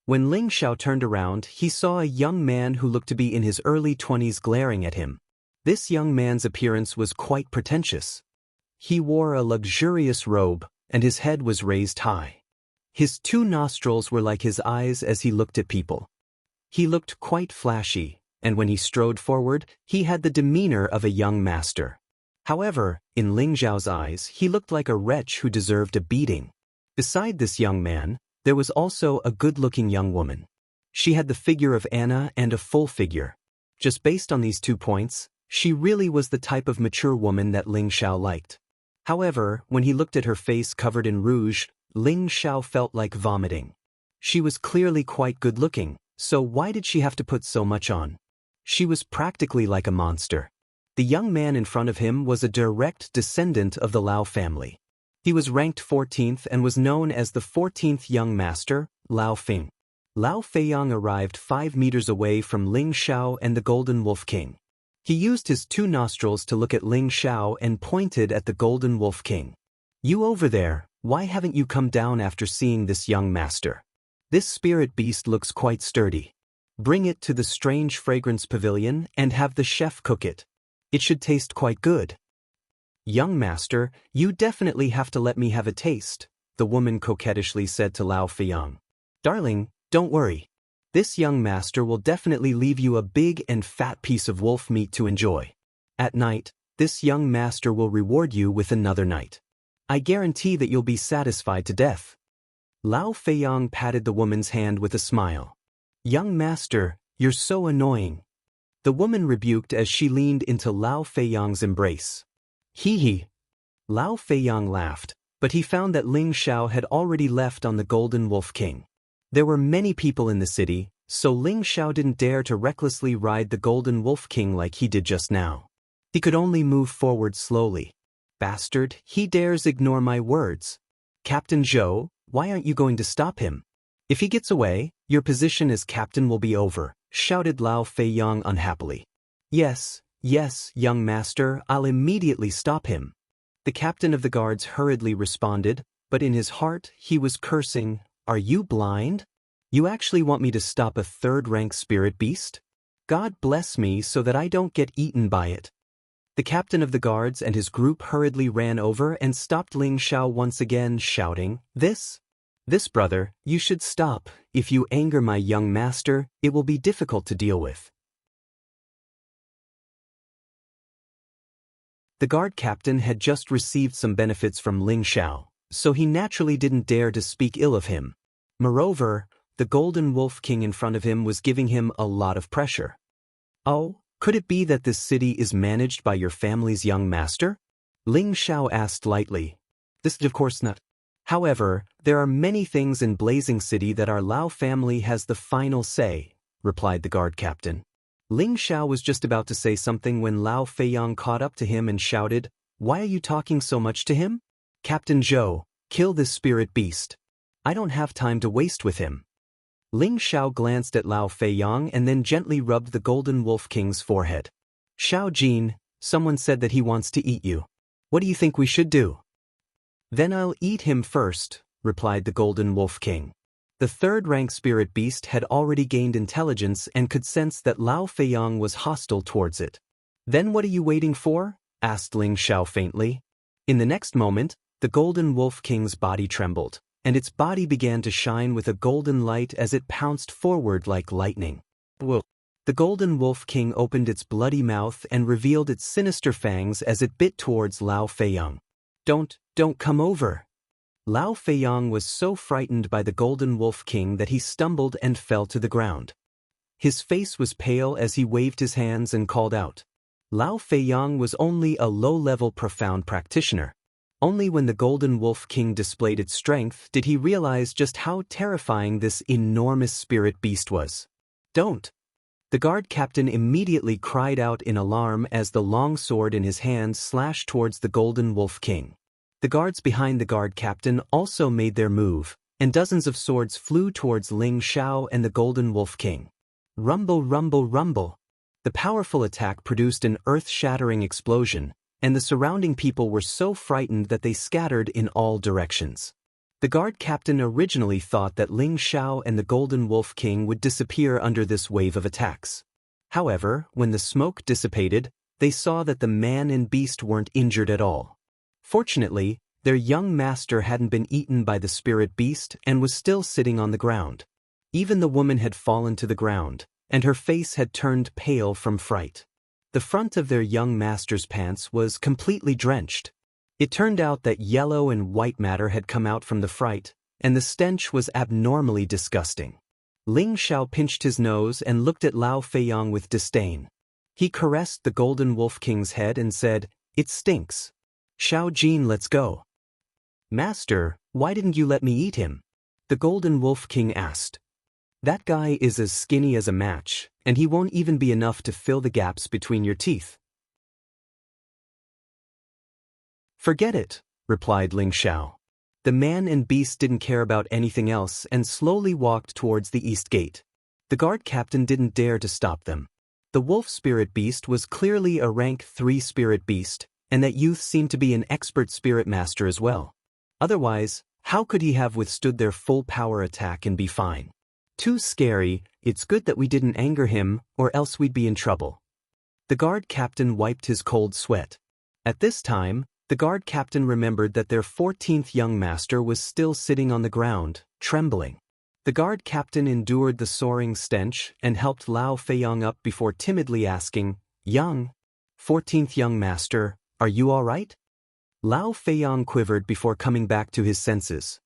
When Ling Xiao turned around, he saw a young man who looked to be in his early 20s glaring at him. This young man's appearance was quite pretentious. He wore a luxurious robe, and his head was raised high. His 2 nostrils were like his eyes as he looked at people. He looked quite flashy, and when he strode forward, he had the demeanor of a young master. However, in Ling Xiao's eyes, he looked like a wretch who deserved a beating. Beside this young man, there was also a good-looking young woman. She had the figure of Anna and a full figure. Just based on these 2 points, she really was the type of mature woman that Ling Xiao liked. However, when he looked at her face covered in rouge, Ling Xiao felt like vomiting. She was clearly quite good-looking, so why did she have to put so much on? She was practically like a monster. The young man in front of him was a direct descendant of the Lao family. He was ranked 14th and was known as the 14th young master, Lao Feng. Lao Feiyang arrived 5 meters away from Ling Xiao and the Golden Wolf King. He used his 2 nostrils to look at Ling Xiao and pointed at the Golden Wolf King. "You over there, why haven't you come down after seeing this young master? This spirit beast looks quite sturdy. Bring it to the strange fragrance pavilion and have the chef cook it. It should taste quite good." "Young master, you definitely have to let me have a taste," the woman coquettishly said to Lao Feiyang. "Darling, don't worry. This young master will definitely leave you a big and fat piece of wolf meat to enjoy. At night, this young master will reward you with another night. I guarantee that you'll be satisfied to death. Lao Feiyang patted the woman's hand with a smile. Young master, you're so annoying. The woman rebuked as she leaned into Lao Feiyang's embrace. Hee hee. Lao Feiyang laughed, but he found that Ling Xiao had already left on the Golden Wolf King. There were many people in the city, so Ling Xiao didn't dare to recklessly ride the Golden Wolf King like he did just now. He could only move forward slowly. Bastard, he dares ignore my words. Captain Zhou, why aren't you going to stop him? If he gets away, your position as captain will be over, shouted Lao Feiyang unhappily. Yes, young master, I'll immediately stop him. The captain of the guards hurriedly responded, but in his heart he was cursing, Are you blind? You actually want me to stop a third-rank spirit beast? God bless me so that I don't get eaten by it. The captain of the guards and his group hurriedly ran over and stopped Ling Xiao once again, shouting, This, brother, you should stop. If you anger my young master, it will be difficult to deal with. The guard captain had just received some benefits from Ling Xiao, so he naturally didn't dare to speak ill of him. Moreover, the Golden Wolf King in front of him was giving him a lot of pressure. Oh, could it be that this city is managed by your family's young master? Ling Xiao asked lightly. This is of course not. However, there are many things in Blazing City that our Lao family has the final say, replied the guard captain. Ling Xiao was just about to say something when Lao Feiyang caught up to him and shouted, Why are you talking so much to him? Captain Zhou, kill this spirit beast. I don't have time to waste with him. Ling Xiao glanced at Lao Feiyang and then gently rubbed the Golden Wolf King's forehead. Xiao Jin, someone said that he wants to eat you. What do you think we should do? Then I'll eat him first, replied the Golden Wolf King. The third-rank spirit beast had already gained intelligence and could sense that Lao Feiyang was hostile towards it. Then what are you waiting for? Asked Ling Xiao faintly. In the next moment, the Golden Wolf King's body trembled, and its body began to shine with a golden light as it pounced forward like lightning. Whoa. The Golden Wolf King opened its bloody mouth and revealed its sinister fangs as it bit towards Lao Feiyang. Don't come over. Lao Feiyang was so frightened by the Golden Wolf King that he stumbled and fell to the ground. His face was pale as he waved his hands and called out. Lao Feiyang was only a low-level profound practitioner. Only when the Golden Wolf King displayed its strength did he realize just how terrifying this enormous spirit beast was. Don't! The guard captain immediately cried out in alarm as the long sword in his hand slashed towards the Golden Wolf King. The guards behind the guard captain also made their move, and dozens of swords flew towards Ling Xiao and the Golden Wolf King. Rumble, rumble, rumble. The powerful attack produced an earth-shattering explosion, and the surrounding people were so frightened that they scattered in all directions. The guard captain originally thought that Ling Xiao and the Golden Wolf King would disappear under this wave of attacks. However, when the smoke dissipated, they saw that the man and beast weren't injured at all. Fortunately, their young master hadn't been eaten by the spirit beast and was still sitting on the ground. Even the woman had fallen to the ground, and her face had turned pale from fright. The front of their young master's pants was completely drenched. It turned out that yellow and white matter had come out from the fright, and the stench was abnormally disgusting. Ling Xiao pinched his nose and looked at Lao Feiyang with disdain. He caressed the Golden Wolf King's head and said, It stinks. Xiao Jin, let's go. Master, why didn't you let me eat him? The Golden Wolf King asked. That guy is as skinny as a match, and he won't even be enough to fill the gaps between your teeth. Forget it, replied Ling Xiao. The man and beast didn't care about anything else and slowly walked towards the east gate. The guard captain didn't dare to stop them. The wolf spirit beast was clearly a rank 3 spirit beast, and that youth seemed to be an expert spirit master as well. Otherwise, how could he have withstood their full power attack and be fine? Too scary. It's good that we didn't anger him, or else we'd be in trouble. The guard captain wiped his cold sweat. At this time, the guard captain remembered that their 14th young master was still sitting on the ground, trembling. The guard captain endured the soaring stench and helped Lao Feiyang up before timidly asking, Young 14th young master, are you all right? Lao Feiyang quivered before coming back to his senses.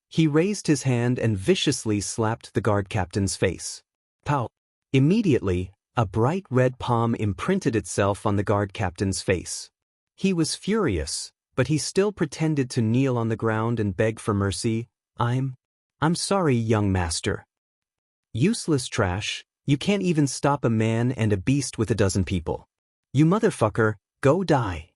He raised his hand and viciously slapped the guard captain's face. Pow! Immediately, a bright red palm imprinted itself on the guard captain's face. He was furious, but he still pretended to kneel on the ground and beg for mercy. I'm sorry, young master. Useless trash, you can't even stop a man and a beast with a dozen people. You motherfucker, go die.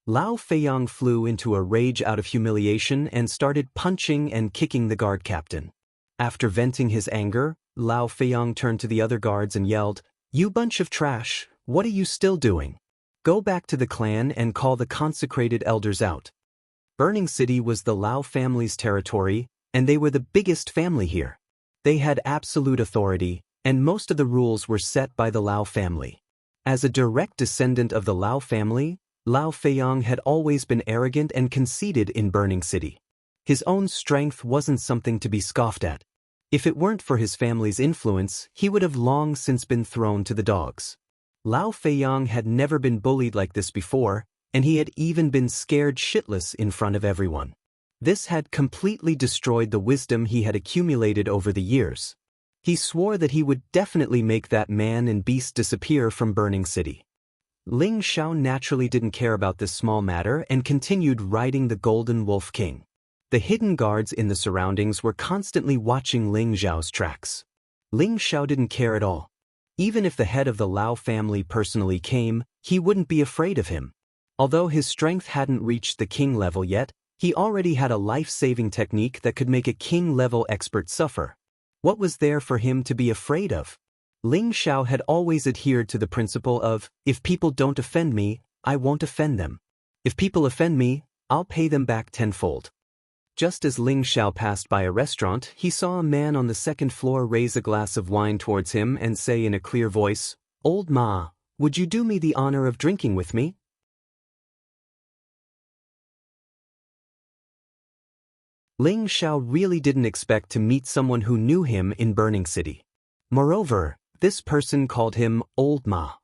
Lao Feiyang flew into a rage out of humiliation and started punching and kicking the guard captain. After venting his anger, Lao Feiyang turned to the other guards and yelled, "You bunch of trash, what are you still doing? Go back to the clan and call the consecrated elders out." Burning City was the Lao family's territory, and they were the biggest family here. They had absolute authority, and most of the rules were set by the Lao family. As a direct descendant of the Lao family, Lao Feiyang had always been arrogant and conceited in Burning City. His own strength wasn't something to be scoffed at. If it weren't for his family's influence, he would have long since been thrown to the dogs. Lao Feiyang had never been bullied like this before, and he had even been scared shitless in front of everyone. This had completely destroyed the wisdom he had accumulated over the years. He swore that he would definitely make that man and beast disappear from Burning City. Ling Xiao naturally didn't care about this small matter and continued riding the Golden Wolf King. The hidden guards in the surroundings were constantly watching Ling Xiao's tracks. Ling Xiao didn't care at all. Even if the head of the Lao family personally came, he wouldn't be afraid of him. Although his strength hadn't reached the king level yet, he already had a life-saving technique that could make a king-level expert suffer. What was there for him to be afraid of? Ling Xiao had always adhered to the principle of, if people don't offend me, I won't offend them. If people offend me, I'll pay them back tenfold. Just as Ling Xiao passed by a restaurant, he saw a man on the second floor raise a glass of wine towards him and say in a clear voice, "Old Ma, would you do me the honor of drinking with me?" Ling Xiao really didn't expect to meet someone who knew him in Burning City. Moreover, this person called him Old Ma.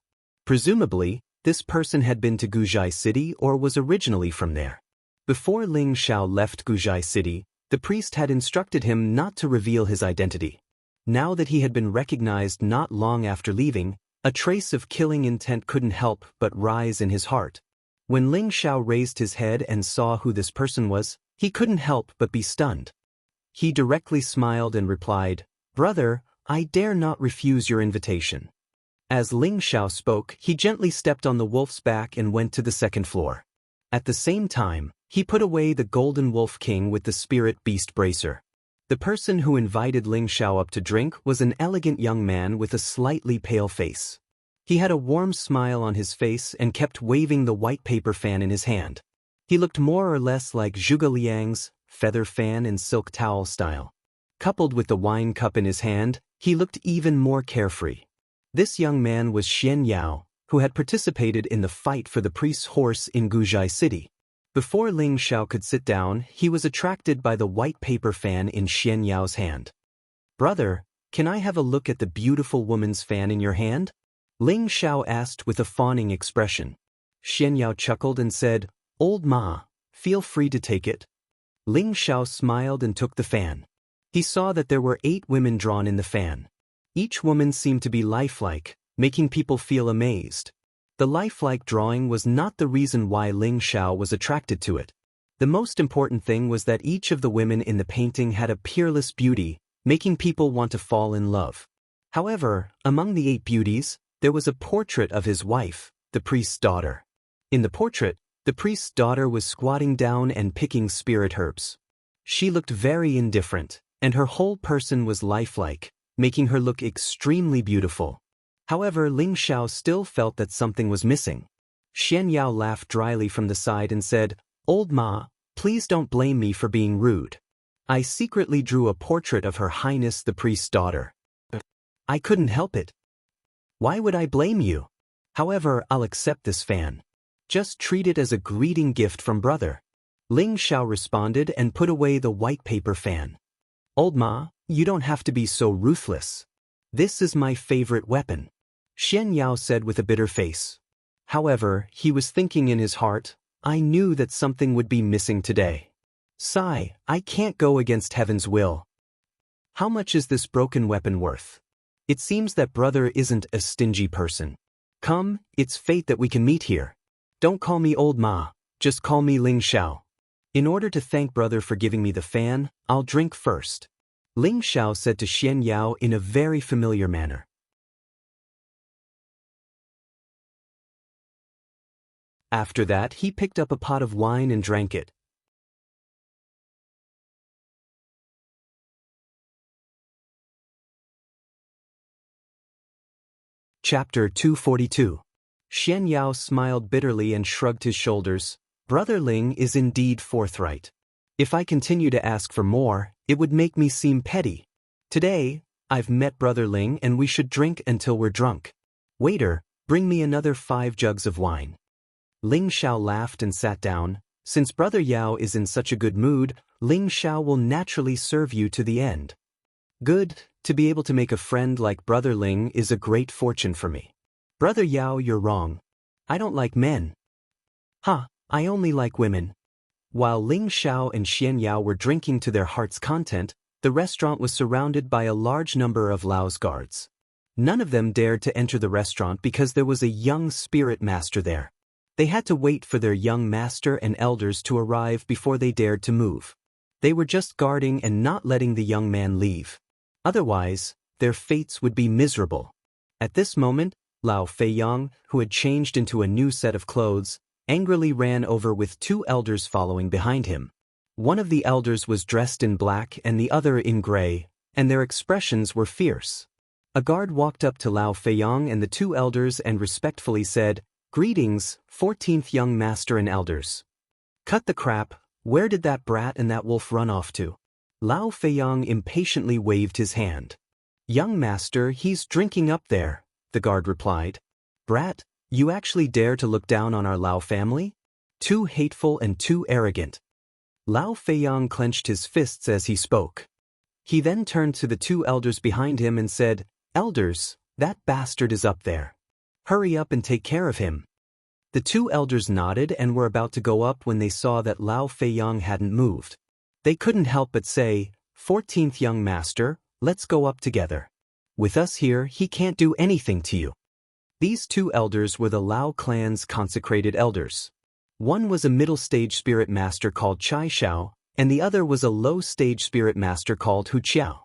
Presumably, this person had been to Guzhai City or was originally from there. Before Ling Xiao left Guzhai City, the priest had instructed him not to reveal his identity. Now that he had been recognized not long after leaving, a trace of killing intent couldn't help but rise in his heart. When Ling Xiao raised his head and saw who this person was, he couldn't help but be stunned. He directly smiled and replied, "Brother, I dare not refuse your invitation." As Ling Xiao spoke, he gently stepped on the wolf's back and went to the second floor. At the same time, he put away the Golden Wolf King with the Spirit Beast Bracer. The person who invited Ling Xiao up to drink was an elegant young man with a slightly pale face. He had a warm smile on his face and kept waving the white paper fan in his hand. He looked more or less like Zhuge Liang's feather fan and silk towel style. Coupled with the wine cup in his hand, he looked even more carefree. This young man was Xian Yao, who had participated in the fight for the priest's horse in Guzhai City. Before Ling Xiao could sit down, he was attracted by the white paper fan in Xian Yao's hand. "Brother, can I have a look at the beautiful woman's fan in your hand?" Ling Xiao asked with a fawning expression. Xian Yao chuckled and said, "Old Ma, feel free to take it." Ling Xiao smiled and took the fan. He saw that there were 8 women drawn in the fan. Each woman seemed to be lifelike, making people feel amazed. The lifelike drawing was not the reason why Ling Xiao was attracted to it. The most important thing was that each of the women in the painting had a peerless beauty, making people want to fall in love. However, among the 8 beauties, there was a portrait of his wife, the priest's daughter. In the portrait, the priest's daughter was squatting down and picking spirit herbs. She looked very indifferent, and her whole person was lifelike, making her look extremely beautiful. However, Ling Xiao still felt that something was missing. Xian Yao laughed dryly from the side and said, "Old Ma, please don't blame me for being rude. I secretly drew a portrait of Her Highness the priest's daughter. I couldn't help it. Why would I blame you? However, I'll accept this fan. Just treat it as a greeting gift from brother." Ling Xiao responded and put away the white paper fan. "Old Ma, you don't have to be so ruthless. This is my favorite weapon," Xian Yao said with a bitter face. However, he was thinking in his heart, I knew that something would be missing today. Sigh, I can't go against heaven's will. How much is this broken weapon worth? It seems that brother isn't a stingy person. Come, it's fate that we can meet here. Don't call me old ma, just call me Ling Xiao. In order to thank brother for giving me the fan, I'll drink first. Ling Xiao said to Xian Yao in a very familiar manner. After that, he picked up a pot of wine and drank it. Chapter 242. Xian Yao smiled bitterly and shrugged his shoulders. Brother Ling is indeed forthright. If I continue to ask for more, it would make me seem petty. Today, I've met Brother Ling and we should drink until we're drunk. Waiter, bring me another 5 jugs of wine. Ling Xiao laughed and sat down. Since Brother Yao is in such a good mood, Ling Xiao will naturally serve you to the end. Good, to be able to make a friend like Brother Ling is a great fortune for me. Brother Yao, you're wrong. I don't like men. I only like women. While Ling Xiao and Xian Yao were drinking to their heart's content, the restaurant was surrounded by a large number of Lao's guards. None of them dared to enter the restaurant because there was a young spirit master there. They had to wait for their young master and elders to arrive before they dared to move. They were just guarding and not letting the young man leave. Otherwise, their fates would be miserable. At this moment, Lao Feiyang, who had changed into a new set of clothes, angrily ran over with 2 elders following behind him. One of the elders was dressed in black and the other in gray, and their expressions were fierce. A guard walked up to Lao Feiyang and the 2 elders and respectfully said, Greetings, 14th young master and elders. Cut the crap, where did that brat and that wolf run off to? Lao Feiyang impatiently waved his hand. Young master, he's drinking up there, the guard replied. Brat, you actually dare to look down on our Lao family? Too hateful and too arrogant. Lao Feiyang clenched his fists as he spoke. He then turned to the 2 elders behind him and said, Elders, that bastard is up there. Hurry up and take care of him. The 2 elders nodded and were about to go up when they saw that Lao Feiyang hadn't moved. They couldn't help but say, 14th young master, let's go up together. With us here, he can't do anything to you. These 2 elders were the Lao clan's consecrated elders. One was a middle-stage spirit master called Chai Xiao, and the other was a low-stage spirit master called Hu Qiao.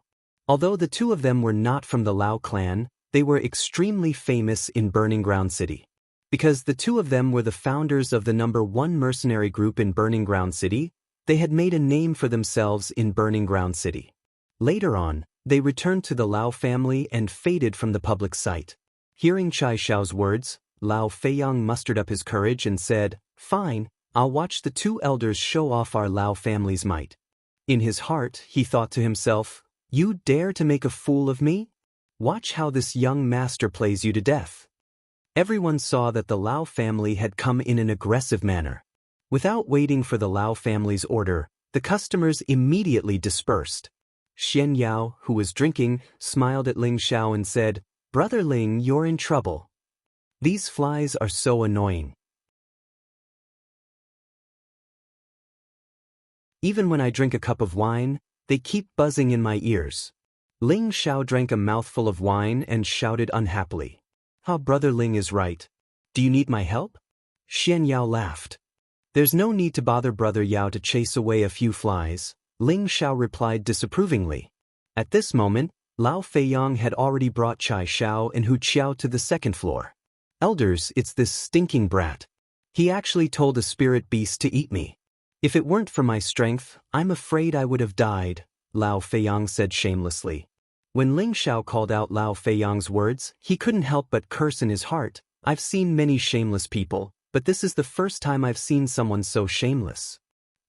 Although the 2 of them were not from the Lao clan, they were extremely famous in Burning Ground City. Because the 2 of them were the founders of the #1 mercenary group in Burning Ground City, they had made a name for themselves in Burning Ground City. Later on, they returned to the Lao family and faded from the public sight. Hearing Chai Xiao's words, Lao Feiyang mustered up his courage and said, Fine, I'll watch the 2 elders show off our Lao family's might. In his heart, he thought to himself, You dare to make a fool of me? Watch how this young master plays you to death. Everyone saw that the Lao family had come in an aggressive manner. Without waiting for the Lao family's order, the customers immediately dispersed. Xian Yao, who was drinking, smiled at Ling Xiao and said, Brother Ling, you're in trouble. These flies are so annoying. Even when I drink a cup of wine, they keep buzzing in my ears. Ling Xiao drank a mouthful of wine and shouted unhappily. Brother Ling is right. Do you need my help? Xian Yao laughed. There's no need to bother Brother Yao to chase away a few flies, Ling Xiao replied disapprovingly. At this moment, Lao Feiyang had already brought Chai Xiao and Hu Qiao to the 2nd floor. Elders, it's this stinking brat. He actually told a spirit beast to eat me. If it weren't for my strength, I'm afraid I would have died, Lao Feiyang said shamelessly. When Ling Xiao called out Lao Feiyang's words, he couldn't help but curse in his heart. I've seen many shameless people, but this is the first time I've seen someone so shameless.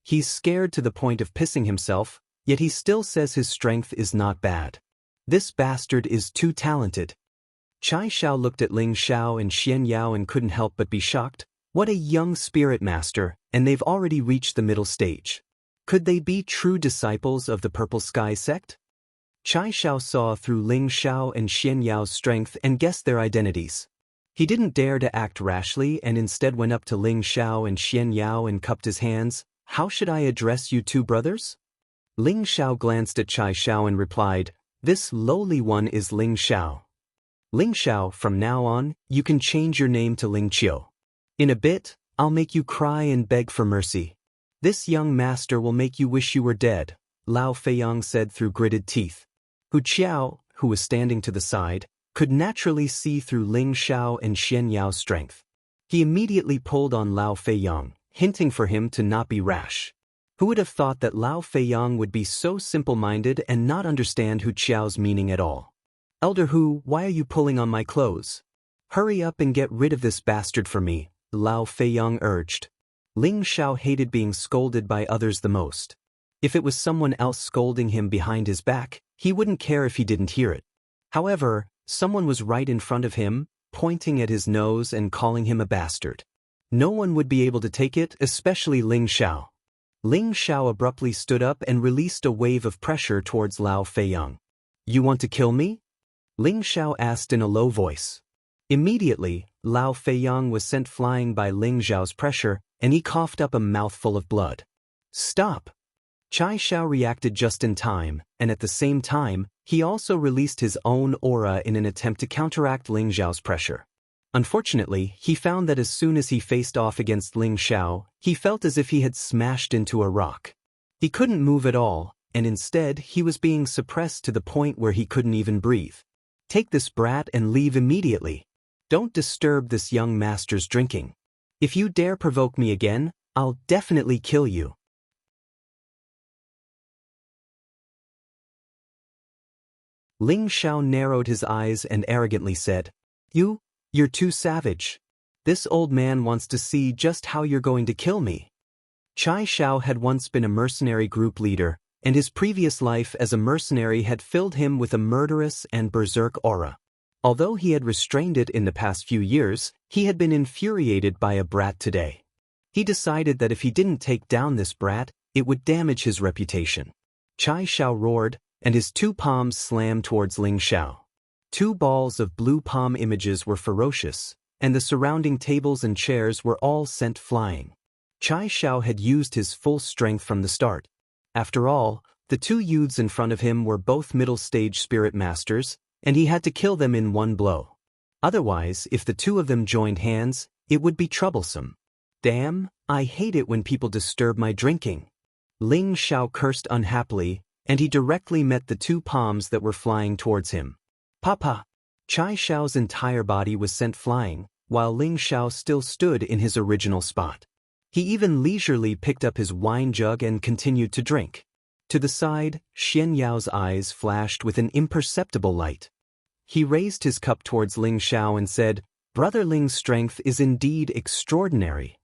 He's scared to the point of pissing himself, yet he still says his strength is not bad. This bastard is too talented. Chai Xiao looked at Ling Xiao and Xian Yao and couldn't help but be shocked. What a young spirit master, and they've already reached the middle stage. Could they be true disciples of the Purple Sky sect? Chai Xiao saw through Ling Xiao and Xian Yao's strength and guessed their identities. He didn't dare to act rashly and instead went up to Ling Xiao and Xian Yao and cupped his hands. "How should I address you two brothers?" Ling Xiao glanced at Chai Xiao and replied, "This lowly one is Ling Xiao." "Ling Xiao, from now on, you can change your name to Ling Qiu. In a bit, I'll make you cry and beg for mercy. This young master will make you wish you were dead," Lao Feiyang said through gritted teeth. Hu Qiao, who was standing to the side, could naturally see through Ling Xiao and Xian Yao's strength. He immediately pulled on Lao Feiyang, hinting for him to not be rash. Who would have thought that Lao Feiyang would be so simple-minded and not understand Hu Qiao's meaning at all? "Elder Hu, why are you pulling on my clothes? Hurry up and get rid of this bastard for me," Lao Feiyang urged. Ling Xiao hated being scolded by others the most. If it was someone else scolding him behind his back, he wouldn't care if he didn't hear it. However, someone was right in front of him, pointing at his nose and calling him a bastard. No one would be able to take it, especially Ling Xiao. Ling Xiao abruptly stood up and released a wave of pressure towards Lao Feiyang. "You want to kill me?" Ling Xiao asked in a low voice. Immediately, Lao Feiyang was sent flying by Ling Xiao's pressure, and he coughed up a mouthful of blood. "Stop!" Chai Xiao reacted just in time, and at the same time, he also released his own aura in an attempt to counteract Ling Xiao's pressure. Unfortunately, he found that as soon as he faced off against Ling Xiao, he felt as if he had smashed into a rock. He couldn't move at all, and instead he was being suppressed to the point where he couldn't even breathe. "Take this brat and leave immediately. Don't disturb this young master's drinking. If you dare provoke me again, I'll definitely kill you." Ling Xiao narrowed his eyes and arrogantly said, You're too savage. This old man wants to see just how you're going to kill me." Chai Xiao had once been a mercenary group leader, and his previous life as a mercenary had filled him with a murderous and berserk aura. Although he had restrained it in the past few years, he had been infuriated by a brat today. He decided that if he didn't take down this brat, it would damage his reputation. Chai Xiao roared, and his two palms slammed towards Ling Xiao. Two balls of blue palm images were ferocious, and the surrounding tables and chairs were all sent flying. Chai Xiao had used his full strength from the start. After all, the two youths in front of him were both middle-stage spirit masters, and he had to kill them in one blow. Otherwise, if the two of them joined hands, it would be troublesome. "Damn, I hate it when people disturb my drinking." Ling Xiao cursed unhappily, and he directly met the two palms that were flying towards him. "Papa!" Chai Xiao's entire body was sent flying, while Ling Xiao still stood in his original spot. He even leisurely picked up his wine jug and continued to drink. To the side, Xian Yao's eyes flashed with an imperceptible light. He raised his cup towards Ling Xiao and said, "Brother Ling's strength is indeed extraordinary.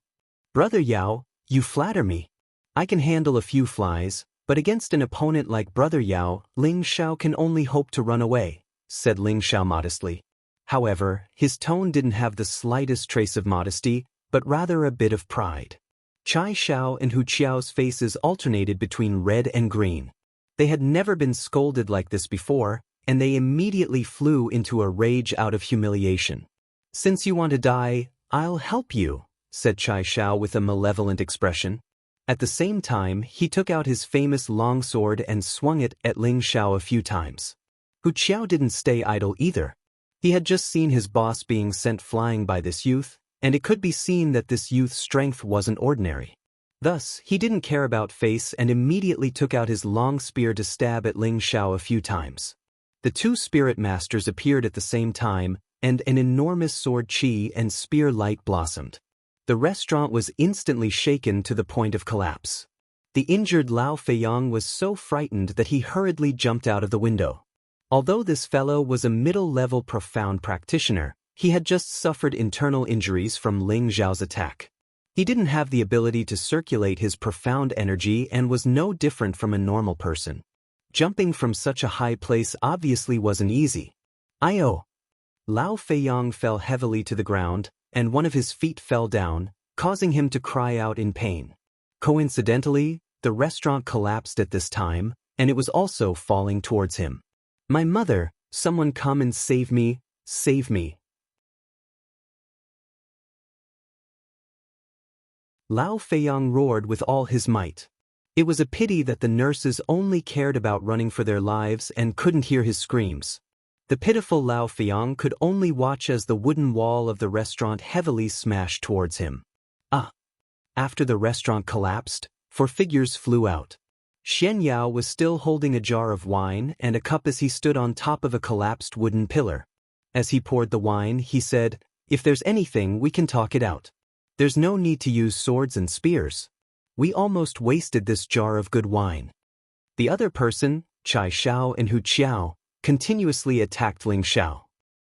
Brother Yao, you flatter me. I can handle a few flies, but against an opponent like Brother Yao, Ling Xiao can only hope to run away," said Ling Xiao modestly. However, his tone didn't have the slightest trace of modesty, but rather a bit of pride. Chai Xiao and Hu Qiao's faces alternated between red and green. They had never been scolded like this before, and they immediately flew into a rage out of humiliation. "Since you want to die, I'll help you," said Chai Xiao with a malevolent expression. At the same time, he took out his famous longsword and swung it at Ling Xiao a few times. Hu Qiao didn't stay idle either. He had just seen his boss being sent flying by this youth, and it could be seen that this youth's strength wasn't ordinary. Thus, he didn't care about face and immediately took out his long spear to stab at Ling Xiao a few times. The two spirit masters appeared at the same time, and an enormous sword chi and spear light blossomed. The restaurant was instantly shaken to the point of collapse. The injured Lao Feiyang was so frightened that he hurriedly jumped out of the window. Although this fellow was a middle-level profound practitioner, he had just suffered internal injuries from Ling Xiao's attack. He didn't have the ability to circulate his profound energy and was no different from a normal person. Jumping from such a high place obviously wasn't easy. "Ayo!" Lao Feiyang fell heavily to the ground, and one of his feet fell down, causing him to cry out in pain. Coincidentally, the restaurant collapsed at this time, and it was also falling towards him. "My mother, someone come and save me, save me." Lao Feiyang roared with all his might. It was a pity that the nurses only cared about running for their lives and couldn't hear his screams. The pitiful Lao Feiyang could only watch as the wooden wall of the restaurant heavily smashed towards him. After the restaurant collapsed, 4 figures flew out. Xian Yao was still holding a jar of wine and a cup as he stood on top of a collapsed wooden pillar. As he poured the wine, he said, "If there's anything, we can talk it out. There's no need to use swords and spears. We almost wasted this jar of good wine." The other person, Chai Xiao and Hu Qiao, continuously attacked Ling Xiao.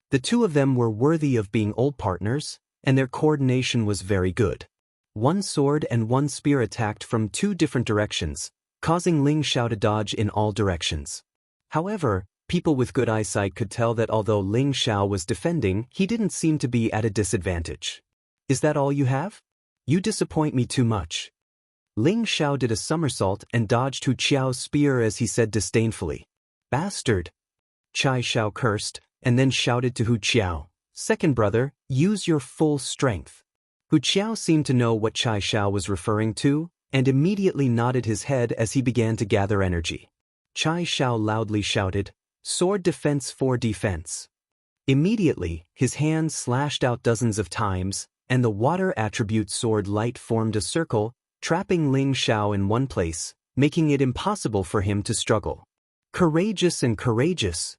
The two of them were worthy of being old partners, and their coordination was very good. 1 sword and 1 spear attacked from 2 different directions, causing Ling Xiao to dodge in all directions. However, people with good eyesight could tell that although Ling Xiao was defending, he didn't seem to be at a disadvantage. "Is that all you have? You disappoint me too much." Ling Xiao did a somersault and dodged Hu Qiao's spear as he said disdainfully, "Bastard." Chai Xiao cursed, and then shouted to Hu Qiao, "Second brother, use your full strength." Hu Qiao seemed to know what Chai Xiao was referring to, and immediately nodded his head as he began to gather energy. Chai Xiao loudly shouted, "Sword defense for defense." Immediately, his hands slashed out dozens of times, and the water attribute sword light formed a circle, trapping Ling Xiao in one place, making it impossible for him to struggle. Courageous and courageous.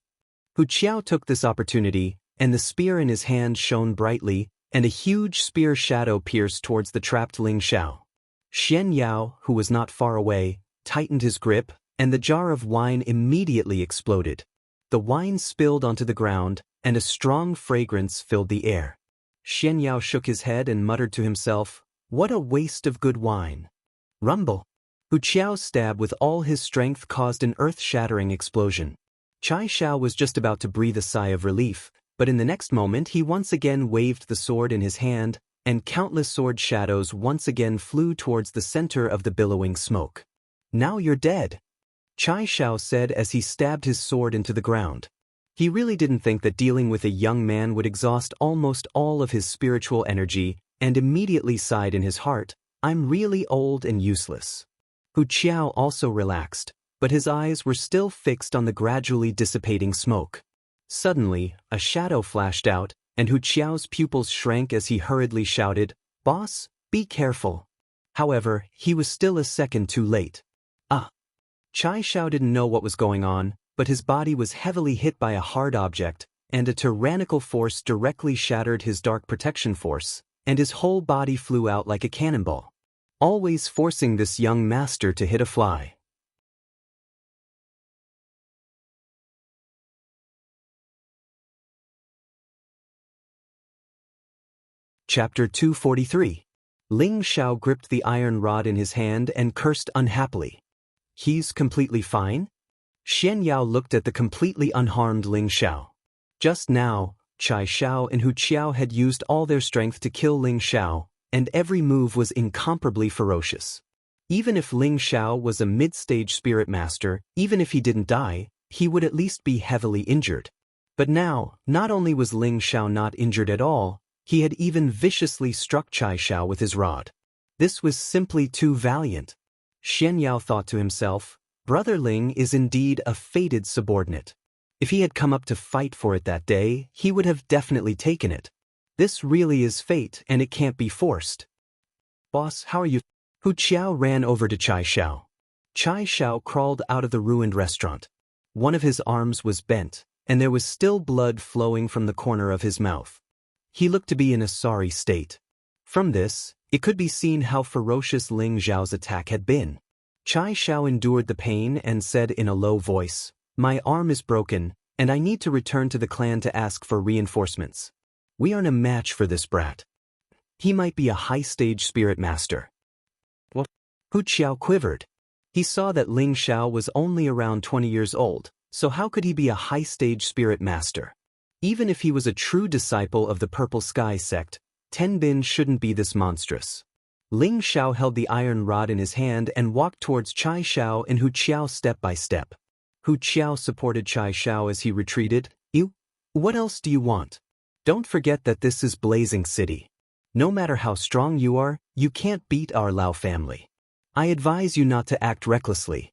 Hu Qiao took this opportunity, and the spear in his hand shone brightly, and a huge spear shadow pierced towards the trapped Ling Xiao. Xian Yao, who was not far away, tightened his grip, and the jar of wine immediately exploded. The wine spilled onto the ground, and a strong fragrance filled the air. Xian Yao shook his head and muttered to himself, "What a waste of good wine." Rumble. Hu Qiao's stab with all his strength caused an earth-shattering explosion. Chai Xiao was just about to breathe a sigh of relief, but in the next moment he once again waved the sword in his hand, and countless sword shadows once again flew towards the center of the billowing smoke. "Now you're dead," Chai Xiao said as he stabbed his sword into the ground. He really didn't think that dealing with a young man would exhaust almost all of his spiritual energy, and immediately sighed in his heart, "I'm really old and useless." Hu Qiao also relaxed, but his eyes were still fixed on the gradually dissipating smoke. Suddenly, a shadow flashed out, and Hu Qiao's pupils shrank as he hurriedly shouted, "Boss, be careful." However, he was still a second too late. Chai Xiao didn't know what was going on, but his body was heavily hit by a hard object, and a tyrannical force directly shattered his dark protection force, and his whole body flew out like a cannonball, always forcing this young master to hit a fly. Chapter 243. Ling Xiao gripped the iron rod in his hand and cursed unhappily. "He's completely fine?" Xian Yao looked at the completely unharmed Ling Xiao. Just now, Chai Xiao and Hu Qiao had used all their strength to kill Ling Xiao, and every move was incomparably ferocious. Even if Ling Xiao was a mid-stage spirit master, even if he didn't die, he would at least be heavily injured. But now, not only was Ling Xiao not injured at all, he had even viciously struck Chai Xiao with his rod. This was simply too valiant. Xian Yao thought to himself, "Brother Ling is indeed a fated subordinate. If he had come up to fight for it that day, he would have definitely taken it. This really is fate, and it can't be forced." "Boss, how are you?" Hu Qiao ran over to Chai Xiao. Chai Xiao crawled out of the ruined restaurant. One of his arms was bent, and there was still blood flowing from the corner of his mouth. He looked to be in a sorry state. From this, it could be seen how ferocious Ling Xiao's attack had been. Chai Xiao endured the pain and said in a low voice, "My arm is broken, and I need to return to the clan to ask for reinforcements. We aren't a match for this brat. He might be a high-stage spirit master." What? Hu Qiao quivered. He saw that Ling Xiao was only around 20 years old, so how could he be a high-stage spirit master? Even if he was a true disciple of the Purple Sky sect, Tenbin shouldn't be this monstrous. Ling Xiao held the iron rod in his hand and walked towards Chai Xiao and Hu Qiao step by step. Hu Qiao supported Chai Xiao as he retreated. What else do you want? Don't forget that this is Blazing City. No matter how strong you are, you can't beat our Lao family. I advise you not to act recklessly.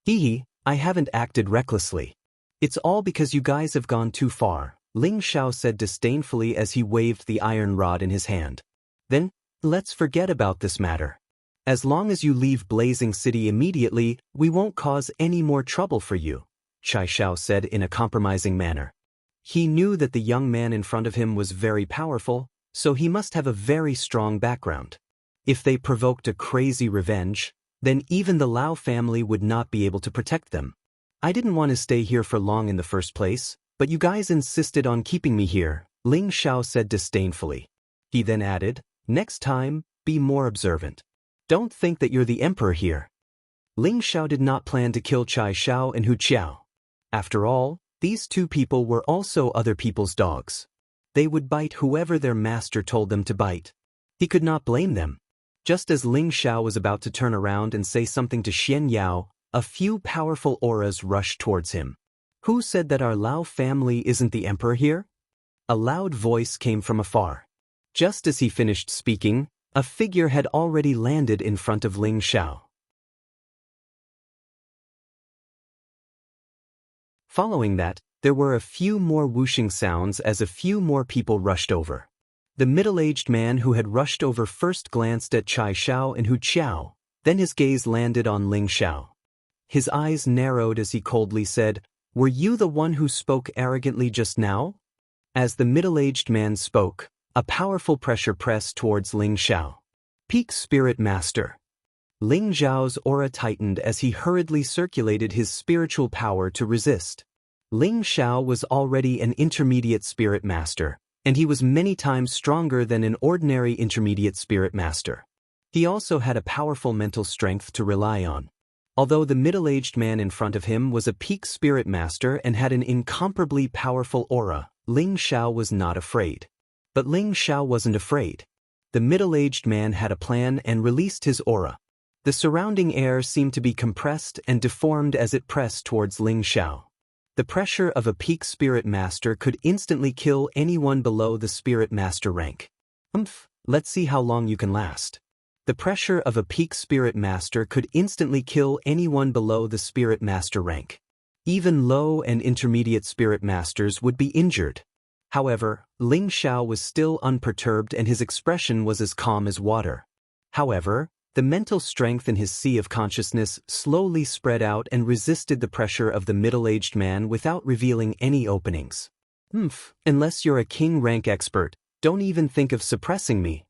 Hee, I haven't acted recklessly. It's all because you guys have gone too far, Ling Xiao said disdainfully as he waved the iron rod in his hand. Then, let's forget about this matter. As long as you leave Blazing City immediately, we won't cause any more trouble for you, Chai Xiao said in a compromising manner. He knew that the young man in front of him was very powerful, so he must have a very strong background. If they provoked a crazy revenge, then even the Lao family would not be able to protect them. I didn't want to stay here for long in the first place, but you guys insisted on keeping me here, Ling Xiao said disdainfully. He then added, next time, be more observant. Don't think that you're the emperor here. Ling Xiao did not plan to kill Chai Xiao and Hu Qiao. After all, these two people were also other people's dogs. They would bite whoever their master told them to bite. He could not blame them. Just as Ling Xiao was about to turn around and say something to Xian Yao, a few powerful auras rushed towards him. Who said that our Lao family isn't the emperor here? A loud voice came from afar. Just as he finished speaking, a figure had already landed in front of Ling Xiao. Following that, there were a few more whooshing sounds as a few more people rushed over. The middle-aged man who had rushed over first glanced at Chai Xiao and Hu Qiao, then his gaze landed on Ling Xiao. His eyes narrowed as he coldly said, "Were you the one who spoke arrogantly just now?" As the middle-aged man spoke, a powerful pressure pressed towards Ling Xiao. Peak Spirit Master. Ling Xiao's aura tightened as he hurriedly circulated his spiritual power to resist. Ling Xiao was already an intermediate spirit master, and he was many times stronger than an ordinary intermediate spirit master. He also had a powerful mental strength to rely on. Although the middle-aged man in front of him was a peak spirit master and had an incomparably powerful aura, Ling Xiao was not afraid. But Ling Xiao wasn't afraid. The middle-aged man had a plan and released his aura. The surrounding air seemed to be compressed and deformed as it pressed towards Ling Xiao. The pressure of a peak spirit master could instantly kill anyone below the spirit master rank. Let's see how long you can last. The pressure of a peak spirit master could instantly kill anyone below the spirit master rank. Even low and intermediate spirit masters would be injured. However, Ling Xiao was still unperturbed and his expression was as calm as water. However, the mental strength in his sea of consciousness slowly spread out and resisted the pressure of the middle-aged man without revealing any openings. Unless you're a king rank expert, don't even think of suppressing me.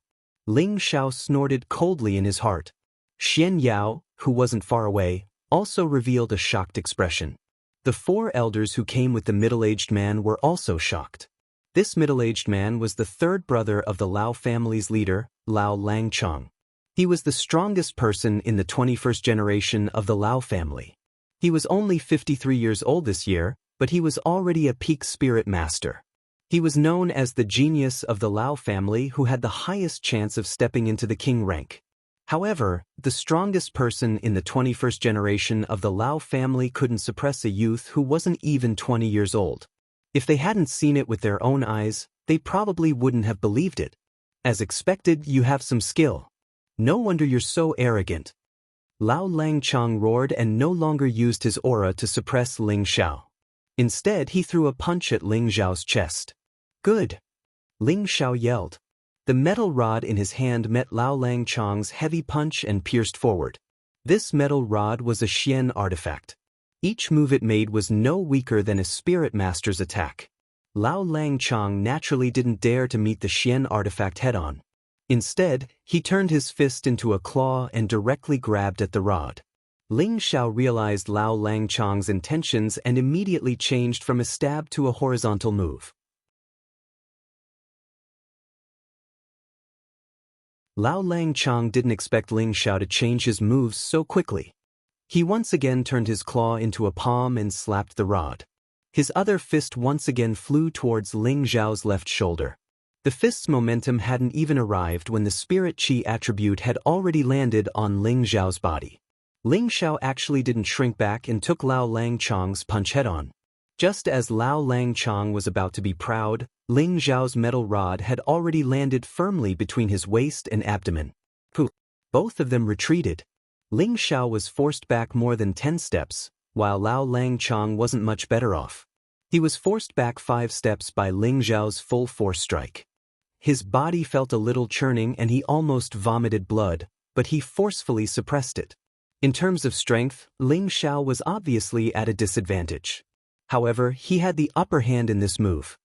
Ling Xiao snorted coldly in his heart. Xian Yao, who wasn't far away, also revealed a shocked expression. The four elders who came with the middle-aged man were also shocked. This middle-aged man was the third brother of the Lao family's leader, Lao Langchong. He was the strongest person in the 21st generation of the Lao family. He was only 53 years old this year, but he was already a peak spirit master. He was known as the genius of the Lao family who had the highest chance of stepping into the king rank. However, the strongest person in the 21st generation of the Lao family couldn't suppress a youth who wasn't even 20 years old. If they hadn't seen it with their own eyes, they probably wouldn't have believed it. As expected, you have some skill. No wonder you're so arrogant. Lao Langchong roared and no longer used his aura to suppress Ling Xiao. Instead, he threw a punch at Ling Xiao's chest. Good! Ling Xiao yelled. The metal rod in his hand met Lao Langchong's heavy punch and pierced forward. This metal rod was a Xian artifact. Each move it made was no weaker than a spirit master's attack. Lao Langchong naturally didn't dare to meet the Xian artifact head-on. Instead, he turned his fist into a claw and directly grabbed at the rod. Ling Xiao realized Lao Langchong's intentions and immediately changed from a stab to a horizontal move. Lao Langchong didn't expect Ling Xiao to change his moves so quickly. He once again turned his claw into a palm and slapped the rod. His other fist once again flew towards Ling Xiao's left shoulder. The fist's momentum hadn't even arrived when the spirit chi attribute had already landed on Ling Xiao's body. Ling Xiao actually didn't shrink back and took Lao Langchong's punch head-on. Just as Lao Langchong was about to be proud, Ling Xiao's metal rod had already landed firmly between his waist and abdomen. Both of them retreated. Ling Xiao was forced back more than 10 steps, while Lao Langchong wasn't much better off. He was forced back 5 steps by Ling Xiao's full force strike. His body felt a little churning and he almost vomited blood, but he forcefully suppressed it. In terms of strength, Ling Xiao was obviously at a disadvantage. However, he had the upper hand in this move.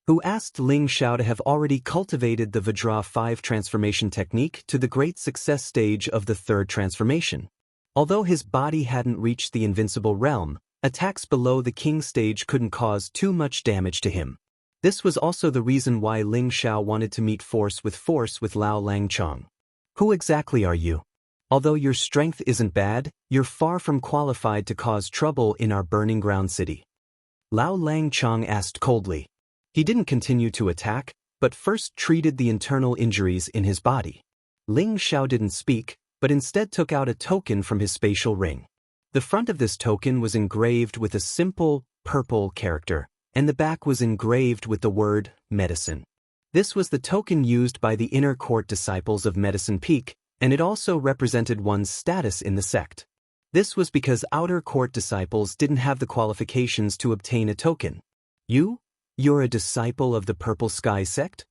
Who asked Ling Xiao to have already cultivated the Vajra 5 transformation technique to the great success stage of the 3rd transformation. Although his body hadn't reached the invincible realm, attacks below the king stage couldn't cause too much damage to him. This was also the reason why Ling Xiao wanted to meet force with Lao Langchong. Who exactly are you? Although your strength isn't bad, you're far from qualified to cause trouble in our burning ground city. Lao Langchong asked coldly. He didn't continue to attack, but first treated the internal injuries in his body. Ling Xiao didn't speak, but instead took out a token from his spatial ring. The front of this token was engraved with a simple, purple character, and the back was engraved with the word, medicine. This was the token used by the inner court disciples of Medicine Peak, and it also represented one's status in the sect. This was because outer court disciples didn't have the qualifications to obtain a token. You're a disciple of the Purple Sky sect?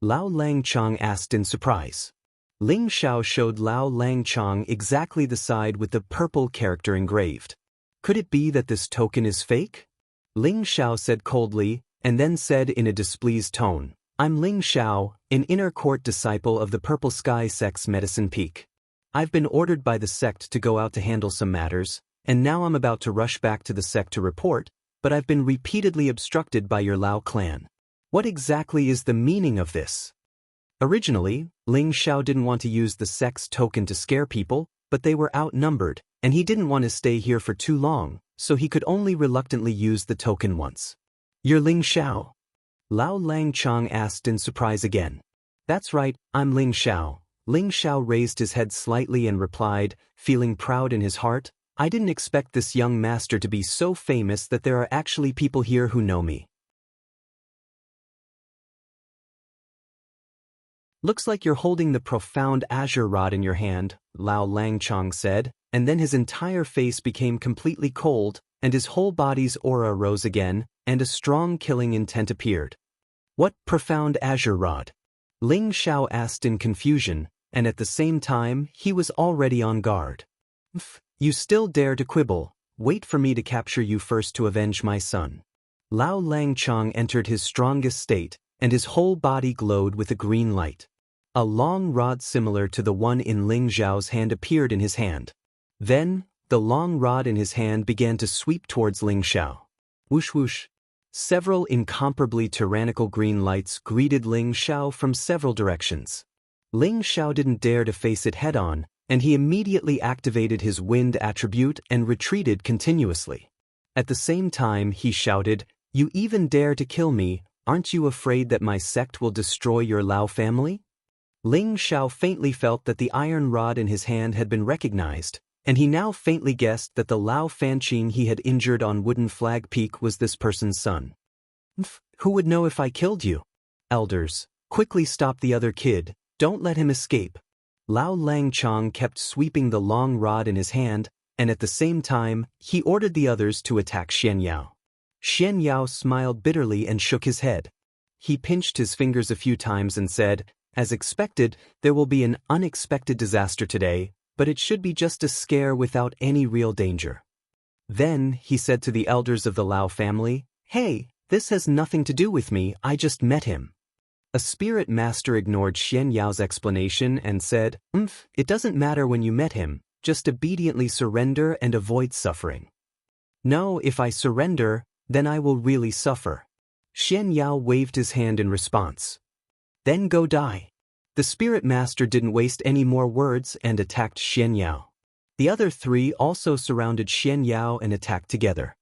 Lao Langchong asked in surprise. Ling Xiao showed Lao Langchong exactly the side with the purple character engraved. Could it be that this token is fake? Ling Xiao said coldly, and then said in a displeased tone, I'm Ling Xiao, an inner court disciple of the Purple Sky sect's Medicine Peak. I've been ordered by the sect to go out to handle some matters, and now I'm about to rush back to the sect to report, but I've been repeatedly obstructed by your Lao clan. What exactly is the meaning of this? Originally, Ling Xiao didn't want to use the sect's token to scare people, but they were outnumbered, and he didn't want to stay here for too long, so he could only reluctantly use the token once. You're Ling Xiao? Lao Langchong asked in surprise again. That's right, I'm Ling Xiao. Ling Xiao raised his head slightly and replied, feeling proud in his heart, I didn't expect this young master to be so famous that there are actually people here who know me. Looks like you're holding the profound azure rod in your hand, Lao Langchong said, and then his entire face became completely cold, and his whole body's aura rose again, and a strong killing intent appeared. What profound azure rod? Ling Xiao asked in confusion, and at the same time, he was already on guard. You still dare to quibble? Wait for me to capture you first to avenge my son. Lao Langchong entered his strongest state, and his whole body glowed with a green light. A long rod similar to the one in Ling Xiao's hand appeared in his hand. Then, the long rod in his hand began to sweep towards Ling Xiao. Whoosh whoosh. Several incomparably tyrannical green lights greeted Ling Xiao from several directions. Ling Xiao didn't dare to face it head-on, and he immediately activated his wind attribute and retreated continuously. At the same time, he shouted, You even dare to kill me, aren't you afraid that my sect will destroy your Lao family? Ling Xiao faintly felt that the iron rod in his hand had been recognized, and he now faintly guessed that the Lao Fanqing he had injured on Wooden Flag Peak was this person's son. Who would know if I killed you? Elders, quickly stop the other kid, don't let him escape. Lao Langchong kept sweeping the long rod in his hand, and at the same time, he ordered the others to attack Xian Yao. Xian Yao smiled bitterly and shook his head. He pinched his fingers a few times and said, As expected, there will be an unexpected disaster today, but it should be just a scare without any real danger. Then, he said to the elders of the Lao family, Hey, this has nothing to do with me, I just met him. A spirit master ignored Xian Yao's explanation and said, It doesn't matter when you met him, just obediently surrender and avoid suffering. No, if I surrender, then I will really suffer. Xian Yao waved his hand in response. Then go die. The spirit master didn't waste any more words and attacked Xian Yao. The other 3 also surrounded Xian Yao and attacked together.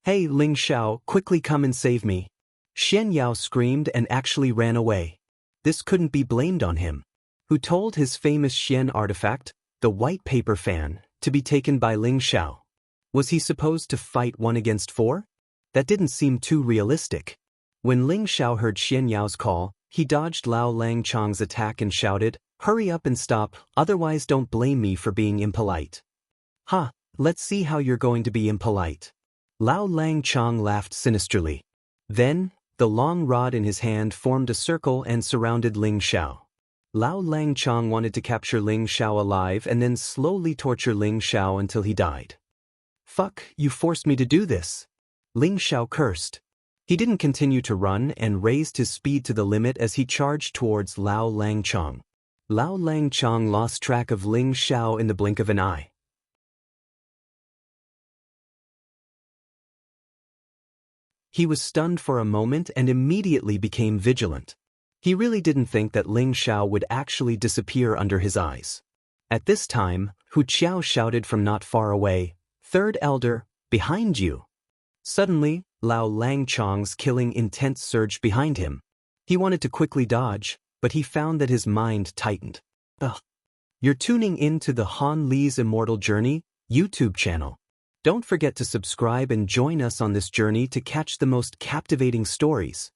Hey Ling Xiao, quickly come and save me. Xian Yao screamed and actually ran away. This couldn't be blamed on him. Who told his famous Xian artifact, the white paper fan, to be taken by Ling Xiao? Was he supposed to fight 1 against 4? That didn't seem too realistic. When Ling Xiao heard Xian Yao's call, he dodged Lao Langchong's attack and shouted, Hurry up and stop, otherwise don't blame me for being impolite. Ha, let's see how you're going to be impolite. Lao Langchong laughed sinisterly. Then, the long rod in his hand formed a circle and surrounded Ling Xiao. Lao Langchong wanted to capture Ling Xiao alive and then slowly torture Ling Xiao until he died. Fuck, you forced me to do this. Ling Xiao cursed. He didn't continue to run and raised his speed to the limit as he charged towards Lao Langchong. Lao Langchong lost track of Ling Xiao in the blink of an eye. He was stunned for a moment and immediately became vigilant. He really didn't think that Ling Xiao would actually disappear under his eyes. At this time, Hu Qiao shouted from not far away, "Third Elder, behind you!" Suddenly, Lao Langchong's killing intent surged behind him. He wanted to quickly dodge, but he found that his mind tightened. Ugh. You're tuning in to the Han Li's Immortal Journey YouTube channel. Don't forget to subscribe and join us on this journey to catch the most captivating stories.